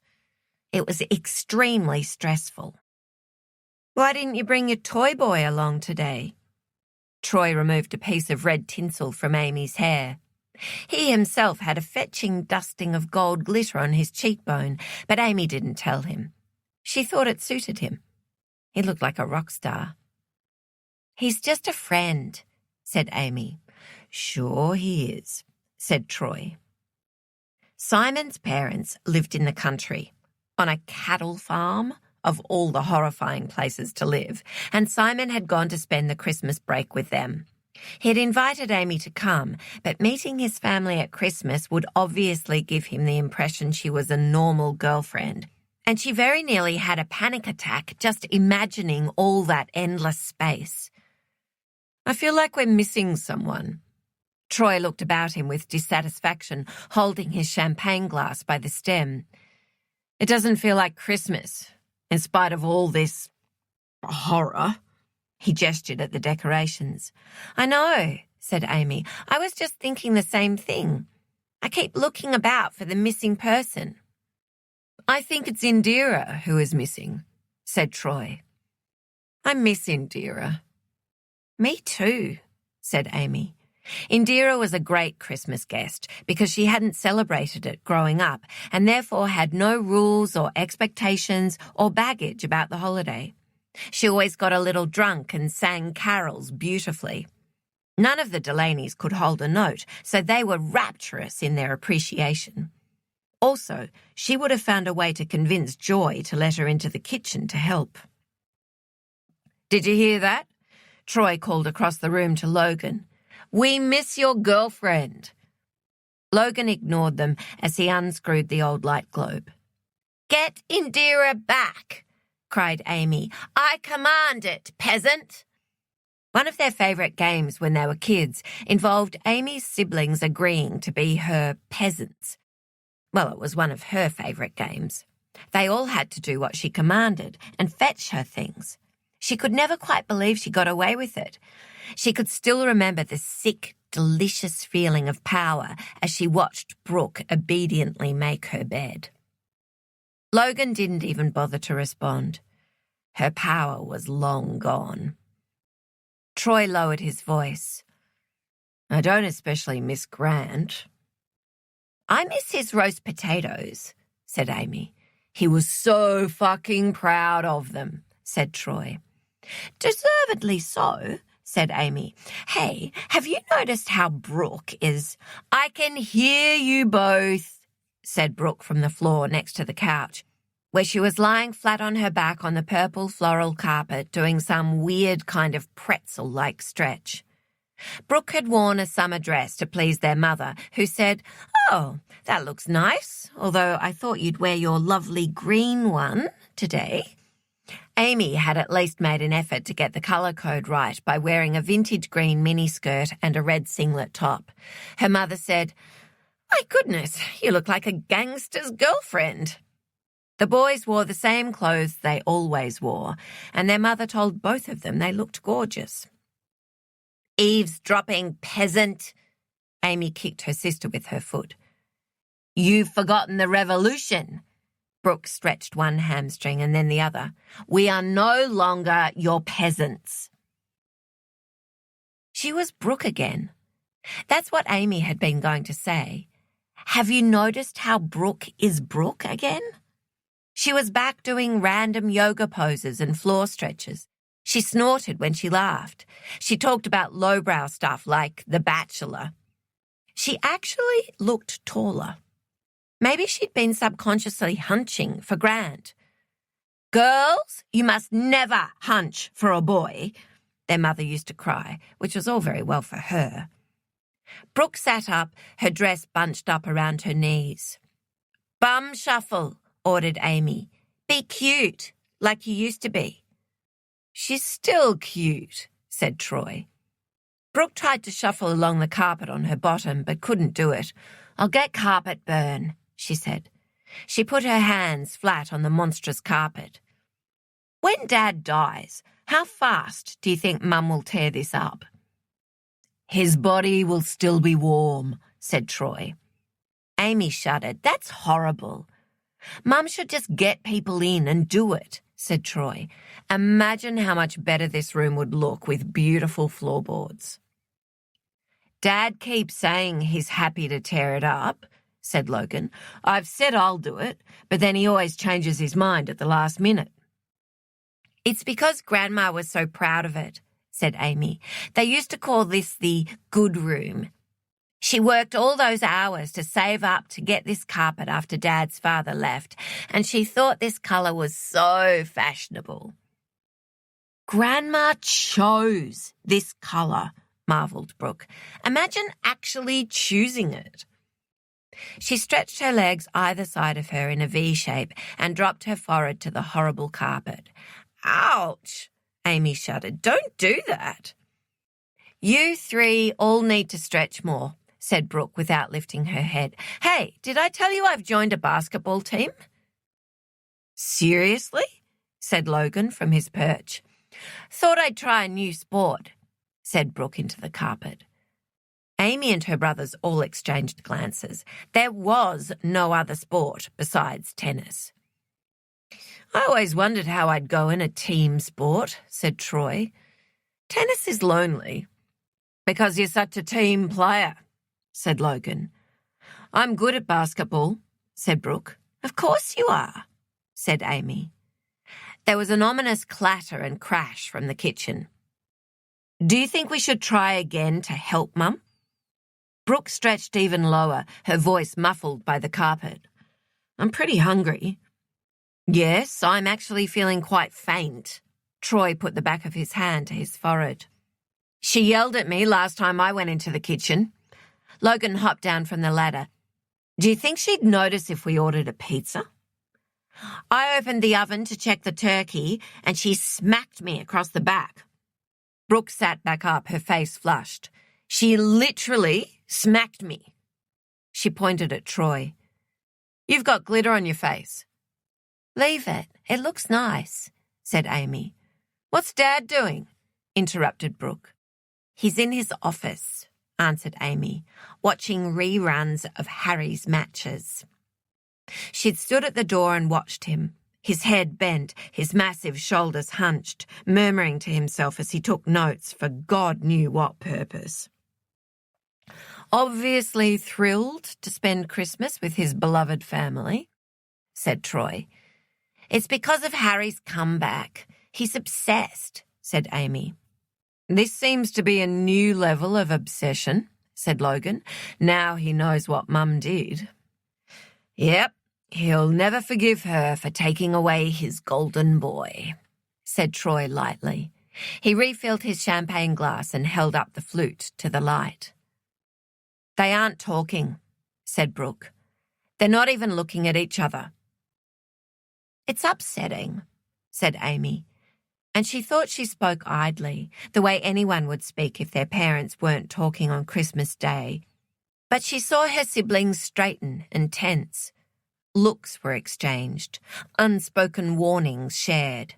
It was extremely stressful. "Why didn't you bring your toy boy along today?" Troy removed a piece of red tinsel from Amy's hair. He himself had a fetching dusting of gold glitter on his cheekbone, but Amy didn't tell him. She thought it suited him. He looked like a rock star. "He's just a friend," said Amy. "Sure he is," said Troy. Simon's parents lived in the country, on a cattle farm, of all the horrifying places to live, and Simon had gone to spend the Christmas break with them. He had invited Amy to come, but meeting his family at Christmas would obviously give him the impression she was a normal girlfriend, and she very nearly had a panic attack just imagining all that endless space. "I feel like we're missing someone." Troy looked about him with dissatisfaction, holding his champagne glass by the stem. "It doesn't feel like Christmas, in spite of all this horror." He gestured at the decorations. "I know," said Amy. "I was just thinking the same thing. I keep looking about for the missing person." "I think it's Indira who is missing," said Troy. "I miss Indira." "Me too," said Amy. Indira was a great Christmas guest because she hadn't celebrated it growing up and therefore had no rules or expectations or baggage about the holiday. She always got a little drunk and sang carols beautifully. None of the Delaneys could hold a note, so they were rapturous in their appreciation. Also, she would have found a way to convince Joy to let her into the kitchen to help. "Did you hear that?" Troy called across the room to Logan. "We miss your girlfriend." Logan ignored them as he unscrewed the old light globe. "Get Indira back," cried Amy. "I command it, peasant." One of their favourite games when they were kids involved Amy's siblings agreeing to be her peasants. Well, it was one of her favourite games. They all had to do what she commanded and fetch her things. She could never quite believe she got away with it. She could still remember the sick, delicious feeling of power as she watched Brooke obediently make her bed. Logan didn't even bother to respond. Her power was long gone. Troy lowered his voice. "I don't especially miss Grant." "I miss his roast potatoes," said Amy. "He was so fucking proud of them," said Troy. "Deservedly so," said Amy. "Hey, have you noticed how Brooke is—" "I can hear you both," said Brooke from the floor next to the couch, where she was lying flat on her back on the purple floral carpet doing some weird kind of pretzel-like stretch. Brooke had worn a summer dress to please their mother, who said, "Oh, that looks nice, although I thought you'd wear your lovely green one today." Amy had at least made an effort to get the colour code right by wearing a vintage green miniskirt and a red singlet top. Her mother said, "My goodness, you look like a gangster's girlfriend." The boys wore the same clothes they always wore, and their mother told both of them they looked gorgeous. "Eavesdropping peasant," Amy kicked her sister with her foot. "You've forgotten the revolution." Brooke stretched one hamstring and then the other. "We are no longer your peasants." She was Brooke again. That's what Amy had been going to say. Have you noticed how Brooke is Brooke again? She was back doing random yoga poses and floor stretches. She snorted when she laughed. She talked about lowbrow stuff like The Bachelor. She actually looked taller. Maybe she'd been subconsciously hunching for Grant. "Girls, you must never hunch for a boy," their mother used to cry, which was all very well for her. Brooke sat up, her dress bunched up around her knees. "Bum shuffle," ordered Amy. "Be cute, like you used to be." "She's still cute," said Troy. Brooke tried to shuffle along the carpet on her bottom, but couldn't do it. "I'll get carpet burn," she said. She put her hands flat on the monstrous carpet. "When Dad dies, how fast do you think Mum will tear this up?" "His body will still be warm," said Troy. Amy shuddered. "That's horrible." "Mum should just get people in and do it," said Troy. "Imagine how much better this room would look with beautiful floorboards." "Dad keeps saying he's happy to tear it up," said Logan. "I've said I'll do it, but then he always changes his mind at the last minute." "It's because Grandma was so proud of it," said Amy. "They used to call this the good room. She worked all those hours to save up to get this carpet after Dad's father left, and she thought this colour was so fashionable." "Grandma chose this colour," marvelled Brooke. "Imagine actually choosing it." She stretched her legs either side of her in a V shape and dropped her forehead to the horrible carpet. "Ouch!" Amy shuddered. "Don't do that." "You three all need to stretch more," said Brooke without lifting her head. "Hey, did I tell you I've joined a basketball team?" "Seriously?" said Logan from his perch. "Thought I'd try a new sport," said Brooke into the carpet. Amy and her brothers all exchanged glances. There was no other sport besides tennis. "I always wondered how I'd go in a team sport," said Troy. "Tennis is lonely." "Because you're such a team player," said Logan. "I'm good at basketball," said Brooke. "Of course you are," said Amy. There was an ominous clatter and crash from the kitchen. "Do you think we should try again to help, Mum?" Brooke stretched even lower, her voice muffled by the carpet. "I'm pretty hungry." "Yes, I'm actually feeling quite faint." Troy put the back of his hand to his forehead. "She yelled at me last time I went into the kitchen." Logan hopped down from the ladder. "Do you think she'd notice if we ordered a pizza?" "I opened the oven to check the turkey and she smacked me across the back." Brooke sat back up, her face flushed. "She literally smacked me." She pointed at Troy. "You've got glitter on your face." "Leave it. It looks nice," said Amy. "What's Dad doing?" interrupted Brooke. "He's in his office," answered Amy, watching reruns of Harry's matches. She'd stood at the door and watched him, his head bent, his massive shoulders hunched, murmuring to himself as he took notes for God knew what purpose. "Obviously thrilled to spend Christmas with his beloved family," said Troy. "It's because of Harry's comeback. He's obsessed," said Amy. "This seems to be a new level of obsession," said Logan. "Now he knows what Mum did." "Yep, he'll never forgive her for taking away his golden boy," said Troy lightly. He refilled his champagne glass and held up the flute to the light. "They aren't talking," said Brooke. "They're not even looking at each other." "It's upsetting," said Amy, and she thought she spoke idly, the way anyone would speak if their parents weren't talking on Christmas Day. But she saw her siblings straighten and tense. Looks were exchanged, unspoken warnings shared.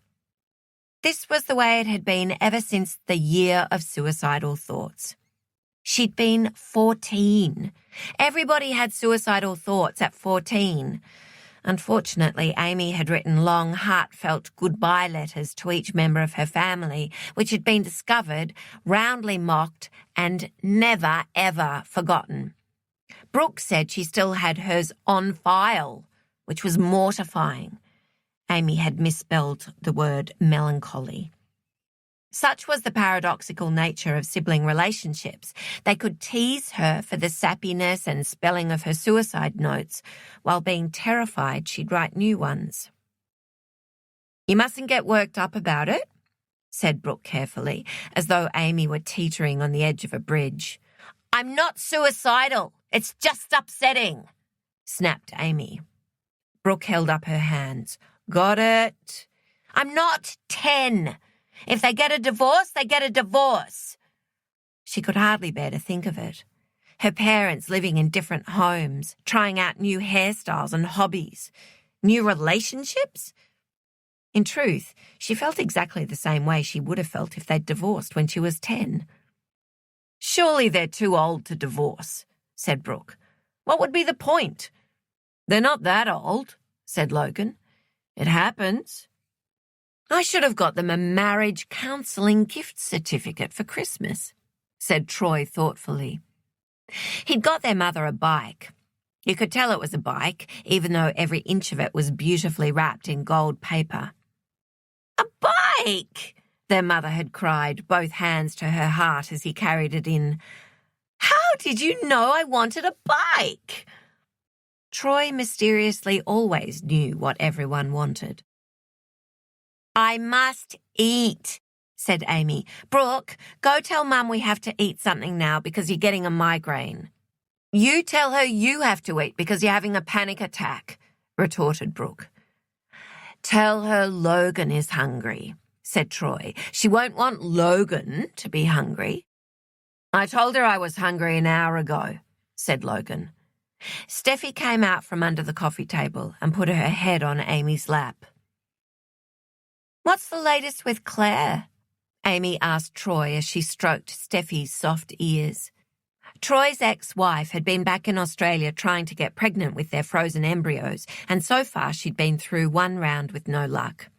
This was the way it had been ever since the year of suicidal thoughts. She'd been 14. Everybody had suicidal thoughts at 14. Unfortunately, Amy had written long, heartfelt goodbye letters to each member of her family, which had been discovered, roundly mocked, and never, ever forgotten. Brooke said she still had hers on file, which was mortifying. Amy had misspelled the word melancholy. Such was the paradoxical nature of sibling relationships. They could tease her for the sappiness and spelling of her suicide notes, while being terrified she'd write new ones. "You mustn't get worked up about it," said Brooke carefully, as though Amy were teetering on the edge of a bridge. "I'm not suicidal. It's just upsetting," snapped Amy. Brooke held up her hands. "Got it." "I'm not 10. If they get a divorce, they get a divorce. She could hardly bear to think of it. Her parents living in different homes, trying out new hairstyles and hobbies, new relationships. In truth, she felt exactly the same way she would have felt if they'd divorced when she was 10. "Surely they're too old to divorce," said Brooke. "What would be the point?" "They're not that old," said Logan. "It happens." "I should have got them a marriage counselling gift certificate for Christmas," said Troy thoughtfully. He'd got their mother a bike. You could tell it was a bike, even though every inch of it was beautifully wrapped in gold paper. "A bike!" their mother had cried, both hands to her heart as he carried it in. "How did you know I wanted a bike?" Troy mysteriously always knew what everyone wanted. "I must eat," said Amy. "Brooke, go tell Mum we have to eat something now because you're getting a migraine." "You tell her you have to eat because you're having a panic attack," retorted Brooke. "Tell her Logan is hungry," said Troy. "She won't want Logan to be hungry." "I told her I was hungry an hour ago," said Logan. Steffi came out from under the coffee table and put her head on Amy's lap. "What's the latest with Claire?" Amy asked Troy as she stroked Steffi's soft ears. Troy's ex-wife had been back in Australia trying to get pregnant with their frozen embryos, and so far she'd been through one round with no luck.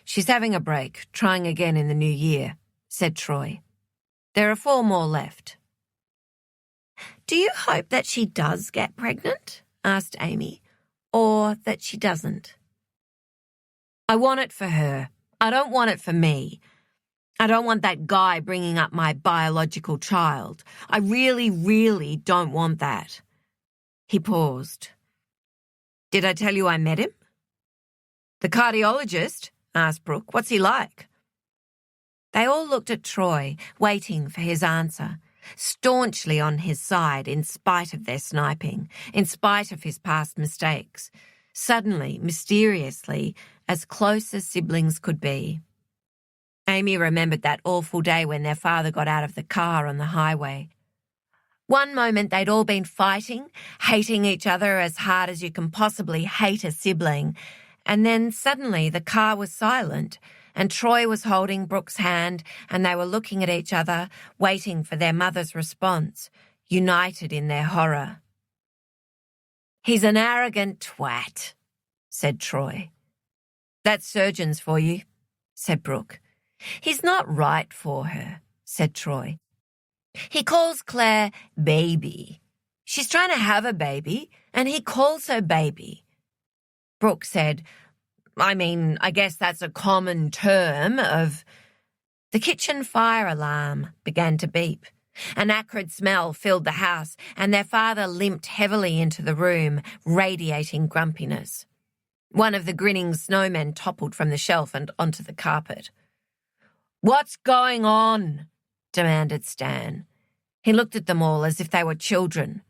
"She's having a break, trying again in the new year," said Troy. "There are 4 more left." "Do you hope that she does get pregnant?" asked Amy. "Or that she doesn't?" "I want it for her. I don't want it for me. I don't want that guy bringing up my biological child. I really, really don't want that." He paused. "Did I tell you I met him?" "The cardiologist?" asked Brooke. "What's he like?" They all looked at Troy, waiting for his answer, staunchly on his side in spite of their sniping, in spite of his past mistakes, suddenly, mysteriously, as close as siblings could be. Amy remembered that awful day when their father got out of the car on the highway. One moment they'd all been fighting, hating each other as hard as you can possibly hate a sibling, and then suddenly the car was silent, and Troy was holding Brooke's hand, and they were looking at each other, waiting for their mother's response, united in their horror. "He's an arrogant twat," said Troy. "That's surgeons for you," said Brooke. "He's not right for her," said Troy. "He calls Claire baby. She's trying to have a baby, and he calls her baby." Brooke said, I guess that's a common term of..." The kitchen fire alarm began to beep. An acrid smell filled the house, and their father limped heavily into the room, radiating grumpiness. One of the grinning snowmen toppled from the shelf and onto the carpet. "What's going on?" demanded Stan. He looked at them all as if they were children.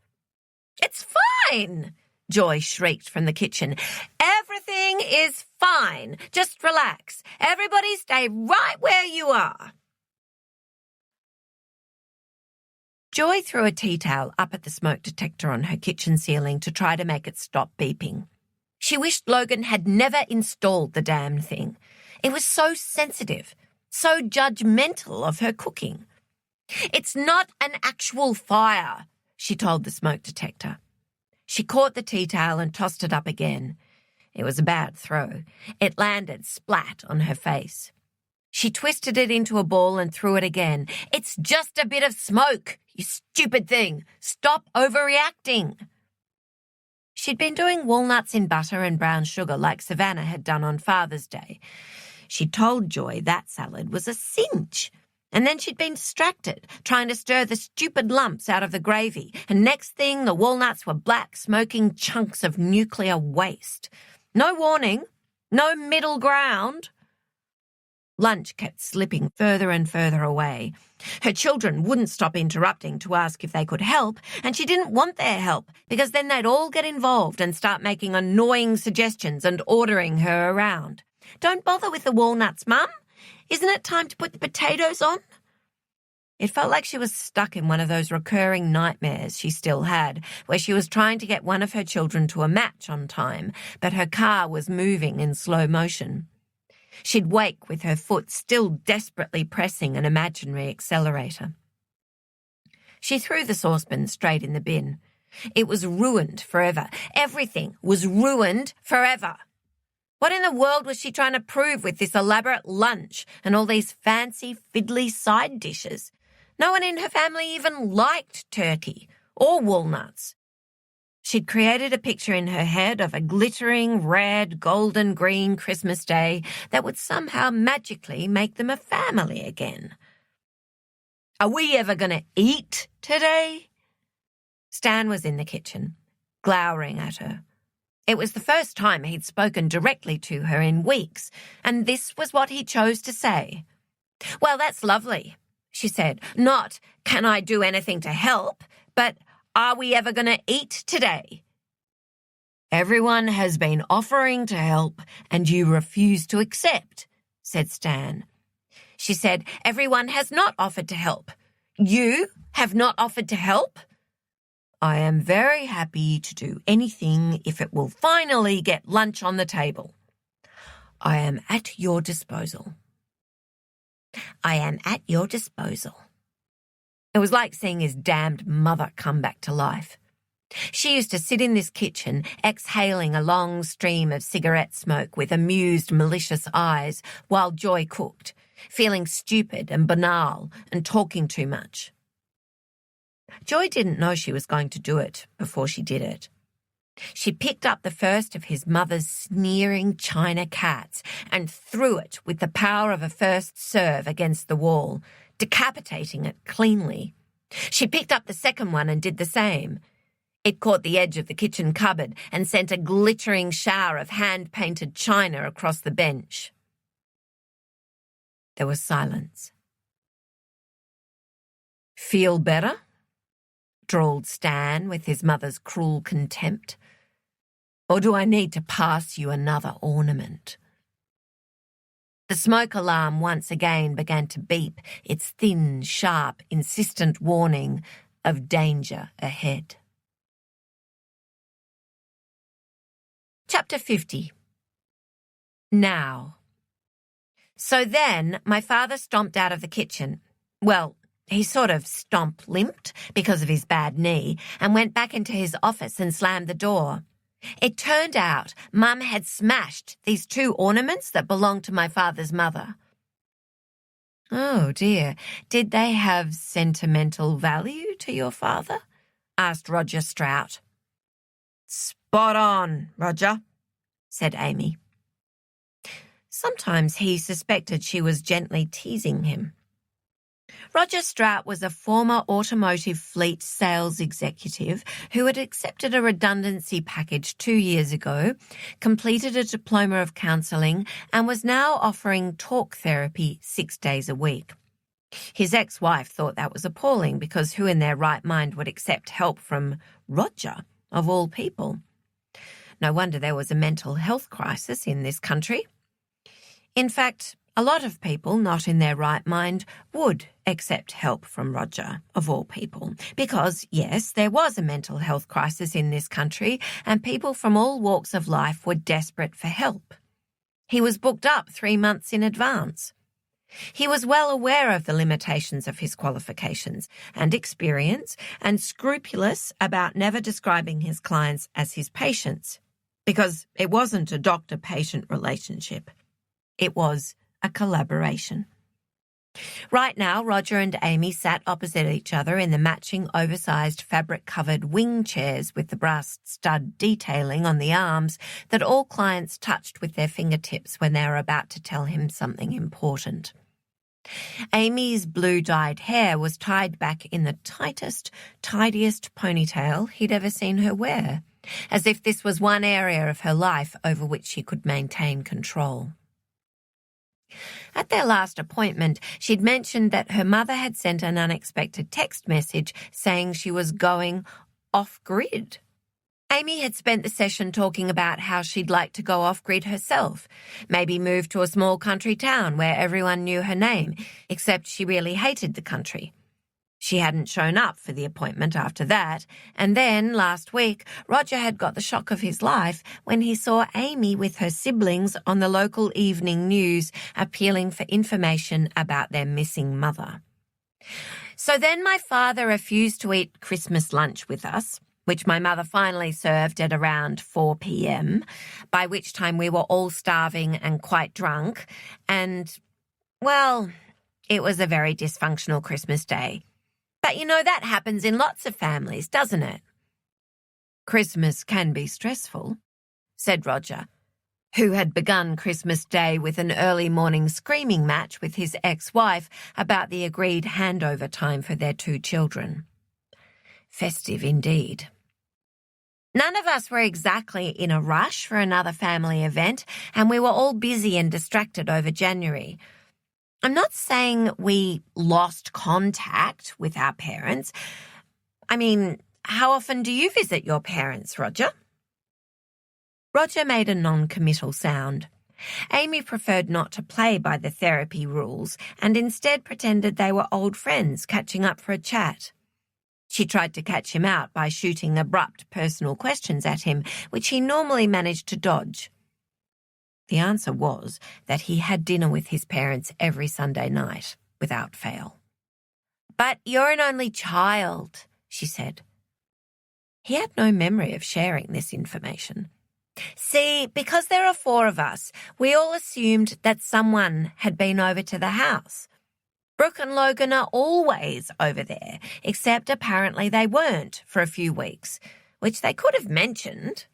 "It's fine!" Joy shrieked from the kitchen. "Everything is fine. Just relax. Everybody stay right where you are." Joy threw a tea towel up at the smoke detector on her kitchen ceiling to try to make it stop beeping. She wished Logan had never installed the damn thing. It was so sensitive, so judgmental of her cooking. "It's not an actual fire," she told the smoke detector. She caught the tea towel and tossed it up again. It was a bad throw. It landed splat on her face. She twisted it into a ball and threw it again. "It's just a bit of smoke, you stupid thing. Stop overreacting." She'd been doing walnuts in butter and brown sugar like Savannah had done on Father's Day. She told Joy that salad was a cinch. And then she'd been distracted, trying to stir the stupid lumps out of the gravy, and next thing the walnuts were black, smoking chunks of nuclear waste. No warning, no middle ground. Lunch kept slipping further and further away. Her children wouldn't stop interrupting to ask if they could help, and she didn't want their help, because then they'd all get involved and start making annoying suggestions and ordering her around. "Don't bother with the walnuts, Mum. Isn't it time to put the potatoes on? It felt like she was stuck in one of those recurring nightmares she still had, where she was trying to get one of her children to a match on time, but her car was moving in slow motion. She'd wake with her foot still desperately pressing an imaginary accelerator. She threw the saucepan straight in the bin. It was ruined forever. Everything was ruined forever. What in the world was she trying to prove with this elaborate lunch and all these fancy, fiddly side dishes? No one in her family even liked turkey or walnuts. She'd created a picture in her head of a glittering red, golden green Christmas day that would somehow magically make them a family again. Are we ever going to eat today? Stan was in the kitchen, glowering at her. It was the first time he'd spoken directly to her in weeks, and this was what he chose to say. Well, that's lovely, she said. Not, can I do anything to help, but are we ever going to eat today? Everyone has been offering to help, and you refuse to accept, said Stan. She said, everyone has not offered to help. You have not offered to help? I am very happy to do anything if it will finally get lunch on the table. I am at your disposal. I am at your disposal. It was like seeing his damned mother come back to life. She used to sit in this kitchen, exhaling a long stream of cigarette smoke with amused, malicious eyes while Joy cooked, feeling stupid and banal and talking too much. Joy didn't know she was going to do it before she did it. She picked up the first of his mother's sneering china cats and threw it with the power of a first serve against the wall, decapitating it cleanly. She picked up the second one and did the same. It caught the edge of the kitchen cupboard and sent a glittering shower of hand-painted china across the bench. There was silence. Feel better? Drawled Stan with his mother's cruel contempt. Or do I need to pass you another ornament? The smoke alarm once again began to beep, its thin, sharp, insistent warning of danger ahead. Chapter 50. Now. So then my father stomped out of the kitchen. Well, he sort of stomp-limped because of his bad knee and went back into his office and slammed the door. It turned out Mum had smashed these 2 ornaments that belonged to my father's mother. Oh dear, did they have sentimental value to your father? Asked Roger Strout. Spot on, Roger, said Amy. Sometimes he suspected she was gently teasing him. Roger Strout was a former automotive fleet sales executive who had accepted a redundancy package 2 years ago, completed a diploma of counselling, and was now offering talk therapy 6 days a week. His ex-wife thought that was appalling because who in their right mind would accept help from Roger, of all people? No wonder there was a mental health crisis in this country. In fact, a lot of people not in their right mind would accept help from Roger, of all people, because, yes, there was a mental health crisis in this country and people from all walks of life were desperate for help. He was booked up 3 months in advance. He was well aware of the limitations of his qualifications and experience and scrupulous about never describing his clients as his patients, because it wasn't a doctor-patient relationship. It was a collaboration. Right now, Roger and Amy sat opposite each other in the matching oversized fabric-covered wing chairs with the brass stud detailing on the arms that all clients touched with their fingertips when they were about to tell him something important. Amy's blue-dyed hair was tied back in the tightest, tidiest ponytail he'd ever seen her wear, as if this was one area of her life over which she could maintain control. At their last appointment, she'd mentioned that her mother had sent an unexpected text message saying she was going off-grid. Amy had spent the session talking about how she'd like to go off-grid herself, maybe move to a small country town where everyone knew her name, except she really hated the country. She hadn't shown up for the appointment after that, and then, last week, Roger had got the shock of his life when he saw Amy with her siblings on the local evening news appealing for information about their missing mother. So then my father refused to eat Christmas lunch with us, which my mother finally served at around 4 p.m., by which time we were all starving and quite drunk, and, well, it was a very dysfunctional Christmas day. But you know, that happens in lots of families, doesn't it? Christmas can be stressful, said Roger, who had begun Christmas Day with an early morning screaming match with his ex-wife about the agreed handover time for their 2 children. Festive indeed. None of us were exactly in a rush for another family event, and we were all busy and distracted over January. I'm not saying we lost contact with our parents. I mean, how often do you visit your parents, Roger? Roger made a non-committal sound. Amy preferred not to play by the therapy rules and instead pretended they were old friends catching up for a chat. She tried to catch him out by shooting abrupt personal questions at him, which he normally managed to dodge. The answer was that he had dinner with his parents every Sunday night, without fail. But you're an only child, she said. He had no memory of sharing this information. See, because there are 4 of us, we all assumed that someone had been over to the house. Brooke and Logan are always over there, except apparently they weren't for a few weeks, which they could have mentioned.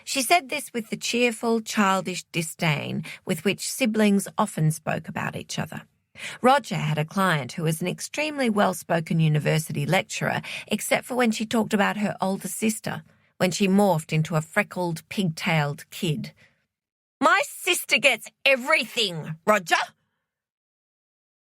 She said this with the cheerful, childish disdain with which siblings often spoke about each other. Roger had a client who was an extremely well-spoken university lecturer, except for when she talked about her older sister, when she morphed into a freckled, pigtailed kid. My sister gets everything, Roger!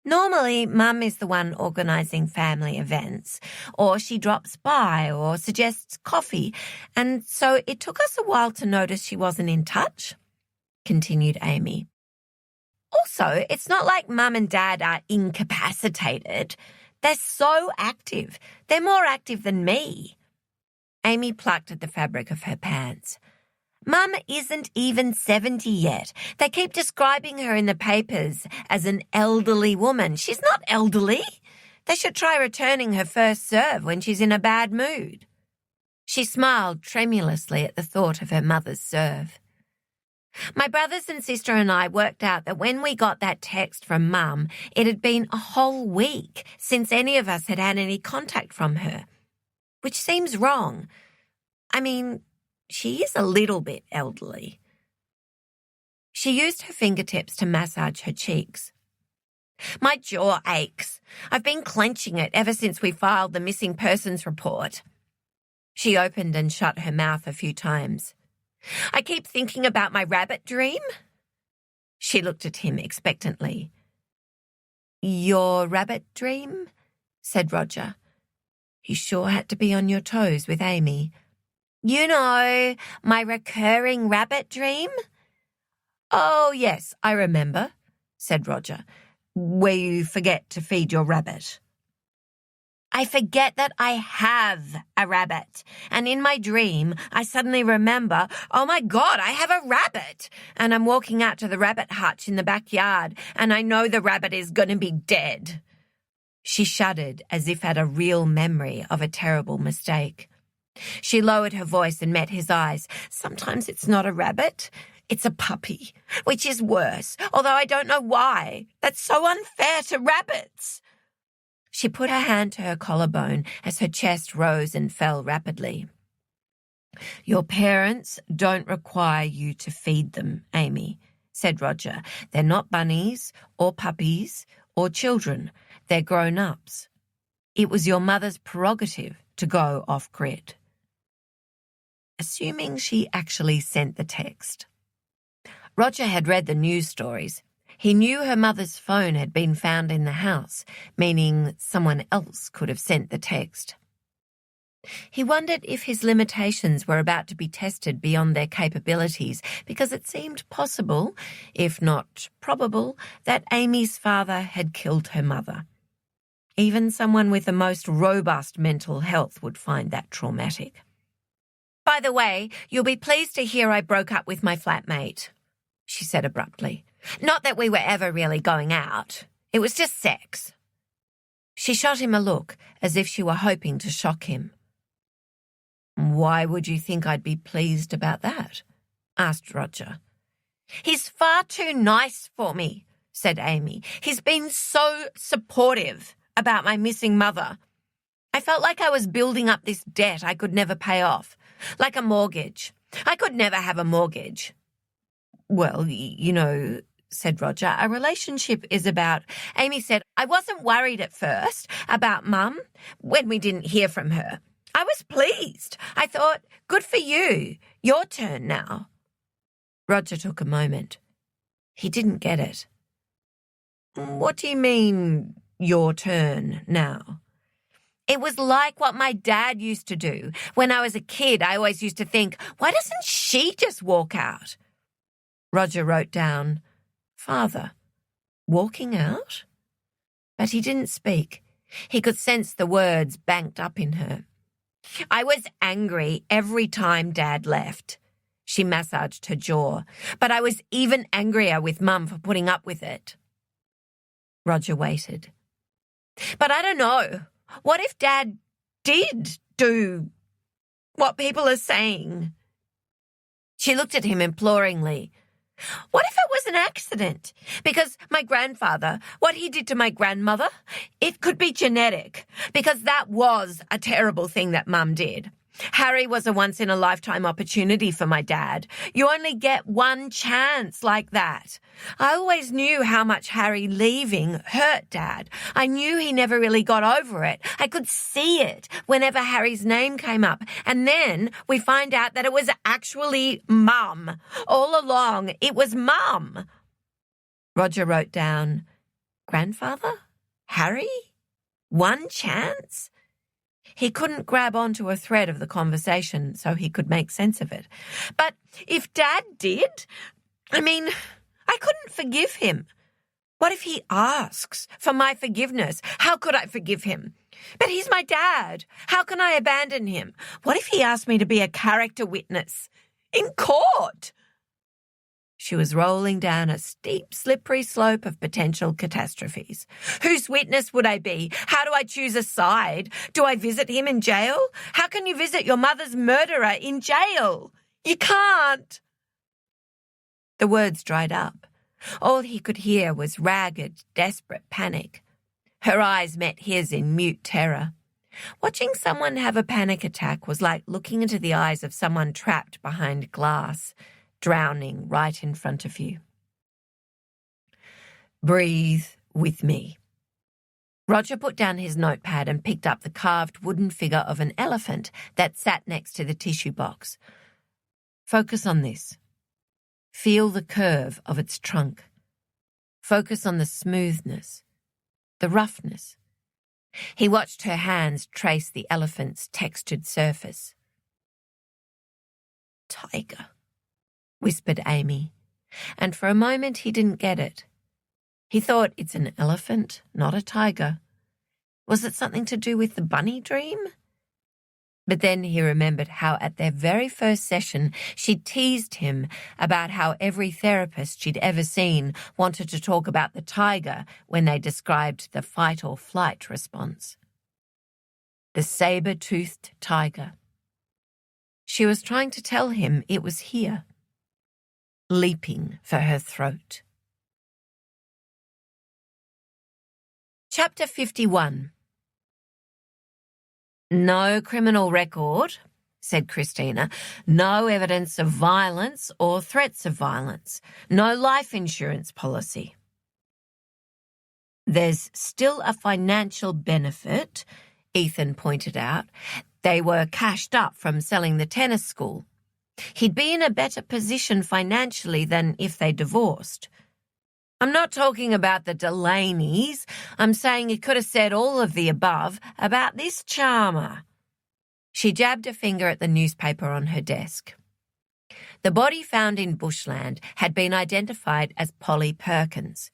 Normally, Mum is the one organising family events, or she drops by or suggests coffee, and so it took us a while to notice she wasn't in touch, continued Amy. Also, it's not like Mum and Dad are incapacitated. They're so active. They're more active than me. Amy plucked at the fabric of her pants. Mum isn't even 70 yet. They keep describing her in the papers as an elderly woman. She's not elderly. They should try returning her first serve when she's in a bad mood. She smiled tremulously at the thought of her mother's serve. My brothers and sister and I worked out that when we got that text from Mum, it had been a whole week since any of us had had any contact from her, which seems wrong. I mean, she is a little bit elderly. She used her fingertips to massage her cheeks. My jaw aches. I've been clenching it ever since we filed the missing persons report. She opened and shut her mouth a few times. I keep thinking about my rabbit dream. She looked at him expectantly. Your rabbit dream? Said Roger. You sure had to be on your toes with Amy. You know, my recurring rabbit dream? Oh, yes, I remember, said Roger, where you forget to feed your rabbit. I forget that I have a rabbit, and in my dream, I suddenly remember, oh my God, I have a rabbit, and I'm walking out to the rabbit hutch in the backyard, and I know the rabbit is going to be dead. She shuddered as if at a real memory of a terrible mistake. She lowered her voice and met his eyes. Sometimes it's not a rabbit, it's a puppy, which is worse, although I don't know why. That's so unfair to rabbits. She put her hand to her collarbone as her chest rose and fell rapidly. Your parents don't require you to feed them, Amy, said Roger. They're not bunnies or puppies or children. They're grown-ups. It was your mother's prerogative to go off-grid. Assuming she actually sent the text. Roger had read the news stories. He knew her mother's phone had been found in the house, meaning someone else could have sent the text. He wondered if his limitations were about to be tested beyond their capabilities, because it seemed possible, if not probable, that Amy's father had killed her mother. Even someone with the most robust mental health would find that traumatic. "By the way, you'll be pleased to hear I broke up with my flatmate," she said abruptly. "Not that we were ever really going out. It was just sex." She shot him a look, as if she were hoping to shock him. "Why would you think I'd be pleased about that?" asked Roger. "He's far too nice for me," said Amy. "He's been so supportive about my missing mother. I felt like I was building up this debt I could never pay off, like a mortgage. I could never have a mortgage." "Well, said Roger, "a relationship is about—" Amy said, "I wasn't worried at first about Mum when we didn't hear from her. I was pleased. I thought, good for you. Your turn now." Roger took a moment. He didn't get it. "What do you mean, your turn now?" "It was like what my dad used to do. When I was a kid, I always used to think, why doesn't she just walk out?" Roger wrote down, "Father, walking out?" But he didn't speak. He could sense the words banked up in her. "I was angry every time Dad left." She massaged her jaw. "But I was even angrier with Mum for putting up with it." Roger waited. "But I don't know. What if Dad did do what people are saying?" She looked at him imploringly. "What if it was an accident? Because my grandfather, what he did to my grandmother, it could be genetic, because that was a terrible thing that Mum did. Harry was a once-in-a-lifetime opportunity for my dad. You only get one chance like that. I always knew how much Harry leaving hurt Dad. I knew he never really got over it. I could see it whenever Harry's name came up. And then we find out that it was actually Mum. All along, it was Mum." Roger wrote down, "Grandfather? Harry? One chance?" He couldn't grab onto a thread of the conversation so he could make sense of it. "But if Dad did, I couldn't forgive him. What if he asks for my forgiveness? How could I forgive him? But he's my dad. How can I abandon him? What if he asked me to be a character witness in court?" She was rolling down a steep, slippery slope of potential catastrophes. Whose witness would I be? How do I choose a side? Do I visit him in jail? How can you visit your mother's murderer in jail? You can't. The words dried up. All he could hear was ragged, desperate panic. Her eyes met his in mute terror. Watching someone have a panic attack was like looking into the eyes of someone trapped behind glass, drowning right in front of you. "Breathe with me." Roger put down his notepad and picked up the carved wooden figure of an elephant that sat next to the tissue box. "Focus on this. Feel the curve of its trunk. Focus on the smoothness, the roughness." He watched her hands trace the elephant's textured surface. "Tiger," whispered Amy, and for a moment he didn't get it. He thought, it's an elephant, not a tiger. Was it something to do with the bunny dream? But then he remembered how at their very first session she teased him about how every therapist she'd ever seen wanted to talk about the tiger when they described the fight or flight response. The saber-toothed tiger. She was trying to tell him it was here, leaping for her throat. Chapter 51. "No criminal record," said Christina. "No evidence of violence or threats of violence. No life insurance policy." "There's still a financial benefit," Ethan pointed out. "They were cashed up from selling the tennis school. He'd be in a better position financially than if they divorced. I'm not talking about the Delaneys. I'm saying he could have said all of the above about this charmer." She jabbed a finger at the newspaper on her desk. The body found in bushland had been identified as Polly Perkins.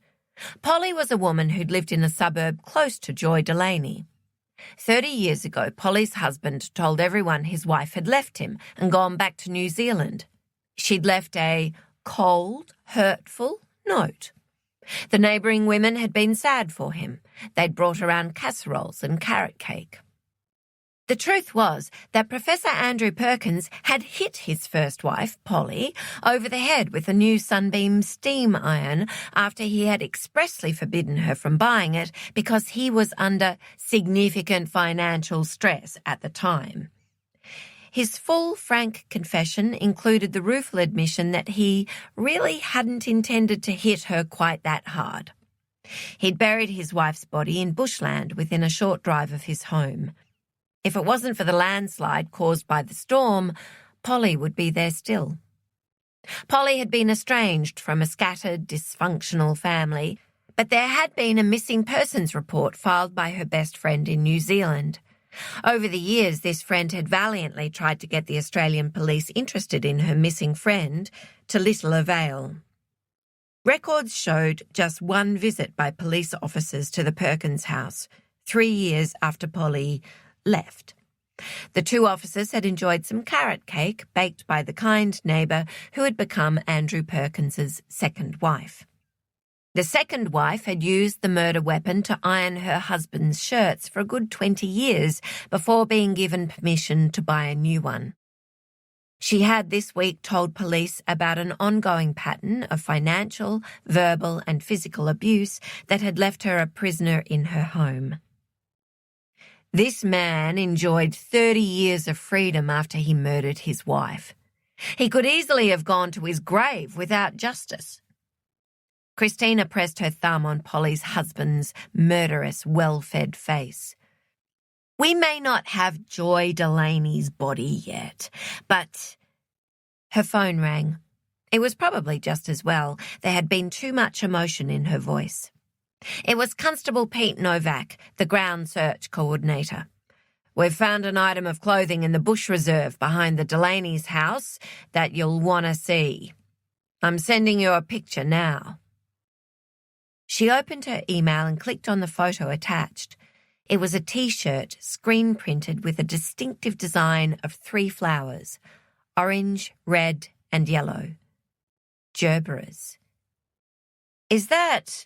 Polly was a woman who'd lived in a suburb close to Joy Delaney. 30 years ago, Polly's husband told everyone his wife had left him and gone back to New Zealand. She'd left a cold, hurtful note. The neighbouring women had been sad for him. They'd brought around casseroles and carrot cake. The truth was that Professor Andrew Perkins had hit his first wife, Polly, over the head with a new Sunbeam steam iron after he had expressly forbidden her from buying it because he was under significant financial stress at the time. His full, frank confession included the rueful admission that he really hadn't intended to hit her quite that hard. He'd buried his wife's body in bushland within a short drive of his home. If it wasn't for the landslide caused by the storm, Polly would be there still. Polly had been estranged from a scattered, dysfunctional family, but there had been a missing persons report filed by her best friend in New Zealand. Over the years, this friend had valiantly tried to get the Australian police interested in her missing friend, to little avail. Records showed just one visit by police officers to the Perkins house, 3 years after Polly left. The two officers had enjoyed some carrot cake baked by the kind neighbour who had become Andrew Perkins's second wife. The second wife had used the murder weapon to iron her husband's shirts for a good 20 years before being given permission to buy a new one. She had this week told police about an ongoing pattern of financial, verbal and physical abuse that had left her a prisoner in her home. This man enjoyed 30 years of freedom after he murdered his wife. He could easily have gone to his grave without justice. Christina pressed her thumb on Polly's husband's murderous, well-fed face. We may not have Joy Delaney's body yet, but... Her phone rang. It was probably just as well. There had been too much emotion in her voice. It was Constable Pete Novak, the ground search coordinator. We've found an item of clothing in the bush reserve behind the Delaneys' house that you'll want to see. I'm sending you a picture now. She opened her email and clicked on the photo attached. It was a T-shirt screen-printed with a distinctive design of 3 flowers, orange, red and yellow. Gerberas. Is that...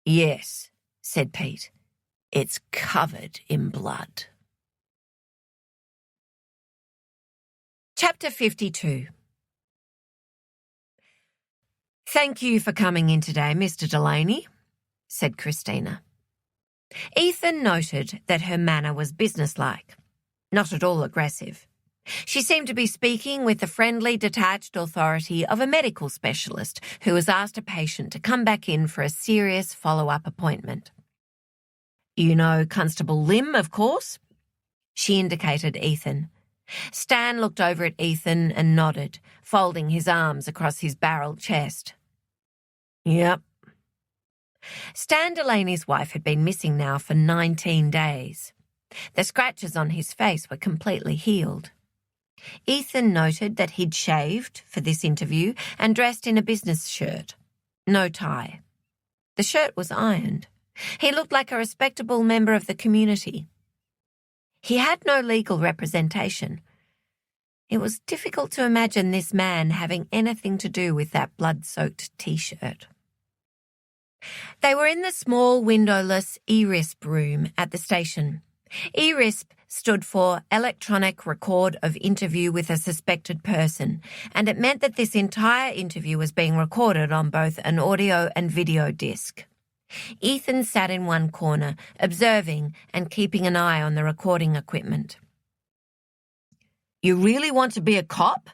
Yes, said Pete. It's covered in blood. Chapter 52. Thank you for coming in today, Mr. Delaney, said Christina. Ethan noted that her manner was businesslike, not at all aggressive. She seemed to be speaking with the friendly, detached authority of a medical specialist who has asked a patient to come back in for a serious follow-up appointment. You know Constable Lim, of course? She indicated Ethan. Stan looked over at Ethan and nodded, folding his arms across his barrel chest. Yep. Stan Delaney's wife had been missing now for 19 days. The scratches on his face were completely healed. Ethan noted that he'd shaved for this interview and dressed in a business shirt. No tie. The shirt was ironed. He looked like a respectable member of the community. He had no legal representation. It was difficult to imagine this man having anything to do with that blood-soaked T-shirt. They were in the small windowless ERISP room at the station. ERISP stood for Electronic Record of Interview with a Suspected Person, and it meant that this entire interview was being recorded on both an audio and video disc. Ethan sat in one corner, observing and keeping an eye on the recording equipment. You really want to be a cop?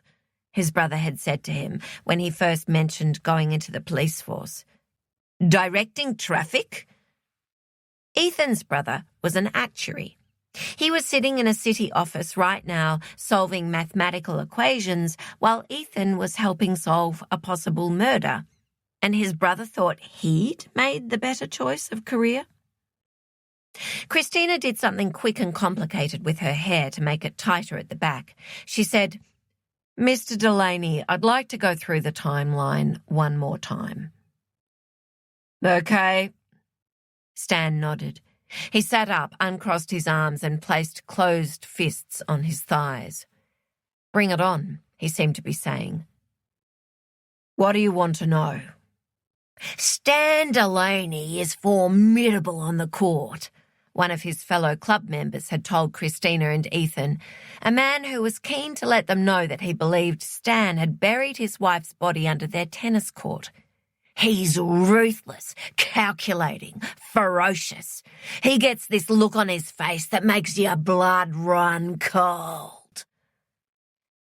His brother had said to him when he first mentioned going into the police force. Directing traffic? Ethan's brother was an actuary. He was sitting in a city office right now solving mathematical equations while Ethan was helping solve a possible murder, and his brother thought he'd made the better choice of career. Christina did something quick and complicated with her hair to make it tighter at the back. She said, "Mr. Delaney, I'd like to go through the timeline one more time." "Okay." Stan nodded. He sat up, uncrossed his arms, and placed closed fists on his thighs. "Bring it on," he seemed to be saying. "What do you want to know?" "Stan Delaney is formidable on the court," one of his fellow club members had told Christina and Ethan, a man who was keen to let them know that he believed Stan had buried his wife's body under their tennis court. "He's ruthless, calculating, ferocious. He gets this look on his face that makes your blood run cold."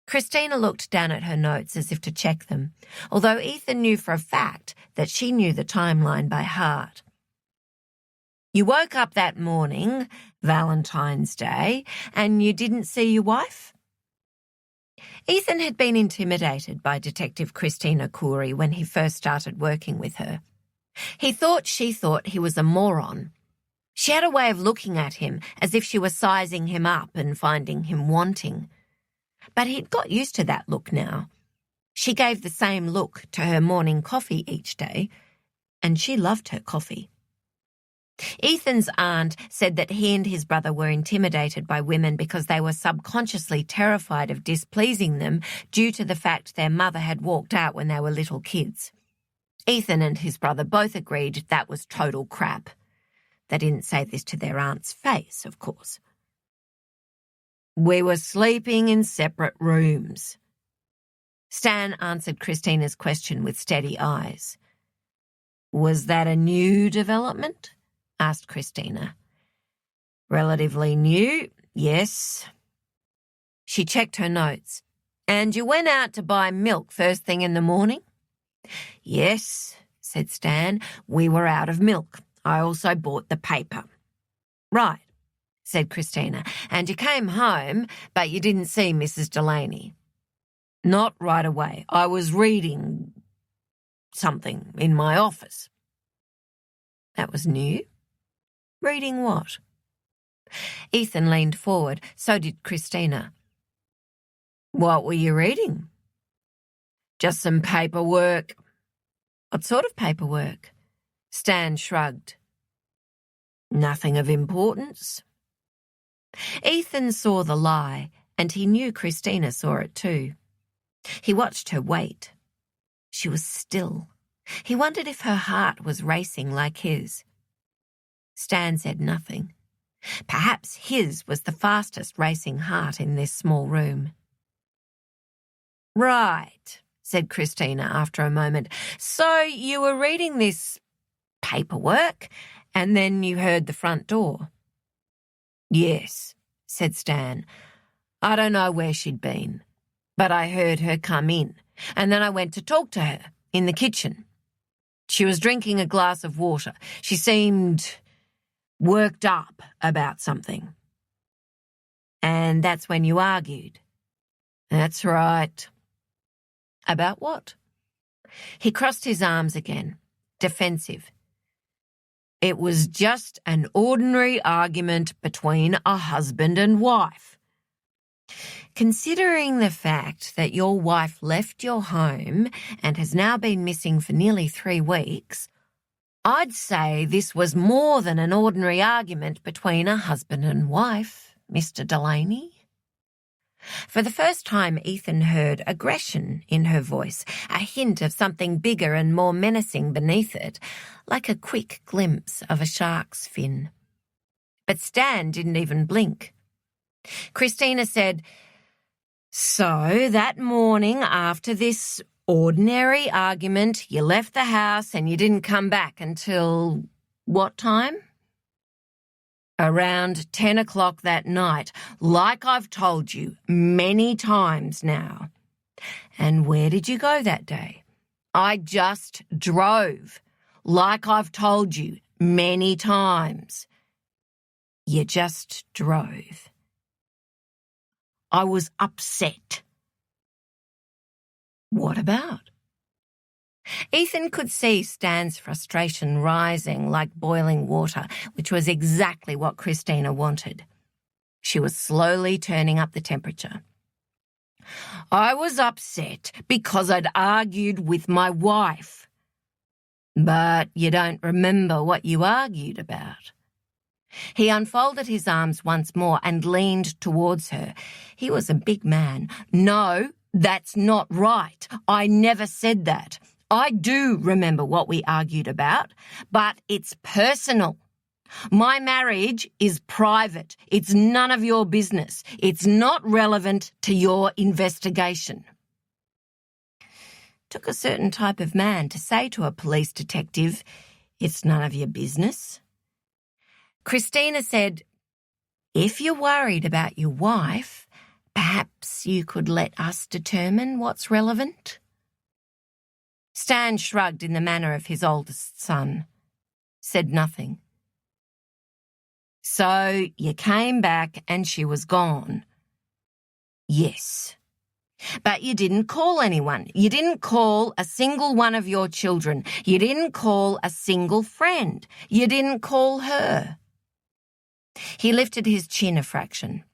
Christina looked down at her notes as if to check them, although Ethan knew for a fact that she knew the timeline by heart. "You woke up that morning, Valentine's Day, and you didn't see your wife?" Ethan had been intimidated by Detective Christina Coury when he first started working with her. He thought she thought he was a moron. She had a way of looking at him as if she were sizing him up and finding him wanting. But he'd got used to that look now. She gave the same look to her morning coffee each day, and she loved her coffee. Ethan's aunt said that he and his brother were intimidated by women because they were subconsciously terrified of displeasing them due to the fact their mother had walked out when they were little kids. Ethan and his brother both agreed that was total crap. They didn't say this to their aunt's face, of course. "We were sleeping in separate rooms." Stan answered Christina's question with steady eyes. "Was that a new development?" asked Christina. "Relatively new, yes." She checked her notes. "And you went out to buy milk first thing in the morning?" "Yes," said Stan. "We were out of milk. I also bought the paper." "Right," said Christina. "And you came home, but you didn't see Mrs. Delaney?" "Not right away. I was reading something in my office." That was new. Reading what? Ethan leaned forward. So did Christina. "What were you reading?" "Just some paperwork." "What sort of paperwork?" Stan shrugged. "Nothing of importance." Ethan saw the lie, and he knew Christina saw it too. He watched her wait. She was still. He wondered if her heart was racing like his. Stan said nothing. Perhaps his was the fastest racing heart in this small room. "Right," said Christina after a moment. "So you were reading this paperwork, and then you heard the front door?" "Yes," said Stan. "I don't know where she'd been, but I heard her come in, and then I went to talk to her in the kitchen. She was drinking a glass of water. She seemed worked up about something. And that's when you argued." "That's right." "About what?" He crossed his arms again, defensive. "It was just an ordinary argument between a husband and wife." "Considering the fact that your wife left your home and has now been missing for nearly 3 weeks, I'd say this was more than an ordinary argument between a husband and wife, Mr. Delaney." For the first time, Ethan heard aggression in her voice, a hint of something bigger and more menacing beneath it, like a quick glimpse of a shark's fin. But Stan didn't even blink. Christina said, "So that morning after this ordinary argument, you left the house and you didn't come back until what time?" "Around 10 o'clock that night, like I've told you many times now." "And where did you go that day?" "I just drove, like I've told you many times." "You just drove." "I was upset." "What about?" Ethan could see Stan's frustration rising like boiling water, which was exactly what Christina wanted. She was slowly turning up the temperature. I was upset because I'd argued with my wife. But you don't remember what you argued about. He unfolded his arms once more and leaned towards her. He was a big man. No, that's not right. I never said that. I do remember what we argued about, but it's personal. My marriage is private. It's none of your business. It's not relevant to your investigation. Took a certain type of man to say to a police detective, it's none of your business. Christina said, if you're worried about your wife, perhaps you could let us determine what's relevant. Stan shrugged in the manner of his oldest son, said nothing. So you came back and she was gone. Yes. But you didn't call anyone. You didn't call a single one of your children. You didn't call a single friend. You didn't call her. He lifted his chin a fraction.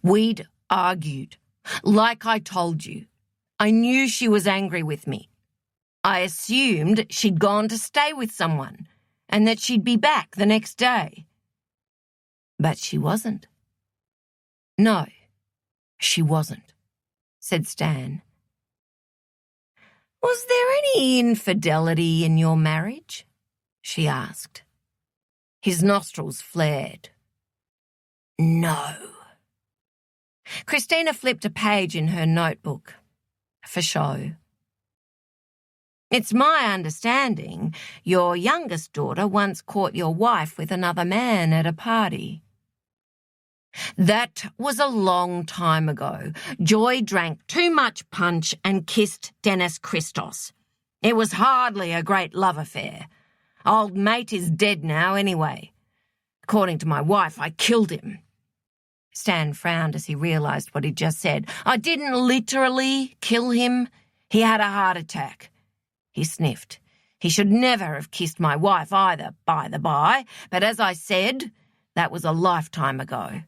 We'd argued. Like I told you. I knew she was angry with me. I assumed she'd gone to stay with someone and that she'd be back the next day. But she wasn't. No, she wasn't, said Stan. Was there any infidelity in your marriage? She asked. His nostrils flared. No. Christina flipped a page in her notebook. For show. It's my understanding your youngest daughter once caught your wife with another man at a party. That was a long time ago. Joy drank too much punch and kissed Dennis Christos. It was hardly a great love affair. Old mate is dead now anyway. According to my wife, I killed him. Stan frowned as he realised what he'd just said. I didn't literally kill him. He had a heart attack. He sniffed. He should never have kissed my wife either, by the by, but as I said, that was a lifetime ago.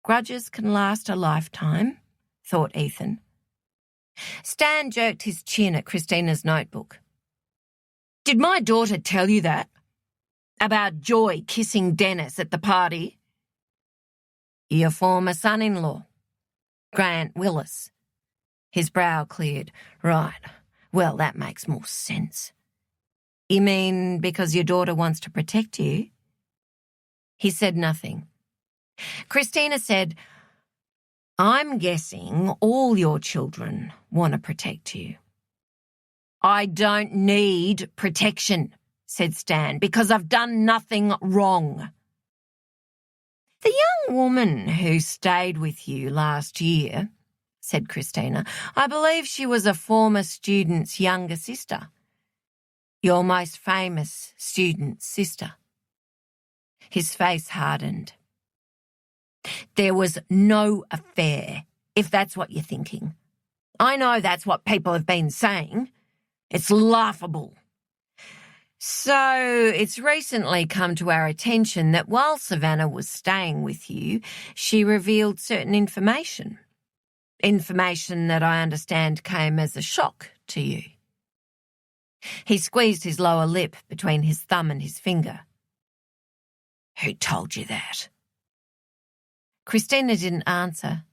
Grudges can last a lifetime, thought Ethan. Stan jerked his chin at Christina's notebook. Did my daughter tell you that? About Joy kissing Dennis at the party? Your former son-in-law, Grant Willis. His brow cleared. Right. Well, that makes more sense. You mean because your daughter wants to protect you? He said nothing. Christina said, I'm guessing all your children want to protect you. I don't need protection, said Stan, because I've done nothing wrong. The young woman who stayed with you last year, said Christina, I believe she was a former student's younger sister. Your most famous student's sister. His face hardened. There was no affair, if that's what you're thinking. I know that's what people have been saying. It's laughable. So it's recently come to our attention that while Savannah was staying with you, she revealed certain information. Information that I understand came as a shock to you. He squeezed his lower lip between his thumb and his finger. Who told you that? Christina didn't answer.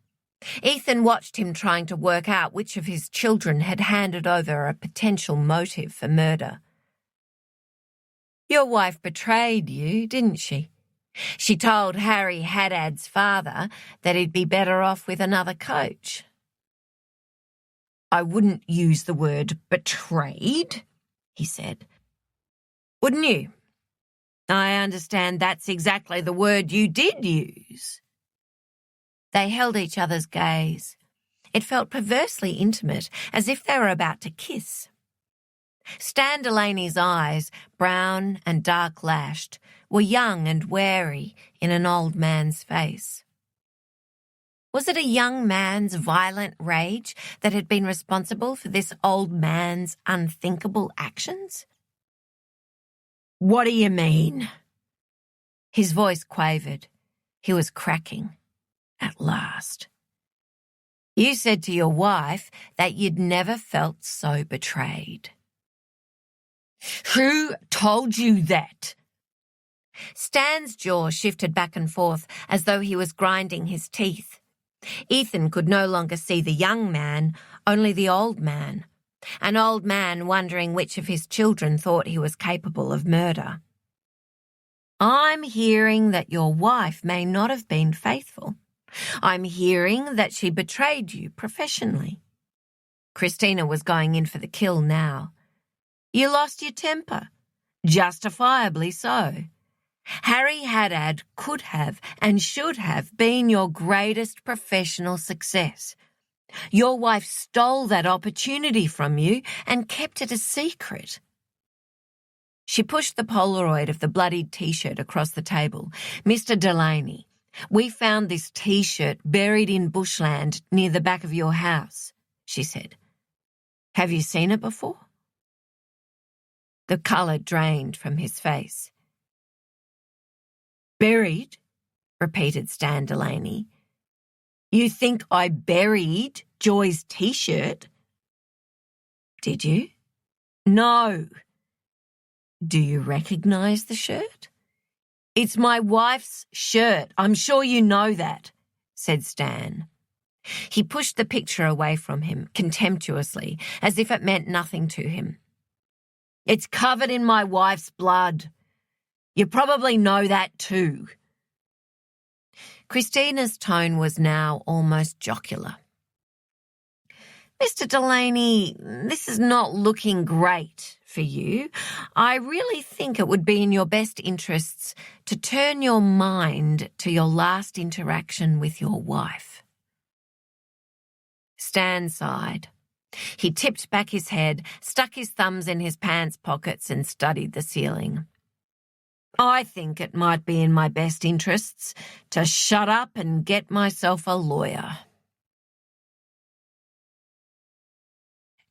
Ethan watched him trying to work out which of his children had handed over a potential motive for murder. Your wife betrayed you, didn't she? She told Harry Haddad's father that he'd be better off with another coach. I wouldn't use the word betrayed, he said. Wouldn't you? I understand that's exactly the word you did use. They held each other's gaze. It felt perversely intimate, as if they were about to kiss. Stan Delaney's eyes, brown and dark-lashed, were young and wary in an old man's face. Was it a young man's violent rage that had been responsible for this old man's unthinkable actions? "What do you mean?" His voice quavered. He was cracking. At last. "You said to your wife that you'd never felt so betrayed." "Who told you that?" Stan's jaw shifted back and forth as though he was grinding his teeth. Ethan could no longer see the young man, only the old man. An old man wondering which of his children thought he was capable of murder. "I'm hearing that your wife may not have been faithful. I'm hearing that she betrayed you professionally." Christina was going in for the kill now. "You lost your temper. Justifiably so. Harry Haddad could have and should have been your greatest professional success. Your wife stole that opportunity from you and kept it a secret." She pushed the Polaroid of the bloodied T-shirt across the table. "Mr. Delaney, we found this T-shirt buried in bushland near the back of your house," she said. "Have you seen it before?" The colour drained from his face. "Buried?" repeated Stan Delaney. "You think I buried Joy's T-shirt?" "Did you?" "No." "Do you recognise the shirt?" "It's my wife's shirt. I'm sure you know that," said Stan. He pushed the picture away from him, contemptuously, as if it meant nothing to him. "It's covered in my wife's blood. You probably know that too." Christina's tone was now almost jocular. "Mr. Delaney, this is not looking great for you. I really think it would be in your best interests to turn your mind to your last interaction with your wife." Stan sighed. He tipped back his head, stuck his thumbs in his pants pockets and studied the ceiling. "I think it might be in my best interests to shut up and get myself a lawyer."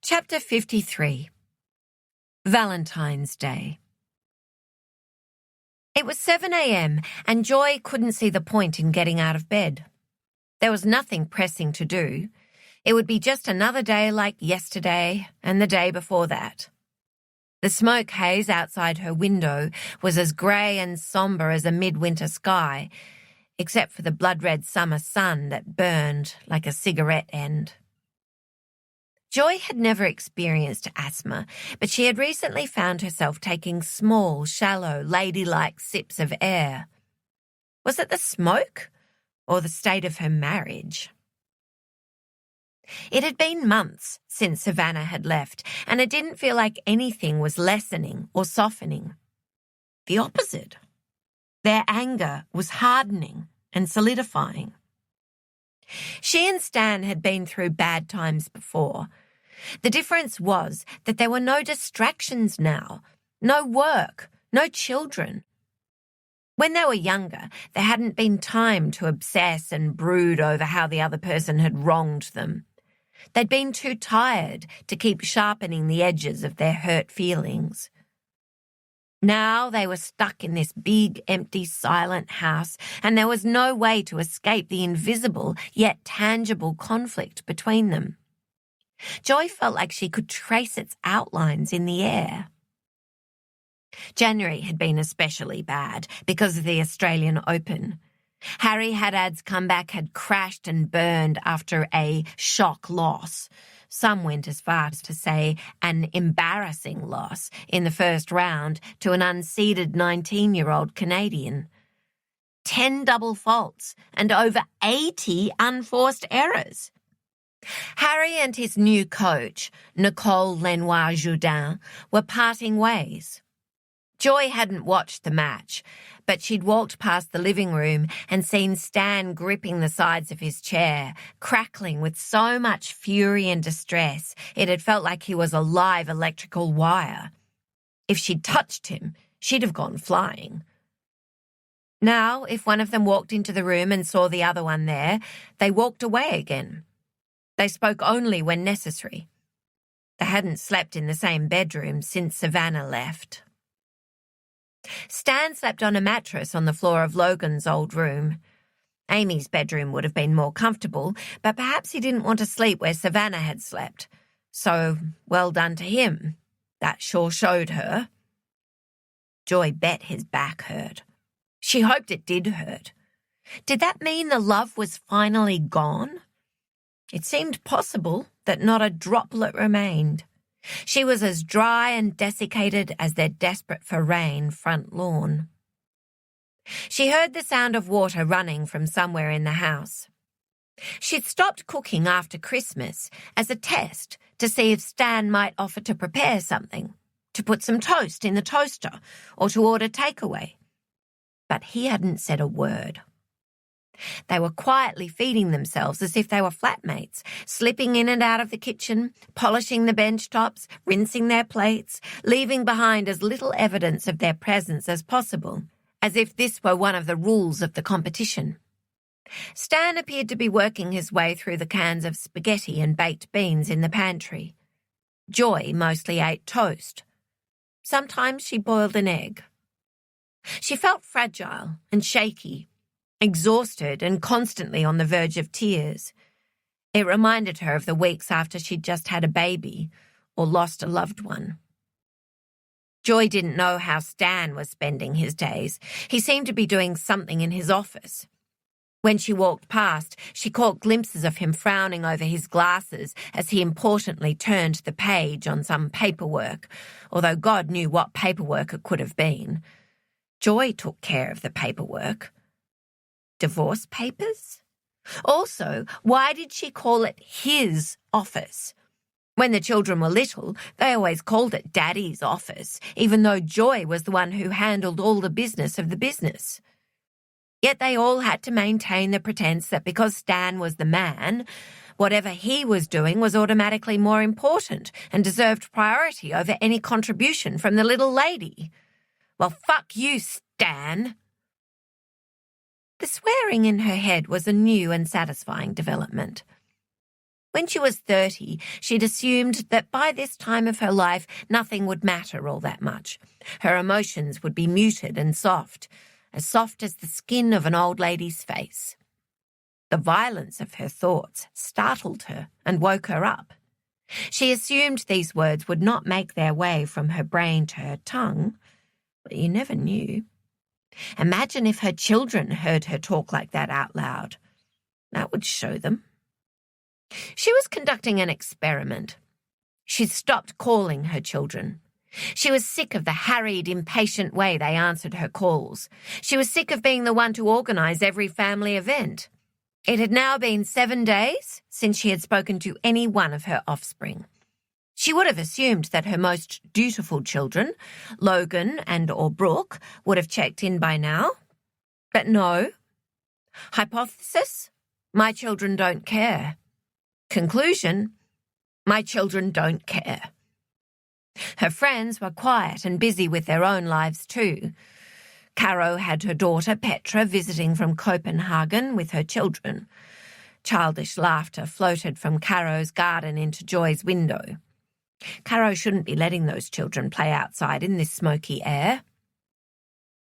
Chapter 53. Valentine's Day. It was 7 a.m. and Joy couldn't see the point in getting out of bed. There was nothing pressing to do. It would be just another day like yesterday and the day before that. The smoke haze outside her window was as grey and sombre as a midwinter sky, except for the blood-red summer sun that burned like a cigarette end. Joy had never experienced asthma, but she had recently found herself taking small, shallow, ladylike sips of air. Was it the smoke or the state of her marriage? It had been months since Savannah had left, and it didn't feel like anything was lessening or softening. The opposite. Their anger was hardening and solidifying. She and Stan had been through bad times before. The difference was that there were no distractions now, no work, no children. When they were younger, there hadn't been time to obsess and brood over how the other person had wronged them. They'd been too tired to keep sharpening the edges of their hurt feelings. Now they were stuck in this big, empty, silent house, and there was no way to escape the invisible yet tangible conflict between them. Joy felt like she could trace its outlines in the air. January had been especially bad because of the Australian Open. Harry Haddad's comeback had crashed and burned after a shock loss. Some went as far as to say an embarrassing loss in the first round to an unseeded 19-year-old Canadian. 10 double faults and over 80 unforced errors. Harry and his new coach, Nicole Lenoir-Jourdain, were parting ways. Joy hadn't watched the match, but she'd walked past the living room and seen Stan gripping the sides of his chair, crackling with so much fury and distress it had felt like he was a live electrical wire. If she'd touched him, she'd have gone flying. Now, if one of them walked into the room and saw the other one there, they walked away again. They spoke only when necessary. They hadn't slept in the same bedroom since Savannah left. Stan slept on a mattress on the floor of Logan's old room. Amy's bedroom would have been more comfortable, but perhaps he didn't want to sleep where Savannah had slept. So, well done to him. That sure showed her. Joy bet his back hurt. She hoped it did hurt. Did that mean the love was finally gone? It seemed possible that not a droplet remained. She was as dry and desiccated as their desperate-for-rain front lawn. She heard the sound of water running from somewhere in the house. She'd stopped cooking after Christmas as a test to see if Stan might offer to prepare something, to put some toast in the toaster or to order takeaway. But he hadn't said a word. They were quietly feeding themselves as if they were flatmates, slipping in and out of the kitchen, polishing the bench tops, rinsing their plates, leaving behind as little evidence of their presence as possible, as if this were one of the rules of the competition. Stan appeared to be working his way through the cans of spaghetti and baked beans in the pantry. Joy mostly ate toast. Sometimes she boiled an egg. She felt fragile and shaky, exhausted and constantly on the verge of tears. It reminded her of the weeks after she'd just had a baby or lost a loved one. Joy didn't know how Stan was spending his days. He seemed to be doing something in his office. When she walked past, she caught glimpses of him frowning over his glasses as he importantly turned the page on some paperwork, although God knew what paperwork it could have been. Joy took care of the paperwork. Divorce papers? Also, why did she call it his office? When the children were little, they always called it Daddy's office, even though Joy was the one who handled all the business of the business. Yet they all had to maintain the pretense that because Stan was the man, whatever he was doing was automatically more important and deserved priority over any contribution from the little lady. Well, fuck you, Stan. The swearing in her head was a new and satisfying development. When she was 30, she'd assumed that by this time of her life, nothing would matter all that much. Her emotions would be muted and soft as the skin of an old lady's face. The violence of her thoughts startled her and woke her up. She assumed these words would not make their way from her brain to her tongue, but you never knew. Imagine if her children heard her talk like that out loud. That would show them. She was conducting an experiment. She'd stopped calling her children. She was sick of the harried, impatient way they answered her calls. She was sick of being the one to organise every family event. It had now been 7 days since she had spoken to any one of her offspring. She would have assumed that her most dutiful children, Logan and/or Brooke, would have checked in by now. But no. Hypothesis: my children don't care. Conclusion: my children don't care. Her friends were quiet and busy with their own lives too. Caro had her daughter Petra visiting from Copenhagen with her children. Childish laughter floated from Caro's garden into Joy's window. Caro shouldn't be letting those children play outside in this smoky air.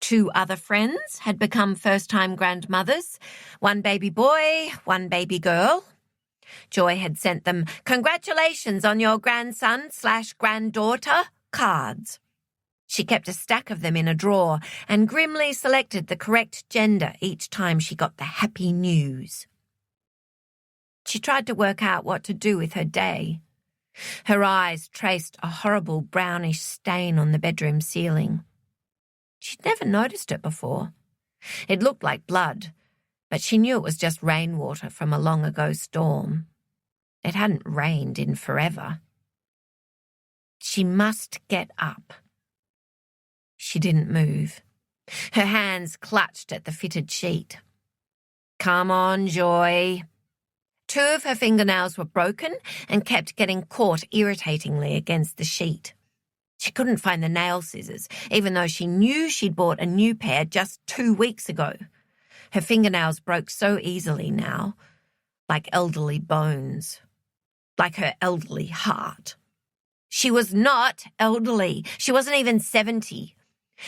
2 other friends had become first-time grandmothers, 1 baby boy, 1 baby girl. Joy had sent them congratulations on your grandson/granddaughter cards. She kept a stack of them in a drawer and grimly selected the correct gender each time she got the happy news. She tried to work out what to do with her day. Her eyes traced a horrible brownish stain on the bedroom ceiling. She'd never noticed it before. It looked like blood, but she knew it was just rainwater from a long-ago storm. It hadn't rained in forever. She must get up. She didn't move. Her hands clutched at the fitted sheet. Come on, Joy. 2 of her fingernails were broken and kept getting caught irritatingly against the sheet. She couldn't find the nail scissors, even though she knew she'd bought a new pair just 2 weeks ago. Her fingernails broke so easily now, like elderly bones, like her elderly heart. She was not elderly. She wasn't even 70.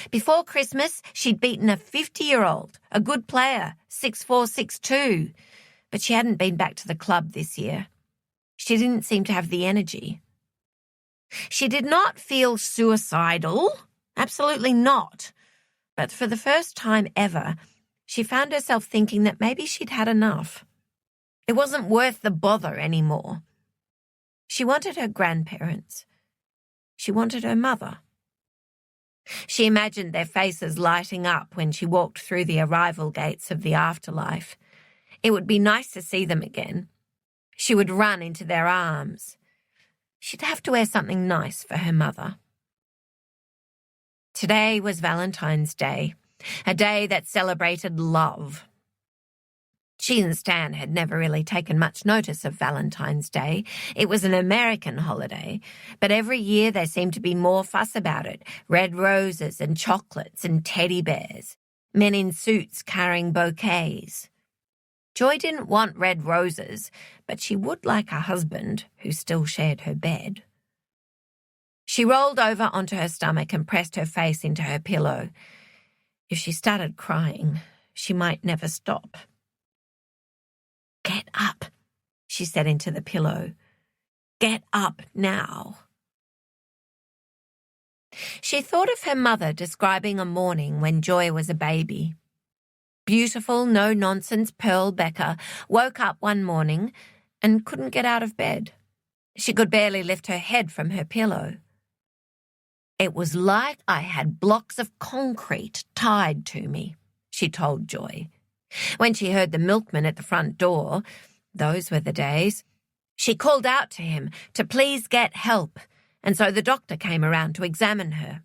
Before Christmas, she'd beaten a 50-year-old, a good player, 6'4", 6'2", but she hadn't been back to the club this year. She didn't seem to have the energy. She did not feel suicidal, absolutely not, but for the first time ever, she found herself thinking that maybe she'd had enough. It wasn't worth the bother anymore. She wanted her grandparents. She wanted her mother. She imagined their faces lighting up when she walked through the arrival gates of the afterlife. It would be nice to see them again. She would run into their arms. She'd have to wear something nice for her mother. Today was Valentine's Day, a day that celebrated love. She and Stan had never really taken much notice of Valentine's Day. It was an American holiday, but every year there seemed to be more fuss about it. Red roses and chocolates and teddy bears, men in suits carrying bouquets. Joy didn't want red roses, but she would like a husband who still shared her bed. She rolled over onto her stomach and pressed her face into her pillow. If she started crying, she might never stop. "Get up," she said into the pillow. "Get up now." She thought of her mother describing a morning when Joy was a baby. Beautiful, no-nonsense Pearl Becker woke up one morning and couldn't get out of bed. She could barely lift her head from her pillow. "It was like I had blocks of concrete tied to me," she told Joy. When she heard the milkman at the front door, those were the days, she called out to him to please get help, and so the doctor came around to examine her.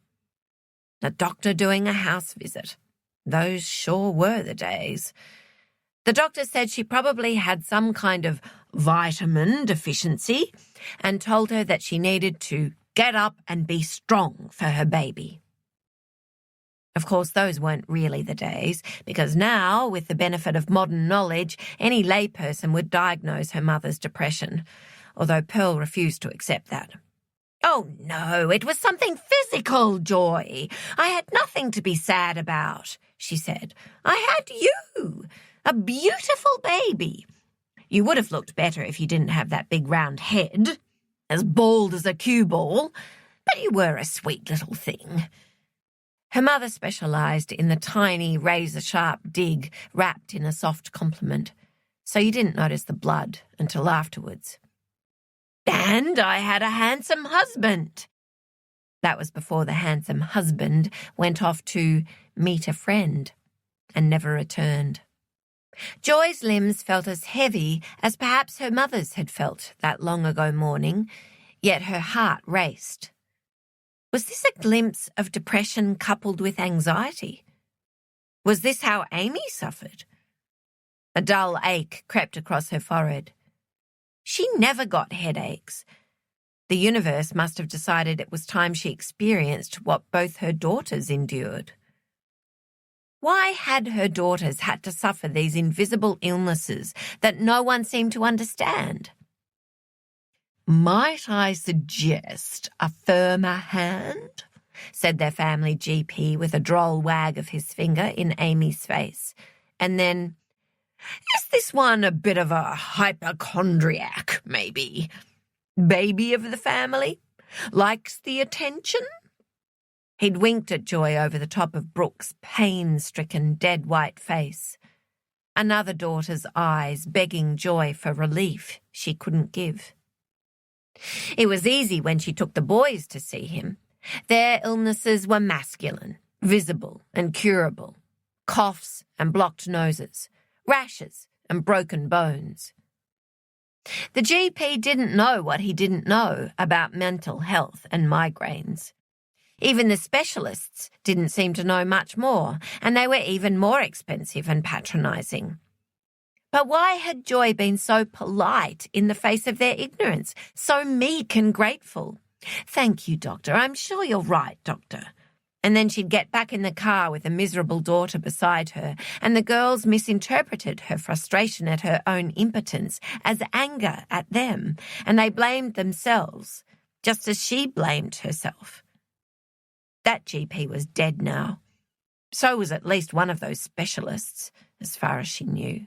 The doctor doing a house visit. Those sure were the days. The doctor said she probably had some kind of vitamin deficiency and told her that she needed to get up and be strong for her baby. Of course, those weren't really the days, because now, with the benefit of modern knowledge, any layperson would diagnose her mother's depression, although Pearl refused to accept that. "Oh, no, it was something physical, Joy. I had nothing to be sad about," she said. "I had you, a beautiful baby. You would have looked better if you didn't have that big round head, as bald as a cue ball, but you were a sweet little thing." Her mother specialised in the tiny, razor-sharp dig wrapped in a soft compliment, so you didn't notice the blood until afterwards. "And I had a handsome husband." That was before the handsome husband went off to meet a friend and never returned. Joy's limbs felt as heavy as perhaps her mother's had felt that long-ago morning, yet her heart raced. Was this a glimpse of depression coupled with anxiety? Was this how Amy suffered? A dull ache crept across her forehead. She never got headaches. The universe must have decided it was time she experienced what both her daughters endured. Why had her daughters had to suffer these invisible illnesses that no one seemed to understand? "Might I suggest a firmer hand?" said their family GP with a droll wag of his finger in Amy's face. And then, "Is this one a bit of a hypochondriac, maybe? Baby of the family? Likes the attention?" He'd winked at Joy over the top of Brooke's pain-stricken, dead-white face. Another daughter's eyes begging Joy for relief she couldn't give. It was easy when she took the boys to see him. Their illnesses were masculine, visible and curable. Coughs and blocked noses, rashes and broken bones. The GP didn't know what he didn't know about mental health and migraines. Even the specialists didn't seem to know much more, and they were even more expensive and patronising. But why had Joy been so polite in the face of their ignorance, so meek and grateful? "Thank you, Doctor. I'm sure you're right, Doctor." And then she'd get back in the car with a miserable daughter beside her, and the girls misinterpreted her frustration at her own impotence as anger at them, and they blamed themselves, just as she blamed herself. That GP was dead now. So was at least one of those specialists, as far as she knew.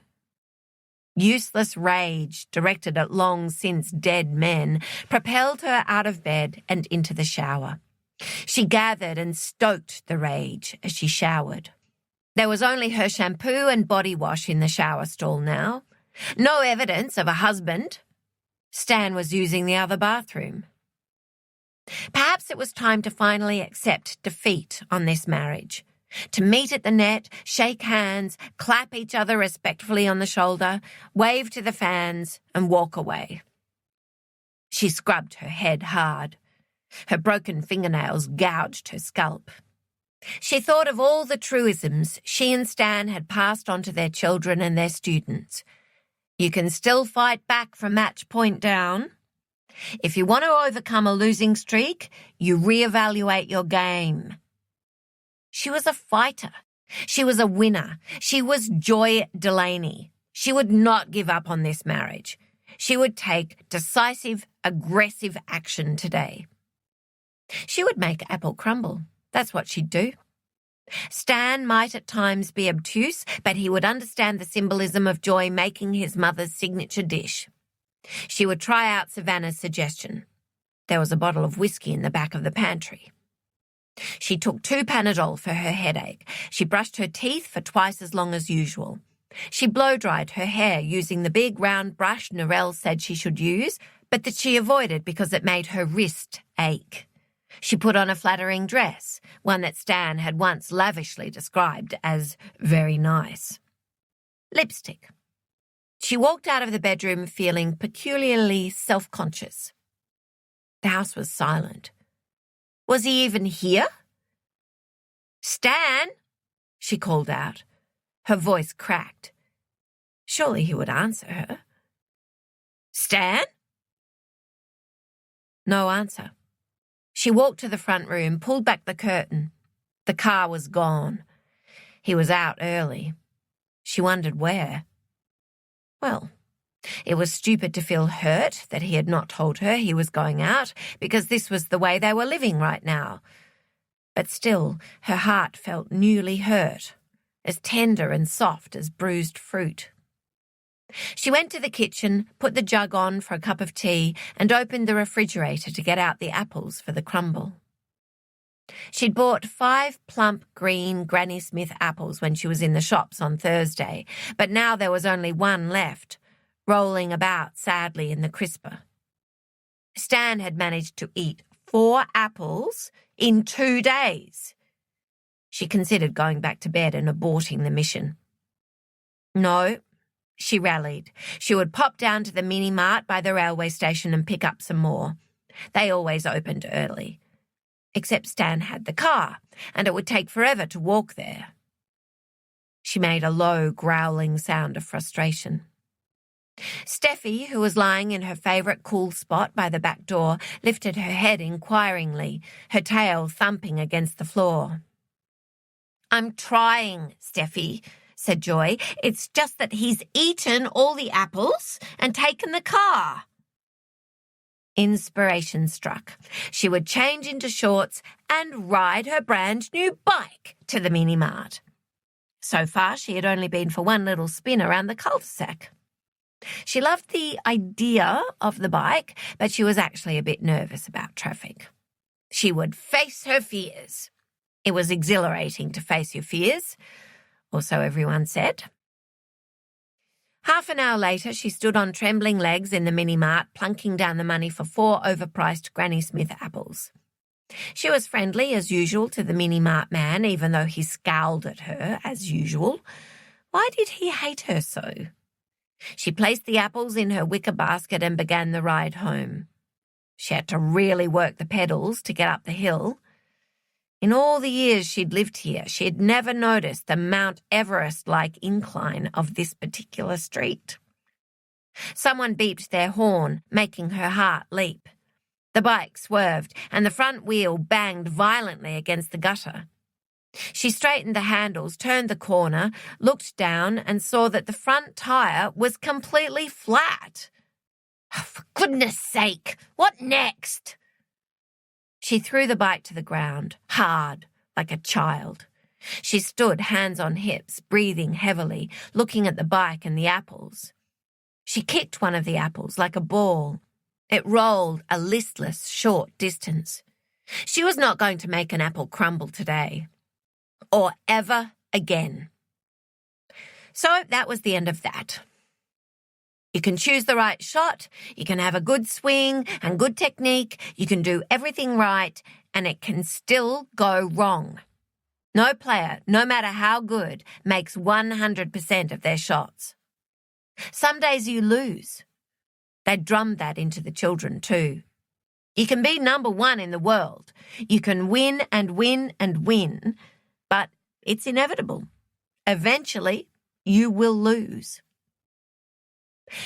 Useless rage, directed at long-since dead men, propelled her out of bed and into the shower. She gathered and stoked the rage as she showered. There was only her shampoo and body wash in the shower stall now. No evidence of a husband. Stan was using the other bathroom. Perhaps it was time to finally accept defeat on this marriage. To meet at the net, shake hands, clap each other respectfully on the shoulder, wave to the fans, and walk away. She scrubbed her head hard. Her broken fingernails gouged her scalp. She thought of all the truisms she and Stan had passed on to their children and their students. You can still fight back from match point down. If you want to overcome a losing streak, you reevaluate your game. She was a fighter. She was a winner. She was Joy Delaney. She would not give up on this marriage. She would take decisive, aggressive action today. She would make apple crumble. That's what she'd do. Stan might at times be obtuse, but he would understand the symbolism of Joy making his mother's signature dish. She would try out Savannah's suggestion. There was a bottle of whiskey in the back of the pantry. She took 2 Panadol for her headache. She brushed her teeth for twice as long as usual. She blow-dried her hair using the big round brush Narelle said she should use, but that she avoided because it made her wrist ache. She put on a flattering dress, one that Stan had once lavishly described as very nice. Lipstick. She walked out of the bedroom feeling peculiarly self-conscious. The house was silent. Was he even here? "Stan," she called out. Her voice cracked. Surely he would answer her. "Stan?" No answer. She walked to the front room, pulled back the curtain. The car was gone. He was out early. She wondered where. Well, it was stupid to feel hurt that he had not told her he was going out, because this was the way they were living right now. But still, her heart felt newly hurt, as tender and soft as bruised fruit. She went to the kitchen, put the jug on for a cup of tea, and opened the refrigerator to get out the apples for the crumble. She'd bought 5 plump green Granny Smith apples when she was in the shops on Thursday, but now there was only 1 left, rolling about sadly in the crisper. Stan had managed to eat 4 apples in 2 days. She considered going back to bed and aborting the mission. No, she rallied. She would pop down to the mini-mart by the railway station and pick up some more. They always opened early. Except Stan had the car, and it would take forever to walk there. She made a low, growling sound of frustration. Steffi, who was lying in her favourite cool spot by the back door, lifted her head inquiringly, her tail thumping against the floor. "I'm trying, Steffi," said Joy. "It's just that he's eaten all the apples and taken the car." Inspiration struck. She would change into shorts and ride her brand new bike to the mini-mart. So far, she had only been for 1 little spin around the cul-de-sac. She loved the idea of the bike, but she was actually a bit nervous about traffic. She would face her fears. It was exhilarating to face your fears, or so everyone said. Half an hour later, she stood on trembling legs in the mini-mart, plunking down the money for 4 overpriced Granny Smith apples. She was friendly as usual to the mini-mart man, even though he scowled at her as usual. Why did he hate her so? She placed the apples in her wicker basket and began the ride home. She had to really work the pedals to get up the hill. In all the years she'd lived here, she had never noticed the Mount Everest-like incline of this particular street. Someone beeped their horn, making her heart leap. The bike swerved, and the front wheel banged violently against the gutter. She straightened the handles, turned the corner, looked down, and saw that the front tire was completely flat. Oh, for goodness sake, what next? She threw the bike to the ground, hard, like a child. She stood, hands on hips, breathing heavily, looking at the bike and the apples. She kicked one of the apples like a ball. It rolled a listless, short distance. She was not going to make an apple crumble today. Or ever again. So that was the end of that. You can choose the right shot, you can have a good swing and good technique, you can do everything right, and it can still go wrong. No player, no matter how good, makes 100% of their shots. Some days you lose. They drummed that into the children too. You can be number one in the world. You can win and win and win, but it's inevitable. Eventually, you will lose.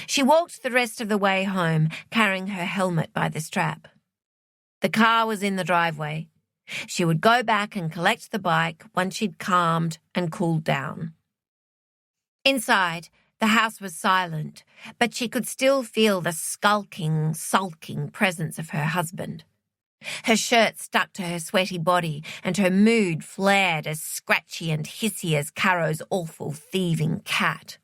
She walked the rest of the way home, carrying her helmet by the strap. The car was in the driveway. She would go back and collect the bike once she'd calmed and cooled down. Inside, the house was silent, but she could still feel the skulking, sulking presence of her husband. Her shirt stuck to her sweaty body, and her mood flared as scratchy and hissy as Caro's awful thieving cat.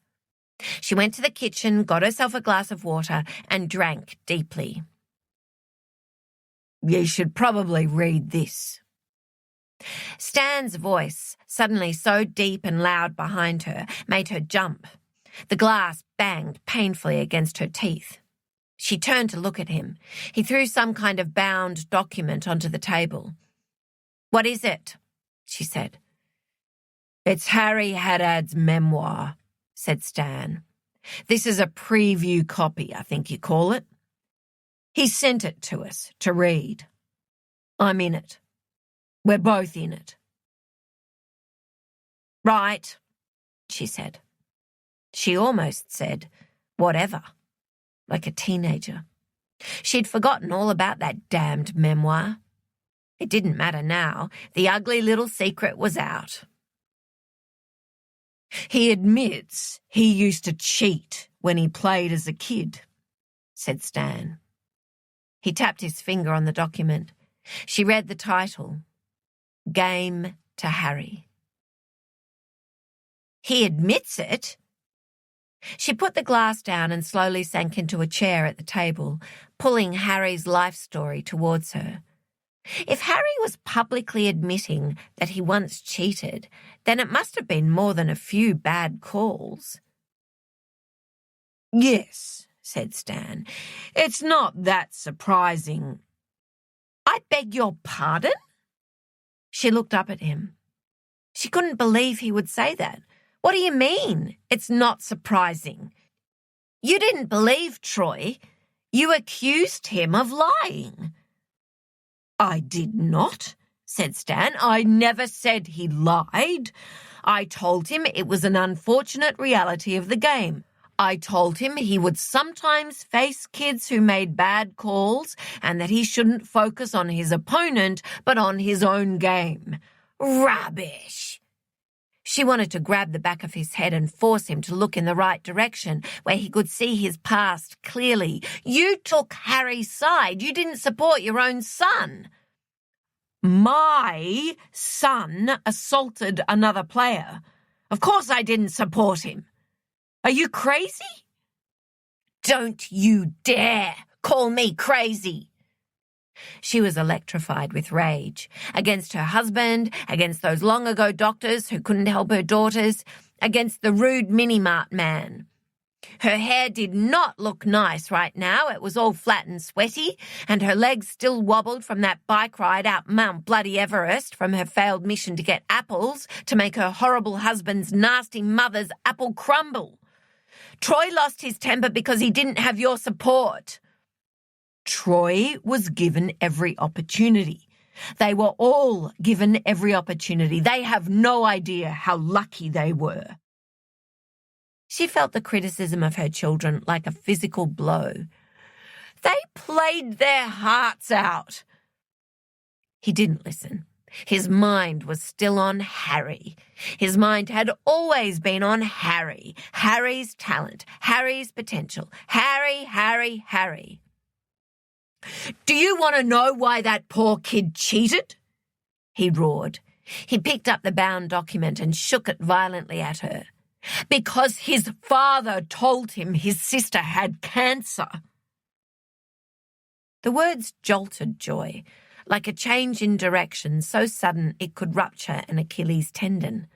She went to the kitchen, got herself a glass of water, and drank deeply. "You should probably read this." Stan's voice, suddenly so deep and loud behind her, made her jump. The glass banged painfully against her teeth. She turned to look at him. He threw some kind of bound document onto the table. "What is it?" she said. "It's Harry Haddad's memoir," said Stan. "This is a preview copy, I think you call it. He sent it to us to read. I'm in it. We're both in it." "Right," she said. She almost said, "whatever," like a teenager. She'd forgotten all about that damned memoir. It didn't matter now. The ugly little secret was out. "He admits he used to cheat when he played as a kid," said Stan. He tapped his finger on the document. She read the title, Game to Harry. "He admits it?" She put the glass down and slowly sank into a chair at the table, pulling Harry's life story towards her. If Harry was publicly admitting that he once cheated, then it must have been more than a few bad calls. "Yes," said Stan. "It's not that surprising." "I beg your pardon?" She looked up at him. She couldn't believe he would say that. "What do you mean, it's not surprising? You didn't believe Troy. You accused him of lying." "I did not," said Stan. "I never said he lied. I told him it was an unfortunate reality of the game. I told him he would sometimes face kids who made bad calls and that he shouldn't focus on his opponent but on his own game." "Rubbish!" She wanted to grab the back of his head and force him to look in the right direction, where he could see his past clearly. "You took Harry's side. You didn't support your own son." "My son assaulted another player. Of course I didn't support him. Are you crazy?" "Don't you dare call me crazy." She was electrified with rage, against her husband, against those long-ago doctors who couldn't help her daughters, against the rude mini-mart man. Her hair did not look nice right now. It was all flat and sweaty, and her legs still wobbled from that bike ride out Mount Bloody Everest from her failed mission to get apples to make her horrible husband's nasty mother's apple crumble. "Troy lost his temper because he didn't have your support." "Troy was given every opportunity. They were all given every opportunity. They have no idea how lucky they were." She felt the criticism of her children like a physical blow. They played their hearts out. He didn't listen. His mind was still on Harry. His mind had always been on Harry. Harry's talent, Harry's potential. Harry, Harry, Harry. Do you want to know why that poor kid cheated? He roared. He picked up the bound document and shook it violently at her. Because his father told him his sister had cancer. The words jolted Joy, like a change in direction so sudden it could rupture an Achilles tendon.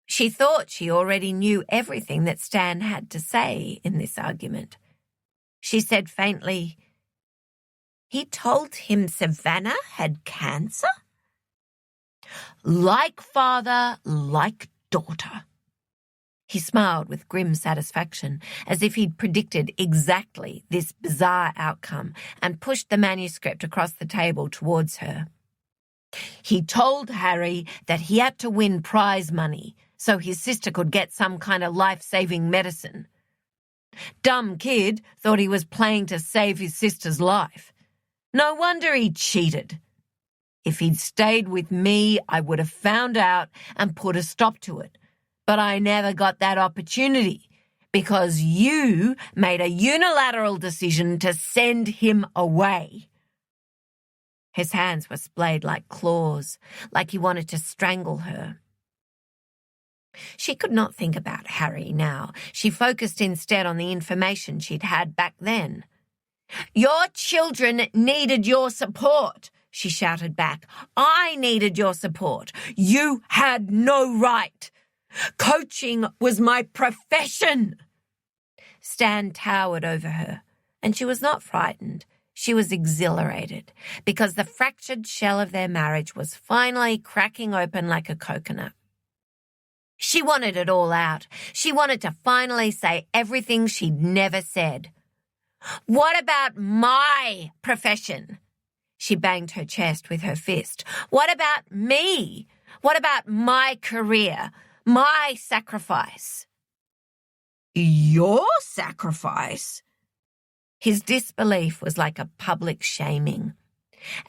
She thought she already knew everything that Stan had to say in this argument. She said faintly, "He told him Savannah had cancer?" Like father, like daughter. He smiled with grim satisfaction, as if he'd predicted exactly this bizarre outcome, and pushed the manuscript across the table towards her. He told Harry that he had to win prize money so his sister could get some kind of life-saving medicine. Dumb kid thought he was playing to save his sister's life. No wonder he cheated. If he'd stayed with me, I would have found out and put a stop to it. But I never got that opportunity because you made a unilateral decision to send him away. His hands were splayed like claws, like he wanted to strangle her. She could not think about Harry now. She focused instead on the information she'd had back then. Your children needed your support, she shouted back. I needed your support. You had no right. Coaching was my profession. Stan towered over her, and she was not frightened. She was exhilarated, because the fractured shell of their marriage was finally cracking open like a coconut. She wanted it all out. She wanted to finally say everything she'd never said. What about my profession? She banged her chest with her fist. What about me? What about my career? My sacrifice. Your sacrifice? His disbelief was like a public shaming,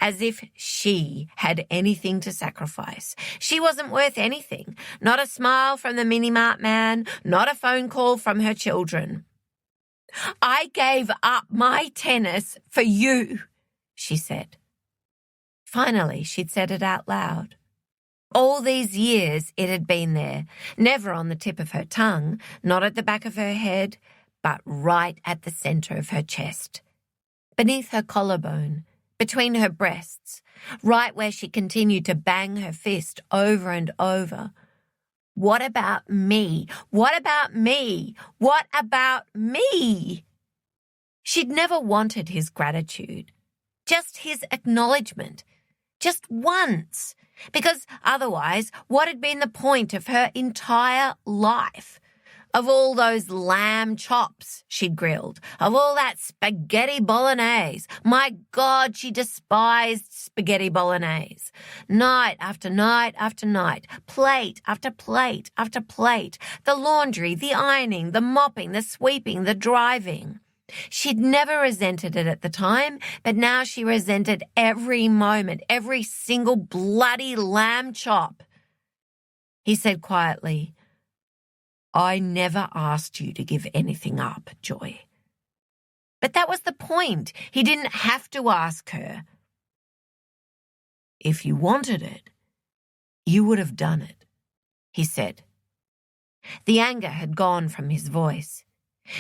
as if she had anything to sacrifice. She wasn't worth anything, not a smile from the mini-mart man, not a phone call from her children. I gave up my tennis for you, she said. Finally, she'd said it out loud. All these years it had been there, never on the tip of her tongue, not at the back of her head, but right at the centre of her chest, beneath her collarbone, between her breasts, right where she continued to bang her fist over and over. What about me? What about me? What about me? She'd never wanted his gratitude, just his acknowledgement, just once. Because otherwise, what had been the point of her entire life? Of all those lamb chops she'd grilled, of all that spaghetti bolognese. My God, she despised spaghetti bolognese. Night after night after night, plate after plate after plate, the laundry, the ironing, the mopping, the sweeping, the driving. She'd never resented it at the time, but now she resented every moment, every single bloody lamb chop. He said quietly, I never asked you to give anything up, Joy. But that was the point. He didn't have to ask her. If you wanted it, you would have done it, he said. The anger had gone from his voice.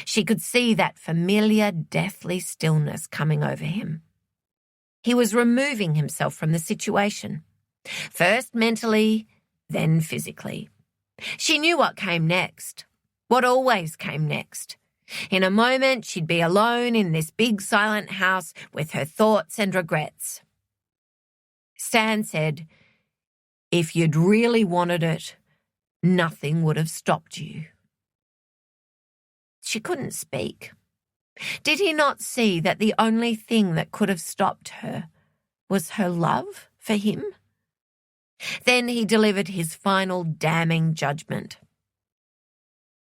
She could see that familiar, deathly stillness coming over him. He was removing himself from the situation, first mentally, then physically. She knew what came next, what always came next. In a moment, she'd be alone in this big silent house with her thoughts and regrets. Stan said, if you'd really wanted it, nothing would have stopped you. She couldn't speak. Did he not see that the only thing that could have stopped her was her love for him? Then he delivered his final damning judgment.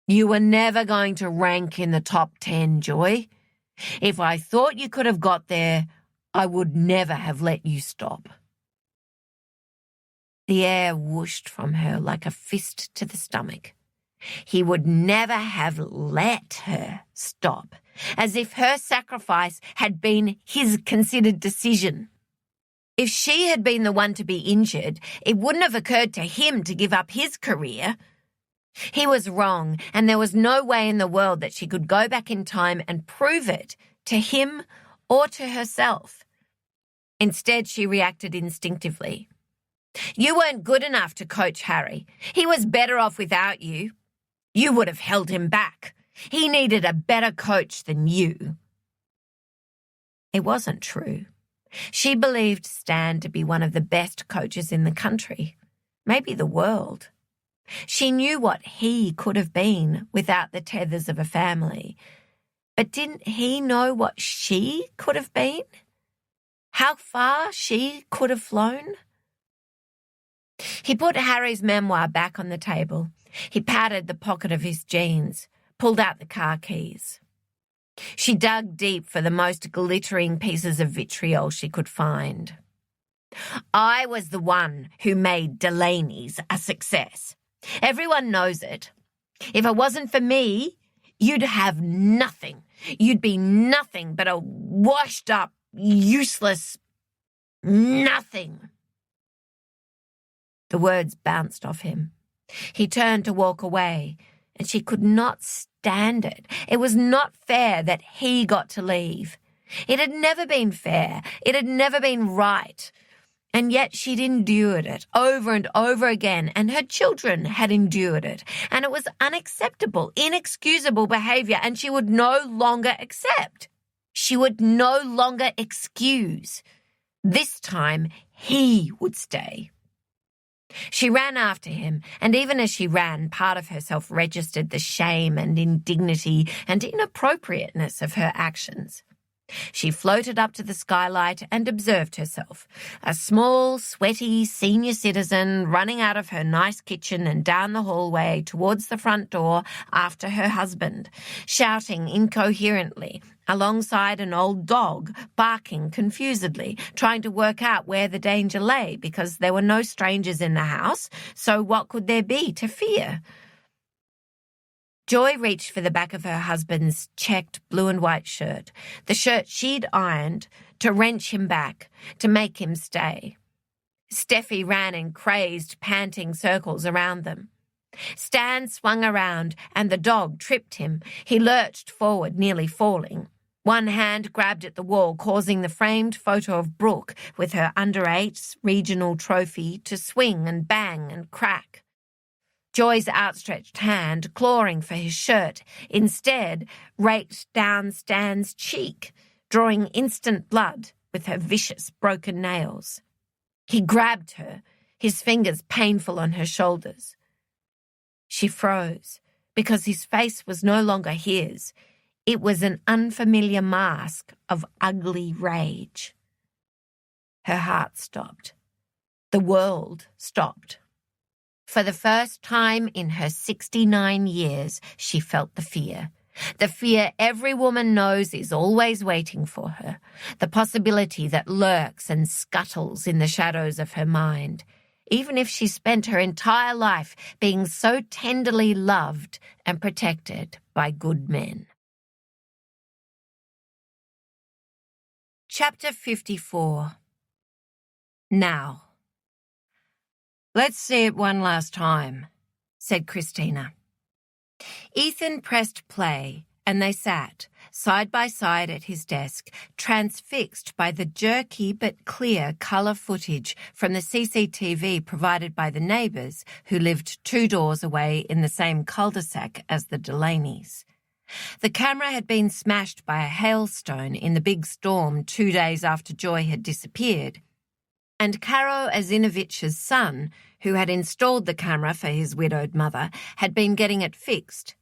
You were never going to rank in the top 10, Joy. If I thought you could have got there, I would never have let you stop." The air whooshed from her like a fist to the stomach. He would never have let her stop, as if her sacrifice had been his considered decision. If she had been the one to be injured, it wouldn't have occurred to him to give up his career. He was wrong, and there was no way in the world that she could go back in time and prove it to him or to herself. Instead, she reacted instinctively. "You weren't good enough to coach Harry. He was better off without you. You would have held him back. He needed a better coach than you." It wasn't true. She believed Stan to be one of the best coaches in the country, maybe the world. She knew what he could have been without the tethers of a family. But didn't he know what she could have been? How far she could have flown? He put Harry's memoir back on the table. He patted the pocket of his jeans, pulled out the car keys. She dug deep for the most glittering pieces of vitriol she could find. "I was the one who made Delaneys a success. Everyone knows it. If it wasn't for me, you'd have nothing. You'd be nothing but a washed-up, useless nothing." The words bounced off him. He turned to walk away, and she could not stand it. It was not fair that he got to leave. It had never been fair. It had never been right. And yet she'd endured it over and over again, and her children had endured it. And it was unacceptable, inexcusable behavior, and she would no longer accept. She would no longer excuse. This time, he would stay. She ran after him, and even as she ran, part of herself registered the shame and indignity and inappropriateness of her actions. She floated up to the skylight and observed herself, a small, sweaty senior citizen running out of her nice kitchen and down the hallway towards the front door after her husband, shouting incoherently, alongside an old dog, barking confusedly, trying to work out where the danger lay because there were no strangers in the house, so what could there be to fear? Joy reached for the back of her husband's checked blue and white shirt, the shirt she'd ironed, to wrench him back, to make him stay. Steffi ran in crazed, panting circles around them. Stan swung around and the dog tripped him. He lurched forward, nearly falling. One hand grabbed at the wall, causing the framed photo of Brooke with her under-8s regional trophy to swing and bang and crack. Joy's outstretched hand, clawing for his shirt, instead raked down Stan's cheek, drawing instant blood with her vicious broken nails. He grabbed her, his fingers painful on her shoulders. She froze, because his face was no longer his. It was an unfamiliar mask of ugly rage. Her heart stopped. The world stopped. For the first time in her 69 years, she felt the fear. The fear every woman knows is always waiting for her. The possibility that lurks and scuttles in the shadows of her mind, even if she spent her entire life being so tenderly loved and protected by good men. Chapter 54. Now. "Let's see it one last time," said Christina. Ethan pressed play, and they sat, side by side at his desk, transfixed by the jerky but clear colour footage from the CCTV provided by the neighbours who lived 2 doors away in the same cul-de-sac as the Delaneys. The camera had been smashed by a hailstone in the big storm 2 days after Joy had disappeared, and Karo Azinovich's son, who had installed the camera for his widowed mother, had been getting it fixed.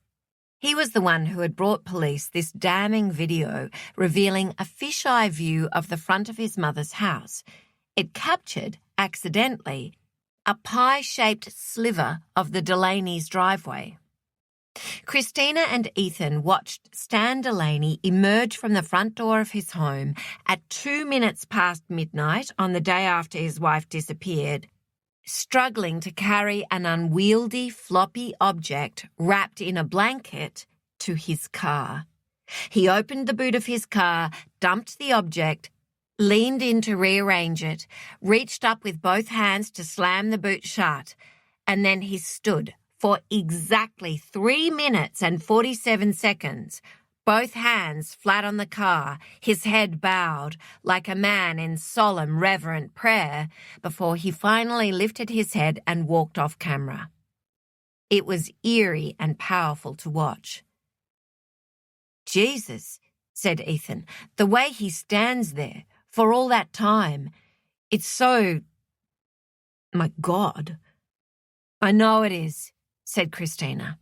He was the one who had brought police this damning video revealing a fisheye view of the front of his mother's house. It captured, accidentally, a pie-shaped sliver of the Delaneys' driveway. Christina and Ethan watched Stan Delaney emerge from the front door of his home at 2 minutes past midnight on the day after his wife disappeared, struggling to carry an unwieldy, floppy object wrapped in a blanket to his car. He opened the boot of his car, dumped the object, leaned in to rearrange it, reached up with both hands to slam the boot shut, and then he stood for exactly 3 minutes and 47 seconds, both hands flat on the car, his head bowed, like a man in solemn, reverent prayer, before he finally lifted his head and walked off camera. It was eerie and powerful to watch. "Jesus," said Ethan, "the way he stands there for all that time, it's so... my God." "I know it is," said Christina.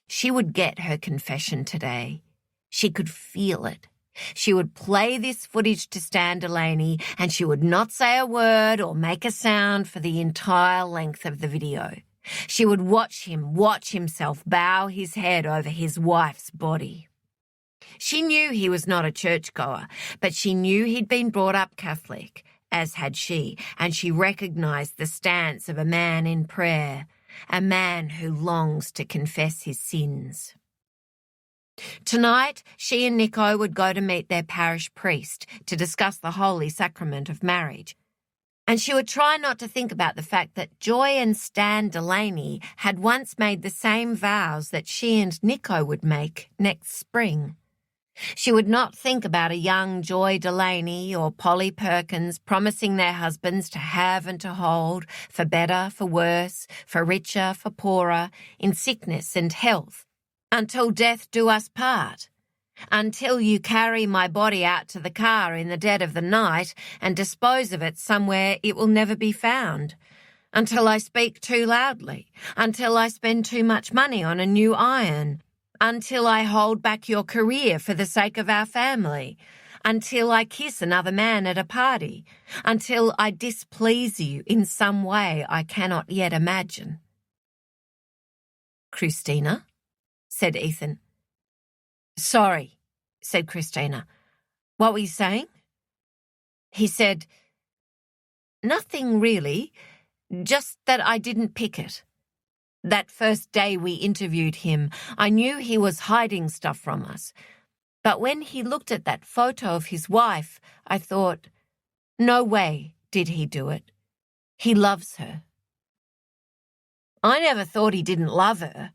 She would get her confession today. She could feel it. She would play this footage to Stan Delaney, and she would not say a word or make a sound for the entire length of the video. She would watch himself bow his head over his wife's body. She knew he was not a churchgoer, but she knew he'd been brought up Catholic, as had she, and she recognised the stance of a man in prayer, a man who longs to confess his sins. Tonight, she and Nico would go to meet their parish priest to discuss the holy sacrament of marriage, and she would try not to think about the fact that Joy and Stan Delaney had once made the same vows that she and Nico would make next spring. She would not think about a young Joy Delaney or Polly Perkins promising their husbands to have and to hold, for better, for worse, for richer, for poorer, in sickness and health, until death do us part, until you carry my body out to the car in the dead of the night and dispose of it somewhere it will never be found, until I speak too loudly, until I spend too much money on a new iron, until I hold back your career for the sake of our family, until I kiss another man at a party, until I displease you in some way I cannot yet imagine." "Christina?" said Ethan. "Sorry," said Christina. "What were you saying?" He said, "Nothing really, just that I didn't pick it. That first day we interviewed him, I knew he was hiding stuff from us. But when he looked at that photo of his wife, I thought, no way did he do it. He loves her." "I never thought he didn't love her."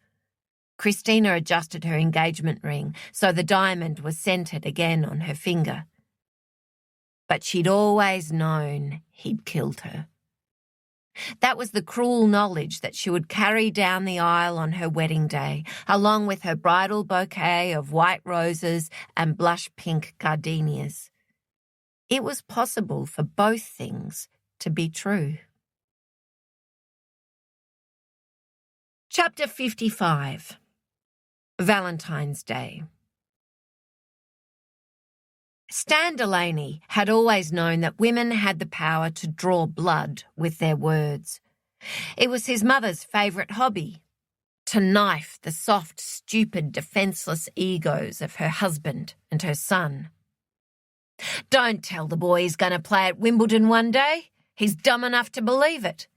Christina adjusted her engagement ring so the diamond was centred again on her finger. "But she'd always known he'd killed her. That was the cruel knowledge that she would carry down the aisle on her wedding day, along with her bridal bouquet of white roses and blush-pink gardenias. It was possible for both things to be true. Chapter 55. Valentine's Day. Stan Delaney had always known that women had the power to draw blood with their words. It was his mother's favourite hobby, to knife the soft, stupid, defenceless egos of her husband and her son. "Don't tell the boy he's going to play at Wimbledon one day. He's dumb enough to believe it.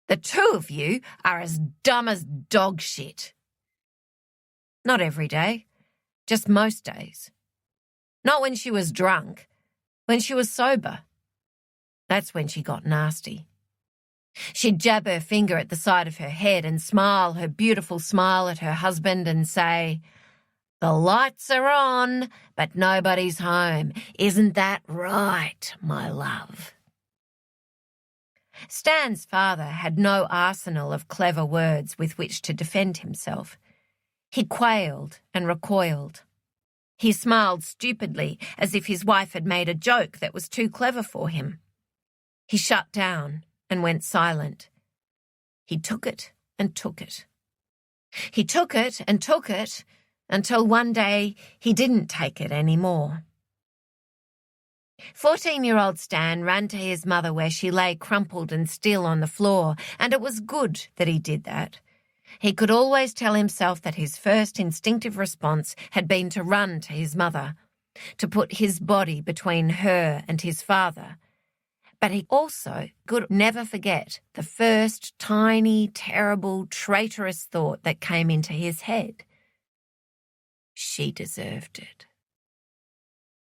The two of you are as dumb as dog shit." Not every day, just most days. Not when she was drunk, when she was sober. That's when she got nasty. She'd jab her finger at the side of her head and smile her beautiful smile at her husband and say, "The lights are on, but nobody's home. Isn't that right, my love?" Stan's father had no arsenal of clever words with which to defend himself. He quailed and recoiled. He smiled stupidly, as if his wife had made a joke that was too clever for him. He shut down and went silent. He took it and took it. He took it and took it until one day he didn't take it anymore. 14-year-old Stan ran to his mother where she lay crumpled and still on the floor, and it was good that he did that. He could always tell himself that his first instinctive response had been to run to his mother, to put his body between her and his father. But he also could never forget the first tiny, terrible, traitorous thought that came into his head. She deserved it.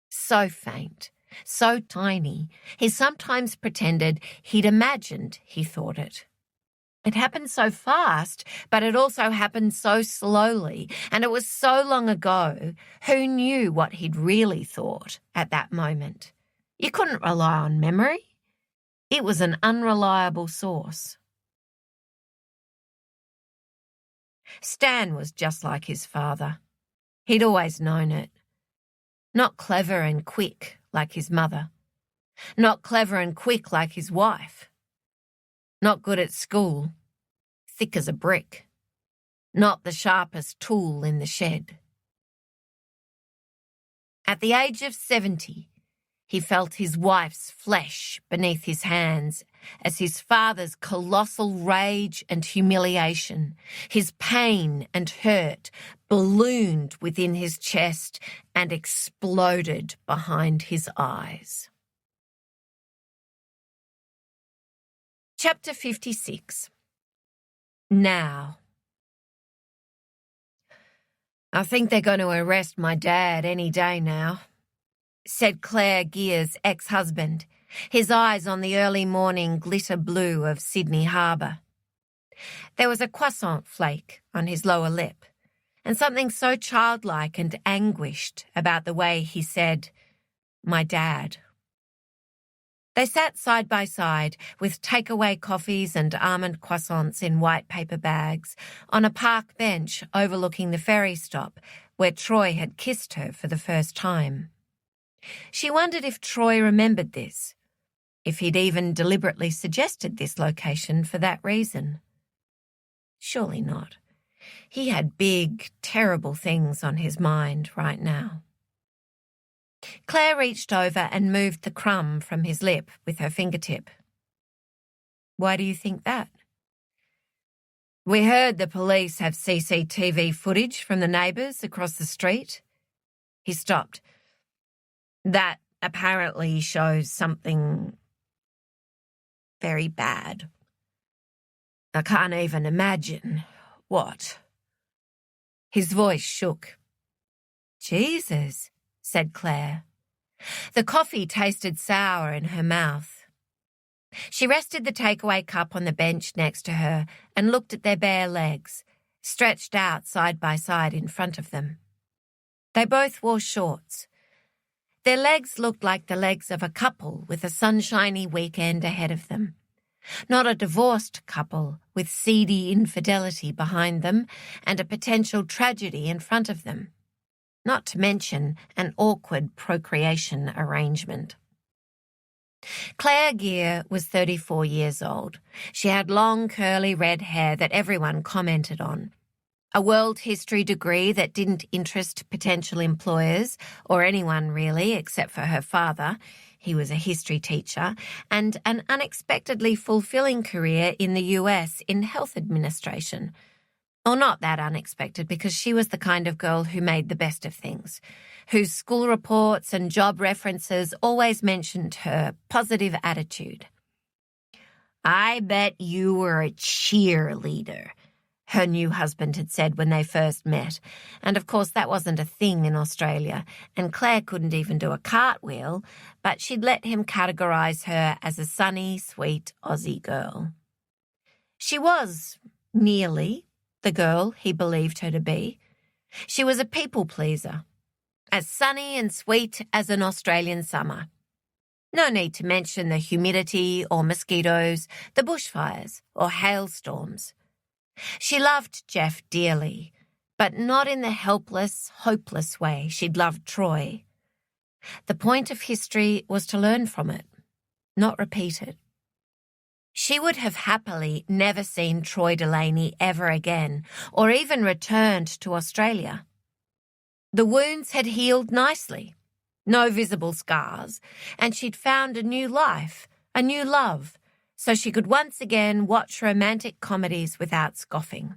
So faint, so tiny, he sometimes pretended he'd imagined he thought it. It happened so fast, but it also happened so slowly, and it was so long ago. Who knew what he'd really thought at that moment? You couldn't rely on memory. It was an unreliable source. Stan was just like his father. He'd always known it. Not clever and quick like his mother. Not clever and quick like his wife. Not good at school. Thick as a brick. Not the sharpest tool in the shed. At the age of 70, he felt his wife's flesh beneath his hands as his father's colossal rage and humiliation, his pain and hurt, ballooned within his chest and exploded behind his eyes. Chapter 56. Now. I think they're going to arrest my dad any day now, said Claire Gear's ex-husband, his eyes on the early morning glitter blue of Sydney Harbour. There was a croissant flake on his lower lip, and something so childlike and anguished about the way he said, "My dad." They sat side by side with takeaway coffees and almond croissants in white paper bags on a park bench overlooking the ferry stop where Troy had kissed her for the first time. She wondered if Troy remembered this, if he'd even deliberately suggested this location for that reason. Surely not. He had big, terrible things on his mind right now. Claire reached over and moved the crumb from his lip with her fingertip. Why do you think that? We heard the police have CCTV footage from the neighbours across the street. He stopped. That apparently shows something very bad. I can't even imagine what. His voice shook. Jesus, said Claire. The coffee tasted sour in her mouth. She rested the takeaway cup on the bench next to her and looked at their bare legs, stretched out side by side in front of them. They both wore shorts. Their legs looked like the legs of a couple with a sunshiny weekend ahead of them. Not a divorced couple with seedy infidelity behind them and a potential tragedy in front of them. Not to mention an awkward procreation arrangement. Claire Gear was 34 years old. She had long curly red hair that everyone commented on. A world history degree that didn't interest potential employers or anyone really except for her father. He was a history teacher, and an unexpectedly fulfilling career in the US in health administration. Or not that unexpected, because she was the kind of girl who made the best of things, whose school reports and job references always mentioned her positive attitude. I bet you were a cheerleader, her new husband had said when they first met, and of course that wasn't a thing in Australia, and Claire couldn't even do a cartwheel, but she'd let him categorise her as a sunny, sweet Aussie girl. She was, nearly, the girl he believed her to be. She was a people pleaser, as sunny and sweet as an Australian summer. No need to mention the humidity or mosquitoes, the bushfires or hailstorms. She loved Jeff dearly, but not in the helpless, hopeless way she'd loved Troy. The point of history was to learn from it, not repeat it. She would have happily never seen Joy Delaney ever again, or even returned to Australia. The wounds had healed nicely, no visible scars, and she'd found a new life, a new love, so she could once again watch romantic comedies without scoffing.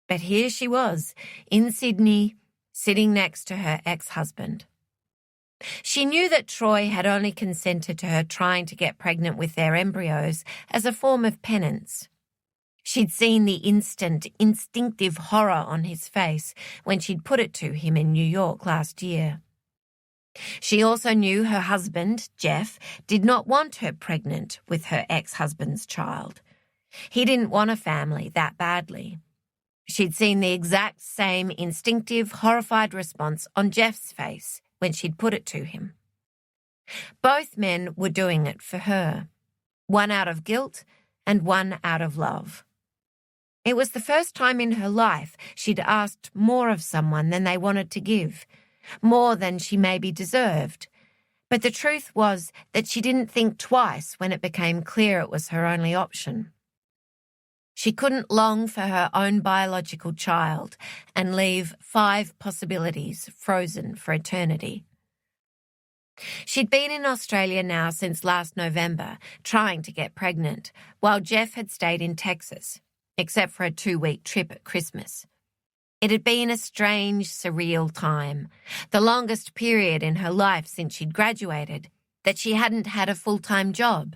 But here she was, in Sydney, sitting next to her ex-husband. She knew that Troy had only consented to her trying to get pregnant with their embryos as a form of penance. She'd seen the instinctive horror on his face when she'd put it to him in New York last year. She also knew her husband, Jeff, did not want her pregnant with her ex-husband's child. He didn't want a family that badly. She'd seen the exact same instinctive, horrified response on Jeff's face when she'd put it to him. Both men were doing it for her, one out of guilt and one out of love. It was the first time in her life she'd asked more of someone than they wanted to give, more than she maybe deserved. But the truth was that she didn't think twice when it became clear it was her only option. She couldn't long for her own biological child and leave 5 possibilities frozen for eternity. She'd been in Australia now since last November, trying to get pregnant, while Jeff had stayed in Texas, except for a 2-week trip at Christmas. It had been a strange, surreal time, the longest period in her life since she'd graduated, that she hadn't had a full-time job.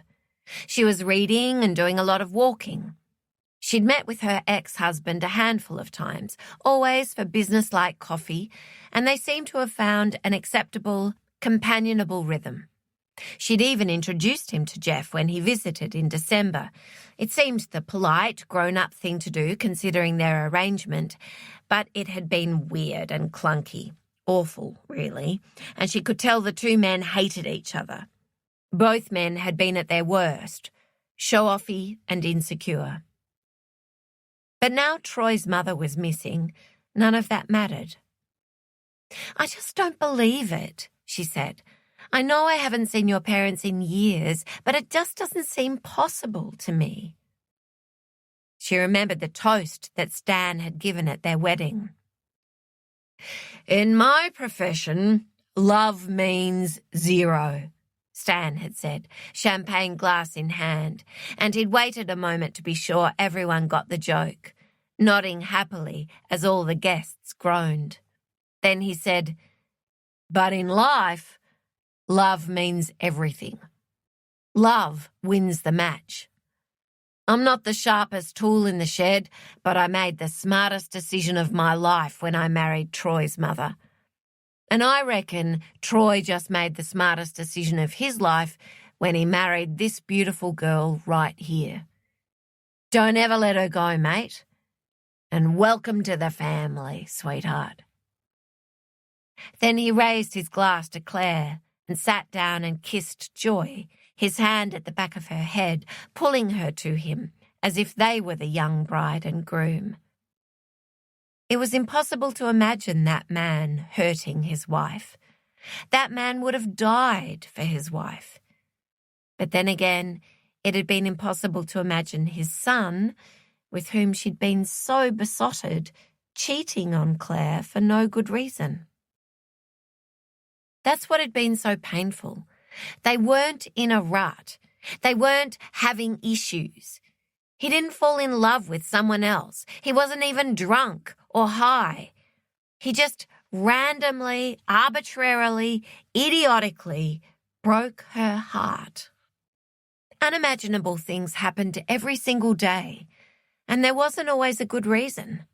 She was reading and doing a lot of walking. She'd met with her ex-husband a handful of times, always for business-like coffee, and they seemed to have found an acceptable, companionable rhythm. She'd even introduced him to Jeff when he visited in December. It seemed the polite, grown-up thing to do considering their arrangement, but it had been weird and clunky. Awful, really, and she could tell the two men hated each other. Both men had been at their worst, show-offy and insecure. But now Troy's mother was missing. None of that mattered. "I just don't believe it," she said. "I know I haven't seen your parents in years, but it just doesn't seem possible to me." She remembered the toast that Stan had given at their wedding. "In my profession, love means 0, Stan had said, champagne glass in hand, and he'd waited a moment to be sure everyone got the joke, nodding happily as all the guests groaned. Then he said, "But in life, love means everything. Love wins the match. I'm not the sharpest tool in the shed, but I made the smartest decision of my life when I married Troy's mother. And I reckon Troy just made the smartest decision of his life when he married this beautiful girl right here. Don't ever let her go, mate. And welcome to the family, sweetheart." Then he raised his glass to Claire and sat down and kissed Joy, his hand at the back of her head, pulling her to him as if they were the young bride and groom. It was impossible to imagine that man hurting his wife. That man would have died for his wife. But then again, it had been impossible to imagine his son, with whom she'd been so besotted, cheating on Claire for no good reason. That's what had been so painful. They weren't in a rut. They weren't having issues. He didn't fall in love with someone else. He wasn't even drunk or high. He just randomly, arbitrarily, idiotically broke her heart. Unimaginable things happened every single day, and there wasn't always a good reason.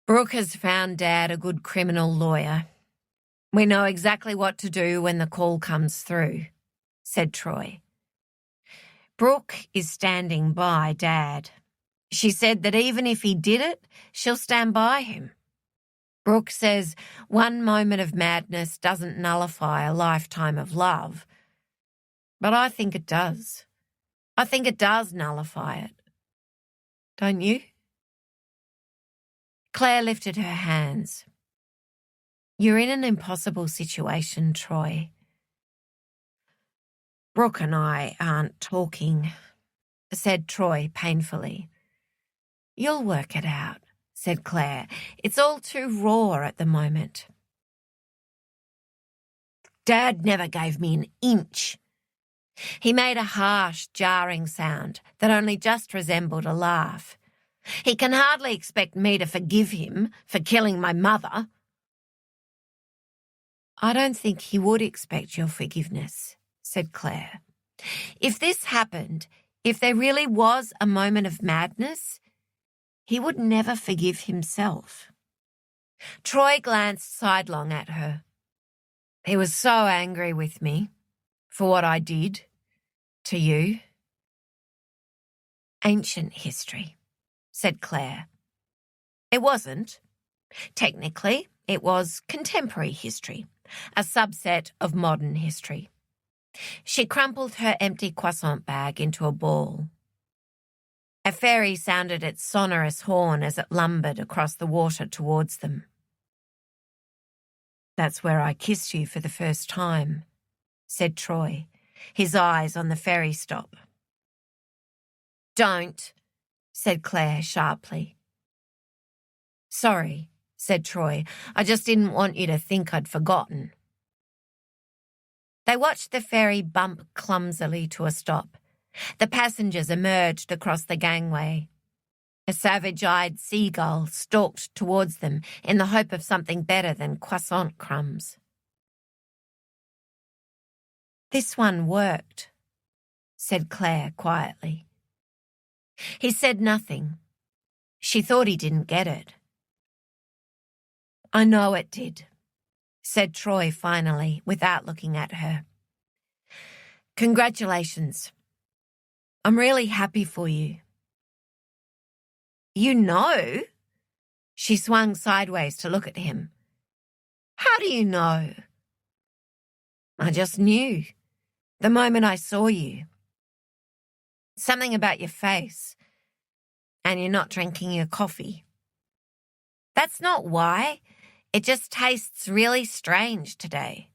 "Brooke has found Dad a good criminal lawyer. We know exactly what to do when the call comes through," said Troy. "Brooke is standing by Dad. She said that even if he did it, she'll stand by him. Brooke says one moment of madness doesn't nullify a lifetime of love. But I think it does. I think it does nullify it. Don't you?" Claire lifted her hands. "You're in an impossible situation, Troy. Brooke and I aren't talking," said Troy painfully. "You'll work it out," said Claire. "It's all too raw at the moment." "Dad never gave me an inch." He made a harsh, jarring sound that only just resembled a laugh. He can hardly expect me to forgive him for killing my mother. I don't think he would expect your forgiveness, said Claire. If this happened, if there really was a moment of madness, he would never forgive himself. Troy glanced sidelong at her. He was so angry with me for what I did to you. Ancient history, said Claire. It wasn't. Technically, it was contemporary history, a subset of modern history. She crumpled her empty croissant bag into a ball. A ferry sounded its sonorous horn as it lumbered across the water towards them. That's where I kissed you for the first time, said Troy, his eyes on the ferry stop. Don't, said Claire sharply. Sorry, said Troy. I just didn't want you to think I'd forgotten. They watched the ferry bump clumsily to a stop. The passengers emerged across the gangway. A savage-eyed seagull stalked towards them in the hope of something better than croissant crumbs. This one worked, said Claire quietly. He said nothing. She thought he didn't get it. I know it did, said Troy finally, without looking at her. Congratulations. I'm really happy for you. You know? She swung sideways to look at him. How do you know? I just knew, the moment I saw you. Something about your face, and you're not drinking your coffee. That's not why. It just tastes really strange today.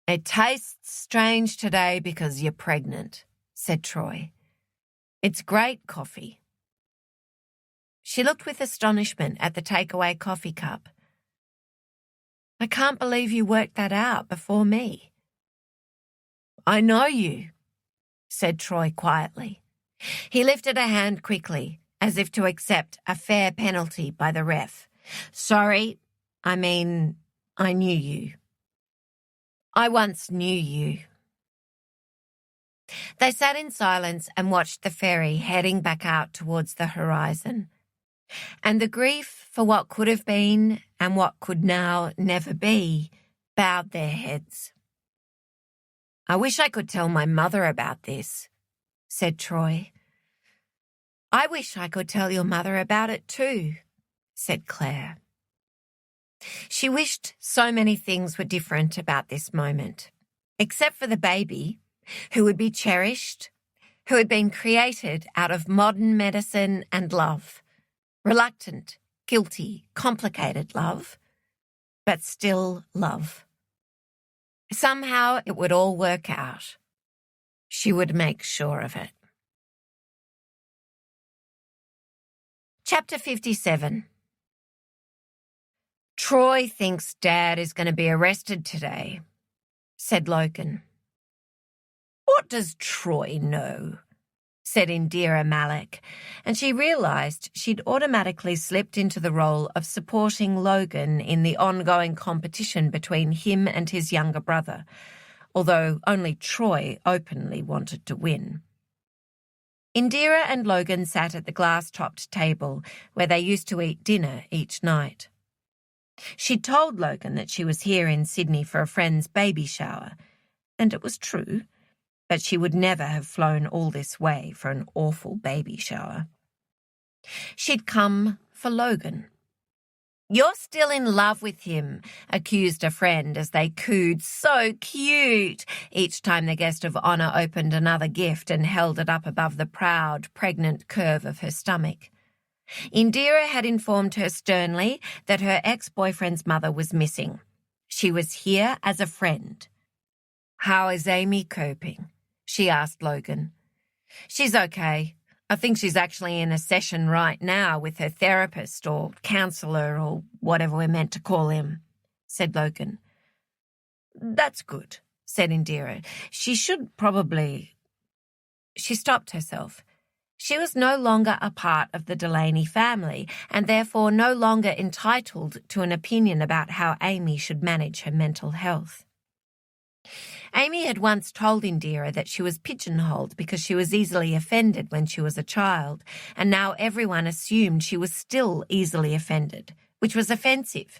It tastes strange today because you're pregnant, said Troy. It's great coffee. She looked with astonishment at the takeaway coffee cup. I can't believe you worked that out before me. I know you, said Troy quietly. He lifted a hand quickly, as if to accept a fair penalty by the ref. Sorry, I knew you. I once knew you. They sat in silence and watched the ferry heading back out towards the horizon. And the grief for what could have been and what could now never be bowed their heads. I wish I could tell my mother about this, said Troy. I wish I could tell your mother about it too, said Claire. She wished so many things were different about this moment, except for the baby, who would be cherished, who had been created out of modern medicine and love. Reluctant, guilty, complicated love, but still love. Somehow it would all work out. She would make sure of it. Chapter 57. Troy thinks Dad is going to be arrested today, said Logan. What does Troy know? Said Indira Malik, and she realised she'd automatically slipped into the role of supporting Logan in the ongoing competition between him and his younger brother, although only Troy openly wanted to win. Indira and Logan sat at the glass-topped table where they used to eat dinner each night. She'd told Logan that she was here in Sydney for a friend's baby shower, and it was true. But she would never have flown all this way for an awful baby shower. She'd come for Logan. You're still in love with him, accused a friend as they cooed, so cute, each time the guest of honour opened another gift and held it up above the proud, pregnant curve of her stomach. Indira had informed her sternly that her ex-boyfriend's mother was missing. She was here as a friend. How is Amy coping? She asked Logan. She's okay. I think she's actually in a session right now with her therapist or counsellor or whatever we're meant to call him, said Logan. That's good, said Indira. She should probably... She stopped herself. She was no longer a part of the Delaney family and therefore no longer entitled to an opinion about how Amy should manage her mental health. Amy had once told Indira that she was pigeonholed because she was easily offended when she was a child, and now everyone assumed she was still easily offended, which was offensive.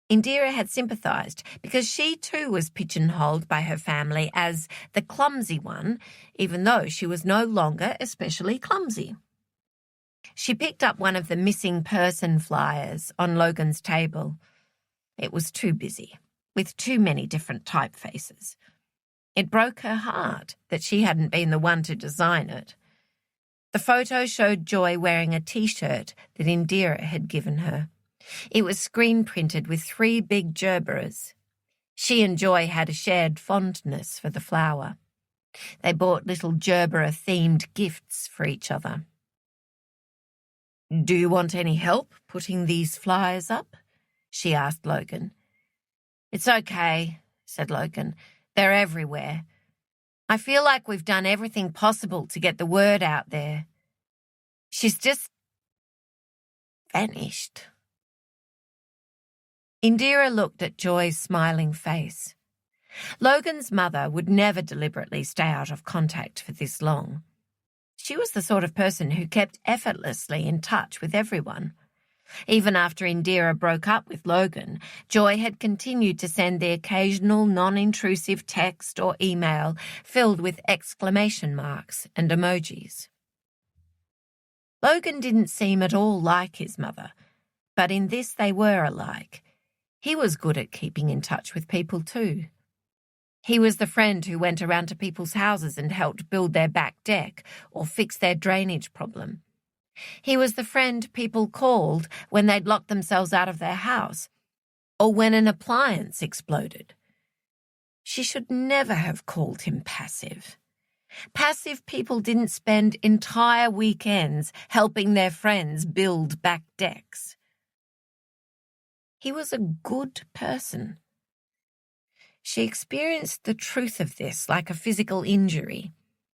Indira had sympathised because she too was pigeonholed by her family as the clumsy one, even though she was no longer especially clumsy. She picked up one of the missing person flyers on Logan's table. It was too busy, with too many different typefaces. It broke her heart that she hadn't been the one to design it. The photo showed Joy wearing a T-shirt that Indira had given her. It was screen-printed with 3 big gerberas. She and Joy had a shared fondness for the flower. They bought little gerbera-themed gifts for each other. "Do you want any help putting these flyers up?" she asked Logan. "It's okay," said Logan. "They're everywhere. I feel like we've done everything possible to get the word out there. She's just vanished." Indira looked at Joy's smiling face. Logan's mother would never deliberately stay out of contact for this long. She was the sort of person who kept effortlessly in touch with everyone. Even after Indira broke up with Logan, Joy had continued to send the occasional non-intrusive text or email filled with exclamation marks and emojis. Logan didn't seem at all like his mother, but in this they were alike. He was good at keeping in touch with people too. He was the friend who went around to people's houses and helped build their back deck or fix their drainage problem. He was the friend people called when they'd locked themselves out of their house or when an appliance exploded. She should never have called him passive. Passive people didn't spend entire weekends helping their friends build back decks. He was a good person. She experienced the truth of this like a physical injury,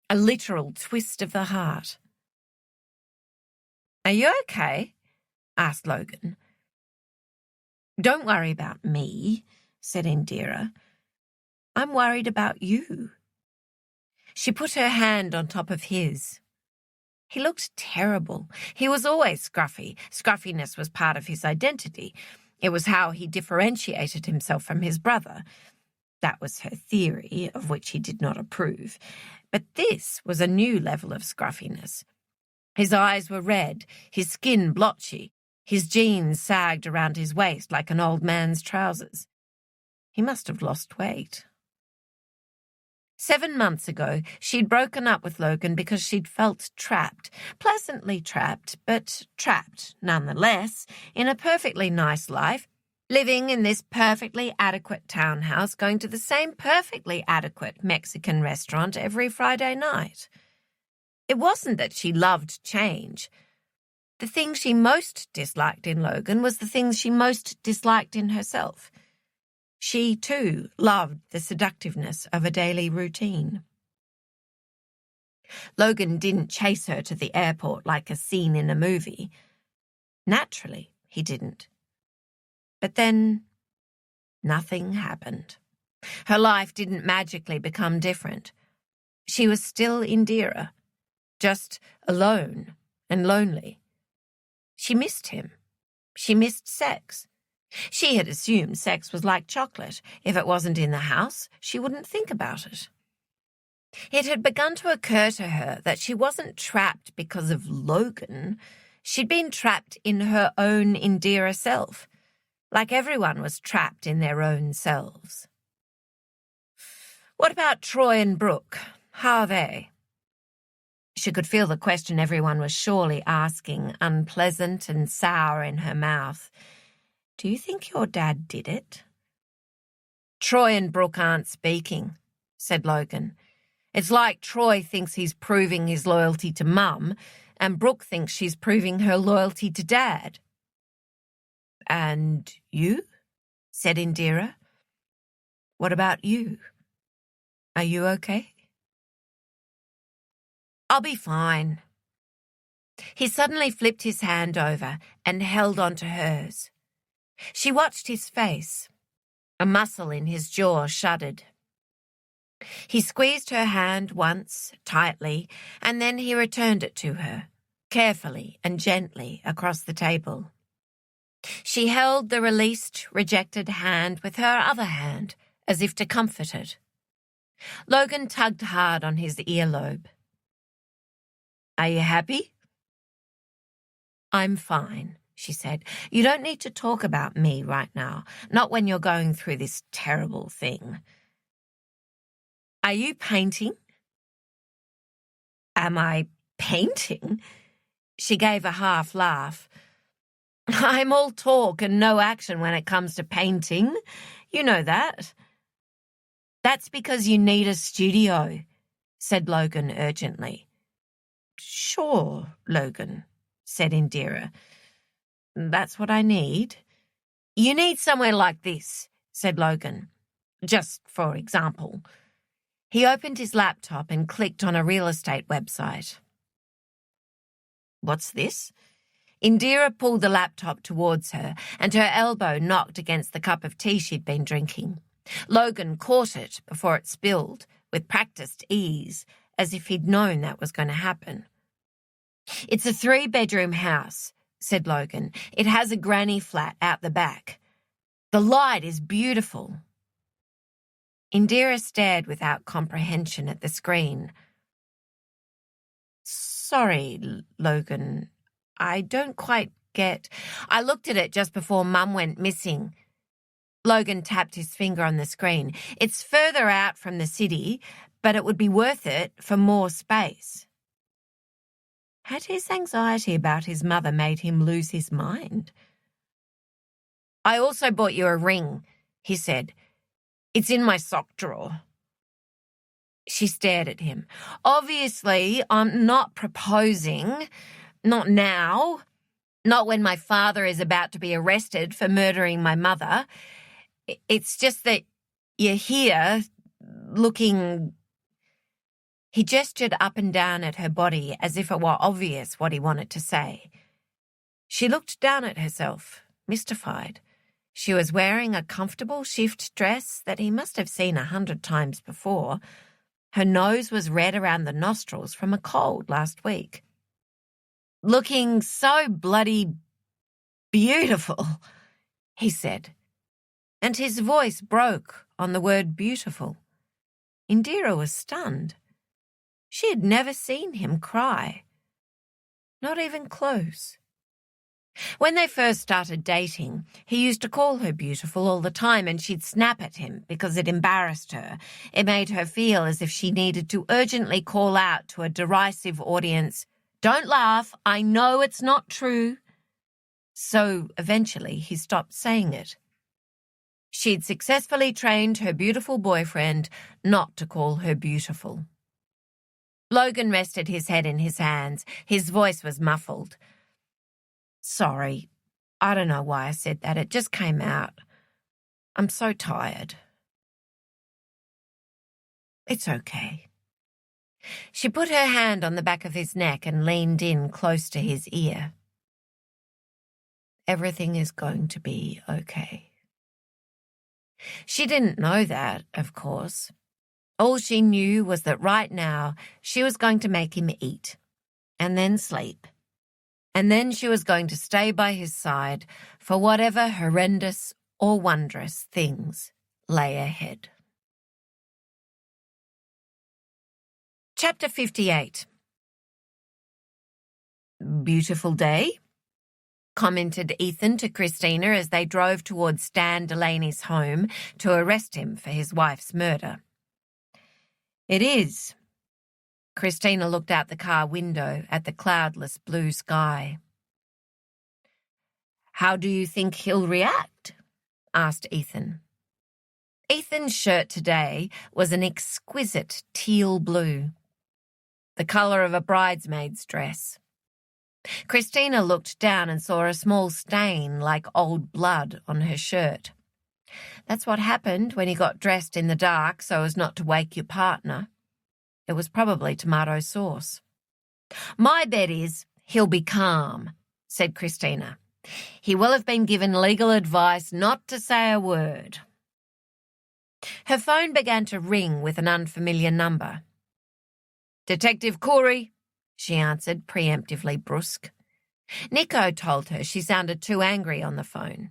a literal twist of the heart. "Are you okay?" asked Logan. "Don't worry about me," said Indira. "I'm worried about you." She put her hand on top of his. He looked terrible. He was always scruffy. Scruffiness was part of his identity. It was how he differentiated himself from his brother. That was her theory, of which he did not approve. But this was a new level of scruffiness. His eyes were red, his skin blotchy, his jeans sagged around his waist like an old man's trousers. He must have lost weight. 7 months ago, she'd broken up with Logan because she'd felt trapped, pleasantly trapped, but trapped nonetheless, in a perfectly nice life, living in this perfectly adequate townhouse, going to the same perfectly adequate Mexican restaurant every Friday night. It wasn't that she loved change. The thing she most disliked in Logan was the things she most disliked in herself. She, too, loved the seductiveness of a daily routine. Logan didn't chase her to the airport like a scene in a movie. Naturally, he didn't. But then, nothing happened. Her life didn't magically become different. She was still Indira, just alone and lonely. She missed him. She missed sex. She had assumed sex was like chocolate. If it wasn't in the house, she wouldn't think about it. It had begun to occur to her that she wasn't trapped because of Logan. She'd been trapped in her own Indira self, like everyone was trapped in their own selves. "What about Troy and Brooke? How are they?" She could feel the question everyone was surely asking, unpleasant and sour in her mouth. "Do you think your dad did it?" "Troy and Brooke aren't speaking," said Logan. "It's like Troy thinks he's proving his loyalty to Mum, and Brooke thinks she's proving her loyalty to Dad." "And you?" said Indira. "What about you? Are you okay?" "I'll be fine," He suddenly flipped his hand over and held onto hers. She watched his face. A muscle in his jaw shuddered. He squeezed her hand once, tightly, and then he returned it to her, carefully and gently across the table. She held the released, rejected hand with her other hand, as if to comfort it. Logan tugged hard on his earlobe. "Are you happy?" "I'm fine," she said. "You don't need to talk about me right now, not when you're going through this terrible thing." "Are you painting?" "Am I painting?" She gave a half laugh. "I'm all talk and no action when it comes to painting. You know that." "That's because you need a studio," said Logan urgently. "Sure, Logan," said Indira. "That's what I need." "You need somewhere like this," said Logan. "Just for example." He opened his laptop and clicked on a real estate website. "What's this?" Indira pulled the laptop towards her, and her elbow knocked against the cup of tea she'd been drinking. Logan caught it before it spilled, with practiced ease, as if he'd known that was going to happen. "It's a 3-bedroom house," said Logan. "It has a granny flat out the back. The light is beautiful." Indira stared without comprehension at the screen. "Sorry, Logan, I don't quite get—" "I looked at it just before Mum went missing." Logan tapped his finger on the screen. "It's further out from the city, but it would be worth it for more space." Had his anxiety about his mother made him lose his mind? "I also bought you a ring," he said. "It's in my sock drawer." She stared at him. "Obviously, I'm not proposing. Not now. Not when my father is about to be arrested for murdering my mother. It's just that you're here, looking—" He gestured up and down at her body as if it were obvious what he wanted to say. She looked down at herself, mystified. She was wearing a comfortable shift dress that he must have seen 100 times before. Her nose was red around the nostrils from a cold last week. "Looking so bloody beautiful," he said, and his voice broke on the word beautiful. Indira was stunned. She had never seen him cry. Not even close. When they first started dating, he used to call her beautiful all the time, and she'd snap at him because it embarrassed her. It made her feel as if she needed to urgently call out to a derisive audience, "Don't laugh, I know it's not true." So eventually he stopped saying it. She'd successfully trained her beautiful boyfriend not to call her beautiful. Logan rested his head in his hands. His voice was muffled. "Sorry, I don't know why I said that. It just came out. I'm so tired." "It's okay." She put her hand on the back of his neck and leaned in close to his ear. "Everything is going to be okay." She didn't know that, of course. All she knew was that right now she was going to make him eat, and then sleep, and then she was going to stay by his side for whatever horrendous or wondrous things lay ahead. Chapter 58. "Beautiful day," commented Ethan to Christina as they drove towards Stan Delaney's home to arrest him for his wife's murder. "It is." Christina looked out the car window at the cloudless blue sky. "How do you think he'll react?" asked Ethan. Ethan's shirt today was an exquisite teal blue, the colour of a bridesmaid's dress. Christina looked down and saw a small stain like old blood on her shirt. That's what happened when you got dressed in the dark so as not to wake your partner. It was probably tomato sauce. "My bet is He'll be calm, said Christina. He will have been given legal advice not to say a word. Her phone began to ring with an unfamiliar number. Detective Corey, she answered, preemptively brusque. Nico told her she sounded too angry on the phone.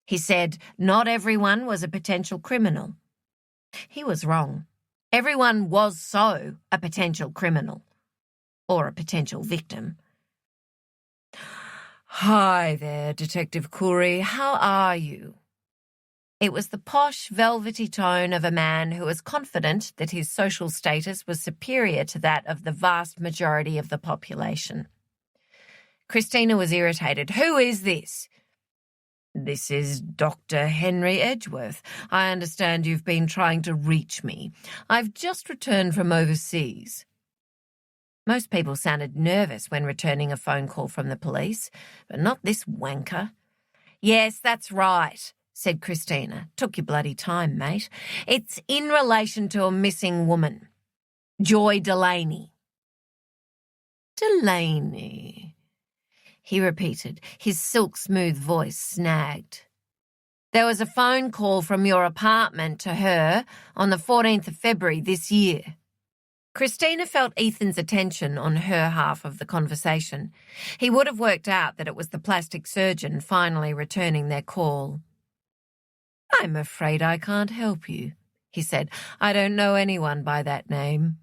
He said not everyone was a potential criminal. He was wrong. Everyone was so a potential criminal. Or a potential victim. Hi there, Detective Corey. How are you? It was the posh, velvety tone of a man who was confident that his social status was superior to that of the vast majority of the population. Christina was irritated. Who is this? This is Dr. Henry Edgeworth. I understand you've been trying to reach me. I've just returned from overseas. Most people sounded nervous when returning a phone call from the police, but not this wanker. Yes, that's right, said Christina. Took your bloody time, mate. It's in relation to a missing woman. Joy Delaney. Delaney, he repeated, his silk-smooth voice snagged. There was a phone call from your apartment to her on the 14th of February this year. Christina felt Ethan's attention on her half of the conversation. He would have worked out that it was the plastic surgeon finally returning their call. I'm afraid I can't help you, he said. I don't know anyone by that name.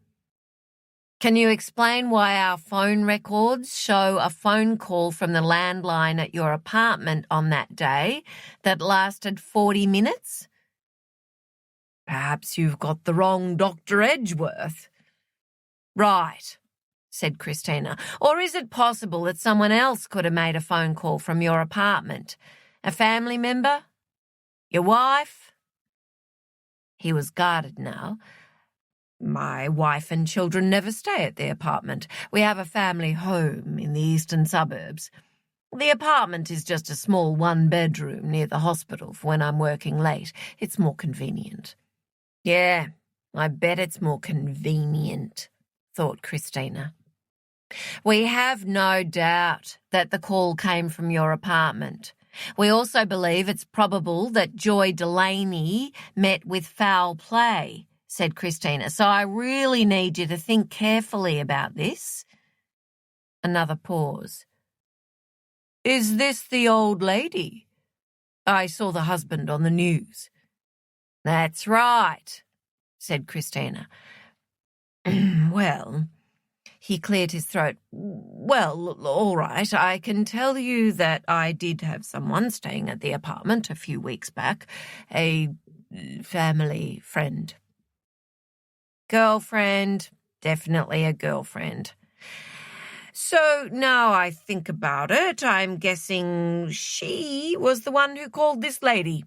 Can you explain why our phone records show a phone call from the landline at your apartment on that day that lasted 40 minutes? Perhaps you've got the wrong Dr. Edgeworth. Right, said Christina. Or is it possible that someone else could have made a phone call from your apartment? A family member? Your wife? He was guarded now. My wife and children never stay at the apartment. We have a family home in the eastern suburbs. The apartment is just a small one-bedroom near the hospital for when I'm working late. It's more convenient. Yeah, I bet it's more convenient, thought Christina. We have no doubt that the call came from your apartment. We also believe it's probable that Joy Delaney met with foul play, said Christina, so I really need you to think carefully about this. Another pause. Is this the old lady? I saw the husband on the news. That's right, said Christina. Well, he cleared his throat. Well, all right, I can tell you that I did have someone staying at the apartment a few weeks back, a family friend. Girlfriend, definitely a girlfriend. So now I think about it, I'm guessing she was the one who called this lady,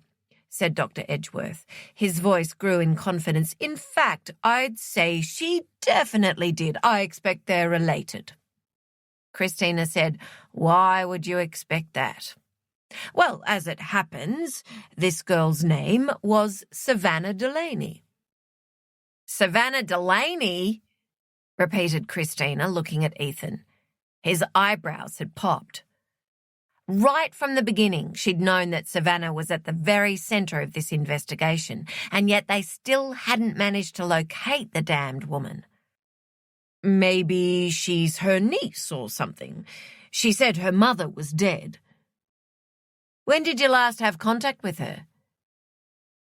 said Dr. Edgeworth. His voice grew in confidence. In fact, I'd say she definitely did. I expect they're related. Christina said, Why would you expect that? Well, as it happens, this girl's name was Savannah Delaney. Savannah Delaney? Repeated Christina, looking at Ethan. His eyebrows had popped. Right from the beginning, she'd known that Savannah was at the very centre of this investigation, and yet they still hadn't managed to locate the damned woman. Maybe she's her niece or something. She said her mother was dead. When did you last have contact with her?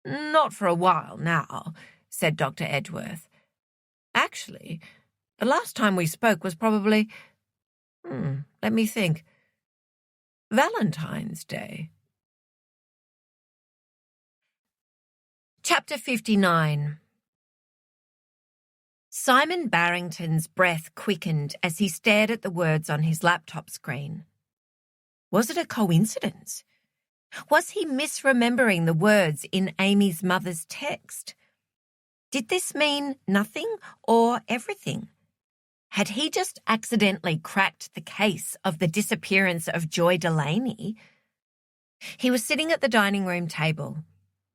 Not for a while now, said Dr. Edgeworth. Actually, the last time we spoke was probably, let me think, Valentine's Day. Chapter 59. Simon Barrington's breath quickened as he stared at the words on his laptop screen. Was it a coincidence? Was he misremembering the words in Amy's mother's text? Did this mean nothing or everything? Had he just accidentally cracked the case of the disappearance of Joy Delaney? He was sitting at the dining room table.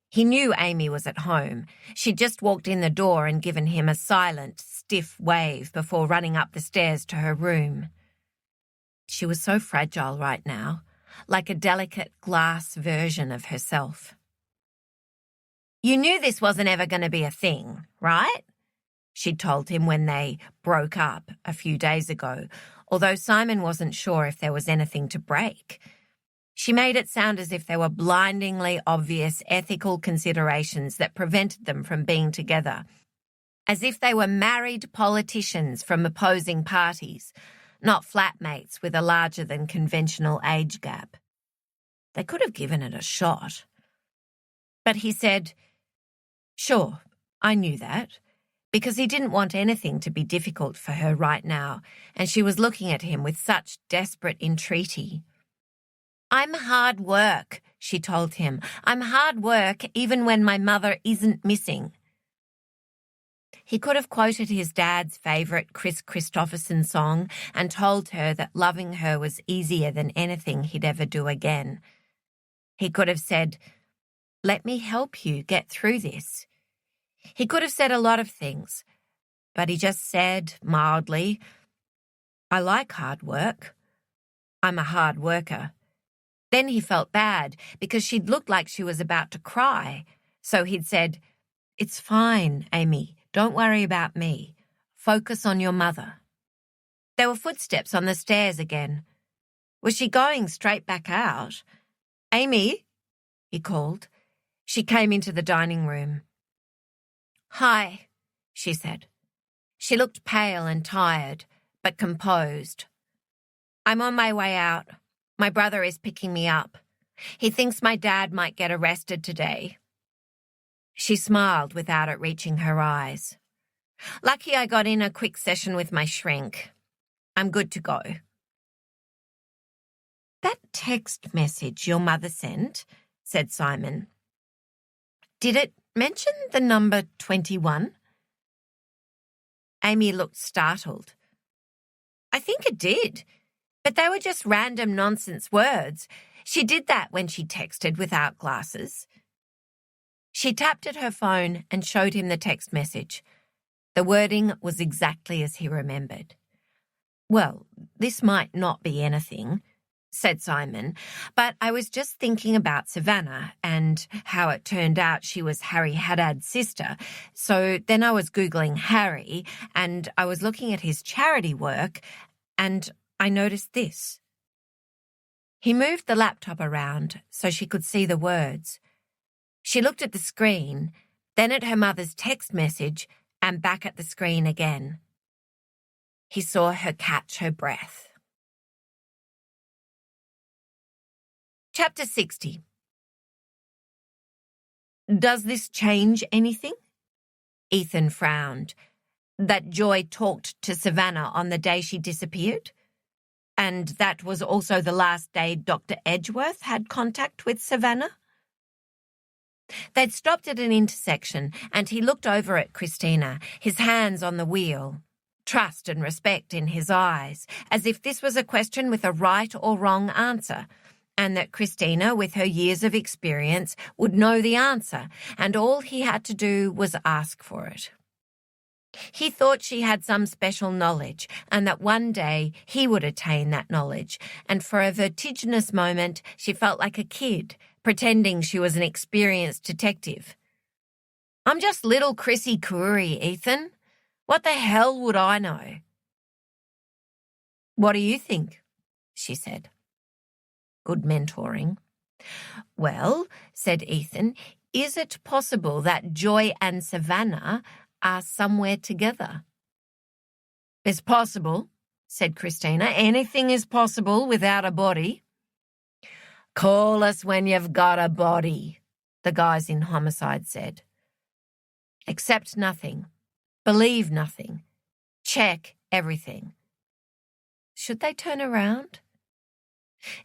He knew Amy was at home. She'd just walked in the door and given him a silent, stiff wave before running up the stairs to her room. She was so fragile right now, like a delicate glass version of herself. "You knew this wasn't ever going to be a thing, right?" she'd told him when they broke up a few days ago, although Simon wasn't sure if there was anything to break. She made it sound as if there were blindingly obvious ethical considerations that prevented them from being together, as if they were married politicians from opposing parties, not flatmates with a larger-than-conventional age gap. They could have given it a shot. But he said, "Sure, I knew that," because he didn't want anything to be difficult for her right now, and she was looking at him with such desperate entreaty. "I'm hard work," she told him. "I'm hard work even when my mother isn't missing." He could have quoted his dad's favourite Chris Christopherson song and told her that loving her was easier than anything he'd ever do again. He could have said, "Let me help you get through this." He could have said a lot of things, but he just said, mildly, "I like hard work. I'm a hard worker." Then he felt bad because she'd looked like she was about to cry, so he'd said, "It's fine, Amy. Don't worry about me. Focus on your mother." There were footsteps on the stairs again. Was she going straight back out? "Amy," he called. She came into the dining room. "Hi," she said. She looked pale and tired, but composed. "I'm on my way out. My brother is picking me up. He thinks my dad might get arrested today." She smiled without it reaching her eyes. "Lucky I got in a quick session with my shrink. I'm good to go." "That text message your mother sent," said Simon. "Did it mention the number 21? Amy looked startled. "I think it did, but they were just random nonsense words. She did that when she texted without glasses." She tapped at her phone and showed him the text message. The wording was exactly as he remembered. "Well, this might not be anything," said Simon, "but I was just thinking about Savannah and how it turned out she was Harry Haddad's sister. So then I was Googling Harry and I was looking at his charity work and I noticed this." He moved the laptop around so she could see the words. She looked at the screen, then at her mother's text message and back at the screen again. He saw her catch her breath. Chapter 60. "Does this change anything?" Ethan frowned. "That Joy talked to Savannah on the day she disappeared? And that was also the last day Dr. Edgeworth had contact with Savannah?" They'd stopped at an intersection and he looked over at Christina, his hands on the wheel, trust and respect in his eyes, as if this was a question with a right or wrong answer, and that Christina, with her years of experience, would know the answer, and all he had to do was ask for it. He thought she had some special knowledge, and that one day he would attain that knowledge, and for a vertiginous moment she felt like a kid, pretending she was an experienced detective. "I'm just little Chrissy Curry, Ethan. What the hell would I know?" "What do you think?" she said. Good mentoring. "Well," said Ethan, "is it possible that Joy and Savannah are somewhere together?" "It's possible," said Christina. "Anything is possible without a body." "Call us when you've got a body," the guys in homicide said. "Accept nothing. Believe nothing. Check everything." Should they turn around?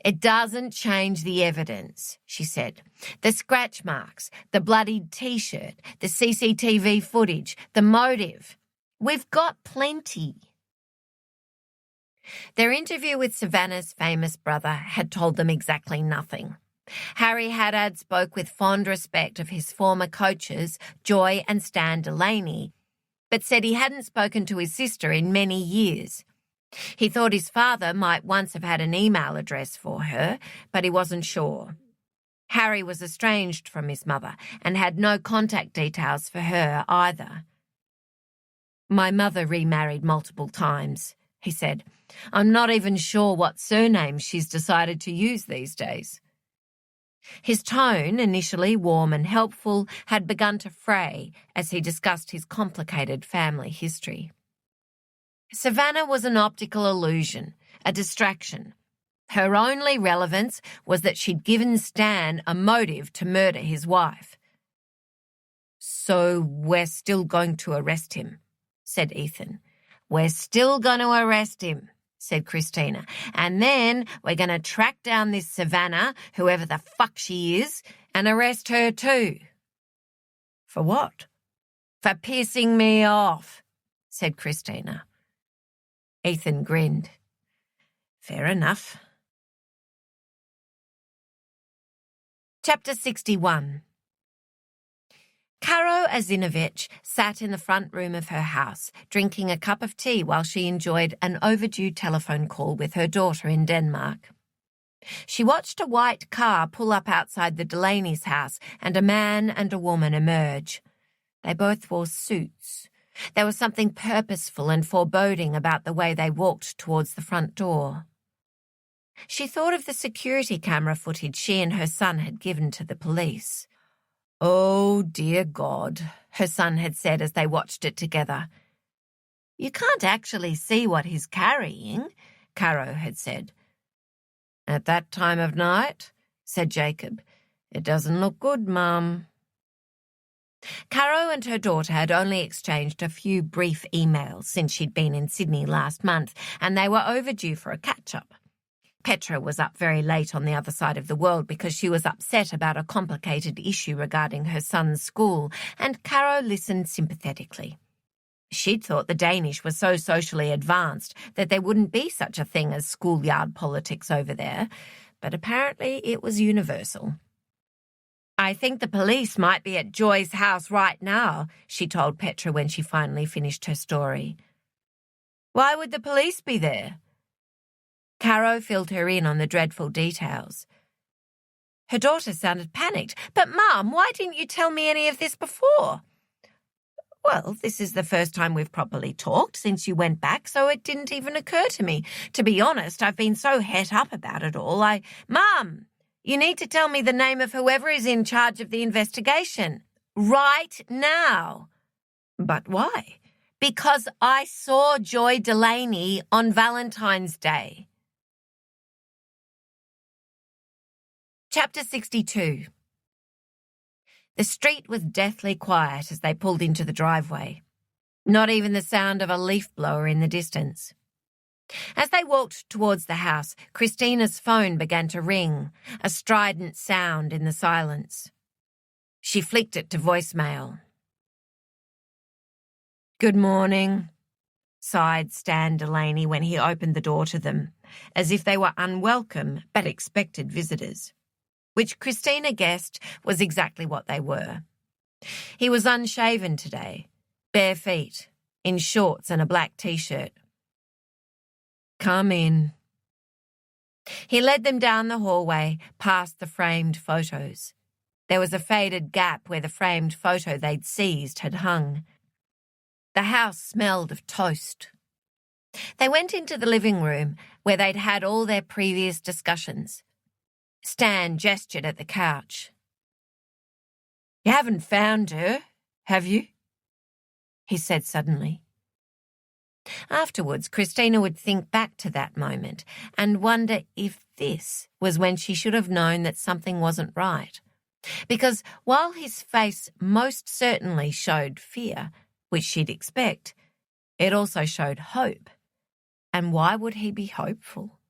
"It doesn't change the evidence," she said. "The scratch marks, the bloodied T-shirt, the CCTV footage, the motive. We've got plenty." Their interview with Savannah's famous brother had told them exactly nothing. Harry Haddad spoke with fond respect of his former coaches, Joy and Stan Delaney, but said he hadn't spoken to his sister in many years. He thought his father might once have had an email address for her, but he wasn't sure. Harry was estranged from his mother and had no contact details for her either. "My mother remarried multiple times," he said. "I'm not even sure what surname she's decided to use these days." His tone, initially warm and helpful, had begun to fray as he discussed his complicated family history. Savannah was an optical illusion, a distraction. Her only relevance was that she'd given Stan a motive to murder his wife. "So we're still going to arrest him," said Ethan. "We're still going to arrest him," said Christina. "And then we're going to track down this Savannah, whoever the fuck she is, and arrest her too." "For what?" "For pissing me off," said Christina. Ethan grinned. "Fair enough." Chapter 61. Karo Azinovich sat in the front room of her house, drinking a cup of tea while she enjoyed an overdue telephone call with her daughter in Denmark. She watched a white car pull up outside the Delaneys' house and a man and a woman emerge. They both wore suits. There was something purposeful and foreboding about the way they walked towards the front door. She thought of the security camera footage she and her son had given to the police. "Oh, dear God," her son had said as they watched it together. "You can't actually see what he's carrying," Caro had said. "At that time of night," said Jacob. "It doesn't look good, Mum." Caro and her daughter had only exchanged a few brief emails since she'd been in Sydney last month, and they were overdue for a catch-up. Petra was up very late on the other side of the world because she was upset about a complicated issue regarding her son's school, and Caro listened sympathetically. She'd thought the Danish were so socially advanced that there wouldn't be such a thing as schoolyard politics over there, but apparently it was universal. "I think the police might be at Joy's house right now," she told Petra when she finally finished her story. "Why would the police be there?" Caro filled her in on the dreadful details. Her daughter sounded panicked. "But, Mum, why didn't you tell me any of this before?" "Well, this is the first time we've properly talked since you went back, so it didn't even occur to me. To be honest, I've been so het up about it all. Mum, you need to tell me the name of whoever is in charge of the investigation. Right now." "But why?" "Because I saw Joy Delaney on Valentine's Day." Chapter 62. The street was deathly quiet as they pulled into the driveway. Not even the sound of a leaf blower in the distance. As they walked towards the house, Christina's phone began to ring, a strident sound in the silence. She flicked it to voicemail. "Good morning," sighed Stan Delaney when he opened the door to them, as if they were unwelcome but expected visitors, which Christina guessed was exactly what they were. He was unshaven today, bare feet, in shorts and a black t-shirt. "Come in." He led them down the hallway, past the framed photos. There was a faded gap where the framed photo they'd seized had hung. The house smelled of toast. They went into the living room where they'd had all their previous discussions. Stan gestured at the couch. "You haven't found her, have you?" he said suddenly. Afterwards, Christina would think back to that moment and wonder if this was when she should have known that something wasn't right. Because while his face most certainly showed fear, which she'd expect, it also showed hope. And why would he be hopeful?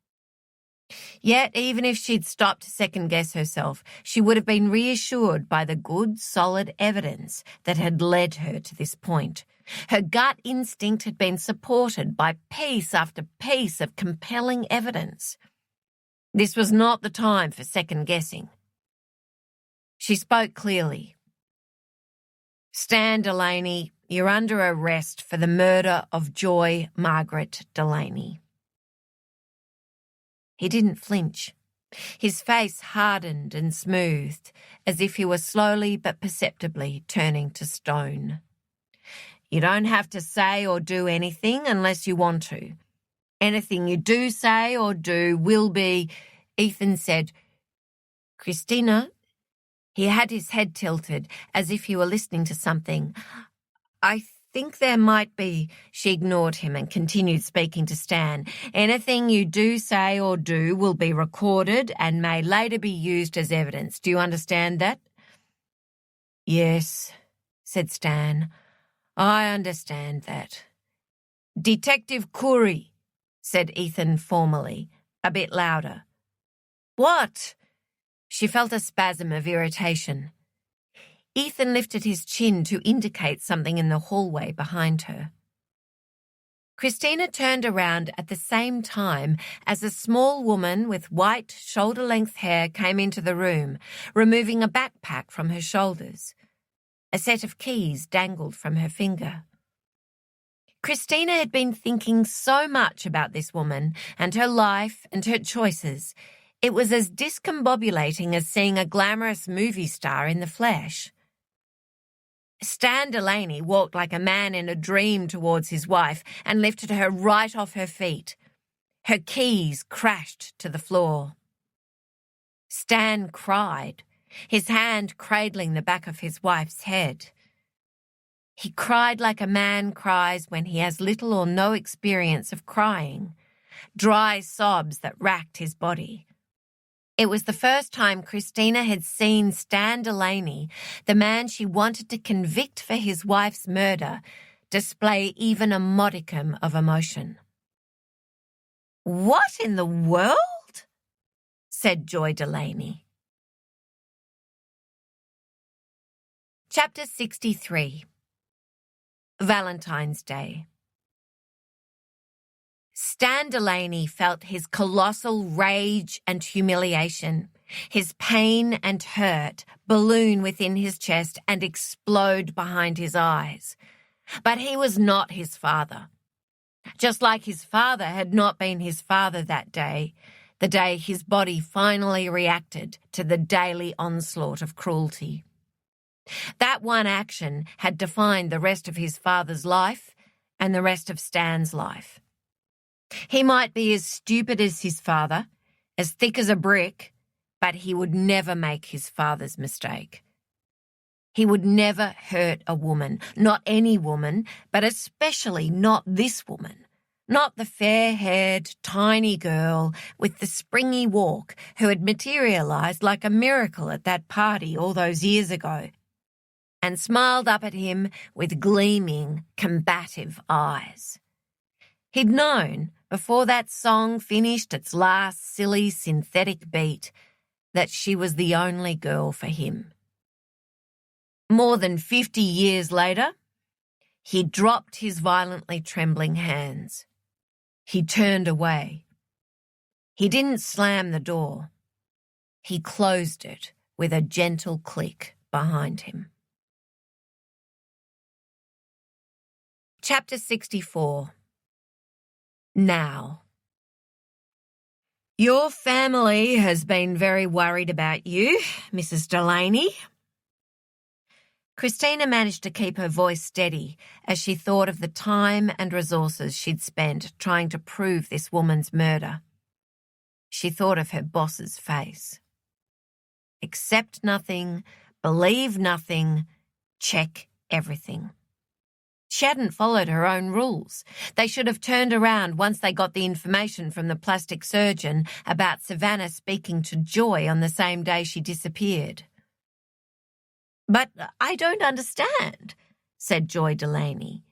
Yet, even if she'd stopped to second-guess herself, she would have been reassured by the good, solid evidence that had led her to this point. Her gut instinct had been supported by piece after piece of compelling evidence. This was not the time for second-guessing. She spoke clearly. "Stan Delaney, you're under arrest for the murder of Joy Margaret Delaney." He didn't flinch. His face hardened and smoothed, as if he were slowly but perceptibly turning to stone. You don't have to say or do anything unless you want to. Anything you do say or do will be, Ethan said. Christina, he had his head tilted as if he were listening to something. I think there might be. She ignored him and continued speaking to Stan. Anything you do say or do will be recorded and may later be used as evidence. Do you understand that? Yes, said Stan. I understand that. Detective Curry, said Ethan formally, a bit louder. What? She felt a spasm of irritation. Ethan lifted his chin to indicate something in the hallway behind her. Christina turned around at the same time as a small woman with white, shoulder-length hair came into the room, removing a backpack from her shoulders. A set of keys dangled from her finger. Christina had been thinking so much about this woman and her life and her choices. It was as discombobulating as seeing a glamorous movie star in the flesh. Stan Delaney walked like a man in a dream towards his wife and lifted her right off her feet. Her keys crashed to the floor. Stan cried, his hand cradling the back of his wife's head. He cried like a man cries when he has little or no experience of crying, dry sobs that racked his body. It was the first time Christina had seen Stan Delaney, the man she wanted to convict for his wife's murder, display even a modicum of emotion. "What in the world?" said Joy Delaney. Chapter 63. Valentine's Day. Stan Delaney felt his colossal rage and humiliation, his pain and hurt balloon within his chest and explode behind his eyes. But he was not his father. Just like his father had not been his father that day, the day his body finally reacted to the daily onslaught of cruelty. That one action had defined the rest of his father's life and the rest of Stan's life. He might be as stupid as his father, as thick as a brick, but he would never make his father's mistake. He would never hurt a woman, not any woman, but especially not this woman, not the fair-haired, tiny girl with the springy walk who had materialized like a miracle at that party all those years ago, and smiled up at him with gleaming, combative eyes. He'd known, before that song finished its last silly synthetic beat, that she was the only girl for him. More than 50 years later, he dropped his violently trembling hands. He turned away. He didn't slam the door. He closed it with a gentle click behind him. Chapter 64. Now. Your family has been very worried about you, Mrs. Delaney. Christina managed to keep her voice steady as she thought of the time and resources she'd spent trying to prove this woman's murder. She thought of her boss's face. Accept nothing, believe nothing, check everything. She hadn't followed her own rules. They should have turned around once they got the information from the plastic surgeon about Savannah speaking to Joy on the same day she disappeared. But I don't understand, said Joy Delaney.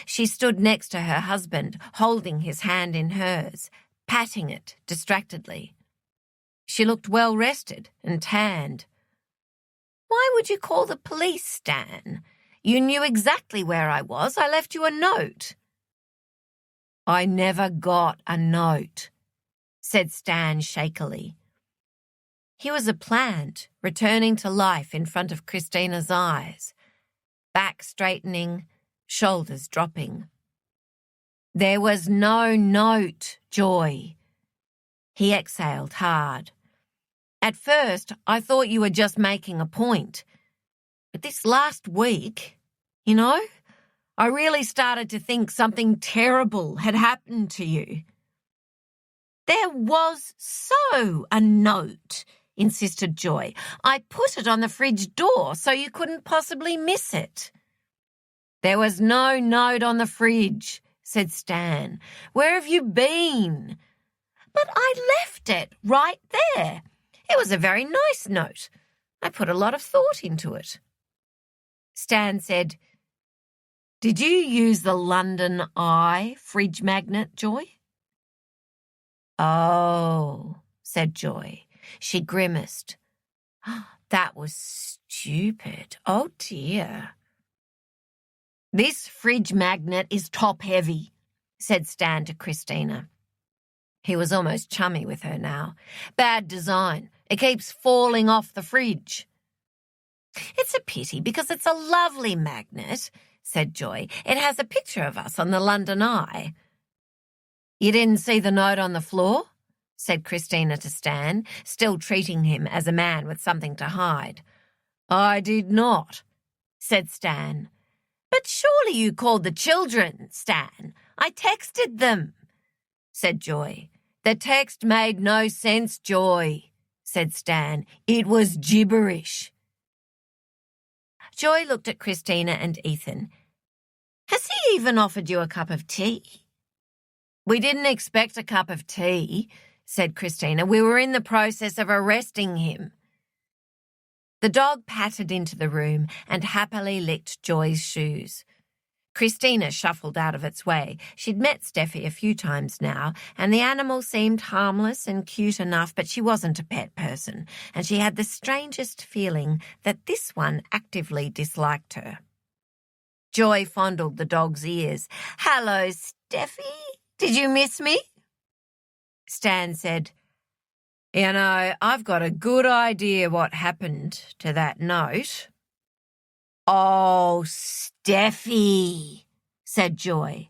She stood next to her husband, holding his hand in hers, patting it distractedly. She looked well rested and tanned. Why would you call the police, Stan? You knew exactly where I was. I left you a note. I never got a note, said Stan shakily. He was a plant, returning to life in front of Christina's eyes, back straightening, shoulders dropping. There was no note, Joy. He exhaled hard. At first, I thought you were just making a point. But this last week, I really started to think something terrible had happened to you. There was so a note, insisted Joy. I put it on the fridge door so you couldn't possibly miss it. There was no note on the fridge, said Stan. Where have you been? But I left it right there. It was a very nice note. I put a lot of thought into it. Stan said, Did you use the London Eye fridge magnet, Joy? Oh, said Joy. She grimaced. That was stupid. Oh, dear. This fridge magnet is top-heavy, said Stan to Christina. He was almost chummy with her now. Bad design. It keeps falling off the fridge. It's a pity because it's a lovely magnet, said Joy. It has a picture of us on the London Eye. You didn't see the note on the floor? Said Christina to Stan, still treating him as a man with something to hide. I did not, said Stan. But surely you called the children, Stan. I texted them, said Joy. The text made no sense, Joy, said Stan. It was gibberish. Joy looked at Christina and Ethan. Has he even offered you a cup of tea? We didn't expect a cup of tea, said Christina. We were in the process of arresting him. The dog pattered into the room and happily licked Joy's shoes. Christina shuffled out of its way. She'd met Steffi a few times now, and the animal seemed harmless and cute enough, but she wasn't a pet person, and she had the strangest feeling that this one actively disliked her. Joy fondled the dog's ears. Hello, Steffi. Did you miss me? Stan said, I've got a good idea what happened to that note. Oh, Steffi, said Joy.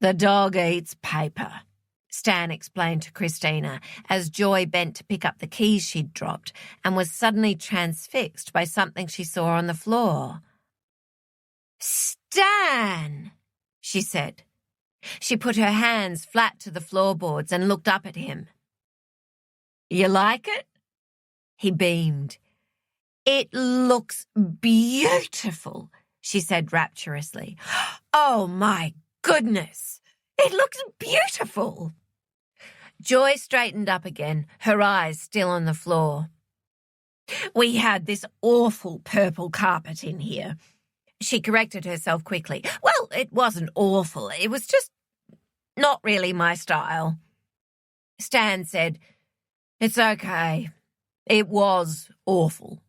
The dog eats paper, Stan explained to Christina as Joy bent to pick up the keys she'd dropped and was suddenly transfixed by something she saw on the floor. Stan, she said. She put her hands flat to the floorboards and looked up at him. You like it? He beamed. It looks beautiful, she said rapturously. Oh, my goodness! It looks beautiful! Joy straightened up again, her eyes still on the floor. We had this awful purple carpet in here. She corrected herself quickly. Well, it wasn't awful. It was just not really my style. Stan said, It's okay. It was awful.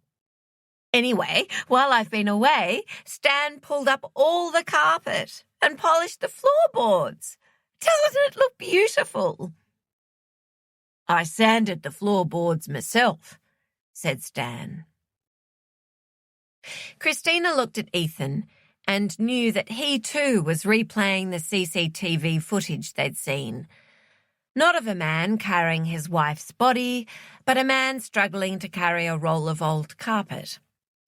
Anyway, while I've been away, Stan pulled up all the carpet and polished the floorboards. Doesn't it look beautiful? I sanded the floorboards myself, said Stan. Christina looked at Ethan and knew that he too was replaying the CCTV footage they'd seen. Not of a man carrying his wife's body, but a man struggling to carry a roll of old carpet.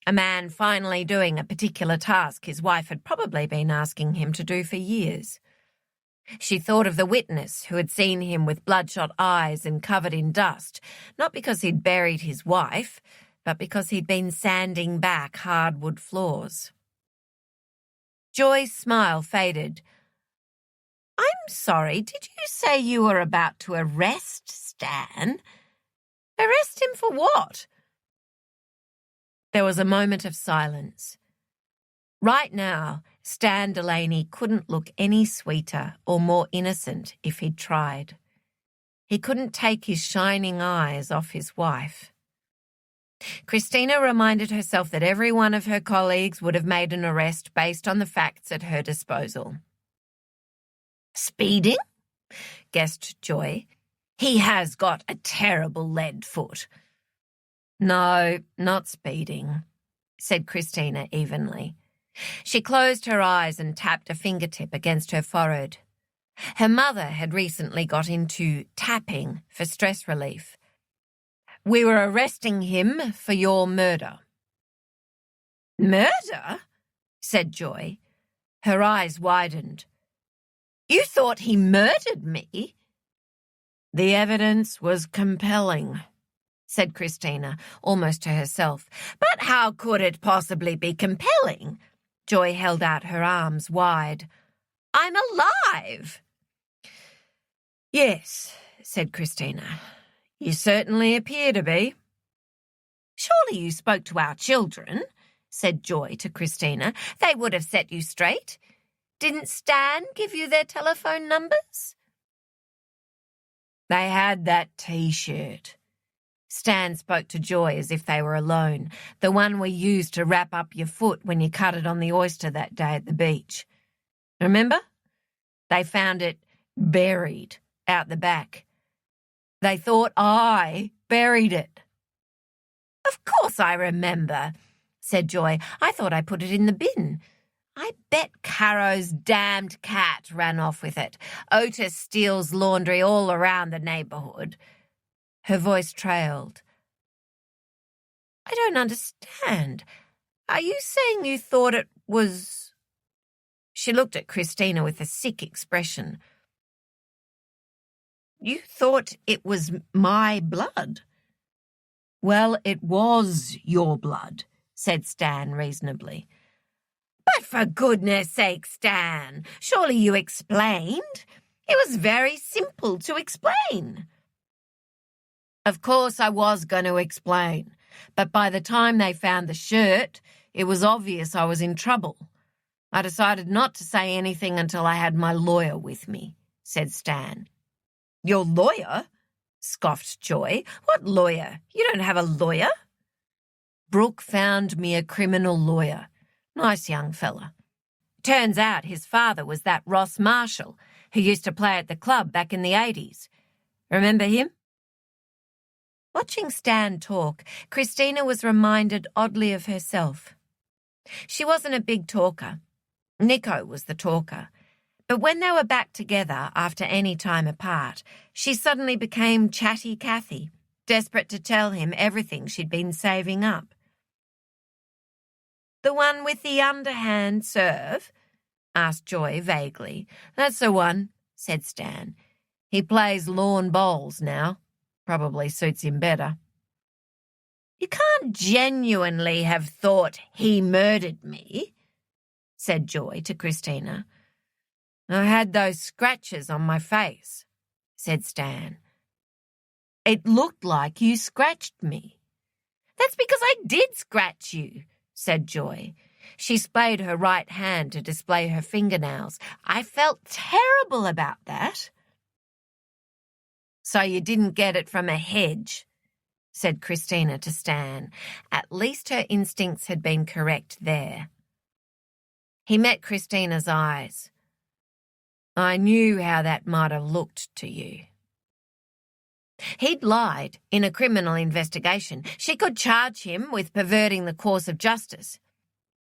A man finally doing a particular task his wife had probably been asking him to do for years. She thought of the witness who had seen him with bloodshot eyes and covered in dust, not because he'd buried his wife, but because he'd been sanding back hardwood floors. Joy's smile faded. I'm sorry, did you say you were about to arrest Stan? Arrest him for what? There was a moment of silence. Right now, Stan Delaney couldn't look any sweeter or more innocent if he'd tried. He couldn't take his shining eyes off his wife. Christina reminded herself that every one of her colleagues would have made an arrest based on the facts at her disposal. Speeding? Guessed Joy. He has got a terrible lead foot. No, not speeding, said Christina evenly. She closed her eyes and tapped a fingertip against her forehead. Her mother had recently got into tapping for stress relief. "We were arresting him for your murder." "Murder?" said Joy. Her eyes widened. "You thought he murdered me?" "The evidence was compelling," said Christina, almost to herself. "But how could it possibly be compelling?" Joy held out her arms wide. "I'm alive!" "Yes," said Christina. "You certainly appear to be." "Surely you spoke to our children," said Joy to Christina. "They would have set you straight. Didn't Stan give you their telephone numbers?" "They had that T-shirt." Stan spoke to Joy as if they were alone, the one we used to wrap up your foot when you cut it on the oyster that day at the beach. "Remember? They found it buried out the back. They thought I buried it." "Of course I remember," said Joy. "I thought I put it in the bin. I bet Caro's damned cat ran off with it. Otis steals laundry all around the neighbourhood." Her voice trailed. "I don't understand. Are you saying you thought it was—" She looked at Christina with a sick expression. "You thought it was my blood?" "Well, it was your blood," said Stan reasonably. "But for goodness sake, Stan, surely you explained. It was very simple to explain." "Of course I was going to explain, but by the time they found the shirt, it was obvious I was in trouble. I decided not to say anything until I had my lawyer with me," said Stan. "Your lawyer?" scoffed Joy. "What lawyer? You don't have a lawyer." "Brooke found me a criminal lawyer. Nice young fella. Turns out his father was that Ross Marshall who used to play at the club back in the 80s. Remember him?" Watching Stan talk, Christina was reminded oddly of herself. She wasn't a big talker. Nico was the talker. But when they were back together after any time apart, she suddenly became chatty Cathy, desperate to tell him everything she'd been saving up. "The one with the underhand serve?" asked Joy vaguely. "That's the one," said Stan. "He plays lawn bowls now. Probably suits him better." "You can't genuinely have thought he murdered me," said Joy to Christina. "I had those scratches on my face," said Stan. "It looked like you scratched me." "That's because I did scratch you," said Joy. She splayed her right hand to display her fingernails. "I felt terrible about that." "So you didn't get it from a hedge," said Christina to Stan. At least her instincts had been correct there. He met Christina's eyes. "I knew how that might have looked to you." He'd lied in a criminal investigation. She could charge him with perverting the course of justice.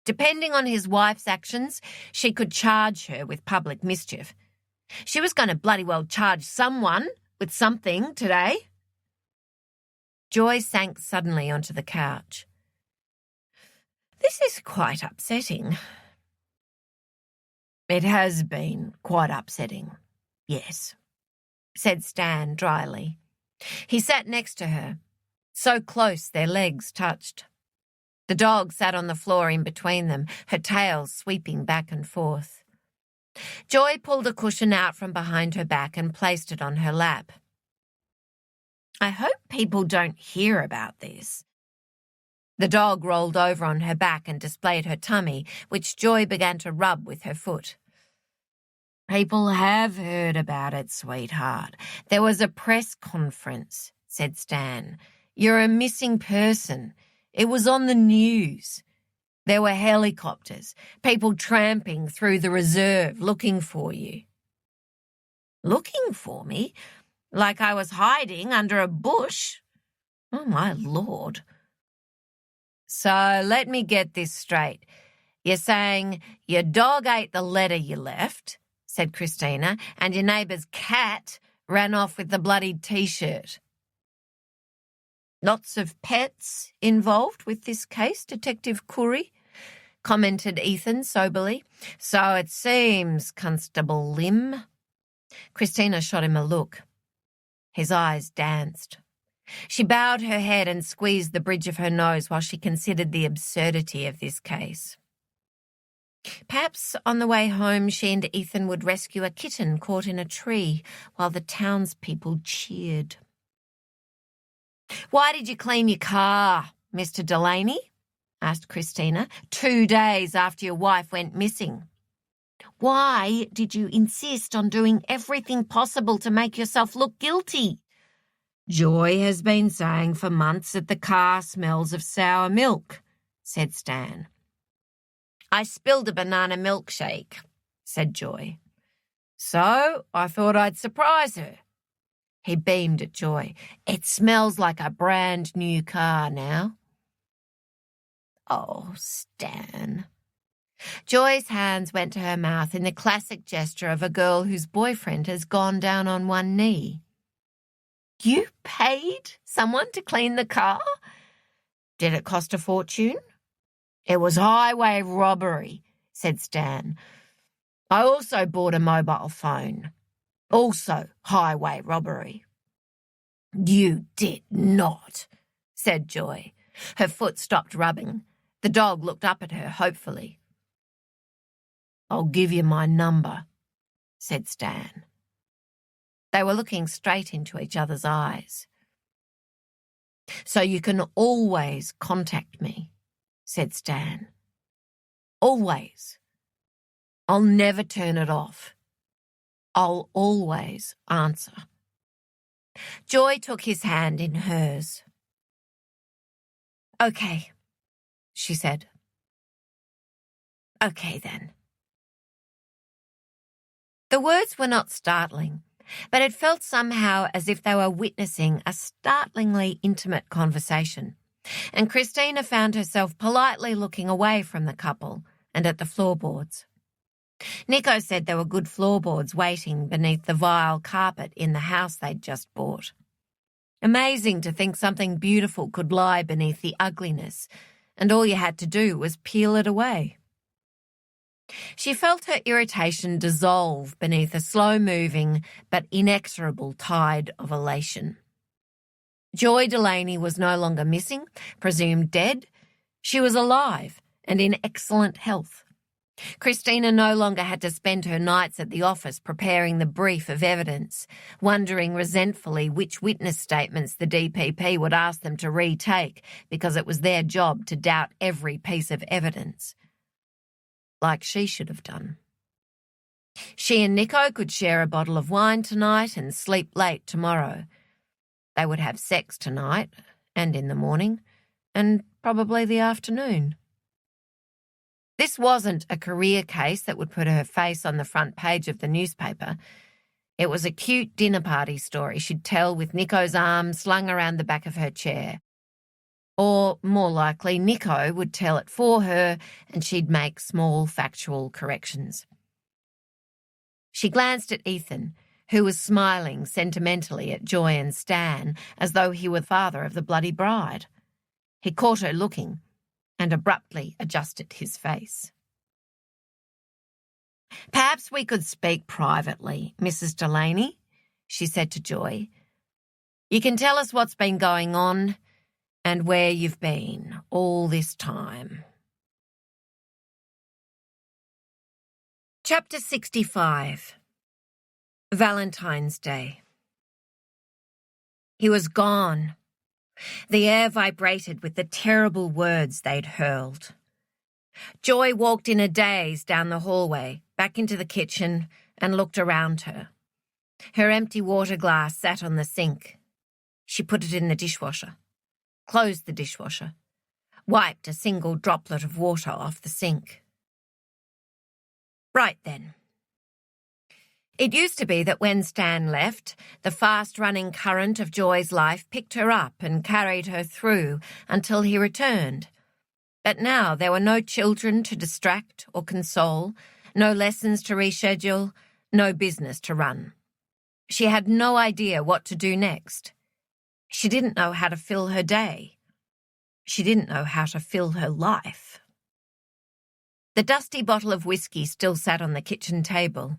Depending on his wife's actions, she could charge her with public mischief. She was going to bloody well charge someone with something today. Joy sank suddenly onto the couch. "This is quite upsetting." "It has been quite upsetting, yes," said Stan dryly. He sat next to her, so close their legs touched. The dog sat on the floor in between them, her tail sweeping back and forth. Joy pulled a cushion out from behind her back and placed it on her lap. "I hope people don't hear about this." The dog rolled over on her back and displayed her tummy, which Joy began to rub with her foot. "People have heard about it, sweetheart. There was a press conference," said Stan. "You're a missing person. It was on the news. There were helicopters, people tramping through the reserve looking for you." "Looking for me? Like I was hiding under a bush? Oh, my Lord." "So let me get this straight. You're saying your dog ate the letter you left, said Christina, and your neighbour's cat ran off with the bloodied T-shirt. Lots of pets involved with this case, Detective Curry, commented Ethan soberly. So it seems, Constable Lim. Christina shot him a look. His eyes danced. She bowed her head and squeezed the bridge of her nose while she considered the absurdity of this case. Perhaps on the way home she and Ethan would rescue a kitten caught in a tree while the townspeople cheered. "Why did you clean your car, Mr. Delaney?" asked Christina, 2 days after your wife went missing. "Why did you insist on doing everything possible to make yourself look guilty?" "Joy has been saying for months that the car smells of sour milk," said Stan. "I spilled a banana milkshake," said Joy. "So I thought I'd surprise her." He beamed at Joy. "It smells like a brand new car now." "Oh, Stan." Joy's hands went to her mouth in the classic gesture of a girl whose boyfriend has gone down on one knee. "You paid someone to clean the car? Did it cost a fortune?" "It was highway robbery," said Stan. "I also bought a mobile phone. Also highway robbery." "You did not," said Joy. Her foot stopped rubbing. The dog looked up at her hopefully. "I'll give you my number," said Stan. They were looking straight into each other's eyes. "So you can always contact me," said Stan. "Always. I'll never turn it off. I'll always answer." Joy took his hand in hers. "Okay," she said. "Okay then." The words were not startling, but it felt somehow as if they were witnessing a startlingly intimate conversation, and Christina found herself politely looking away from the couple and at the floorboards. Nico said there were good floorboards waiting beneath the vile carpet in the house they'd just bought. Amazing to think something beautiful could lie beneath the ugliness, and all you had to do was peel it away. She felt her irritation dissolve beneath a slow-moving but inexorable tide of elation. Joy Delaney was no longer missing, presumed dead. She was alive and in excellent health. Christina no longer had to spend her nights at the office preparing the brief of evidence, wondering resentfully which witness statements the DPP would ask them to retake because it was their job to doubt every piece of evidence, like she should have done. She and Nico could share a bottle of wine tonight and sleep late tomorrow. They would have sex tonight and in the morning and probably the afternoon. This wasn't a career case that would put her face on the front page of the newspaper. It was a cute dinner party story she'd tell with Nico's arm slung around the back of her chair. Or, more likely, Nico would tell it for her and she'd make small factual corrections. She glanced at Ethan, who was smiling sentimentally at Joy and Stan as though he were the father of the bloody bride. He caught her looking and abruptly adjusted his face. "Perhaps we could speak privately, Mrs. Delaney," she said to Joy. "You can tell us what's been going on and where you've been all this time." Chapter 65. Valentine's Day. He was gone. The air vibrated with the terrible words they'd hurled. Joy walked in a daze down the hallway, back into the kitchen, and looked around her. Her empty water glass sat on the sink. She put it in the dishwasher, closed the dishwasher, wiped a single droplet of water off the sink. Right then. It used to be that when Stan left, the fast-running current of Joy's life picked her up and carried her through until he returned. But now there were no children to distract or console, no lessons to reschedule, No business to run. She had no idea what to do next. She didn't know how to fill her day. She didn't know how to fill her life. The dusty bottle of whiskey still sat on the kitchen table.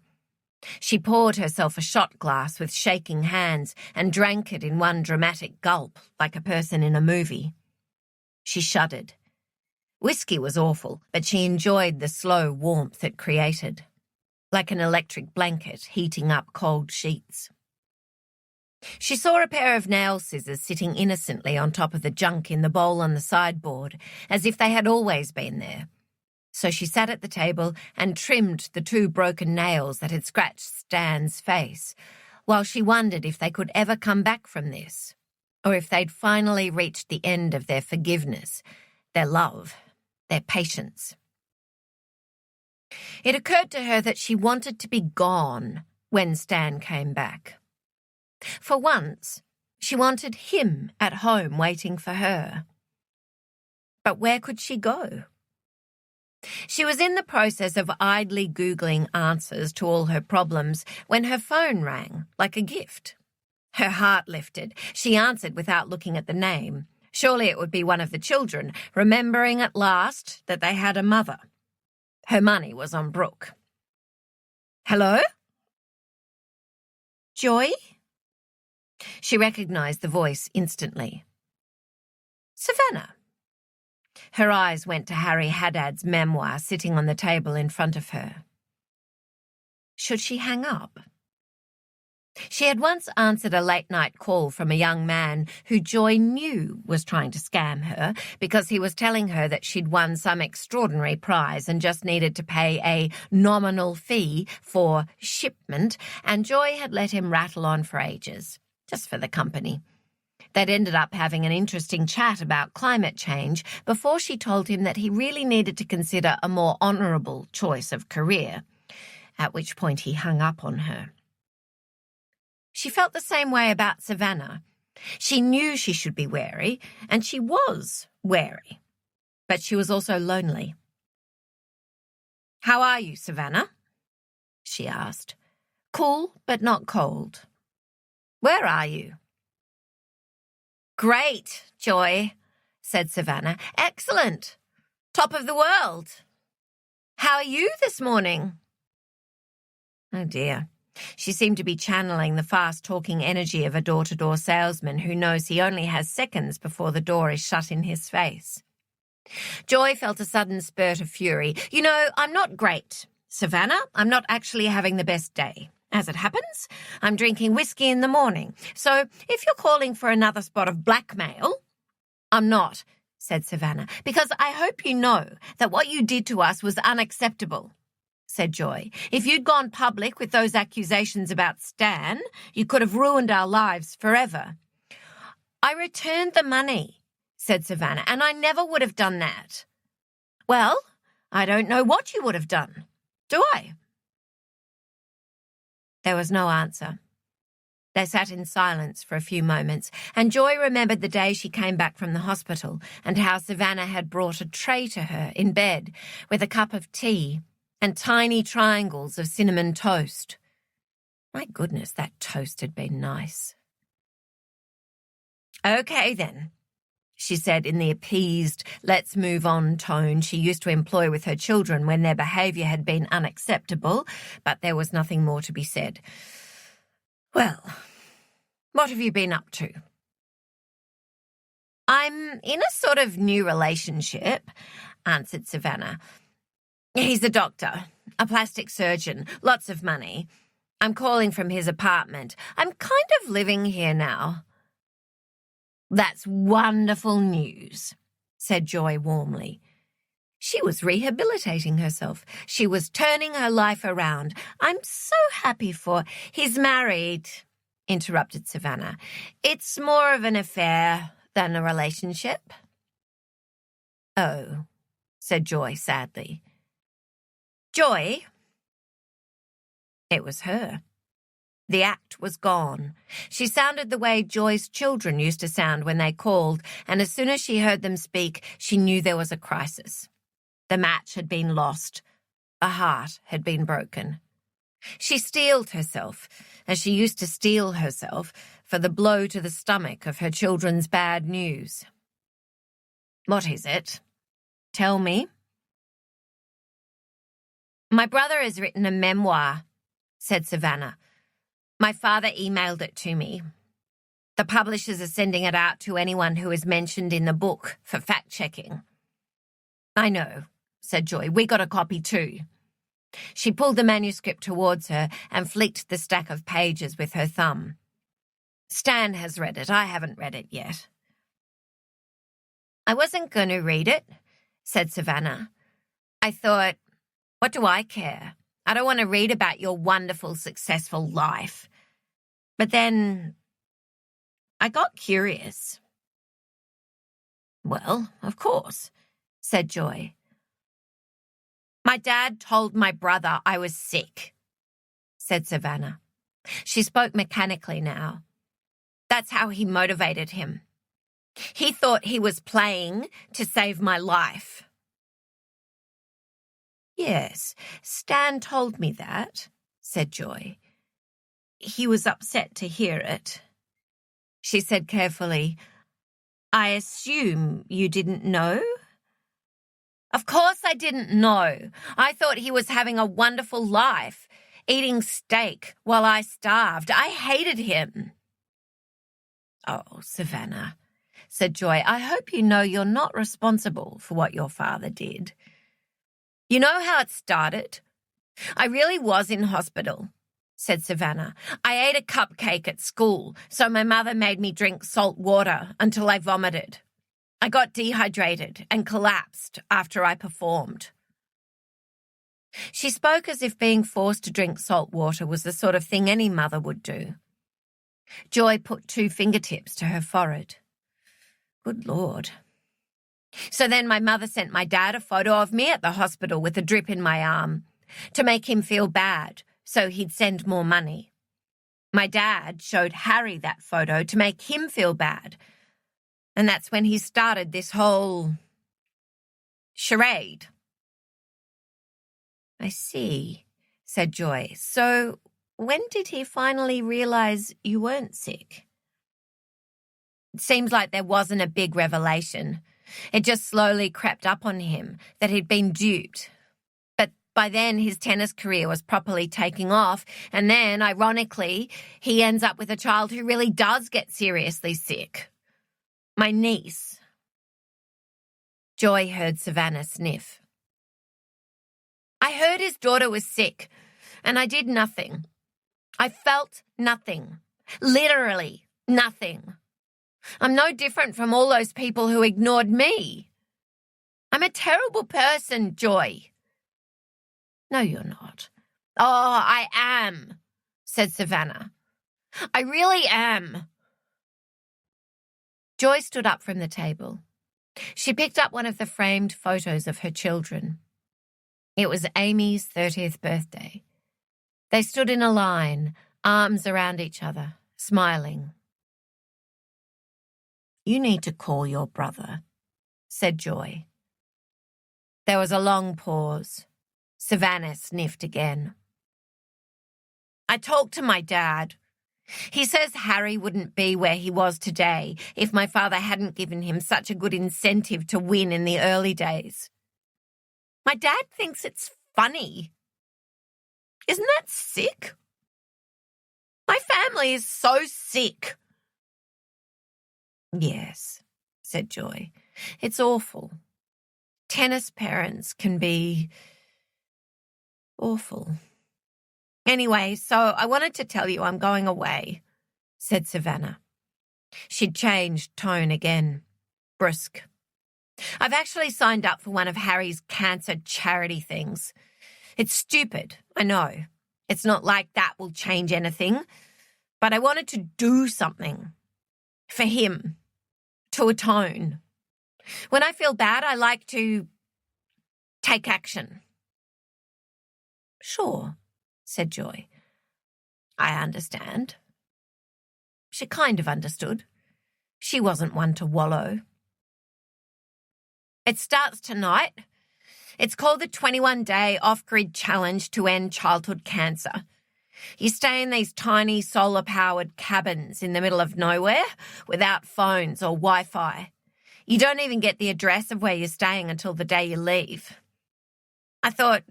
She poured herself a shot glass with shaking hands and drank it in one dramatic gulp, like a person in a movie. She shuddered. Whiskey was awful, but she enjoyed the slow warmth it created, like an electric blanket heating up cold sheets. She saw a pair of nail scissors sitting innocently on top of the junk in the bowl on the sideboard, as if they had always been there. So she sat at the table and trimmed the 2 broken nails that had scratched Stan's face, while she wondered if they could ever come back from this, or if they'd finally reached the end of their forgiveness, their love, their patience. It occurred to her that she wanted to be gone when Stan came back. For once, she wanted him at home waiting for her. But where could she go? She was in the process of idly Googling answers to all her problems when her phone rang like a gift. Her heart lifted. She answered without looking at the name. Surely it would be one of the children, remembering at last that they had a mother. Her money was on Brooke. Hello? Joy? She recognised the voice instantly. Savannah. Her eyes went to Harry Haddad's memoir sitting on the table in front of her. Should she hang up? She had once answered a late-night call from a young man who Joy knew was trying to scam her because he was telling her that she'd won some extraordinary prize and just needed to pay a nominal fee for shipment, and Joy had let him rattle on for ages, just for the company. They'd ended up having an interesting chat about climate change before she told him that he really needed to consider a more honourable choice of career, at which point he hung up on her. She felt the same way about Savannah. She knew she should be wary, and she was wary. But she was also lonely. How are you, Savannah? She asked. Cool, but not cold. Where are you? Great, Joy, said Savannah. Excellent. Top of the world. How are you this morning? Oh, dear. She seemed to be channeling the fast-talking energy of a door-to-door salesman who knows he only has seconds before the door is shut in his face. Joy felt a sudden spurt of fury. You know, I'm not great, Savannah. I'm not actually having the best day. As it happens, I'm drinking whiskey in the morning. So if you're calling for another spot of blackmail... I'm not, said Savannah, because I hope you know that what you did to us was unacceptable, said Joy. If you'd gone public with those accusations about Stan, you could have ruined our lives forever. I returned the money, said Savannah, and I never would have done that. Well, I don't know what you would have done, do I? There was no answer. They sat in silence for a few moments, and Joy remembered the day she came back from the hospital and how Savannah had brought a tray to her in bed with a cup of tea and tiny triangles of cinnamon toast. My goodness, that toast had been nice. Okay, then, she said in the appeased, let's move on tone she used to employ with her children when their behaviour had been unacceptable, but there was nothing more to be said. Well, what have you been up to? I'm in a sort of new relationship, answered Savannah. He's a doctor, a plastic surgeon, lots of money. I'm calling from his apartment. I'm kind of living here now. That's wonderful news, said Joy warmly. She was rehabilitating herself. She was turning her life around. I'm so happy for... He's married, interrupted Savannah. It's more of an affair than a relationship. Oh, said Joy sadly. Joy? It was her. The act was gone. She sounded the way Joy's children used to sound when they called, and as soon as she heard them speak, she knew there was a crisis. The match had been lost. A heart had been broken. She steeled herself, as she used to steel herself, for the blow to the stomach of her children's bad news. "What is it? Tell me." "My brother has written a memoir," said Savannah. "My father emailed it to me. The publishers are sending it out to anyone who is mentioned in the book for fact-checking." "I know," said Joy. "We got a copy too." She pulled the manuscript towards her and flicked the stack of pages with her thumb. "Stan has read it. I haven't read it yet." "I wasn't going to read it," said Savannah. "I thought, what do I care? I don't want to read about your wonderful, successful life." But then I got curious. "Well, of course," said Joy. "My dad told my brother I was sick," said Savannah. She spoke mechanically now. "That's how he motivated him. He thought he was playing to save my life." "Yes, Stan told me that," said Joy. "He was upset to hear it." She said carefully, "I assume you didn't know?" "Of course I didn't know. I thought he was having a wonderful life, eating steak while I starved. I hated him." "Oh, Savannah," said Joy, "I hope you know you're not responsible for what your father did. You know how it started? I really was in hospital," said Savannah. "I ate a cupcake at school, so my mother made me drink salt water until I vomited. I got dehydrated and collapsed after I performed." She spoke as if being forced to drink salt water was the sort of thing any mother would do. Joy put 2 fingertips to her forehead. "Good Lord." "So then my mother sent my dad a photo of me at the hospital with a drip in my arm to make him feel bad, so he'd send more money. My dad showed Harry that photo to make him feel bad. And that's when he started this whole charade." "I see," said Joy. "So when did he finally realize you weren't sick?" "It seems like there wasn't a big revelation. It just slowly crept up on him that he'd been duped. But by then his tennis career was properly taking off, and then, ironically, he ends up with a child who really does get seriously sick. My niece." Joy heard Savannah sniff. "I heard his daughter was sick, and I did nothing. I felt nothing. Literally nothing. I'm no different from all those people who ignored me. I'm a terrible person, Joy." "No, you're not." "Oh, I am," said Savannah. "I really am." Joy stood up from the table. She picked up one of the framed photos of her children. It was Amy's 30th birthday. They stood in a line, arms around each other, smiling. "You need to call your brother," said Joy. There was a long pause. Savannah sniffed again. "I talked to my dad. He says Harry wouldn't be where he was today if my father hadn't given him such a good incentive to win in the early days. My dad thinks it's funny. Isn't that sick? My family is so sick." "Yes," said Joy. "It's awful. Tennis parents can be awful. Anyway, so I wanted to tell you I'm going away," said Savannah. She'd changed tone again, brusque. "I've actually signed up for one of Harry's cancer charity things. It's stupid, I know. It's not like that will change anything. But I wanted to do something for him, to atone. When I feel bad, I like to take action." "Sure," said Joy. "I understand." She kind of understood. She wasn't one to wallow. "It starts tonight. It's called the 21-Day Off-Grid Challenge to End Childhood Cancer. You stay in these tiny solar-powered cabins in the middle of nowhere without phones or Wi-Fi. You don't even get the address of where you're staying until the day you leave. I thought,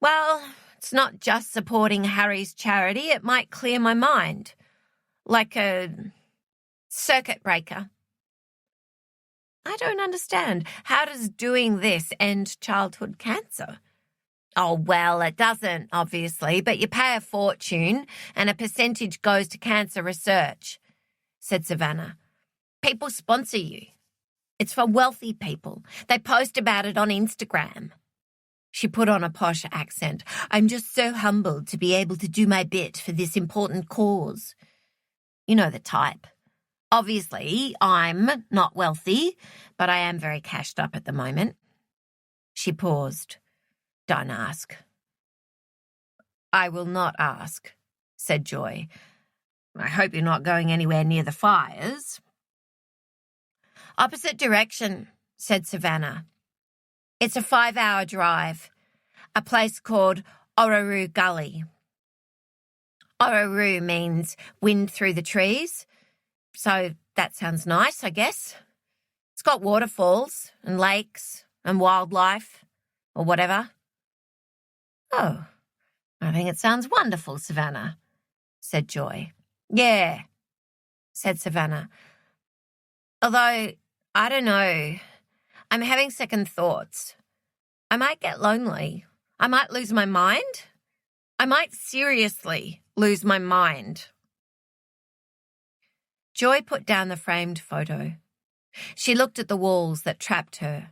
well, it's not just supporting Harry's charity. It might clear my mind, like a circuit breaker. I don't understand. How does doing this end childhood cancer? Oh, well, it doesn't, obviously, but you pay a fortune and a percentage goes to cancer research, said Savannah. People sponsor you. It's for wealthy people. They post about it on Instagram. She put on a posh accent. I'm just so humbled to be able to do my bit for this important cause. You know the type. Obviously, I'm not wealthy, but I am very cashed up at the moment. She paused. Don't ask. I will not ask, said Joy. I hope you're not going anywhere near the fires. Opposite direction, said Savannah. It's a 5-hour drive. A place called Orroroo Gully. Orroroo means wind through the trees. So that sounds nice, I guess. It's got waterfalls and lakes and wildlife or whatever. Oh, I think it sounds wonderful, Savannah, said Joy. Yeah, said Savannah. Although, I don't know, I'm having second thoughts. I might get lonely. I might lose my mind. I might seriously lose my mind. Joy put down the framed photo. She looked at the walls that trapped her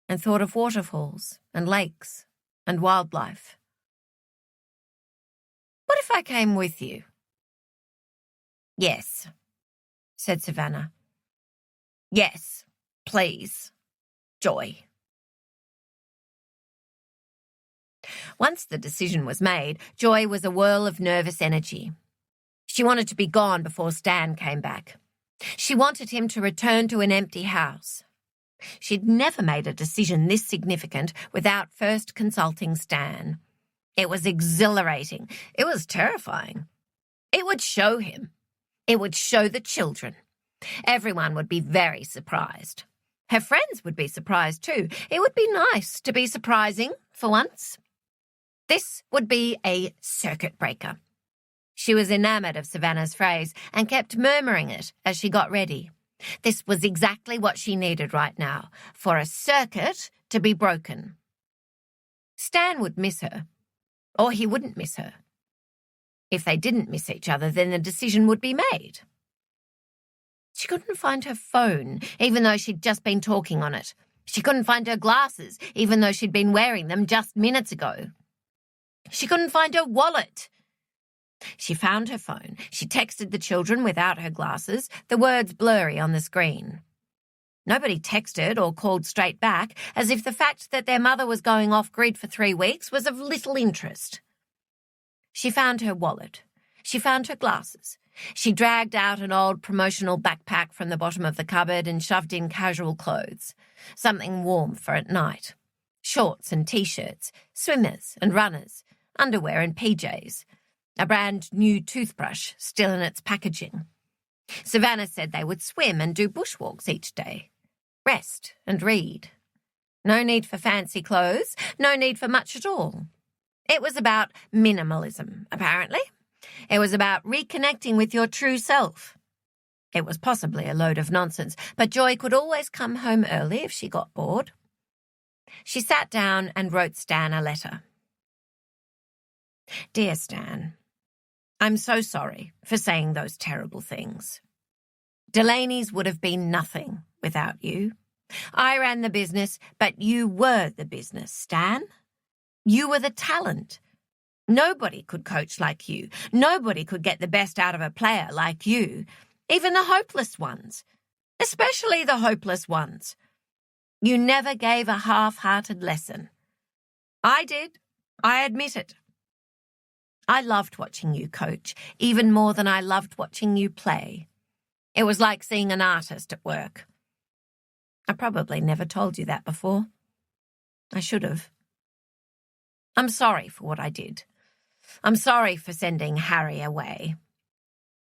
and thought of waterfalls and lakes and wildlife. What if I came with you? Yes, said Savannah. Yes, please, Joy. Once the decision was made, Joy was a whirl of nervous energy. She wanted to be gone before Stan came back. She wanted him to return to an empty house. She'd never made a decision this significant without first consulting Stan. It was exhilarating. It was terrifying. It would show him. It would show the children. Everyone would be very surprised. Her friends would be surprised too. It would be nice to be surprising for once. This would be a circuit breaker. She was enamoured of Savannah's phrase and kept murmuring it as she got ready. This was exactly what she needed right now, for a circuit to be broken. Stan would miss her, or he wouldn't miss her. If they didn't miss each other, then the decision would be made. She couldn't find her phone, even though she'd just been talking on it. She couldn't find her glasses, even though she'd been wearing them just minutes ago. She couldn't find her wallet. She found her phone. She texted the children without her glasses, the words blurry on the screen. Nobody texted or called straight back, as if the fact that their mother was going off-grid for 3 weeks was of little interest. She found her wallet. She found her glasses. She dragged out an old promotional backpack from the bottom of the cupboard and shoved in casual clothes, something warm for at night. Shorts and T-shirts, swimmers and runners, underwear and PJs. A brand new toothbrush still in its packaging. Savannah said they would swim and do bushwalks each day. Rest and read. No need for fancy clothes, no need for much at all. It was about minimalism, apparently. It was about reconnecting with your true self. It was possibly a load of nonsense, but Joy could always come home early if she got bored. She sat down and wrote Stan a letter. Dear Stan, I'm so sorry for saying those terrible things. Delaneys would have been nothing without you. I ran the business, but you were the business, Stan. You were the talent. Nobody could coach like you. Nobody could get the best out of a player like you, even the hopeless ones, especially the hopeless ones. You never gave a half-hearted lesson. I did. I admit it. I loved watching you coach, even more than I loved watching you play. It was like seeing an artist at work. I probably never told you that before. I should have. I'm sorry for what I did. I'm sorry for sending Harry away.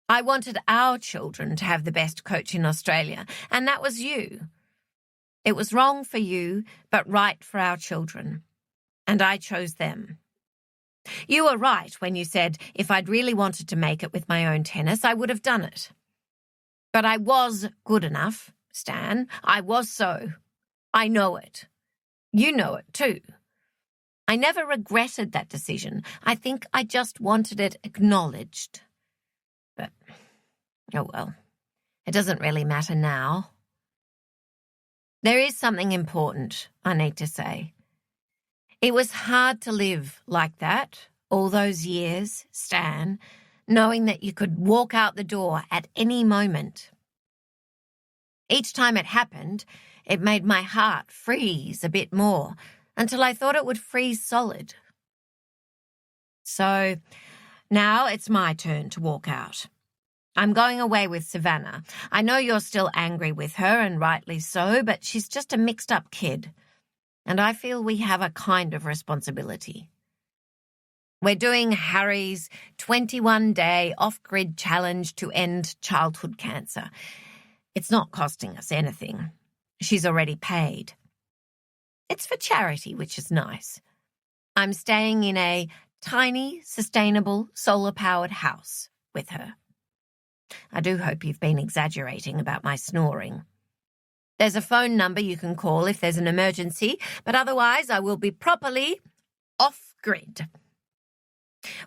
I wanted our children to have the best coach in Australia, and that was you. It was wrong for you, but right for our children. And I chose them. You were right when you said if I'd really wanted to make it with my own tennis, I would have done it. But I was good enough, Stan. I was so. I know it. You know it too. I never regretted that decision. I think I just wanted it acknowledged. But, oh well, it doesn't really matter now. There is something important I need to say. It was hard to live like that all those years, Stan, knowing that you could walk out the door at any moment. Each time it happened, it made my heart freeze a bit more until I thought it would freeze solid. So now it's my turn to walk out. I'm going away with Savannah. I know you're still angry with her, and rightly so, but she's just a mixed-up kid. And I feel we have a kind of responsibility. We're doing Harry's 21-day off-grid challenge to end childhood cancer. It's not costing us anything. She's already paid. It's for charity, which is nice. I'm staying in a tiny, sustainable, solar-powered house with her. I do hope you've been exaggerating about my snoring. There's a phone number you can call if there's an emergency, but otherwise I will be properly off-grid.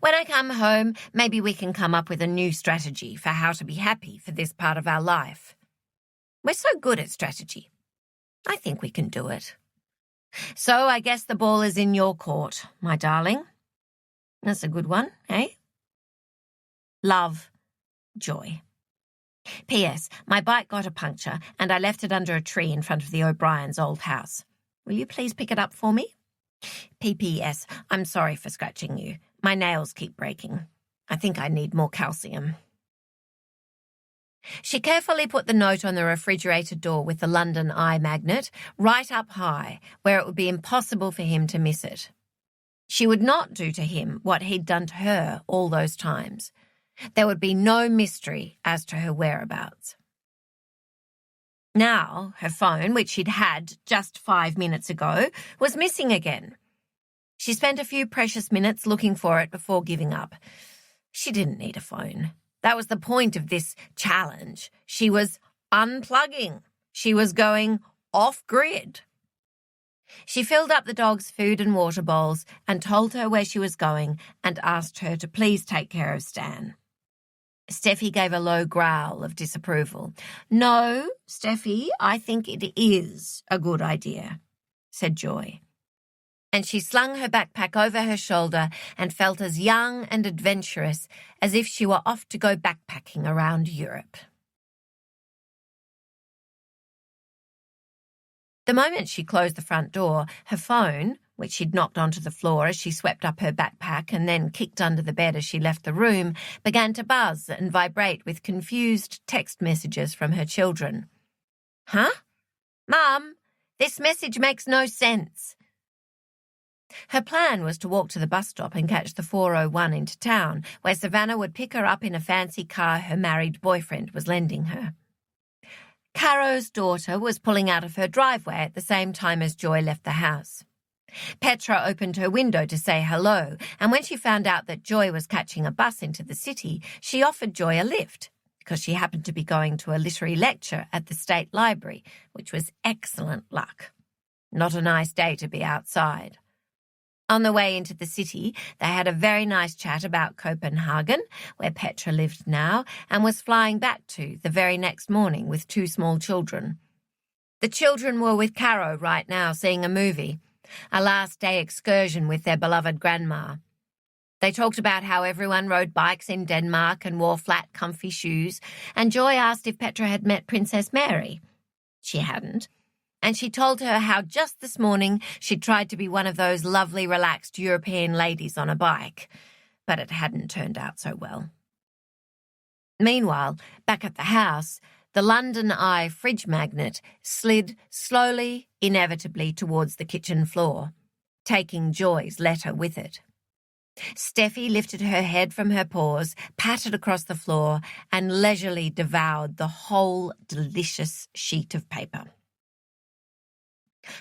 When I come home, maybe we can come up with a new strategy for how to be happy for this part of our life. We're so good at strategy. I think we can do it. So I guess the ball is in your court, my darling. That's a good one, eh? Love, Joy. P.S. My bike got a puncture and I left it under a tree in front of the O'Brien's old house. Will you please pick it up for me? P.P.S. I'm sorry for scratching you. My nails keep breaking. I think I need more calcium. She carefully put the note on the refrigerator door with the London eye magnet right up high, where it would be impossible for him to miss it. She would not do to him what he'd done to her all those times. There would be no mystery as to her whereabouts. Now, her phone, which she'd had just 5 minutes ago, was missing again. She spent a few precious minutes looking for it before giving up. She didn't need a phone. That was the point of this challenge. She was unplugging. She was going off-grid. She filled up the dog's food and water bowls and told her where she was going and asked her to please take care of Stan. Steffi gave a low growl of disapproval. No, Steffi, I think it is a good idea, said Joy. And she slung her backpack over her shoulder and felt as young and adventurous as if she were off to go backpacking around Europe. The moment she closed the front door, her phone, which she'd knocked onto the floor as she swept up her backpack and then kicked under the bed as she left the room, began to buzz and vibrate with confused text messages from her children. Huh? Mum, this message makes no sense. Her plan was to walk to the bus stop and catch the 401 into town, where Savannah would pick her up in a fancy car her married boyfriend was lending her. Caro's daughter was pulling out of her driveway at the same time as Joy left the house. Petra opened her window to say hello, and when she found out that Joy was catching a bus into the city, she offered Joy a lift, because she happened to be going to a literary lecture at the State Library, which was excellent luck. Not a nice day to be outside. On the way into the city, they had a very nice chat about Copenhagen, where Petra lived now, and was flying back to the very next morning with 2 small children. The children were with Caro right now seeing a movie, a last-day excursion with their beloved grandma. They talked about how everyone rode bikes in Denmark and wore flat, comfy shoes, and Joy asked if Petra had met Princess Mary. She hadn't. And she told her how just this morning she'd tried to be one of those lovely, relaxed European ladies on a bike, but it hadn't turned out so well. Meanwhile, back at the house, The London Eye fridge magnet slid slowly, inevitably towards the kitchen floor, taking Joy's letter with it. Steffi lifted her head from her paws, patted across the floor, and leisurely devoured the whole delicious sheet of paper.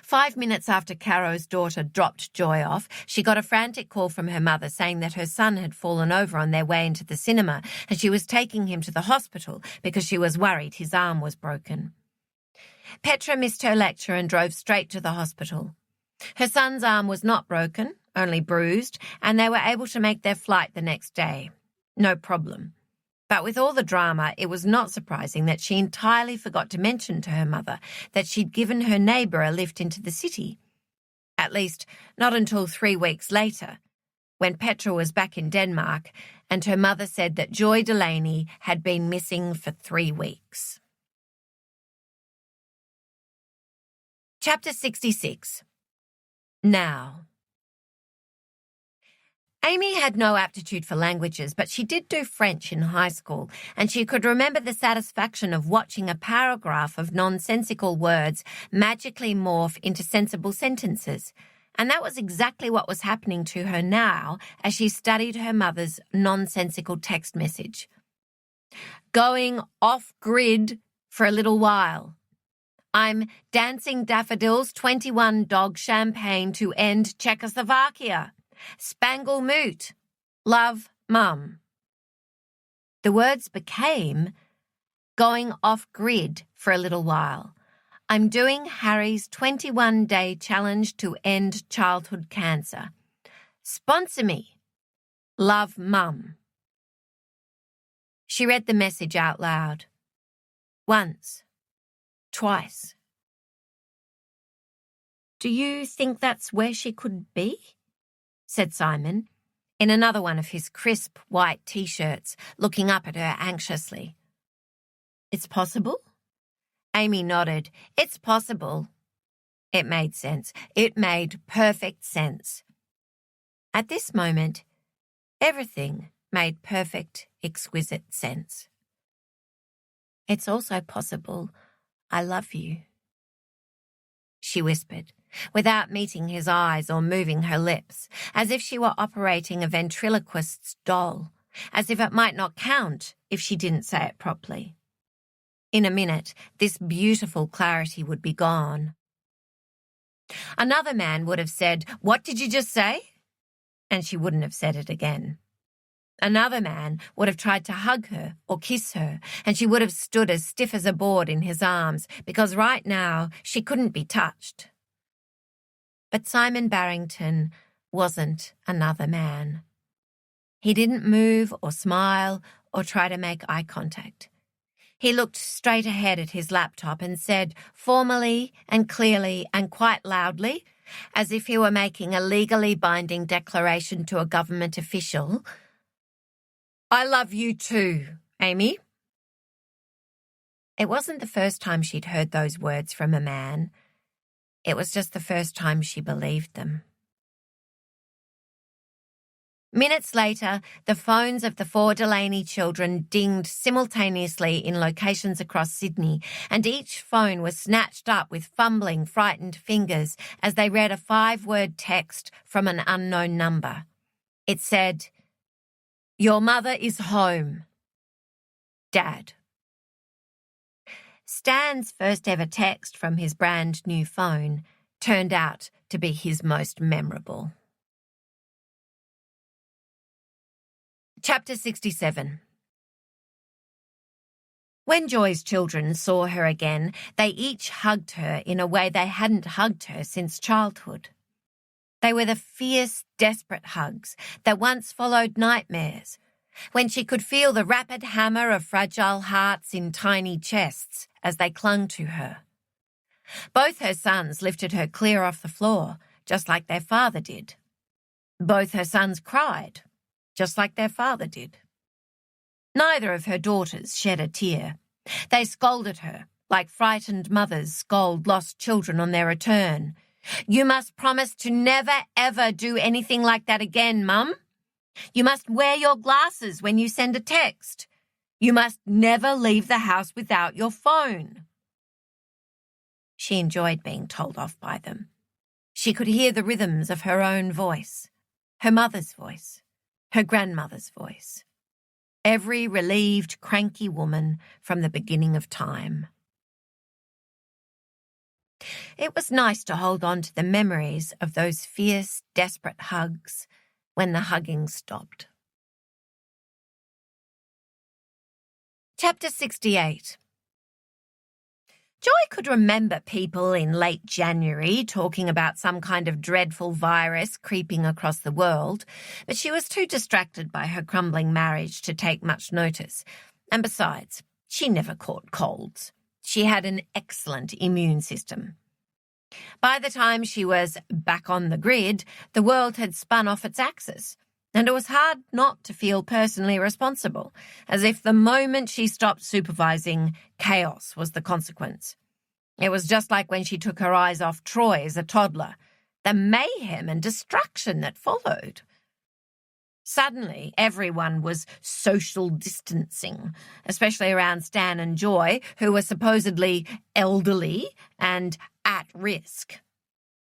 5 minutes after Caro's daughter dropped Joy off, she got a frantic call from her mother saying that her son had fallen over on their way into the cinema and she was taking him to the hospital because she was worried his arm was broken. Petra missed her lecture and drove straight to the hospital. Her son's arm was not broken, only bruised, and they were able to make their flight the next day. No problem. But with all the drama, it was not surprising that she entirely forgot to mention to her mother that she'd given her neighbour a lift into the city. At least, not until 3 weeks later, when Petra was back in Denmark and her mother said that Joy Delaney had been missing for 3 weeks. Chapter 66. Now. Amy had no aptitude for languages, but she did do French in high school, and she could remember the satisfaction of watching a paragraph of nonsensical words magically morph into sensible sentences. And that was exactly what was happening to her now as she studied her mother's nonsensical text message. Going off-grid for a little while. I'm dancing daffodils 21 dog champagne to end Czechoslovakia. Spangle moot. Love, Mum. The words became going off-grid for a little while. I'm doing Harry's 21-day challenge to end childhood cancer. Sponsor me. Love, Mum. She read the message out loud. Once. Twice. Do you think that's where she could be? Said Simon, in another one of his crisp white T-shirts, looking up at her anxiously. It's possible? Amy nodded. It's possible. It made sense. It made perfect sense. At this moment, everything made perfect, exquisite sense. It's also possible I love you, she whispered, without meeting his eyes or moving her lips, as if she were operating a ventriloquist's doll, as if it might not count if she didn't say it properly. In a minute, this beautiful clarity would be gone. Another man would have said, "What did you just say?" And she wouldn't have said it again. Another man would have tried to hug her or kiss her, and she would have stood as stiff as a board in his arms, because right now she couldn't be touched. But Simon Barrington wasn't another man. He didn't move or smile or try to make eye contact. He looked straight ahead at his laptop and said, formally and clearly and quite loudly, as if he were making a legally binding declaration to a government official, I love you too, Amy. It wasn't the first time she'd heard those words from a man. It was just the first time she believed them. Minutes later, the phones of the 4 Delaney children dinged simultaneously in locations across Sydney, and each phone was snatched up with fumbling, frightened fingers as they read a 5-word text from an unknown number. It said, Your mother is home. Dad. Stan's first ever text from his brand new phone turned out to be his most memorable. Chapter 67. When Joy's children saw her again, they each hugged her in a way they hadn't hugged her since childhood. They were the fierce, desperate hugs that once followed nightmares, when she could feel the rapid hammer of fragile hearts in tiny chests as they clung to her. Both her sons lifted her clear off the floor, just like their father did. Both her sons cried, just like their father did. Neither of her daughters shed a tear. They scolded her, like frightened mothers scold lost children on their return. You must promise to never, ever do anything like that again, Mum. You must wear your glasses when you send a text. You must never leave the house without your phone. She enjoyed being told off by them. She could hear the rhythms of her own voice, her mother's voice, her grandmother's voice. Every relieved, cranky woman from the beginning of time. It was nice to hold on to the memories of those fierce, desperate hugs when the hugging stopped. Chapter 68. Joy could remember people in late January talking about some kind of dreadful virus creeping across the world, but she was too distracted by her crumbling marriage to take much notice. And besides, she never caught colds. She had an excellent immune system. By the time she was back on the grid, the world had spun off its axis, and it was hard not to feel personally responsible, as if the moment she stopped supervising, chaos was the consequence. It was just like when she took her eyes off Troy as a toddler, the mayhem and destruction that followed. Suddenly, everyone was social distancing, especially around Stan and Joy, who were supposedly elderly and at risk.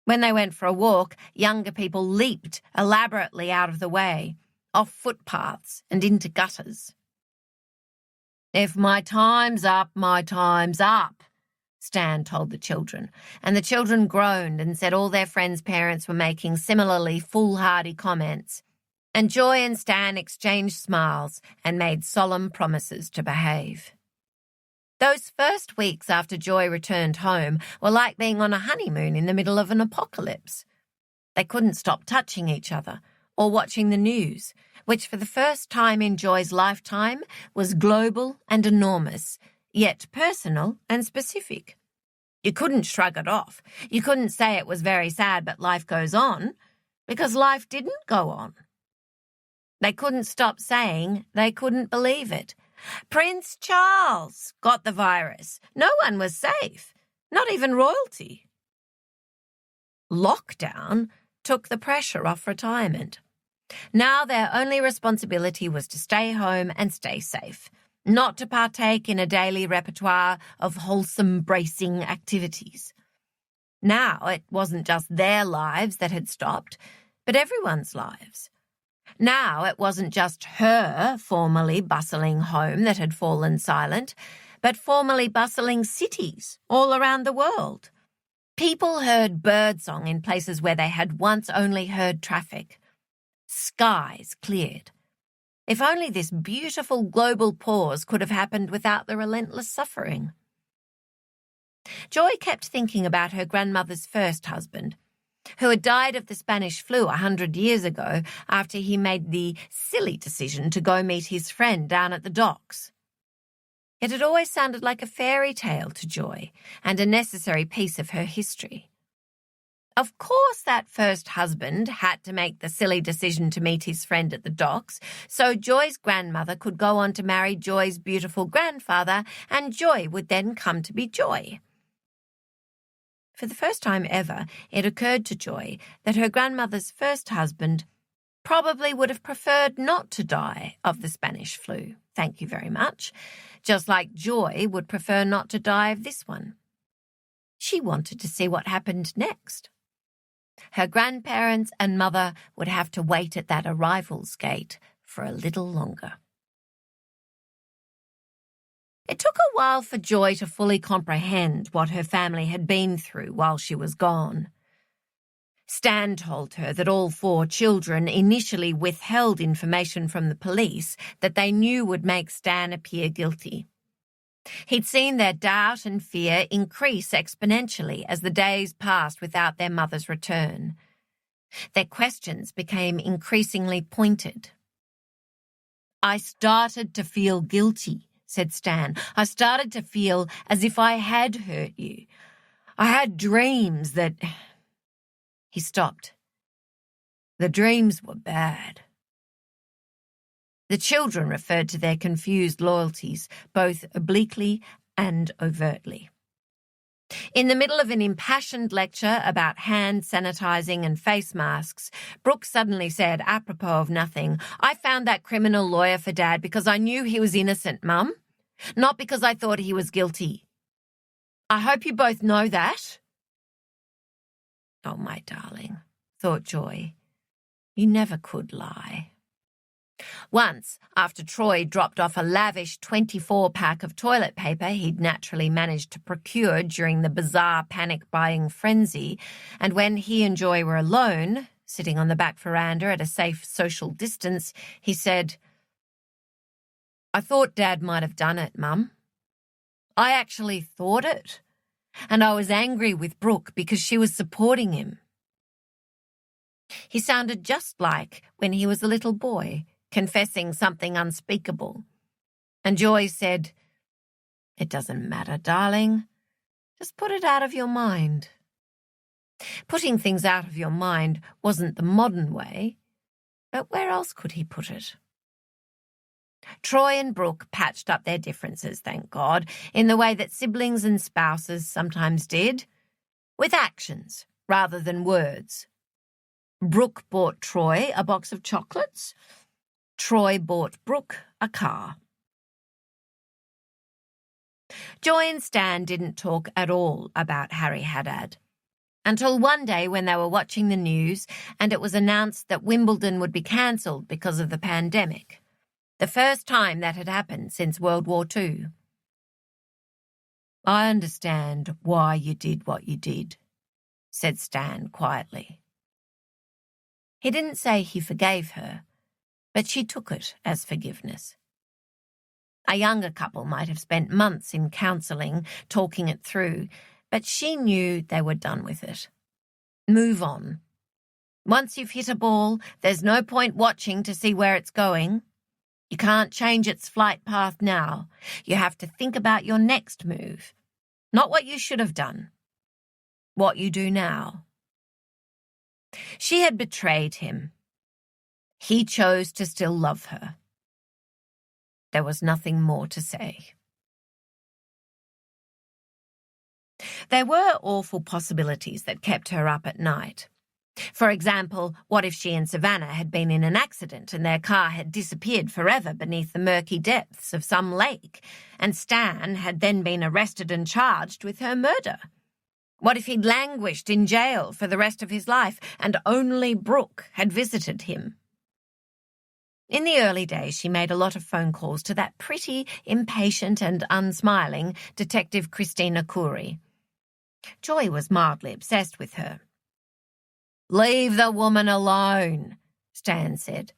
When they went for a walk, younger people leaped elaborately out of the way, off footpaths and into gutters. "If my time's up, my time's up," Stan told the children, and the children groaned and said all their friends' parents were making similarly foolhardy comments. And Joy and Stan exchanged smiles and made solemn promises to behave. Those first weeks after Joy returned home were like being on a honeymoon in the middle of an apocalypse. They couldn't stop touching each other or watching the news, which for the first time in Joy's lifetime was global and enormous, yet personal and specific. You couldn't shrug it off. You couldn't say it was very sad, but life goes on, because life didn't go on. They couldn't stop saying they couldn't believe it. Prince Charles got the virus. No one was safe, not even royalty. Lockdown took the pressure off retirement. Now their only responsibility was to stay home and stay safe, not to partake in a daily repertoire of wholesome bracing activities. Now it wasn't just their lives that had stopped, but everyone's lives. Now it wasn't just her formerly bustling home that had fallen silent, but formerly bustling cities all around the world. People heard birdsong in places where they had once only heard traffic. Skies cleared. If only this beautiful global pause could have happened without the relentless suffering. Joy kept thinking about her grandmother's first husband, who had died of the Spanish flu 100 years ago after he made the silly decision to go meet his friend down at the docks. It had always sounded like a fairy tale to Joy and a necessary piece of her history. Of course that first husband had to make the silly decision to meet his friend at the docks, so Joy's grandmother could go on to marry Joy's beautiful grandfather, and Joy would then come to be Joy. For the first time ever, it occurred to Joy that her grandmother's first husband probably would have preferred not to die of the Spanish flu, thank you very much, just like Joy would prefer not to die of this one. She wanted to see what happened next. Her grandparents and mother would have to wait at that arrivals gate for a little longer. It took a while for Joy to fully comprehend what her family had been through while she was gone. Stan told her that all 4 children initially withheld information from the police that they knew would make Stan appear guilty. He'd seen their doubt and fear increase exponentially as the days passed without their mother's return. Their questions became increasingly pointed. "I started to feel guilty," said Stan. "I started to feel as if I had hurt you. I had dreams that—" He stopped. The dreams were bad. The children referred to their confused loyalties, both obliquely and overtly. In the middle of an impassioned lecture about hand sanitizing and face masks, Brooke suddenly said, apropos of nothing, "I found that criminal lawyer for Dad because I knew he was innocent, Mum, not because I thought he was guilty. I hope you both know that." Oh, my darling, thought Joy, you never could lie. Once, after Troy dropped off a lavish 24-pack of toilet paper he'd naturally managed to procure during the bizarre panic-buying frenzy, and when he and Joy were alone, sitting on the back veranda at a safe social distance, he said, "I thought Dad might have done it, Mum. I actually thought it, and I was angry with Brooke because she was supporting him." He sounded just like when he was a little boy, confessing something unspeakable. And Joy said, "It doesn't matter, darling. Just put it out of your mind." Putting things out of your mind wasn't the modern way, but where else could he put it? Troy and Brooke patched up their differences, thank God, in the way that siblings and spouses sometimes did, with actions rather than words. Brooke bought Troy a box of chocolates. Troy bought Brooke a car. Joy and Stan didn't talk at all about Harry Haddad, until one day when they were watching the news and it was announced that Wimbledon would be cancelled because of the pandemic, the first time that had happened since World War II. "I understand why you did what you did," said Stan quietly. He didn't say he forgave her, but she took it as forgiveness. A younger couple might have spent months in counselling, talking it through, but she knew they were done with it. Move on. Once you've hit a ball, there's no point watching to see where it's going. You can't change its flight path now. You have to think about your next move. Not what you should have done. What you do now. She had betrayed him. He chose to still love her. There was nothing more to say. There were awful possibilities that kept her up at night. For example, what if she and Savannah had been in an accident and their car had disappeared forever beneath the murky depths of some lake, and Stan had then been arrested and charged with her murder? What if he'd languished in jail for the rest of his life and only Brooke had visited him? In the early days, she made a lot of phone calls to that pretty, impatient and unsmiling Detective Christina Coury. Joy was mildly obsessed with her. "Leave the woman alone," Stan said.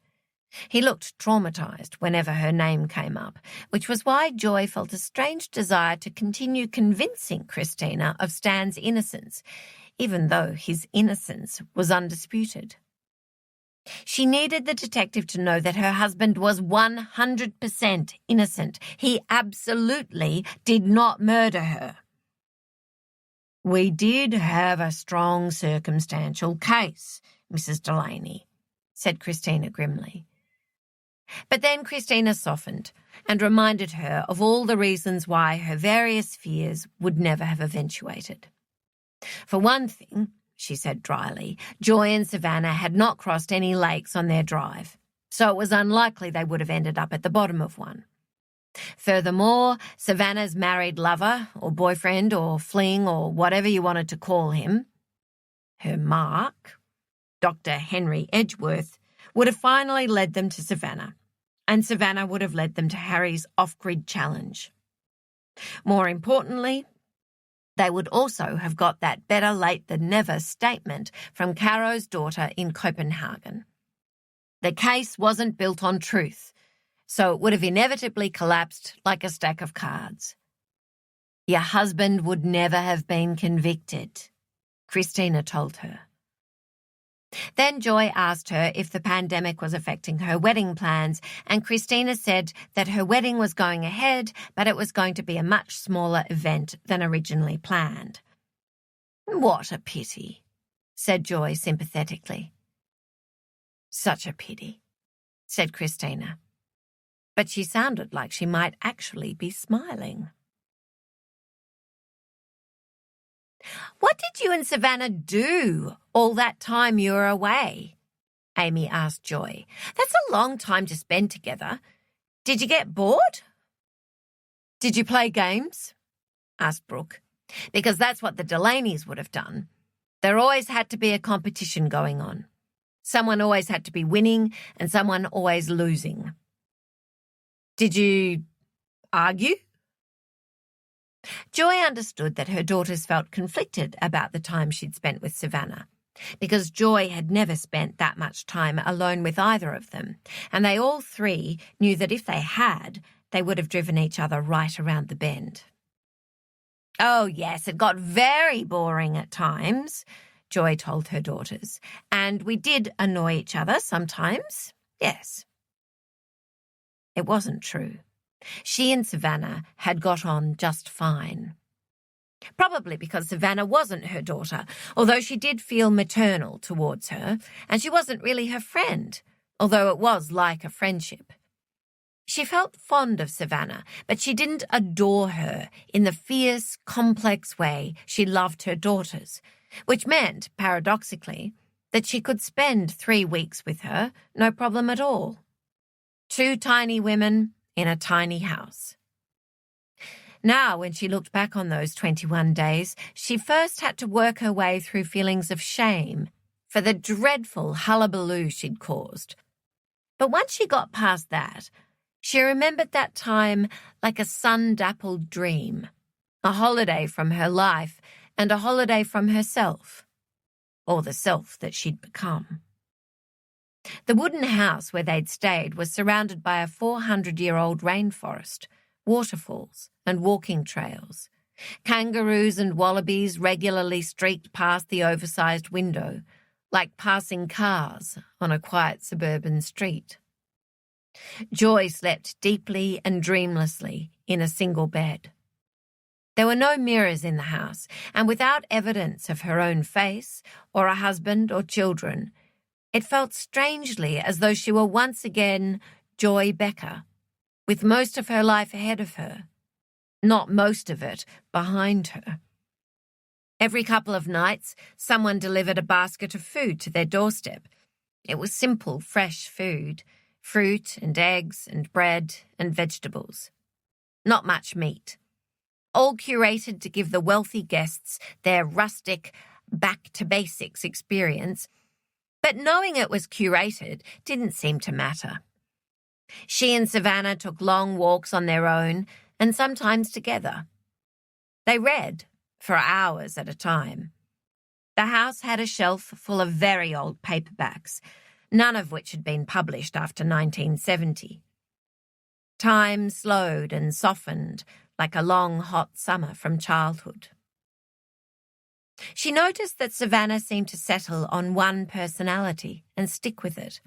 He looked traumatized whenever her name came up, which was why Joy felt a strange desire to continue convincing Christina of Stan's innocence, even though his innocence was undisputed. She needed the detective to know that her husband was 100% innocent. He absolutely did not murder her. "We did have a strong circumstantial case, Mrs. Delaney," said Christina grimly. But then Christina softened and reminded her of all the reasons why her various fears would never have eventuated. For one thing, she said dryly, Joy and Savannah had not crossed any lakes on their drive, so it was unlikely they would have ended up at the bottom of one. Furthermore, Savannah's married lover, or boyfriend, or fling, or whatever you wanted to call him, her mark, Dr. Henry Edgeworth, would have finally led them to Savannah, and Savannah would have led them to Harry's off-grid challenge. More importantly, they would also have got that better late than never statement from Caro's daughter in Copenhagen. The case wasn't built on truth, so it would have inevitably collapsed like a stack of cards. Your husband would never have been convicted, Christina told her. Then Joy asked her if the pandemic was affecting her wedding plans, and Christina said that her wedding was going ahead, but it was going to be a much smaller event than originally planned. "What a pity," said Joy sympathetically. "Such a pity," said Christina. But she sounded like she might actually be smiling. What did you and Savannah do all that time you were away? Amy asked Joy. That's a long time to spend together. Did you get bored? Did you play games? Asked Brooke. Because that's what the Delaneys would have done. There always had to be a competition going on. Someone always had to be winning and someone always losing. Did you argue? Joy understood that her daughters felt conflicted about the time she'd spent with Savannah, because Joy had never spent that much time alone with either of them, and they all three knew that if they had, they would have driven each other right around the bend. Oh, yes, it got very boring at times, Joy told her daughters, and we did annoy each other sometimes, yes. It wasn't true. She and Savannah had got on just fine. Probably because Savannah wasn't her daughter, although she did feel maternal towards her, and she wasn't really her friend, although it was like a friendship. She felt fond of Savannah, but she didn't adore her in the fierce, complex way she loved her daughters, which meant, paradoxically, that she could spend 3 weeks with her, no problem at all. 2 tiny women in a tiny house. Now, when she looked back on those 21 days, she first had to work her way through feelings of shame for the dreadful hullabaloo she'd caused. But once she got past that, she remembered that time like a sun-dappled dream, a holiday from her life and a holiday from herself, or the self that she'd become. The wooden house where they'd stayed was surrounded by a 400-year-old rainforest, waterfalls and walking trails. Kangaroos and wallabies regularly streaked past the oversized window, like passing cars on a quiet suburban street. Joy slept deeply and dreamlessly in a single bed. There were no mirrors in the house, and without evidence of her own face or a husband or children, it felt strangely as though she were once again Joy Becker, with most of her life ahead of her, not most of it behind her. Every couple of nights, someone delivered a basket of food to their doorstep. It was simple, fresh food, fruit and eggs and bread and vegetables. Not much meat. All curated to give the wealthy guests their rustic, back-to-basics experience, but knowing it was curated didn't seem to matter. She and Savannah took long walks on their own and sometimes together. They read for hours at a time. The house had a shelf full of very old paperbacks, none of which had been published after 1970. Time slowed and softened like a long, hot summer from childhood. She noticed that Savannah seemed to settle on one personality and stick with it.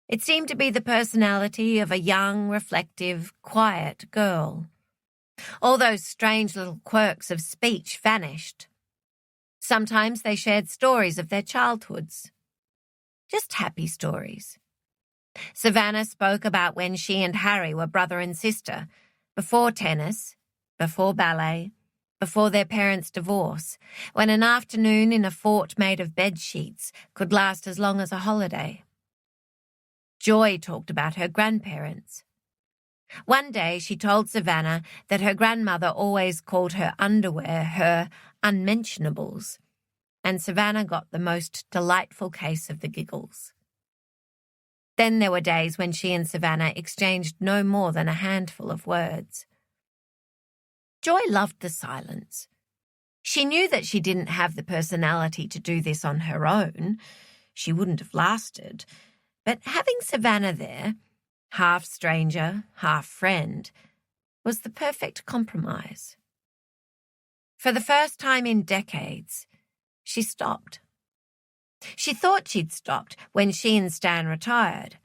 It seemed to be the personality of a young, reflective, quiet girl. All those strange little quirks of speech vanished. Sometimes they shared stories of their childhoods. Just happy stories. Savannah spoke about when she and Harry were brother and sister, before tennis, before ballet, before their parents' divorce, when an afternoon in a fort made of bed sheets could last as long as a holiday. Joy talked about her grandparents. One day she told Savannah that her grandmother always called her underwear her unmentionables, and Savannah got the most delightful case of the giggles. Then there were days when she and Savannah exchanged no more than a handful of words. Joy loved the silence. She knew that she didn't have the personality to do this on her own. She wouldn't have lasted. But having Savannah there, half stranger, half friend, was the perfect compromise. For the first time in decades, she stopped. She thought she'd stopped when she and Stan retired,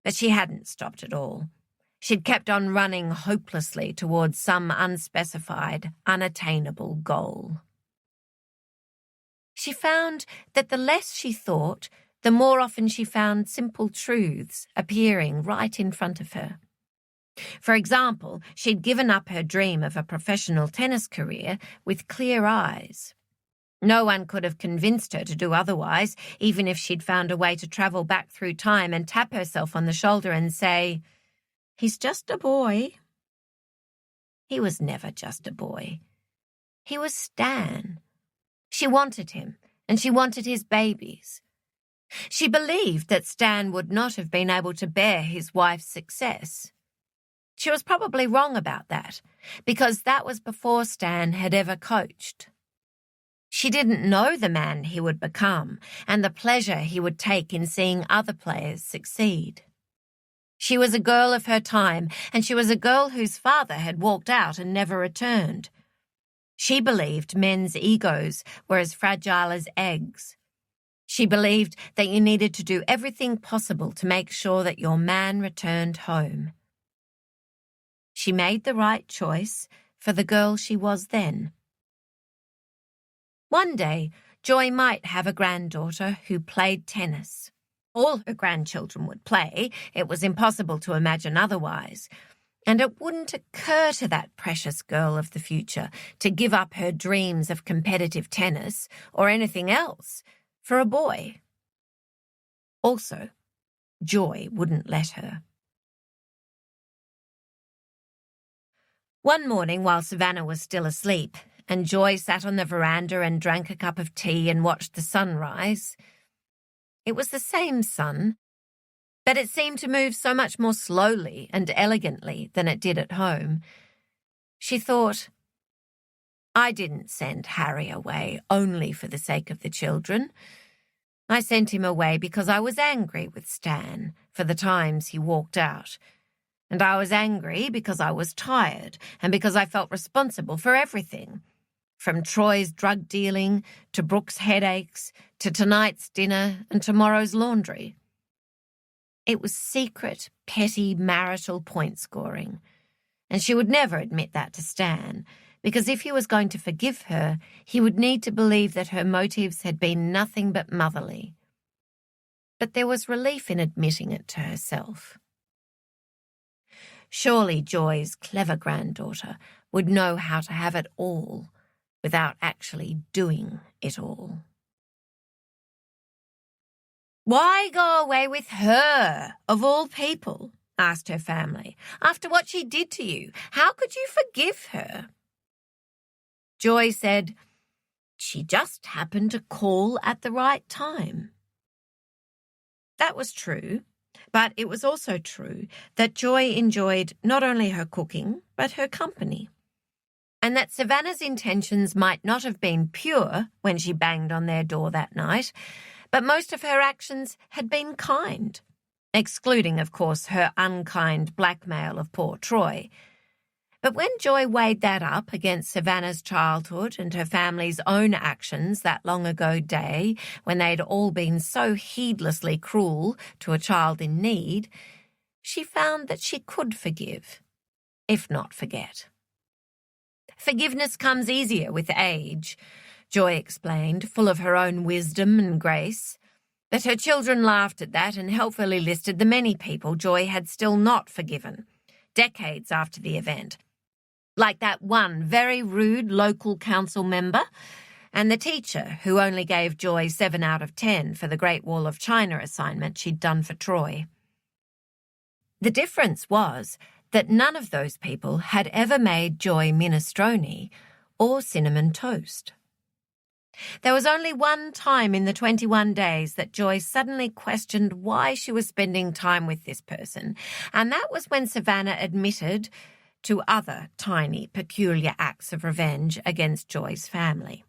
but she hadn't stopped at all. She'd kept on running hopelessly towards some unspecified, unattainable goal. She found that the less she thought, the more often she found simple truths appearing right in front of her. For example, she'd given up her dream of a professional tennis career with clear eyes. No one could have convinced her to do otherwise, even if she'd found a way to travel back through time and tap herself on the shoulder and say, "He's just a boy." He was never just a boy. He was Stan. She wanted him, and she wanted his babies. She believed that Stan would not have been able to bear his wife's success. She was probably wrong about that, because that was before Stan had ever coached. She didn't know the man he would become and the pleasure he would take in seeing other players succeed. She was a girl of her time, and she was a girl whose father had walked out and never returned. She believed men's egos were as fragile as eggs. She believed that you needed to do everything possible to make sure that your man returned home. She made the right choice for the girl she was then. One day, Joy might have a granddaughter who played tennis. All her grandchildren would play. It was impossible to imagine otherwise. And it wouldn't occur to that precious girl of the future to give up her dreams of competitive tennis or anything else for a boy. Also, Joy wouldn't let her. One morning, while Savannah was still asleep, and Joy sat on the veranda and drank a cup of tea and watched the sun rise. It was the same sun, but it seemed to move so much more slowly and elegantly than it did at home. She thought, I didn't send Harry away only for the sake of the children. I sent him away because I was angry with Stan for the times he walked out. And I was angry because I was tired and because I felt responsible for everything. From Troy's drug dealing, to Brooke's headaches, to tonight's dinner and tomorrow's laundry. It was secret, petty, marital point scoring. And she would never admit that to Stan, because if he was going to forgive her, he would need to believe that her motives had been nothing but motherly. But there was relief in admitting it to herself. Surely Joy's clever granddaughter would know how to have it all without actually doing it all. Why go away with her, of all people? Asked her family. After what she did to you, how could you forgive her? Joy said, she just happened to call at the right time. That was true, but it was also true that Joy enjoyed not only her cooking, but her company. And that Savannah's intentions might not have been pure when she banged on their door that night, but most of her actions had been kind, excluding, of course, her unkind blackmail of poor Troy. But when Joy weighed that up against Savannah's childhood and her family's own actions that long ago day, when they'd all been so heedlessly cruel to a child in need, she found that she could forgive, if not forget. Forgiveness comes easier with age, Joy explained, full of her own wisdom and grace. But her children laughed at that and helpfully listed the many people Joy had still not forgiven, decades after the event. Like that one very rude local council member and the teacher who only gave Joy 7 out of 10 for the Great Wall of China assignment she'd done for Troy. The difference was that none of those people had ever made Joy minestrone or cinnamon toast. There was only one time in the 21 days that Joy suddenly questioned why she was spending time with this person, and that was when Savannah admitted to other tiny, peculiar acts of revenge against Joy's family.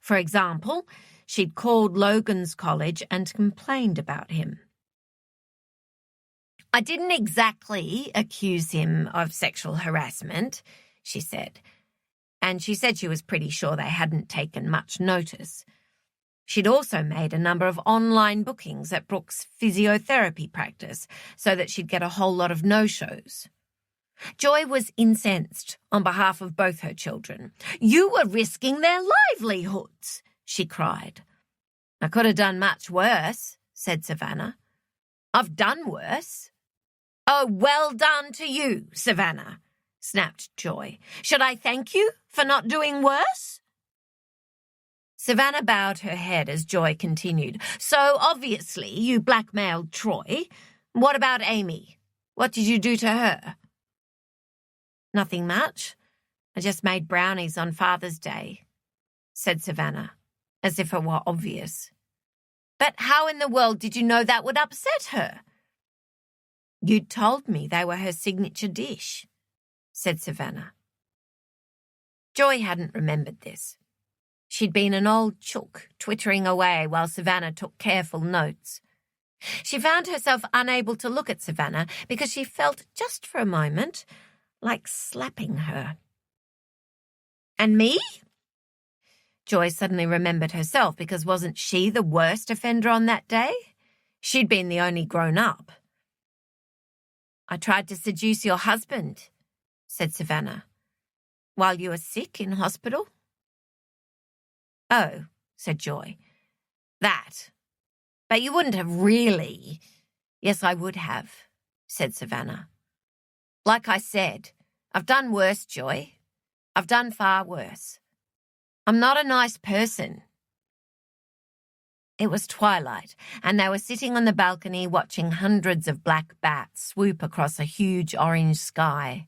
For example, she'd called Logan's college and complained about him. I didn't exactly accuse him of sexual harassment, she said, and she said she was pretty sure they hadn't taken much notice. She'd also made a number of online bookings at Brooke's physiotherapy practice so that she'd get a whole lot of no-shows. Joy was incensed on behalf of both her children. You were risking their livelihoods, she cried. I could have done much worse, said Savannah. I've done worse. Oh, well done to you, Savannah, snapped Joy. Should I thank you for not doing worse? Savannah bowed her head as Joy continued. So, obviously, you blackmailed Troy. What about Amy? What did you do to her? Nothing much. I just made brownies on Father's Day, said Savannah, as if it were obvious. But how in the world did you know that would upset her? You'd told me they were her signature dish, said Savannah. Joy hadn't remembered this. She'd been an old chook, twittering away while Savannah took careful notes. She found herself unable to look at Savannah because she felt, just for a moment, like slapping her. And me? Joy suddenly remembered herself because wasn't she the worst offender on that day? She'd been the only grown-up. I tried to seduce your husband, said Savannah, while you were sick in hospital. Oh, said Joy. That. But you wouldn't have really. Yes, I would have, said Savannah. Like I said, I've done worse, Joy. I've done far worse. I'm not a nice person. It was twilight, and they were sitting on the balcony watching hundreds of black bats swoop across a huge orange sky.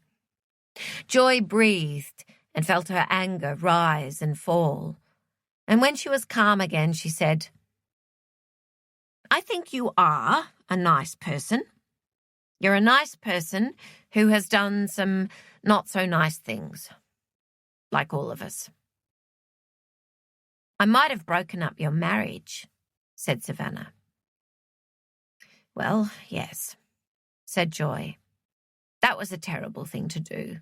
Joy breathed and felt her anger rise and fall. And when she was calm again, she said, I think you are a nice person. You're a nice person who has done some not-so-nice things, like all of us. I might have broken up your marriage, said Savannah. Well, yes, said Joy. That was a terrible thing to do.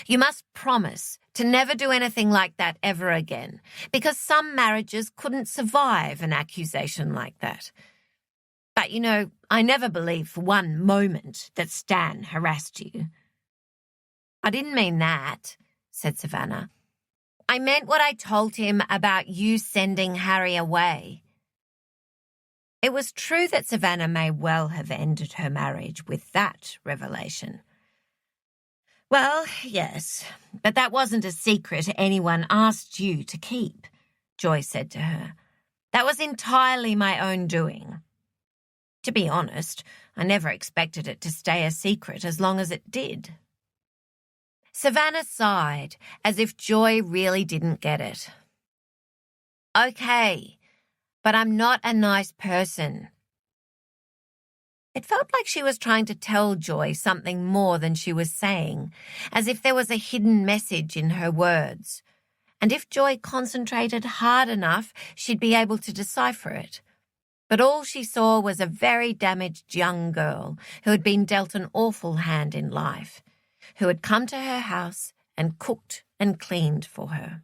You must promise to never do anything like that ever again, because some marriages couldn't survive an accusation like that. But, I never believed for one moment that Stan harassed you. I didn't mean that, said Savannah. I meant what I told him about you sending Harry away. It was true that Savannah may well have ended her marriage with that revelation. Well, yes, but that wasn't a secret anyone asked you to keep, Joy said to her. That was entirely my own doing. To be honest, I never expected it to stay a secret as long as it did. Savannah sighed, as if Joy really didn't get it. Okay, but I'm not a nice person. It felt like she was trying to tell Joy something more than she was saying, as if there was a hidden message in her words. And if Joy concentrated hard enough, she'd be able to decipher it. But all she saw was a very damaged young girl who had been dealt an awful hand in life, who had come to her house and cooked and cleaned for her.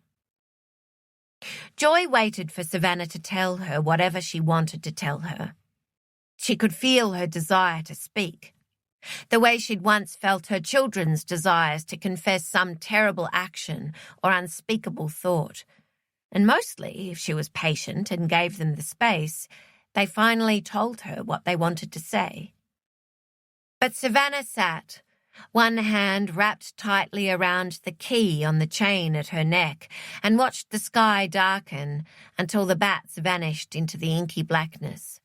Joy waited for Savannah to tell her whatever she wanted to tell her. She could feel her desire to speak, the way she'd once felt her children's desires to confess some terrible action or unspeakable thought. And mostly, if she was patient and gave them the space, they finally told her what they wanted to say. But Savannah sat, one hand wrapped tightly around the key on the chain at her neck, and watched the sky darken until the bats vanished into the inky blackness.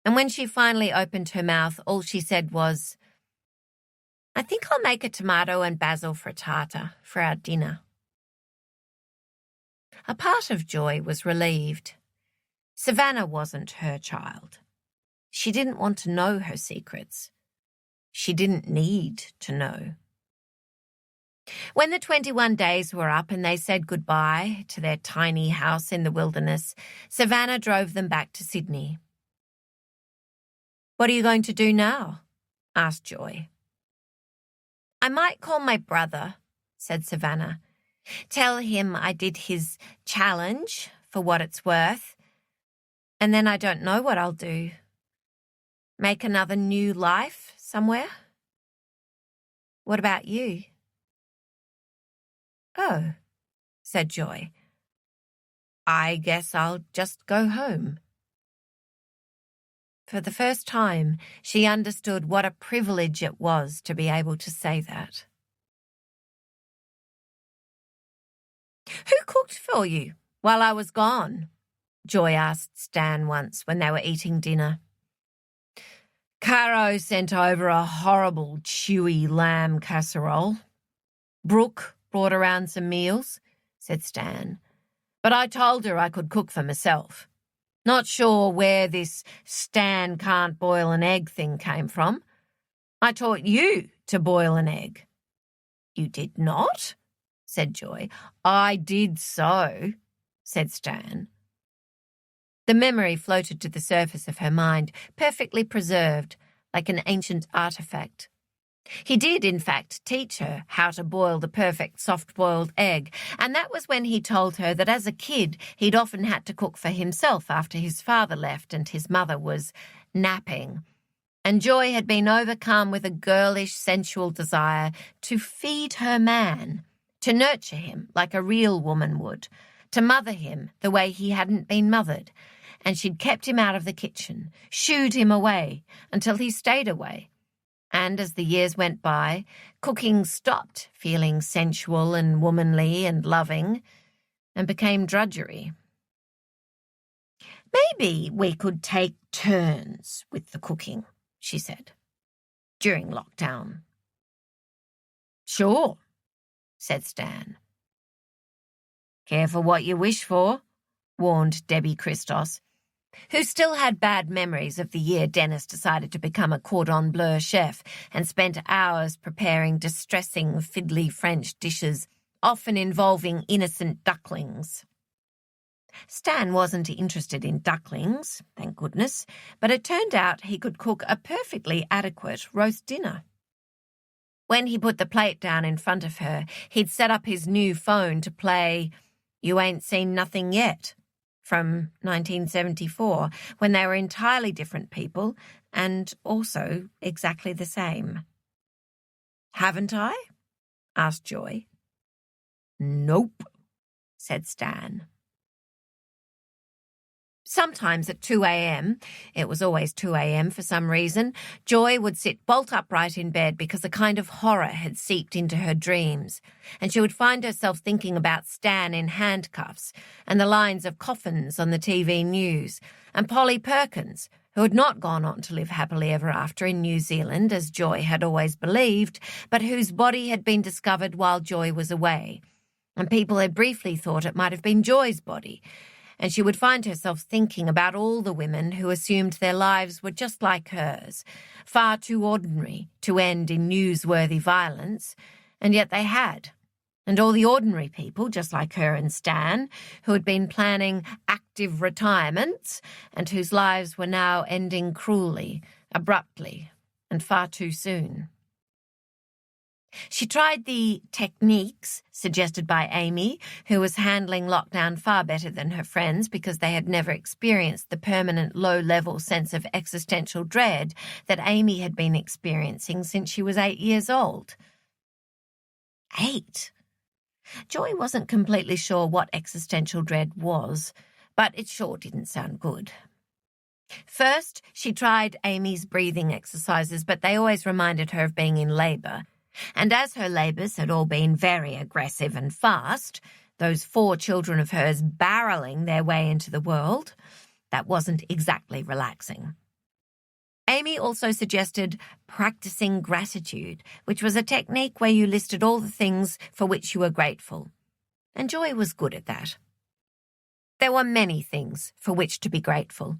And when she finally opened her mouth, all she said was, I think I'll make a tomato and basil frittata for our dinner. A part of Joy was relieved. Savannah wasn't her child. She didn't want to know her secrets. She didn't need to know. When the 21 days were up and they said goodbye to their tiny house in the wilderness, Savannah drove them back to Sydney. What are you going to do now? Asked Joy. I might call my brother, said Savannah. Tell him I did his challenge for what it's worth. And then I don't know what I'll do. Make another new life somewhere? What about you? Oh, said Joy. I guess I'll just go home. For the first time, she understood what a privilege it was to be able to say that. Who cooked for you? while I was gone?" Joy asked Stan once when they were eating dinner. "Caro sent over a horrible chewy lamb casserole. Brooke brought around some meals," said Stan. "But I told her I could cook for myself. Not sure where this Stan can't boil an egg thing came from. I taught you to boil an egg." "You did not?" said Joy. "I did so," said Stan. The memory floated to the surface of her mind, perfectly preserved, like an ancient artifact. He did, in fact, teach her how to boil the perfect soft-boiled egg, and that was when he told her that as a kid he'd often had to cook for himself after his father left and his mother was napping. And Joy had been overcome with a girlish, sensual desire to feed her man, to nurture him like a real woman would, to mother him the way he hadn't been mothered, and she'd kept him out of the kitchen, shooed him away until he stayed away. And as the years went by, cooking stopped feeling sensual and womanly and loving and became drudgery. "Maybe we could take turns with the cooking," she said, "during lockdown." "Sure," said Stan. "Careful what you wish for," warned Debbie Christos, who still had bad memories of the year Dennis decided to become a cordon bleu chef and spent hours preparing distressing, fiddly French dishes, often involving innocent ducklings. Stan wasn't interested in ducklings, thank goodness, but it turned out he could cook a perfectly adequate roast dinner. When he put the plate down in front of her, he'd set up his new phone to play "You Ain't Seen Nothing Yet" from 1974, when they were entirely different people and also exactly the same. "Haven't I?" asked Joy. "Nope," said Stan. Sometimes at 2 a.m., it was always 2 a.m. for some reason, Joy would sit bolt upright in bed because a kind of horror had seeped into her dreams, and she would find herself thinking about Stan in handcuffs and the lines of coffins on the TV news, and Polly Perkins, who had not gone on to live happily ever after in New Zealand, as Joy had always believed, but whose body had been discovered while Joy was away, and people had briefly thought it might have been Joy's body. And she would find herself thinking about all the women who assumed their lives were just like hers, far too ordinary to end in newsworthy violence, and yet they had. And all the ordinary people, just like her and Stan, who had been planning active retirements and whose lives were now ending cruelly, abruptly, and far too soon. She tried the techniques suggested by Amy, who was handling lockdown far better than her friends because they had never experienced the permanent low-level sense of existential dread that Amy had been experiencing since she was 8 years old. 8? Joy wasn't completely sure what existential dread was, but it sure didn't sound good. First, she tried Amy's breathing exercises, but they always reminded her of being in labour. And as her labours had all been very aggressive and fast, those 4 children of hers barrelling their way into the world, that wasn't exactly relaxing. Amy also suggested practicing gratitude, which was a technique where you listed all the things for which you were grateful. And Joy was good at that. There were many things for which to be grateful.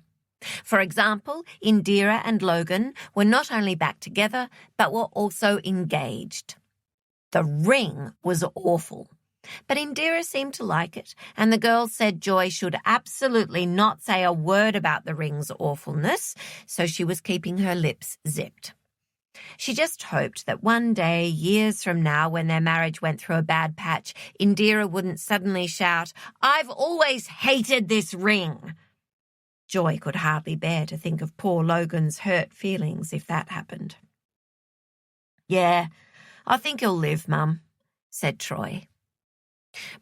For example, Indira and Logan were not only back together, but were also engaged. The ring was awful, but Indira seemed to like it, and the girls said Joy should absolutely not say a word about the ring's awfulness, so she was keeping her lips zipped. She just hoped that one day, years from now, when their marriage went through a bad patch, Indira wouldn't suddenly shout, "I've always hated this ring!" Joy could hardly bear to think of poor Logan's hurt feelings if that happened. "Yeah, I think he'll live, Mum," said Troy.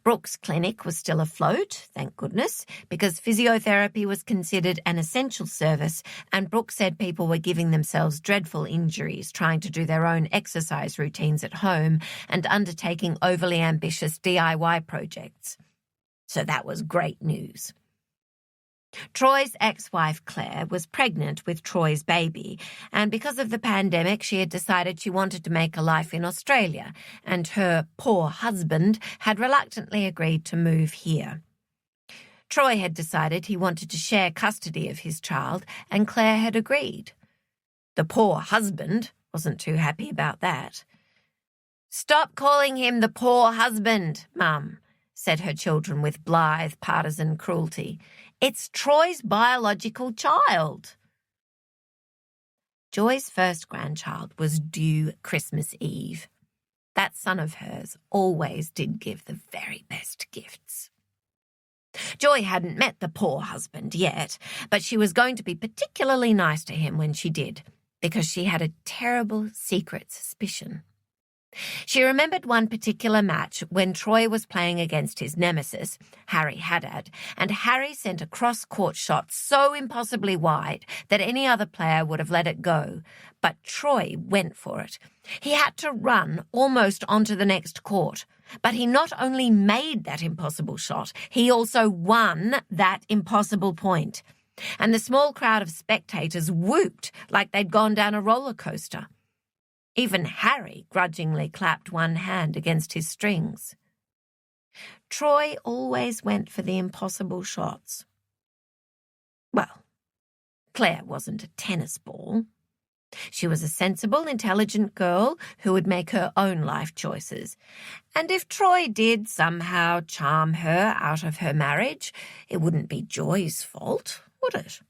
Brooke's clinic was still afloat, thank goodness, because physiotherapy was considered an essential service, and Brooke said people were giving themselves dreadful injuries trying to do their own exercise routines at home and undertaking overly ambitious DIY projects. So that was great news. Troy's ex-wife Claire was pregnant with Troy's baby, and because of the pandemic she had decided she wanted to make a life in Australia, and her poor husband had reluctantly agreed to move here. Troy had decided he wanted to share custody of his child, and Claire had agreed. The poor husband wasn't too happy about that. "Stop calling him the poor husband, Mum," said her children with blithe partisan cruelty. "It's Troy's biological child." Joy's first grandchild was due Christmas Eve. That son of hers always did give the very best gifts. Joy hadn't met the poor husband yet, but she was going to be particularly nice to him when she did, because she had a terrible secret suspicion. She remembered one particular match when Troy was playing against his nemesis, Harry Haddad, and Harry sent a cross-court shot so impossibly wide that any other player would have let it go, but Troy went for it. He had to run almost onto the next court, but he not only made that impossible shot, he also won that impossible point. And the small crowd of spectators whooped like they'd gone down a roller coaster. Even Harry grudgingly clapped one hand against his strings. Troy always went for the impossible shots. Well, Claire wasn't a tennis ball. She was a sensible, intelligent girl who would make her own life choices. And if Troy did somehow charm her out of her marriage, it wouldn't be Joy's fault, would it?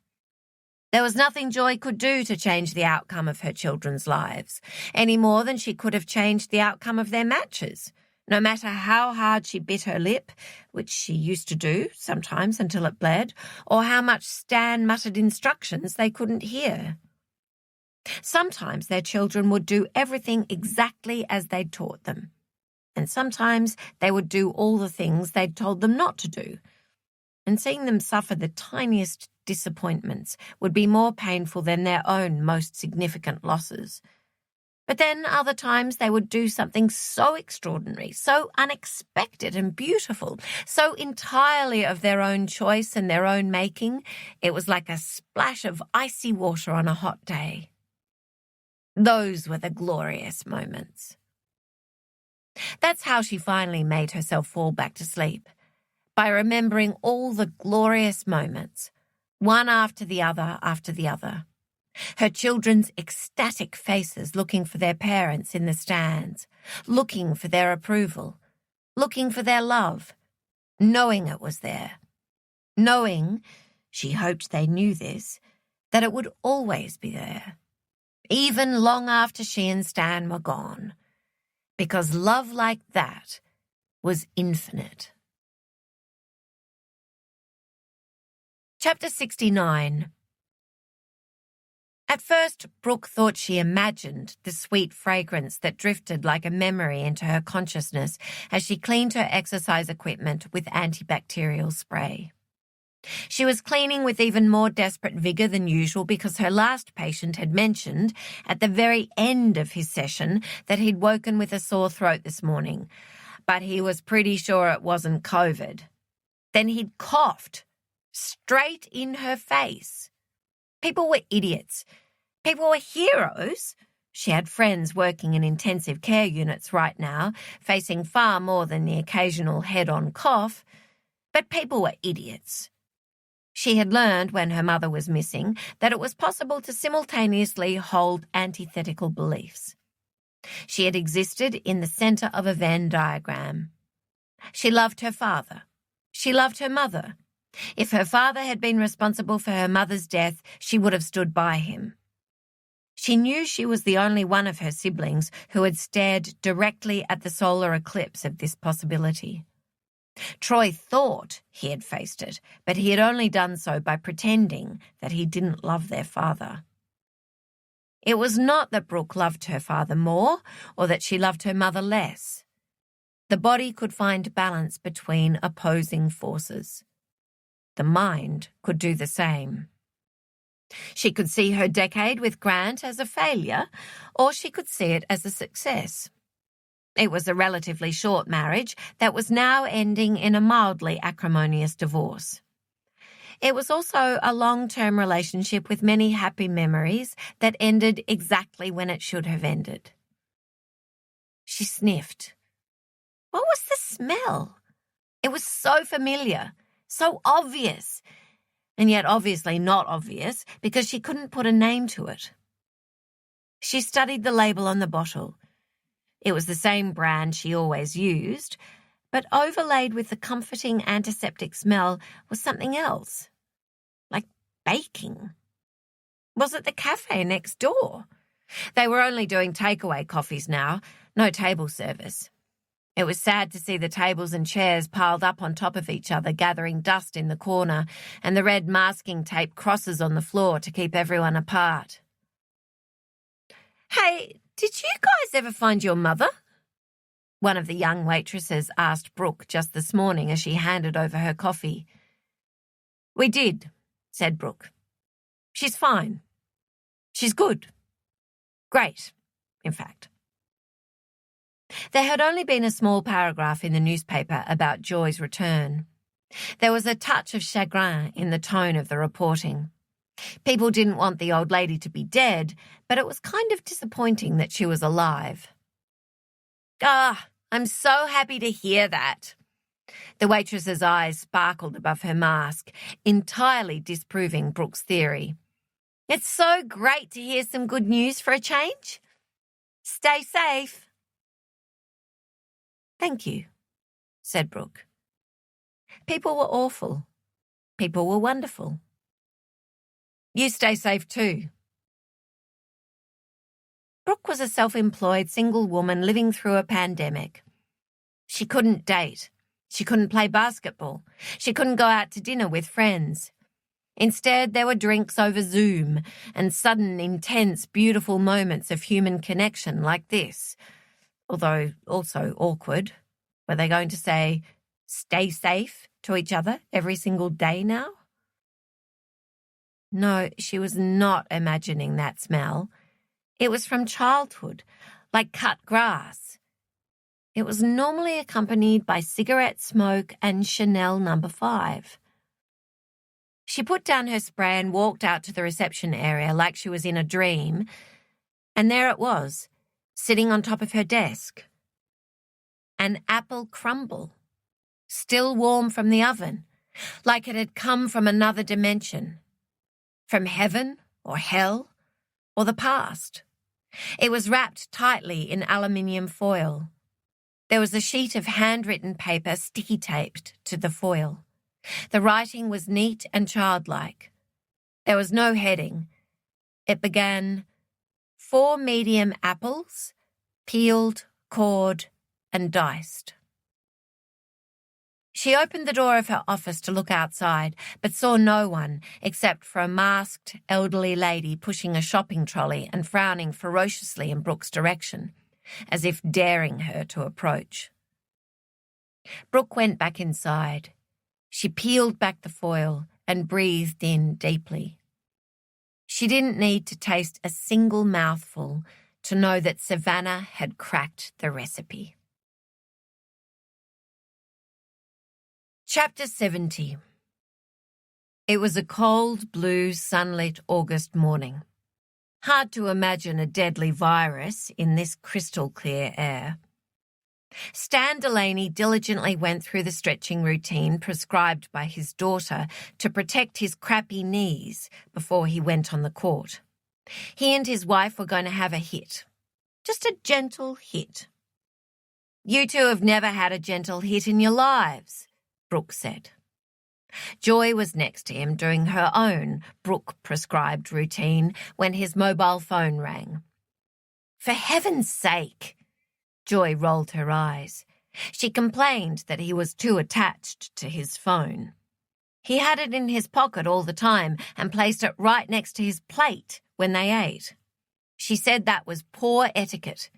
There was nothing Joy could do to change the outcome of her children's lives, any more than she could have changed the outcome of their matches, no matter how hard she bit her lip, which she used to do sometimes until it bled, or how much Stan muttered instructions they couldn't hear. Sometimes their children would do everything exactly as they'd taught them, and sometimes they would do all the things they'd told them not to do. And seeing them suffer the tiniest disappointments would be more painful than their own most significant losses. But then other times they would do something so extraordinary, so unexpected and beautiful, so entirely of their own choice and their own making, it was like a splash of icy water on a hot day. Those were the glorious moments. That's how she finally made herself fall back to sleep, by remembering all the glorious moments, one after the other after the other. Her children's ecstatic faces looking for their parents in the stands, looking for their approval, looking for their love, knowing it was there, knowing, she hoped they knew this, that it would always be there, even long after she and Stan were gone, because love like that was infinite. Chapter 69. At first, Brooke thought she imagined the sweet fragrance that drifted like a memory into her consciousness as she cleaned her exercise equipment with antibacterial spray. She was cleaning with even more desperate vigour than usual because her last patient had mentioned, at the very end of his session, that he'd woken with a sore throat this morning, but he was pretty sure it wasn't COVID. Then he'd coughed straight in her face. People were idiots. People were heroes. She had friends working in intensive care units right now, facing far more than the occasional head-on cough. But people were idiots. She had learned when her mother was missing that it was possible to simultaneously hold antithetical beliefs. She had existed in the centre of a Venn diagram. She loved her father. She loved her mother. If her father had been responsible for her mother's death, she would have stood by him. She knew she was the only one of her siblings who had stared directly at the solar eclipse of this possibility. Troy thought he had faced it, but he had only done so by pretending that he didn't love their father. It was not that Brooke loved her father more or that she loved her mother less. The body could find balance between opposing forces. The mind could do the same. She could see her decade with Grant as a failure, or she could see it as a success. It was a relatively short marriage that was now ending in a mildly acrimonious divorce. It was also a long-term relationship with many happy memories that ended exactly when it should have ended. She sniffed. What was the smell? It was so familiar, so obvious, and yet obviously not obvious because she couldn't put a name to it. She studied the label on the bottle. It was the same brand she always used, but overlaid with the comforting antiseptic smell was something else, like baking. Was it the cafe next door? They were only doing takeaway coffees now, no table service. It was sad to see the tables and chairs piled up on top of each other, gathering dust in the corner, and the red masking tape crosses on the floor to keep everyone apart. Hey, did you guys ever find your mother? One of the young waitresses asked Brooke just this morning as she handed over her coffee. We did, said Brooke. She's fine. She's good. Great, in fact. There had only been a small paragraph in the newspaper about Joy's return. There was a touch of chagrin in the tone of the reporting. People didn't want the old lady to be dead, but it was kind of disappointing that she was alive. I'm so happy to hear that. The waitress's eyes sparkled above her mask, entirely disproving Brooke's theory. It's so great to hear some good news for a change. Stay safe. Thank you, said Brooke. People were awful. People were wonderful. You stay safe too. Brooke was a self-employed single woman living through a pandemic. She couldn't date. She couldn't play basketball. She couldn't go out to dinner with friends. Instead, there were drinks over Zoom and sudden, intense, beautiful moments of human connection like this, although also awkward. Were they going to say, stay safe to each other every single day now? No, she was not imagining that smell. It was from childhood, like cut grass. It was normally accompanied by cigarette smoke and Chanel No. 5. She put down her spray and walked out to the reception area like she was in a dream, and there it was, sitting on top of her desk. An apple crumble, still warm from the oven, like it had come from another dimension, from heaven or hell or the past. It was wrapped tightly in aluminium foil. There was a sheet of handwritten paper sticky-taped to the foil. The writing was neat and childlike. There was no heading. It began, 4 medium apples, peeled, cored, and diced. She opened the door of her office to look outside, but saw no one except for a masked, elderly lady pushing a shopping trolley and frowning ferociously in Brooke's direction, as if daring her to approach. Brooke went back inside. She peeled back the foil and breathed in deeply. She didn't need to taste a single mouthful to know that Savannah had cracked the recipe. Chapter 70. It was a cold, blue, sunlit August morning. Hard to imagine a deadly virus in this crystal-clear air. Stan Delaney diligently went through the stretching routine prescribed by his daughter to protect his crappy knees before he went on the court. He and his wife were going to have a hit. Just a gentle hit. You two have never had a gentle hit in your lives, Brooke said. Joy was next to him doing her own Brooke-prescribed routine when his mobile phone rang. For heaven's sake! Joy rolled her eyes. She complained that he was too attached to his phone. He had it in his pocket all the time and placed it right next to his plate when they ate. She said that was poor etiquette.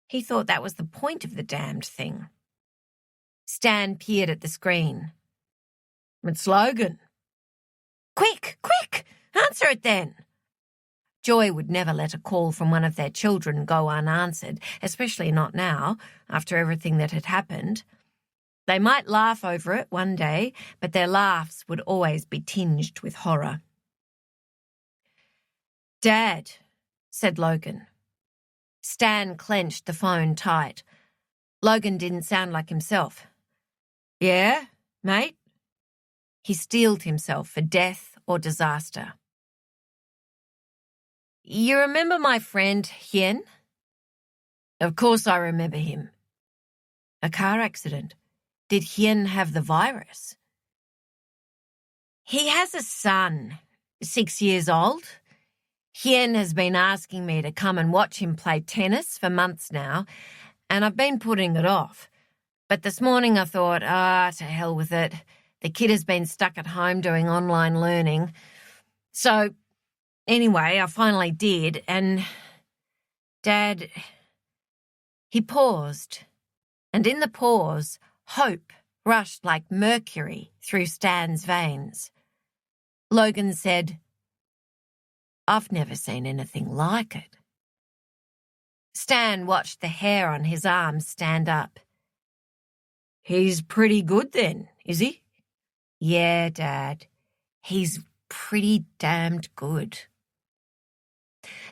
He thought that was the point of the damned thing. Stan peered at the screen. It's Logan. Quick, quick! Answer it then! Joy would never let a call from one of their children go unanswered, especially not now, after everything that had happened. They might laugh over it one day, but their laughs would always be tinged with horror. "Dad," said Logan. Stan clenched the phone tight. Logan didn't sound like himself. "Yeah, mate?" He steeled himself for death or disaster. "You remember my friend, Hien?" "Of course I remember him." "A car accident. Did Hien have the virus?" "He has a son, 6 years old. Hien has been asking me to come and watch him play tennis for months now, and I've been putting it off. But this morning I thought, to hell with it. The kid has been stuck at home doing online learning. So, anyway, I finally did, and Dad..." He paused, and in the pause, hope rushed like mercury through Stan's veins. Logan said, "I've never seen anything like it." Stan watched the hair on his arm stand up. "He's pretty good then, is he?" "Yeah, Dad. He's pretty damned good."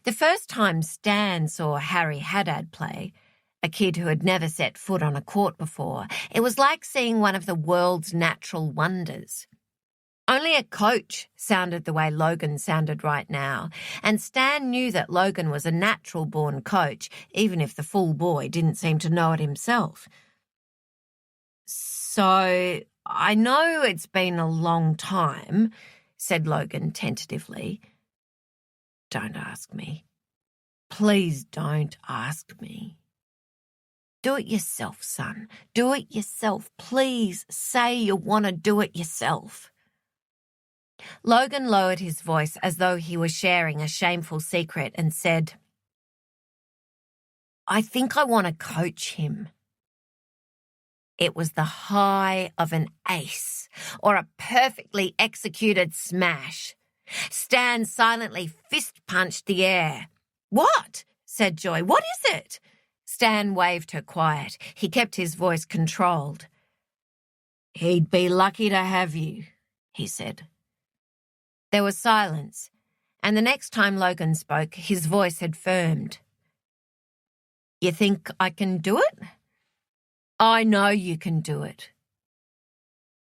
The first time Stan saw Harry Haddad play, a kid who had never set foot on a court before, it was like seeing one of the world's natural wonders. Only a coach sounded the way Logan sounded right now, and Stan knew that Logan was a natural-born coach, even if the fool boy didn't seem to know it himself. "So, I know it's been a long time," said Logan tentatively. "Don't ask me. Please don't ask me." "Do it yourself, son. Do it yourself. Please say you want to do it yourself." Logan lowered his voice as though he were sharing a shameful secret and said, "I think I want to coach him." It was the high of an ace or a perfectly executed smash. Stan silently fist-punched the air. "What?" said Joy. "What is it?" Stan waved her quiet. He kept his voice controlled. "He'd be lucky to have you," he said. There was silence, and the next time Logan spoke, his voice had firmed. "You think I can do it?" "I know you can do it."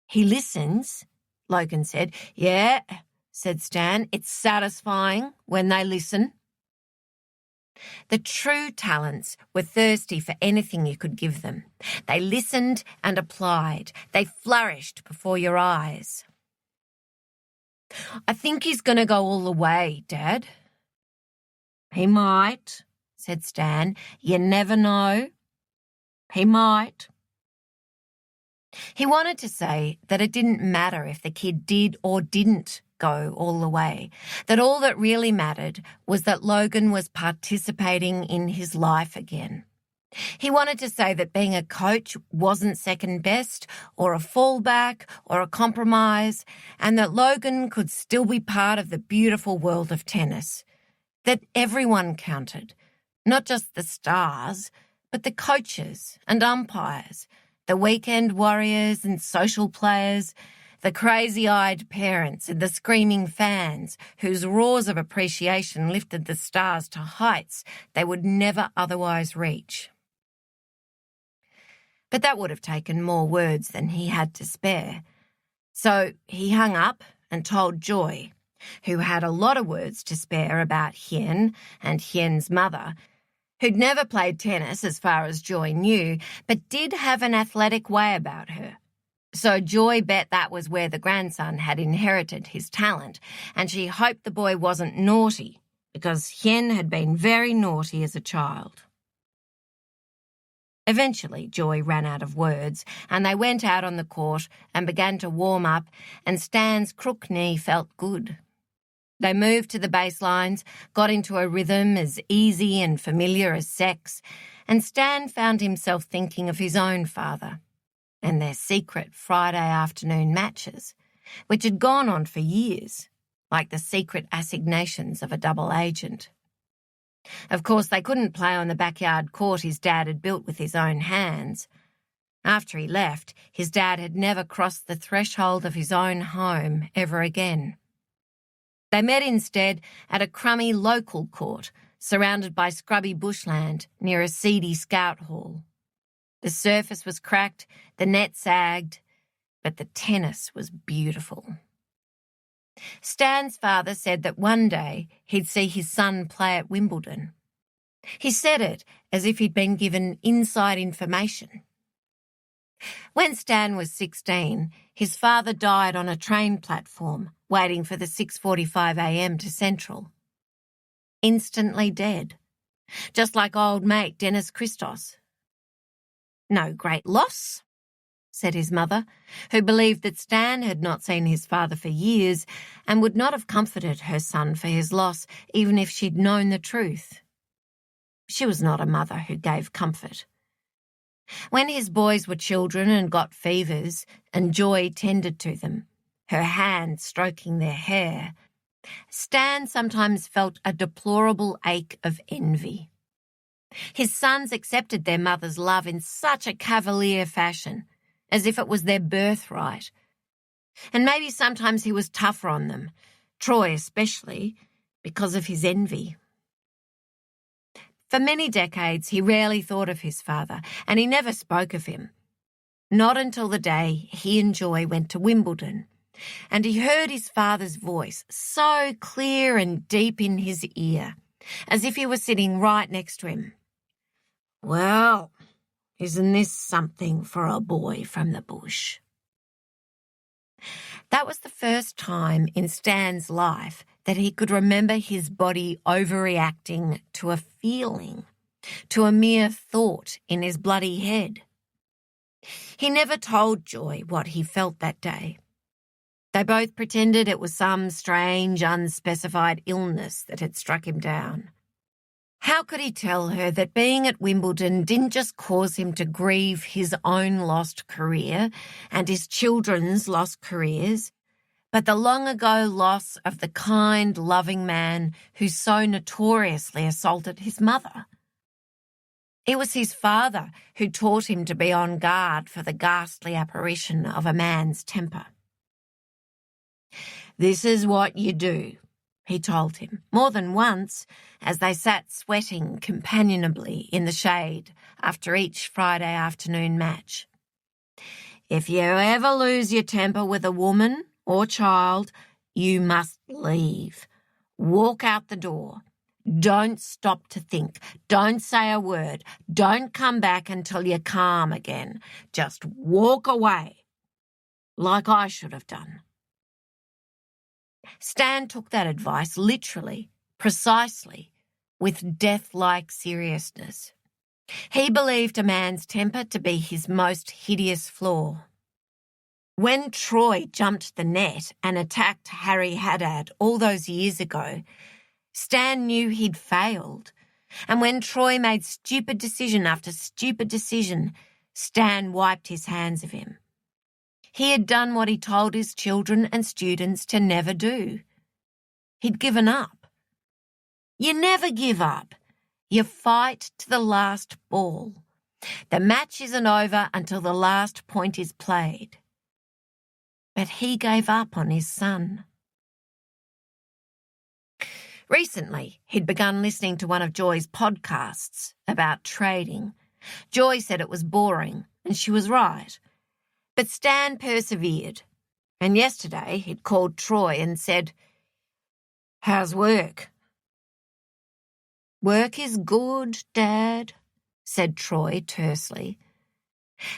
"He listens," Logan said. "Yeah," said Stan. "It's satisfying when they listen." The true talents were thirsty for anything you could give them. They listened and applied. They flourished before your eyes. "I think he's going to go all the way, Dad." "He might," said Stan. "You never know. He might." He wanted to say that it didn't matter if the kid did or didn't go all the way, that all that really mattered was that Logan was participating in his life again. He wanted to say that being a coach wasn't second best or a fallback or a compromise, and that Logan could still be part of the beautiful world of tennis, that everyone counted, not just the stars, but the coaches and umpires, the weekend warriors and social players, the crazy-eyed parents and the screaming fans whose roars of appreciation lifted the stars to heights they would never otherwise reach. But that would have taken more words than he had to spare. So he hung up and told Joy, who had a lot of words to spare about Hien and Hien's mother, who'd never played tennis as far as Joy knew, but did have an athletic way about her. So Joy bet that was where the grandson had inherited his talent, and she hoped the boy wasn't naughty, because Hien had been very naughty as a child. Eventually, Joy ran out of words, and they went out on the court and began to warm up, and Stan's crook knee felt good. They moved to the baselines, got into a rhythm as easy and familiar as sex, and Stan found himself thinking of his own father and their secret Friday afternoon matches, which had gone on for years, like the secret assignations of a double agent. Of course, they couldn't play on the backyard court his dad had built with his own hands. After he left, his dad had never crossed the threshold of his own home ever again. They met instead at a crummy local court, surrounded by scrubby bushland near a seedy scout hall. The surface was cracked, the net sagged, but the tennis was beautiful. Stan's father said that one day he'd see his son play at Wimbledon. He said it as if he'd been given inside information. When Stan was 16, his father died on a train platform waiting for the 6:45 a.m. to Central. Instantly dead, just like old mate Dennis Christos. No great loss, said his mother, who believed that Stan had not seen his father for years and would not have comforted her son for his loss even if she'd known the truth. She was not a mother who gave comfort. When his boys were children and got fevers, and Joy tended to them, her hand stroking their hair, Stan sometimes felt a deplorable ache of envy. His sons accepted their mother's love in such a cavalier fashion, as if it was their birthright. And maybe sometimes he was tougher on them, Troy especially, because of his envy. For many decades, he rarely thought of his father, and he never spoke of him. Not until the day he and Joy went to Wimbledon, and he heard his father's voice so clear and deep in his ear, as if he were sitting right next to him. "Well, isn't this something for a boy from the bush?" That was the first time in Stan's life that he could remember his body overreacting to a feeling, to a mere thought in his bloody head. He never told Joy what he felt that day. They both pretended it was some strange, unspecified illness that had struck him down. How could he tell her that being at Wimbledon didn't just cause him to grieve his own lost career and his children's lost careers, but the long-ago loss of the kind, loving man who so notoriously assaulted his mother? It was his father who taught him to be on guard for the ghastly apparition of a man's temper. "This is what you do," he told him, more than once, as they sat sweating companionably in the shade after each Friday afternoon match. "If you ever lose your temper with a woman or child, you must leave. Walk out the door. Don't stop to think. Don't say a word. Don't come back until you're calm again. Just walk away, like I should have done." Stan took that advice literally, precisely, with death-like seriousness. He believed a man's temper to be his most hideous flaw. When Troy jumped the net and attacked Harry Haddad all those years ago, Stan knew he'd failed. And when Troy made stupid decision after stupid decision, Stan wiped his hands of him. He had done what he told his children and students to never do. He'd given up. You never give up. You fight to the last ball. The match isn't over until the last point is played. But he gave up on his son. Recently, he'd begun listening to one of Joy's podcasts about trading. Joy said it was boring, and she was right. But Stan persevered, and yesterday he'd called Troy and said, "How's work?" "Work is good, Dad," said Troy tersely.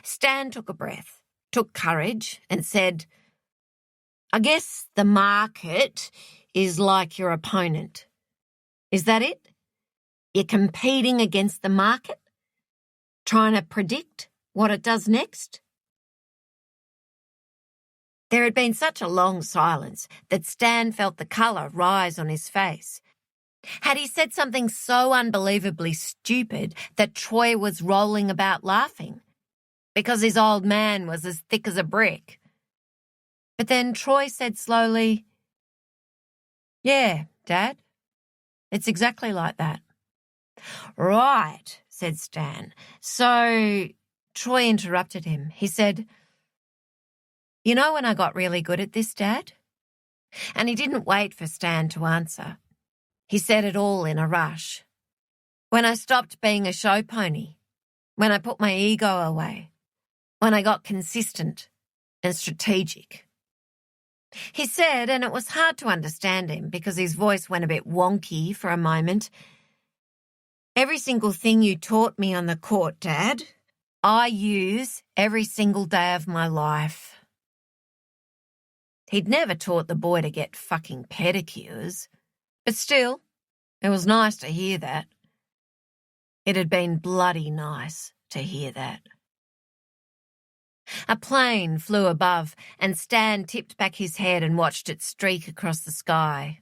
Stan took a breath, took courage, and said, "I guess the market is like your opponent. Is that it? You're competing against the market, trying to predict what it does next?" There had been such a long silence that Stan felt the colour rise on his face. Had he said something so unbelievably stupid that Troy was rolling about laughing? Because his old man was as thick as a brick. But then Troy said slowly, Yeah, Dad. It's exactly like that. Right, said Stan. So Troy interrupted him. He said, "You know when I got really good at this, Dad?" And he didn't wait for Stan to answer. He said it all in a rush. When I stopped being a show pony. When I put my ego away. When I got consistent and strategic. He said, and it was hard to understand him because his voice went a bit wonky for a moment, "Every single thing you taught me on the court, Dad, I use every single day of my life." He'd never taught the boy to get fucking pedicures, but still, it was nice to hear that. It had been bloody nice to hear that. A plane flew above, and Stan tipped back his head and watched it streak across the sky.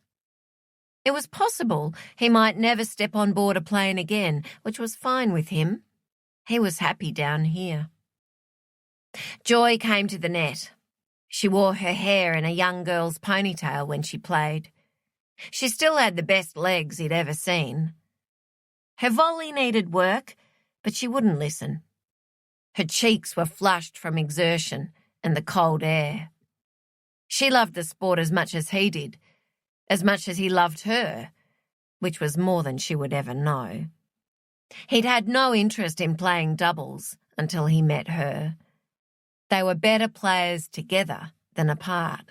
It was possible he might never step on board a plane again, which was fine with him. He was happy down here. Joy came to the net. She wore her hair in a young girl's ponytail when she played. She still had the best legs he'd ever seen. Her volley needed work, but she wouldn't listen. Her cheeks were flushed from exertion and the cold air. She loved the sport as much as he did, as much as he loved her, which was more than she would ever know. He'd had no interest in playing doubles until he met her. They were better players together than apart.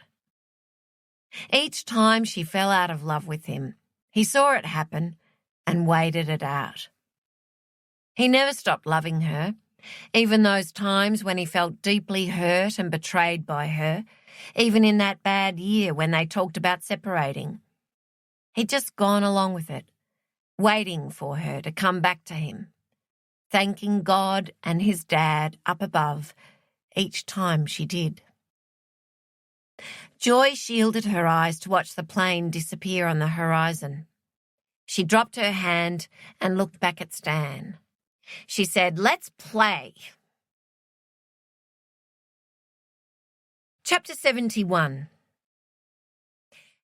Each time she fell out of love with him, he saw it happen and waited it out. He never stopped loving her, even those times when he felt deeply hurt and betrayed by her, even in that bad year when they talked about separating. He'd just gone along with it, waiting for her to come back to him, thanking God and his dad up above each time she did. Joy shielded her eyes to watch the plane disappear on the horizon. She dropped her hand and looked back at Stan. She said, "Let's play." Chapter 71.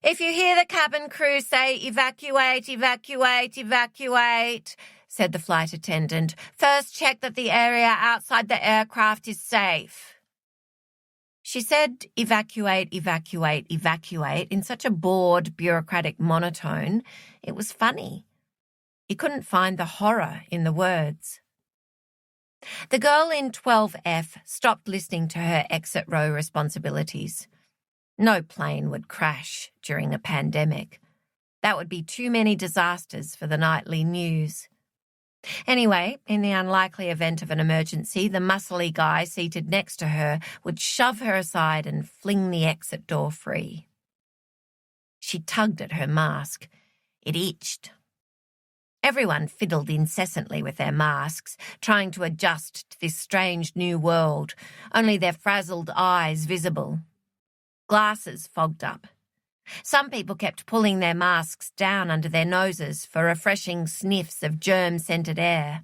"If you hear the cabin crew say evacuate, evacuate, evacuate," said the flight attendant, "first check that the area outside the aircraft is safe." She said evacuate, evacuate, evacuate in such a bored, bureaucratic monotone, it was funny. You couldn't find the horror in the words. The girl in 12F stopped listening to her exit row responsibilities. No plane would crash during a pandemic. That would be too many disasters for the nightly news. Anyway, in the unlikely event of an emergency, the muscly guy seated next to her would shove her aside and fling the exit door free. She tugged at her mask. It itched. Everyone fiddled incessantly with their masks, trying to adjust to this strange new world, only their frazzled eyes visible. Glasses fogged up. Some people kept pulling their masks down under their noses for refreshing sniffs of germ-scented air.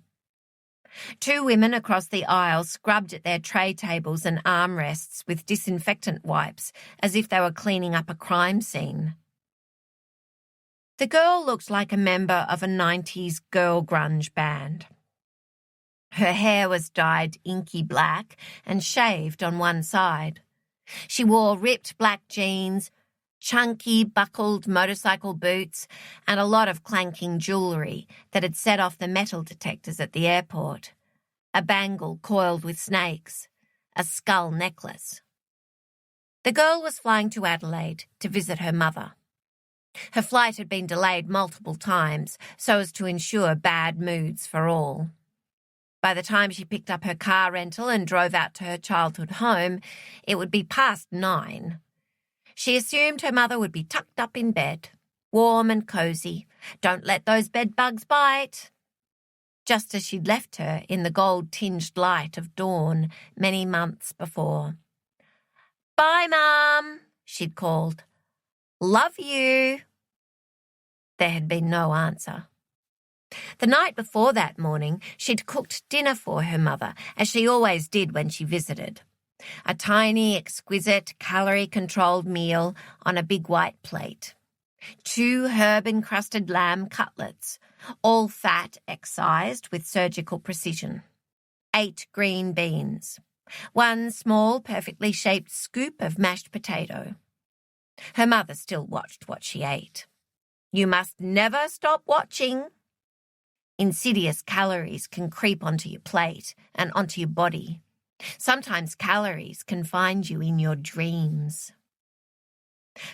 Two women across the aisle scrubbed at their tray tables and armrests with disinfectant wipes as if they were cleaning up a crime scene. The girl looked like a member of a 90s girl grunge band. Her hair was dyed inky black and shaved on one side. She wore ripped black jeans, chunky, buckled motorcycle boots, and a lot of clanking jewellery that had set off the metal detectors at the airport. A bangle coiled with snakes, a skull necklace. The girl was flying to Adelaide to visit her mother. Her flight had been delayed multiple times so as to ensure bad moods for all. By the time she picked up her car rental and drove out to her childhood home, it would be past 9. She assumed her mother would be tucked up in bed, warm and cosy. Don't let those bed bugs bite. Just as she'd left her in the gold-tinged light of dawn many months before. "Bye, Mum," she'd called. "Love you." There had been no answer. The night before that morning, she'd cooked dinner for her mother, as she always did when she visited. A tiny, exquisite, calorie-controlled meal on a big white plate. 2 herb-encrusted lamb cutlets, all fat excised with surgical precision, 8 green beans, 1 small, perfectly shaped scoop of mashed potato. Her mother still watched what she ate. You must never stop watching. Insidious calories can creep onto your plate and onto your body. Sometimes calories can find you in your dreams.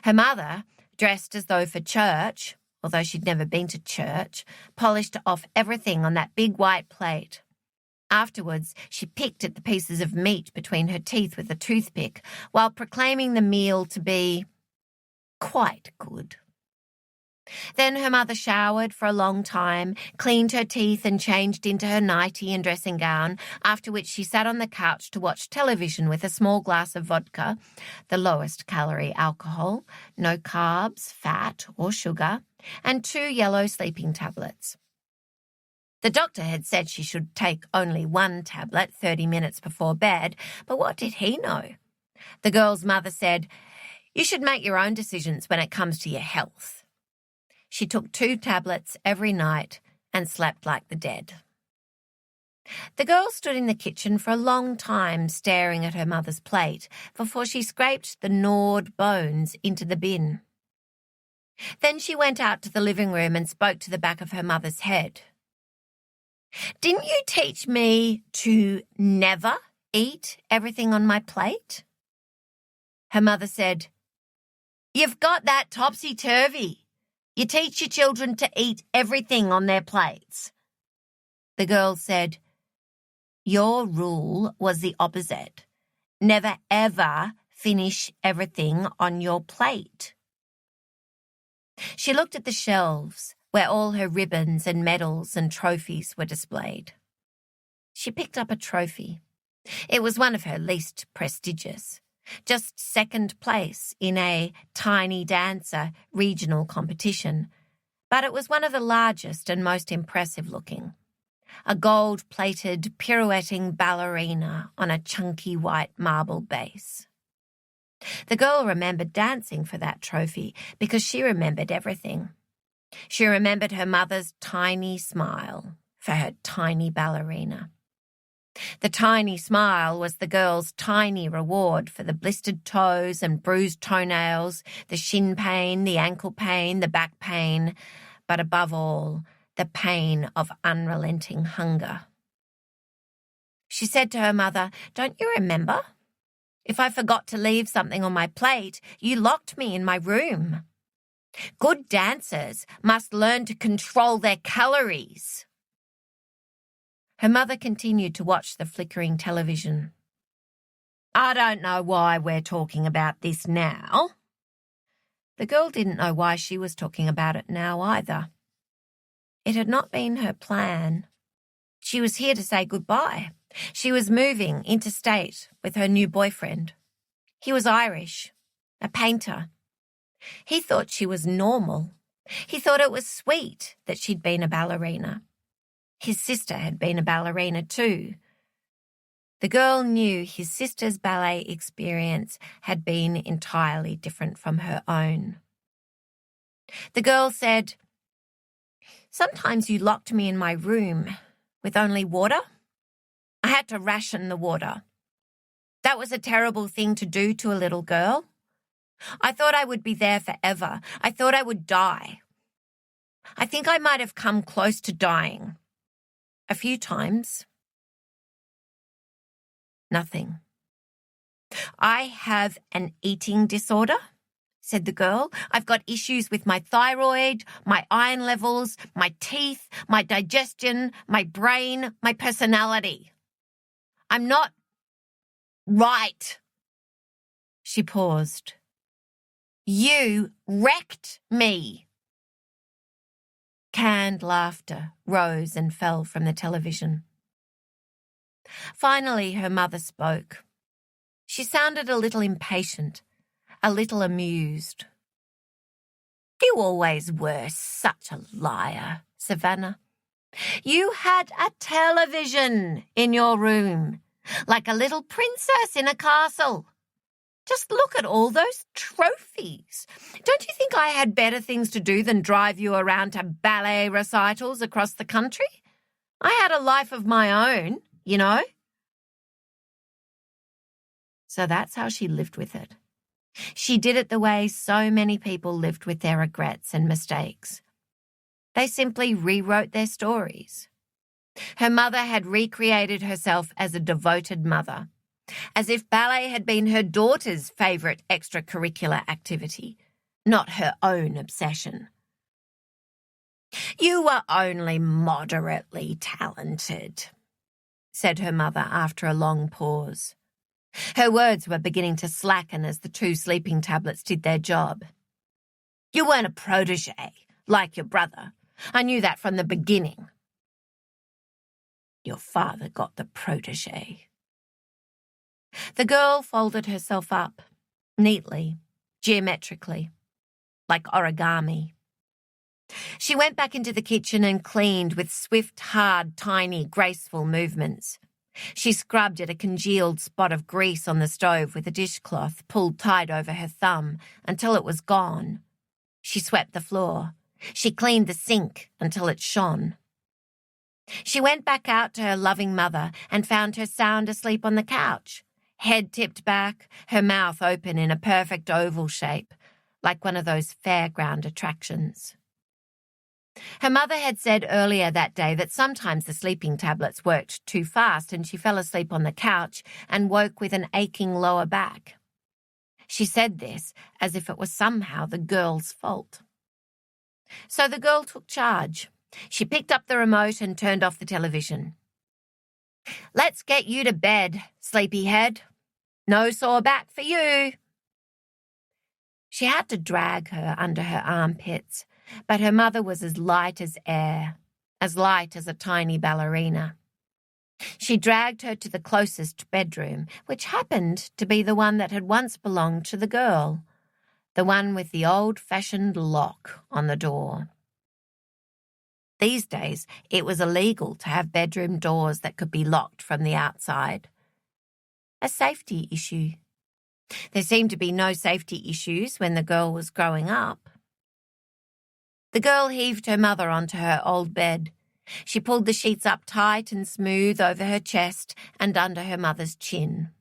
Her mother, dressed as though for church, although she'd never been to church, polished off everything on that big white plate. Afterwards, she picked at the pieces of meat between her teeth with a toothpick while proclaiming the meal to be quite good. Then her mother showered for a long time, cleaned her teeth and changed into her nightie and dressing gown, after which she sat on the couch to watch television with a small glass of vodka, the lowest calorie alcohol, no carbs, fat or sugar, and 2 yellow sleeping tablets. The doctor had said she should take only 1 tablet 30 minutes before bed, but what did he know? The girl's mother said, "You should make your own decisions when it comes to your health." She took 2 tablets every night and slept like the dead. The girl stood in the kitchen for a long time staring at her mother's plate before she scraped the gnawed bones into the bin. Then she went out to the living room and spoke to the back of her mother's head. "Didn't you teach me to never eat everything on my plate?" Her mother said, "You've got that topsy-turvy. You teach your children to eat everything on their plates." The girl said, "Your rule was the opposite. Never ever finish everything on your plate." She looked at the shelves where all her ribbons and medals and trophies were displayed. She picked up a trophy. It was one of her least prestigious, just 2nd place in a tiny dancer regional competition, but it was one of the largest and most impressive looking. A gold-plated, pirouetting ballerina on a chunky white marble base. The girl remembered dancing for that trophy because she remembered everything. She remembered her mother's tiny smile for her tiny ballerina. The tiny smile was the girl's tiny reward for the blistered toes and bruised toenails, the shin pain, the ankle pain, the back pain, but above all, the pain of unrelenting hunger. She said to her mother, "Don't you remember? If I forgot to leave something on my plate, you locked me in my room. Good dancers must learn to control their calories." Her mother continued to watch the flickering television. "I don't know why we're talking about this now." The girl didn't know why she was talking about it now either. It had not been her plan. She was here to say goodbye. She was moving interstate with her new boyfriend. He was Irish, a painter. He thought she was normal. He thought it was sweet that she'd been a ballerina. His sister had been a ballerina too. The girl knew his sister's ballet experience had been entirely different from her own. The girl said, "Sometimes you locked me in my room with only water. I had to ration the water. That was a terrible thing to do to a little girl. I thought I would be there forever. I thought I would die. I think I might have come close to dying. A few times." Nothing. "I have an eating disorder," said the girl. "I've got issues with my thyroid, my iron levels, my teeth, my digestion, my brain, my personality. I'm not right." She paused. "You wrecked me." Canned laughter rose and fell from the television. Finally, her mother spoke. She sounded a little impatient, a little amused. "You always were such a liar, Savannah. You had a television in your room, like a little princess in a castle. Just look at all those trophies. Don't you think I had better things to do than drive you around to ballet recitals across the country? I had a life of my own, you know. So that's how she lived with it. She did it the way so many people lived with their regrets and mistakes. They simply rewrote their stories. Her mother had recreated herself as a devoted mother, as if ballet had been her daughter's favourite extracurricular activity, not her own obsession. "You were only moderately talented," said her mother after a long pause. Her words were beginning to slacken as the 2 sleeping tablets did their job. "You weren't a protégé, like your brother. I knew that from the beginning." "Your father got the protégé." The girl folded herself up, neatly, geometrically, like origami. She went back into the kitchen and cleaned with swift, hard, tiny, graceful movements. She scrubbed at a congealed spot of grease on the stove with a dishcloth pulled tight over her thumb until it was gone. She swept the floor. She cleaned the sink until it shone. She went back out to her loving mother and found her sound asleep on the couch, head tipped back, her mouth open in a perfect oval shape, like one of those fairground attractions. Her mother had said earlier that day that sometimes the sleeping tablets worked too fast and she fell asleep on the couch and woke with an aching lower back. She said this as if it was somehow the girl's fault. So the girl took charge. She picked up the remote and turned off the television. "Let's get you to bed, sleepyhead. No sore back for you." She had to drag her under her armpits, but her mother was as light as air, as light as a tiny ballerina. She dragged her to the closest bedroom, which happened to be the one that had once belonged to the girl, the one with the old-fashioned lock on the door. These days, it was illegal to have bedroom doors that could be locked from the outside. A safety issue. There seemed to be no safety issues when the girl was growing up. The girl heaved her mother onto her old bed. She pulled the sheets up tight and smooth over her chest and under her mother's chin.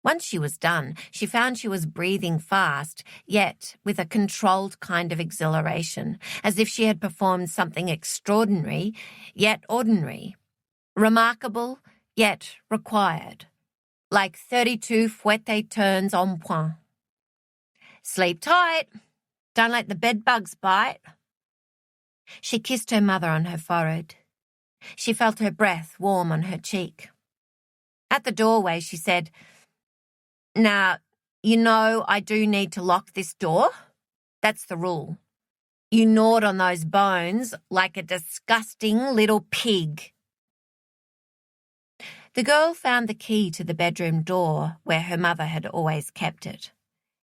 Once she was done, she found she was breathing fast, yet with a controlled kind of exhilaration, as if she had performed something extraordinary, yet ordinary, remarkable, yet required, like 32 fouette turns en point. "Sleep tight. Don't let the bed bugs bite." She kissed her mother on her forehead. She felt her breath warm on her cheek. At the doorway, she said, "Now, you know I do need to lock this door. That's the rule. You gnawed on those bones like a disgusting little pig." The girl found the key to the bedroom door where her mother had always kept it,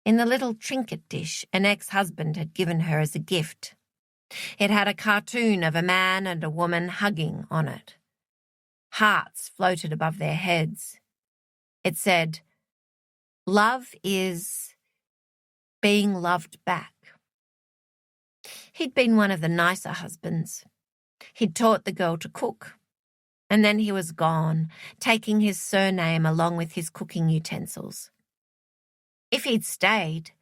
in the little trinket dish an ex-husband had given her as a gift. It had a cartoon of a man and a woman hugging on it. Hearts floated above their heads. It said, "Love is being loved back." He'd been one of the nicer husbands. He'd taught the girl to cook. And then he was gone, taking his surname along with his cooking utensils. If he'd stayed,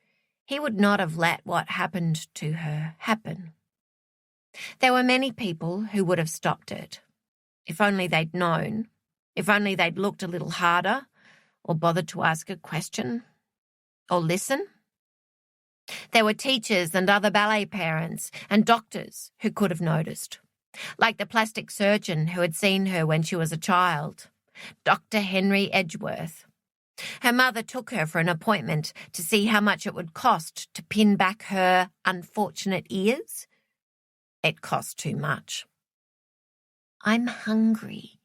he would not have let what happened to her happen. There were many people who would have stopped it. If only they'd known, if only they'd looked a little harder, or bothered to ask a question, or listen. There were teachers and other ballet parents and doctors who could have noticed, like the plastic surgeon who had seen her when she was a child, Dr. Henry Edgeworth. Her mother took her for an appointment to see how much it would cost to pin back her unfortunate ears. It cost too much. "I'm hungry,"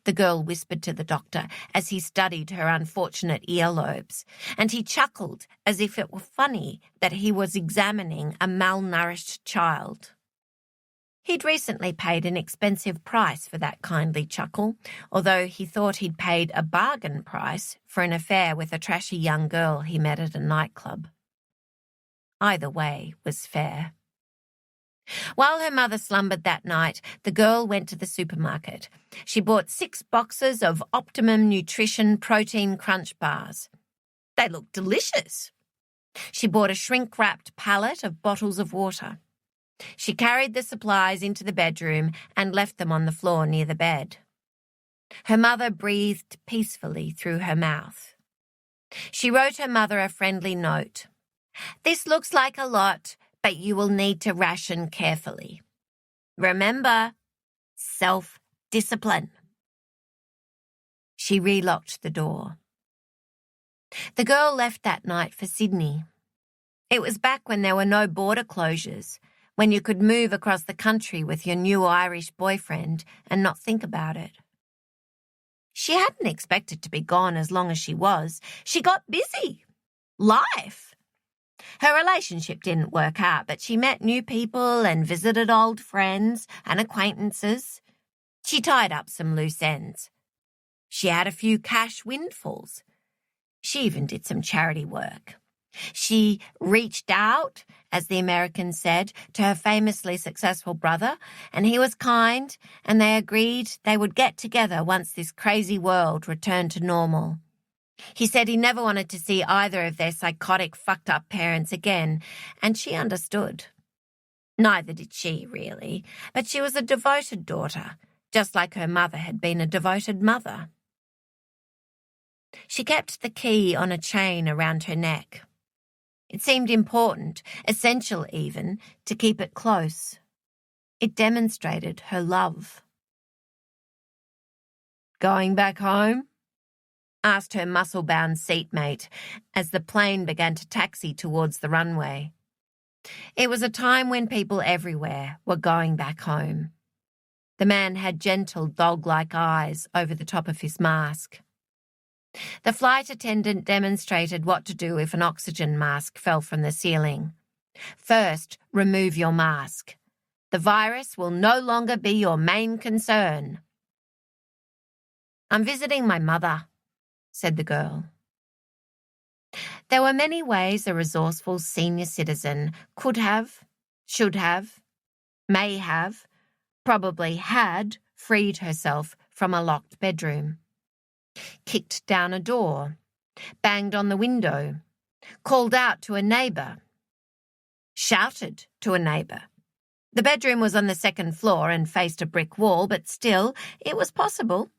the girl whispered to the doctor as he studied her unfortunate earlobes, and he chuckled as if it were funny that he was examining a malnourished child. He'd recently paid an expensive price for that kindly chuckle, although he thought he'd paid a bargain price for an affair with a trashy young girl he met at a nightclub. Either way was fair. While her mother slumbered that night, the girl went to the supermarket. She bought 6 boxes of Optimum Nutrition Protein Crunch bars. They looked delicious. She bought a shrink-wrapped pallet of bottles of water. She carried the supplies into the bedroom and left them on the floor near the bed. Her mother breathed peacefully through her mouth. She wrote her mother a friendly note. "This looks like a lot, but you will need to ration carefully. Remember, self-discipline." She relocked the door. The girl left that night for Sydney. It was back when there were no border closures, when you could move across the country with your new Irish boyfriend and not think about it. She hadn't expected to be gone as long as she was. She got busy. Life. Her relationship didn't work out, but she met new people and visited old friends and acquaintances. She tied up some loose ends. She had a few cash windfalls. She even did some charity work. She reached out, as the Americans said, to her famously successful brother, and he was kind, and they agreed they would get together once this crazy world returned to normal. He said he never wanted to see either of their psychotic, fucked-up parents again, and she understood. Neither did she, really, but she was a devoted daughter, just like her mother had been a devoted mother. She kept the key on a chain around her neck. It seemed important, essential even, to keep it close. It demonstrated her love. "Going back home?" asked her muscle-bound seatmate as the plane began to taxi towards the runway. It was a time when people everywhere were going back home. The man had gentle, dog-like eyes over the top of his mask. The flight attendant demonstrated what to do if an oxygen mask fell from the ceiling. "First, remove your mask. The virus will no longer be your main concern." "I'm visiting my mother," said the girl. There were many ways a resourceful senior citizen could have, should have, may have, probably had freed herself from a locked bedroom. Kicked down a door, banged on the window, called out to a neighbour, shouted to a neighbour. The bedroom was on the 2nd floor and faced a brick wall, but still, it was possible.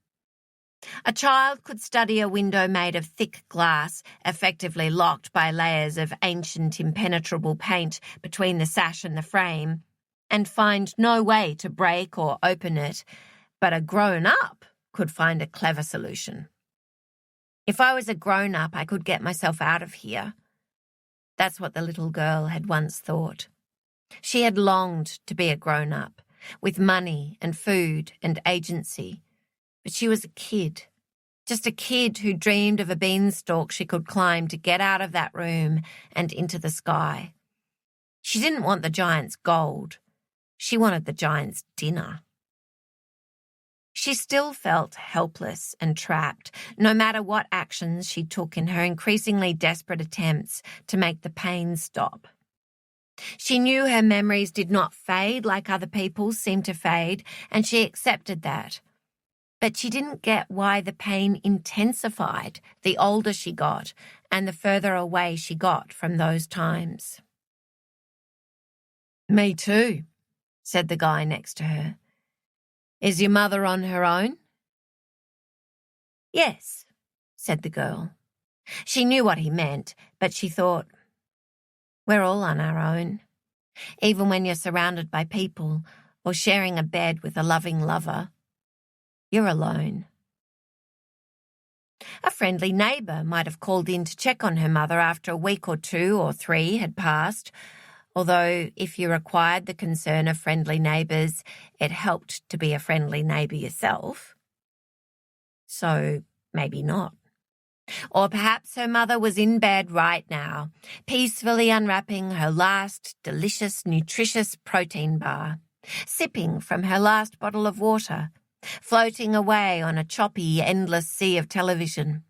A child could study a window made of thick glass, effectively locked by layers of ancient impenetrable paint between the sash and the frame, and find no way to break or open it, but a grown-up could find a clever solution. If I was a grown-up, I could get myself out of here. That's what the little girl had once thought. She had longed to be a grown-up, with money and food and agency. But she was a kid, just a kid who dreamed of a beanstalk she could climb to get out of that room and into the sky. She didn't want the giant's gold. She wanted the giant's dinner. She still felt helpless and trapped, no matter what actions she took in her increasingly desperate attempts to make the pain stop. She knew her memories did not fade like other people's seemed to fade, and she accepted that. But she didn't get why the pain intensified the older she got and the further away she got from those times. "Me too," said the guy next to her. "Is your mother on her own?" "Yes," said the girl. She knew what he meant, but she thought, we're all on our own. Even when you're surrounded by people or sharing a bed with a loving lover, you're alone. A friendly neighbour might have called in to check on her mother after a week or 2 or 3 had passed, although if you required the concern of friendly neighbours, it helped to be a friendly neighbour yourself. So maybe not. Or perhaps her mother was in bed right now, peacefully unwrapping her last delicious, nutritious protein bar. sipping from her last bottle of water, floating away on a choppy, endless sea of television,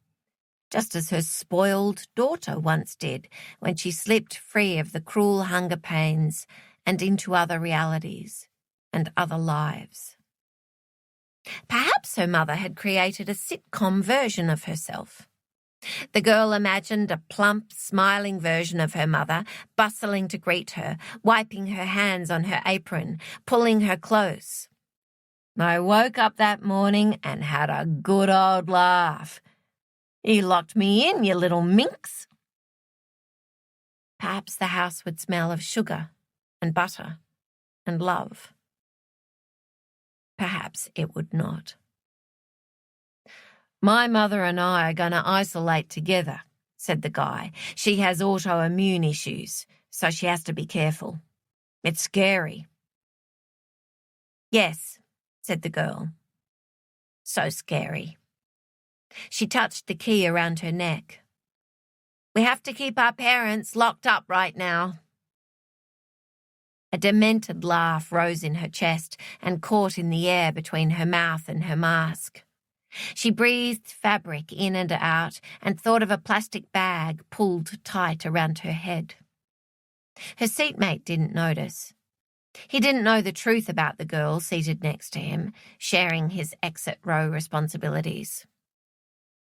just as her spoiled daughter once did when she slipped free of the cruel hunger pains and into other realities and other lives. Perhaps her mother had created a sitcom version of herself. The girl imagined a plump, smiling version of her mother, bustling to greet her, wiping her hands on her apron, pulling her close. I woke up that morning and had a good old laugh. You locked me in, you little minx. Perhaps the house would smell of sugar and butter and love. Perhaps it would not. My mother and I are going to isolate together, said the guy. She has autoimmune issues, so she has to be careful. It's scary. Yes, said the girl. So scary. She touched the key around her neck. We have to keep our parents locked up right now. A demented laugh rose in her chest and caught in the air between her mouth and her mask. She breathed fabric in and out and thought of a plastic bag pulled tight around her head. Her seatmate didn't notice. He didn't know the truth about the girl seated next to him, sharing his exit row responsibilities.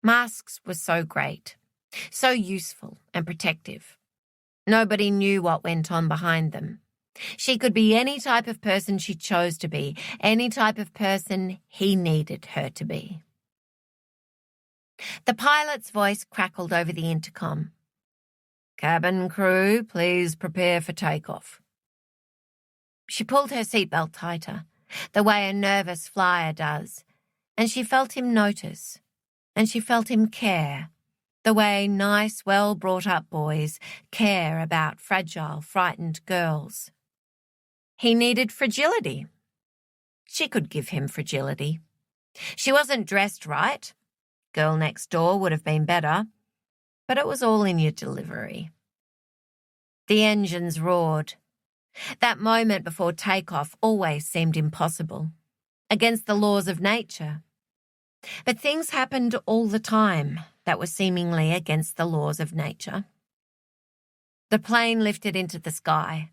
Masks were so great, so useful and protective. Nobody knew what went on behind them. She could be any type of person she chose to be, any type of person he needed her to be. The pilot's voice crackled over the intercom. Cabin crew, please prepare for takeoff. She pulled her seatbelt tighter, the way a nervous flyer does, and she felt him notice, and she felt him care, the way nice, well-brought-up boys care about fragile, frightened girls. He needed fragility. She could give him fragility. She wasn't dressed right. Girl next door would have been better, but it was all in your delivery. The engines roared. That moment before takeoff always seemed impossible, against the laws of nature. But things happened all the time that were seemingly against the laws of nature. The plane lifted into the sky.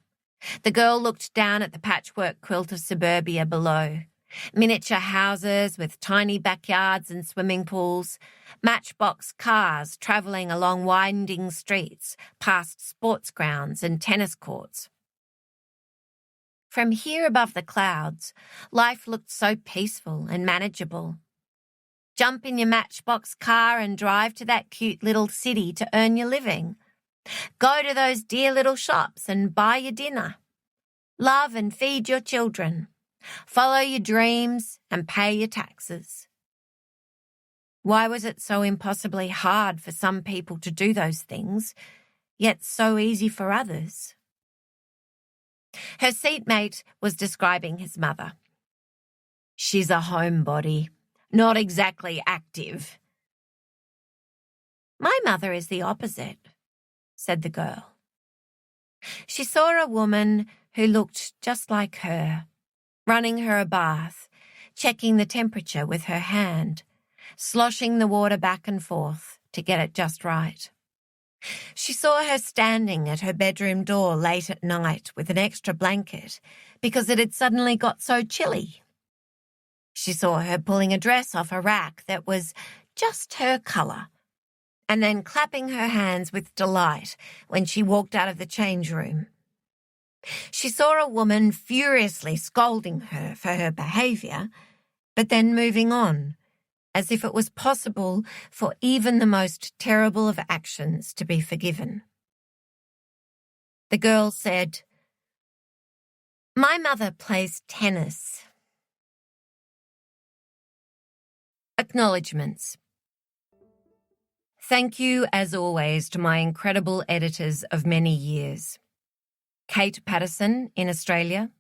The girl looked down at the patchwork quilt of suburbia below. Miniature houses with tiny backyards and swimming pools, matchbox cars travelling along winding streets past sports grounds and tennis courts. From here above the clouds, life looked so peaceful and manageable. Jump in your matchbox car and drive to that cute little city to earn your living. Go to those dear little shops and buy your dinner. Love and feed your children. Follow your dreams and pay your taxes. Why was it so impossibly hard for some people to do those things, yet so easy for others? Her seatmate was describing his mother. She's a homebody, not exactly active. My mother is the opposite, said the girl. She saw a woman who looked just like her, running her a bath, checking the temperature with her hand, sloshing the water back and forth to get it just right. She saw her standing at her bedroom door late at night with an extra blanket because it had suddenly got so chilly. She saw her pulling a dress off a rack that was just her colour, and then clapping her hands with delight when she walked out of the change room. She saw a woman furiously scolding her for her behaviour, but then moving on, as if it was possible for even the most terrible of actions to be forgiven. The girl said, "My mother plays tennis." Acknowledgements. Thank you, as always, to my incredible editors of many years. Kate Patterson in Australia,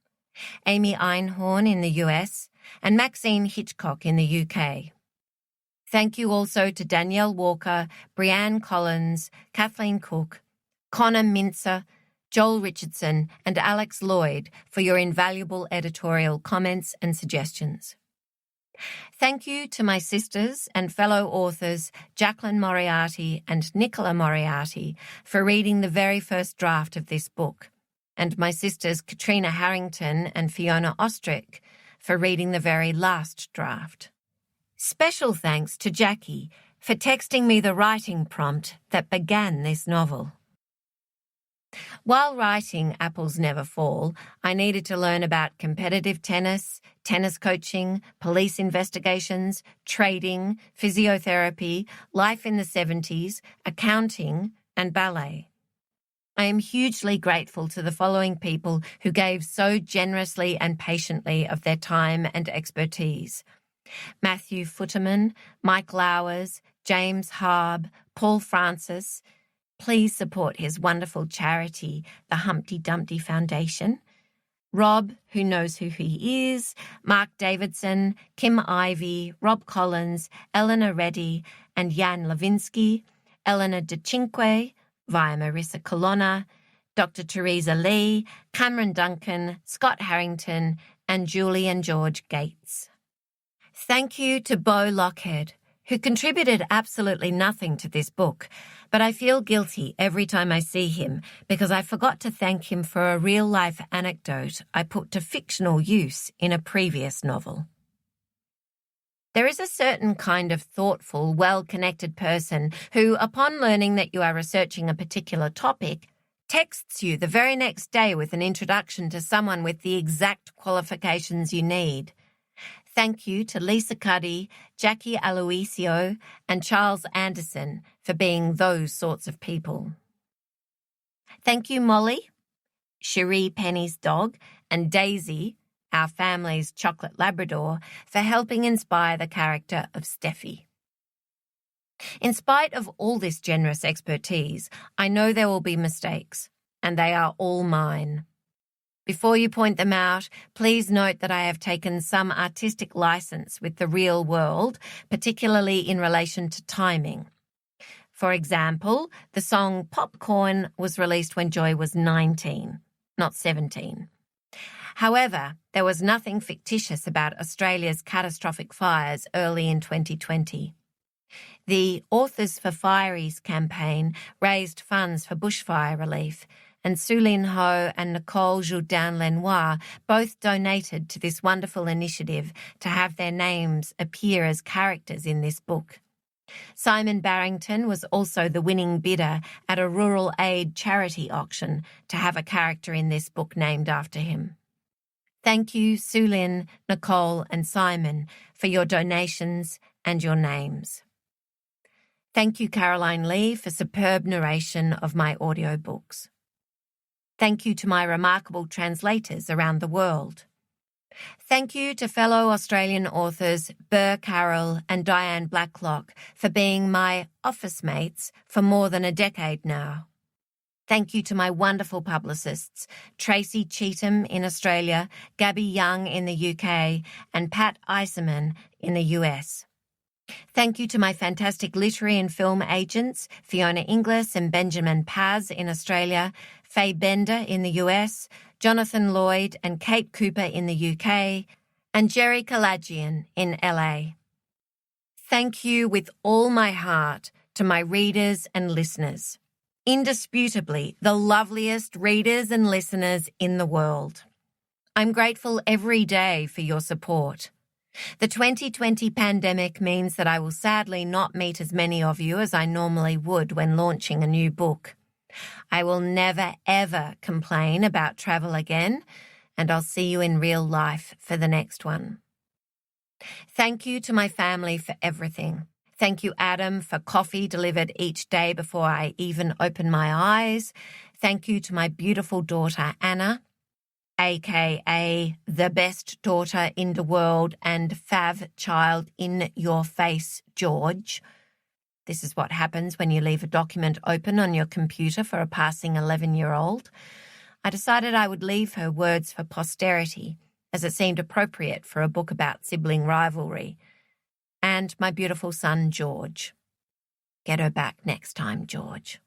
Amy Einhorn in the US, and Maxine Hitchcock in the UK. Thank you also to Danielle Walker, Brianne Collins, Kathleen Cook, Connor Mintzer, Joel Richardson, and Alex Lloyd for your invaluable editorial comments and suggestions. Thank you to my sisters and fellow authors Jacqueline Moriarty and Nicola Moriarty for reading the very first draft of this book, and my sisters Katrina Harrington and Fiona Ostrich for reading the very last draft. Special thanks to Jackie for texting me the writing prompt that began this novel. While writing Apples Never Fall, I needed to learn about competitive tennis, tennis coaching, police investigations, trading, physiotherapy, life in the 70s, accounting, and ballet. I am hugely grateful to the following people who gave so generously and patiently of their time and expertise: Matthew Futterman, Mike Lowers, James Harb, Paul Francis. Please support his wonderful charity, the Humpty Dumpty Foundation. Rob, who knows who he is, Mark Davidson, Kim Ivey, Rob Collins, Eleanor Reddy, and Jan Levinsky, Eleanor DeCinque, via Marissa Colonna, Dr. Teresa Lee, Cameron Duncan, Scott Harrington, and Julie and George Gates. Thank you to Beau Lockhead, who contributed absolutely nothing to this book, but I feel guilty every time I see him because I forgot to thank him for a real-life anecdote I put to fictional use in a previous novel. There is a certain kind of thoughtful, well-connected person who, upon learning that you are researching a particular topic, texts you the very next day with an introduction to someone with the exact qualifications you need. Thank you to Lisa Cuddy, Jackie Aloisio, and Charles Anderson for being those sorts of people. Thank you, Molly, Cherie Penny's dog, and Daisy, our family's chocolate Labrador, for helping inspire the character of Steffi. In spite of all this generous expertise, I know there will be mistakes, and they are all mine. Before you point them out, please note that I have taken some artistic license with the real world, particularly in relation to timing. For example, the song Popcorn was released when Joy was 19, not 17. However, there was nothing fictitious about Australia's catastrophic fires early in 2020. The Authors for Fireys campaign raised funds for bushfire relief, and Sulin Ho and Nicole Jourdain-Lenoir both donated to this wonderful initiative to have their names appear as characters in this book. Simon Barrington was also the winning bidder at a rural aid charity auction to have a character in this book named after him. Thank you, Sulin, Nicole, and Simon, for your donations and your names. Thank you, Caroline Lee, for superb narration of my audiobooks. Thank you to my remarkable translators around the world. Thank you to fellow Australian authors Burr Carroll and Diane Blacklock for being my office mates for more than a decade now. Thank you to my wonderful publicists, Tracy Cheetham in Australia, Gabby Young in the UK, and Pat Eiserman in the US. Thank you to my fantastic literary and film agents, Fiona Inglis and Benjamin Paz in Australia, Faye Bender in the US, Jonathan Lloyd and Kate Cooper in the UK, and Jerry Kalajian in LA. Thank you with all my heart to my readers and listeners. Indisputably, the loveliest readers and listeners in the world. I'm grateful every day for your support. The 2020 pandemic means that I will sadly not meet as many of you as I normally would when launching a new book. I will never, ever complain about travel again, and I'll see you in real life for the next one. Thank you to my family for everything. Thank you, Adam, for coffee delivered each day before I even open my eyes. Thank you to my beautiful daughter, Anna, aka the best daughter in the world and fav child in your face, George. This is what happens when you leave a document open on your computer for a passing 11-year-old. I decided I would leave her words for posterity, as it seemed appropriate for a book about sibling rivalry. And my beautiful son, George. Get her back next time, George.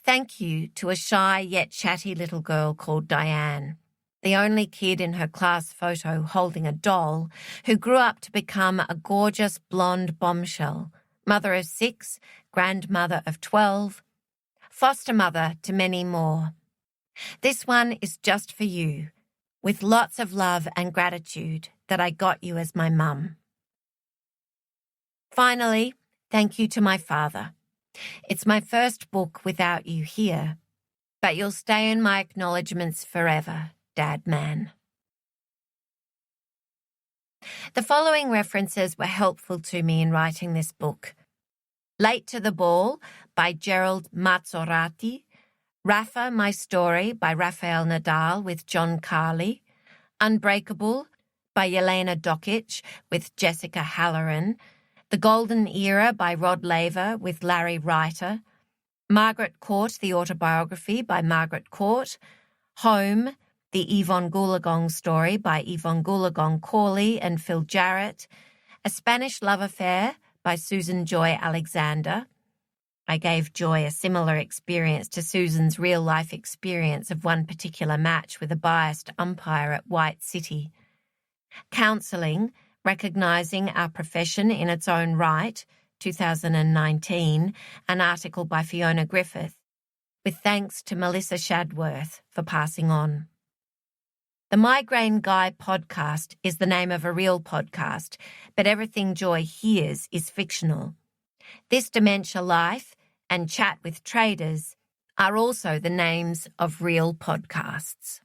Thank you to a shy yet chatty little girl called Diane, the only kid in her class photo holding a doll, who grew up to become a gorgeous blonde bombshell, mother of 6, grandmother of 12, foster mother to many more. This one is just for you, with lots of love and gratitude that I got you as my mum. Finally, thank you to my father. It's my first book without you here, but you'll stay in my acknowledgements forever, Dad Man. The following references were helpful to me in writing this book. Late to the Ball by Gerald Mazzorati, Rafa, My Story by Rafael Nadal with John Carley, Unbreakable by Yelena Dokic with Jessica Halloran, The Golden Era by Rod Laver with Larry Reiter, Margaret Court, The Autobiography by Margaret Court, Home, The Yvonne Goolagong Story by Yvonne Goolagong Corley and Phil Jarrett, A Spanish Love Affair by Susan Joy Alexander. I gave Joy a similar experience to Susan's real-life experience of one particular match with a biased umpire at White City. Counselling, Recognising Our Profession in Its Own Right, 2019, an article by Fiona Griffith, with thanks to Melissa Shadworth for passing on. The Migraine Guy podcast is the name of a real podcast, but everything Joy hears is fictional. This Dementia Life and Chat with Traders are also the names of real podcasts.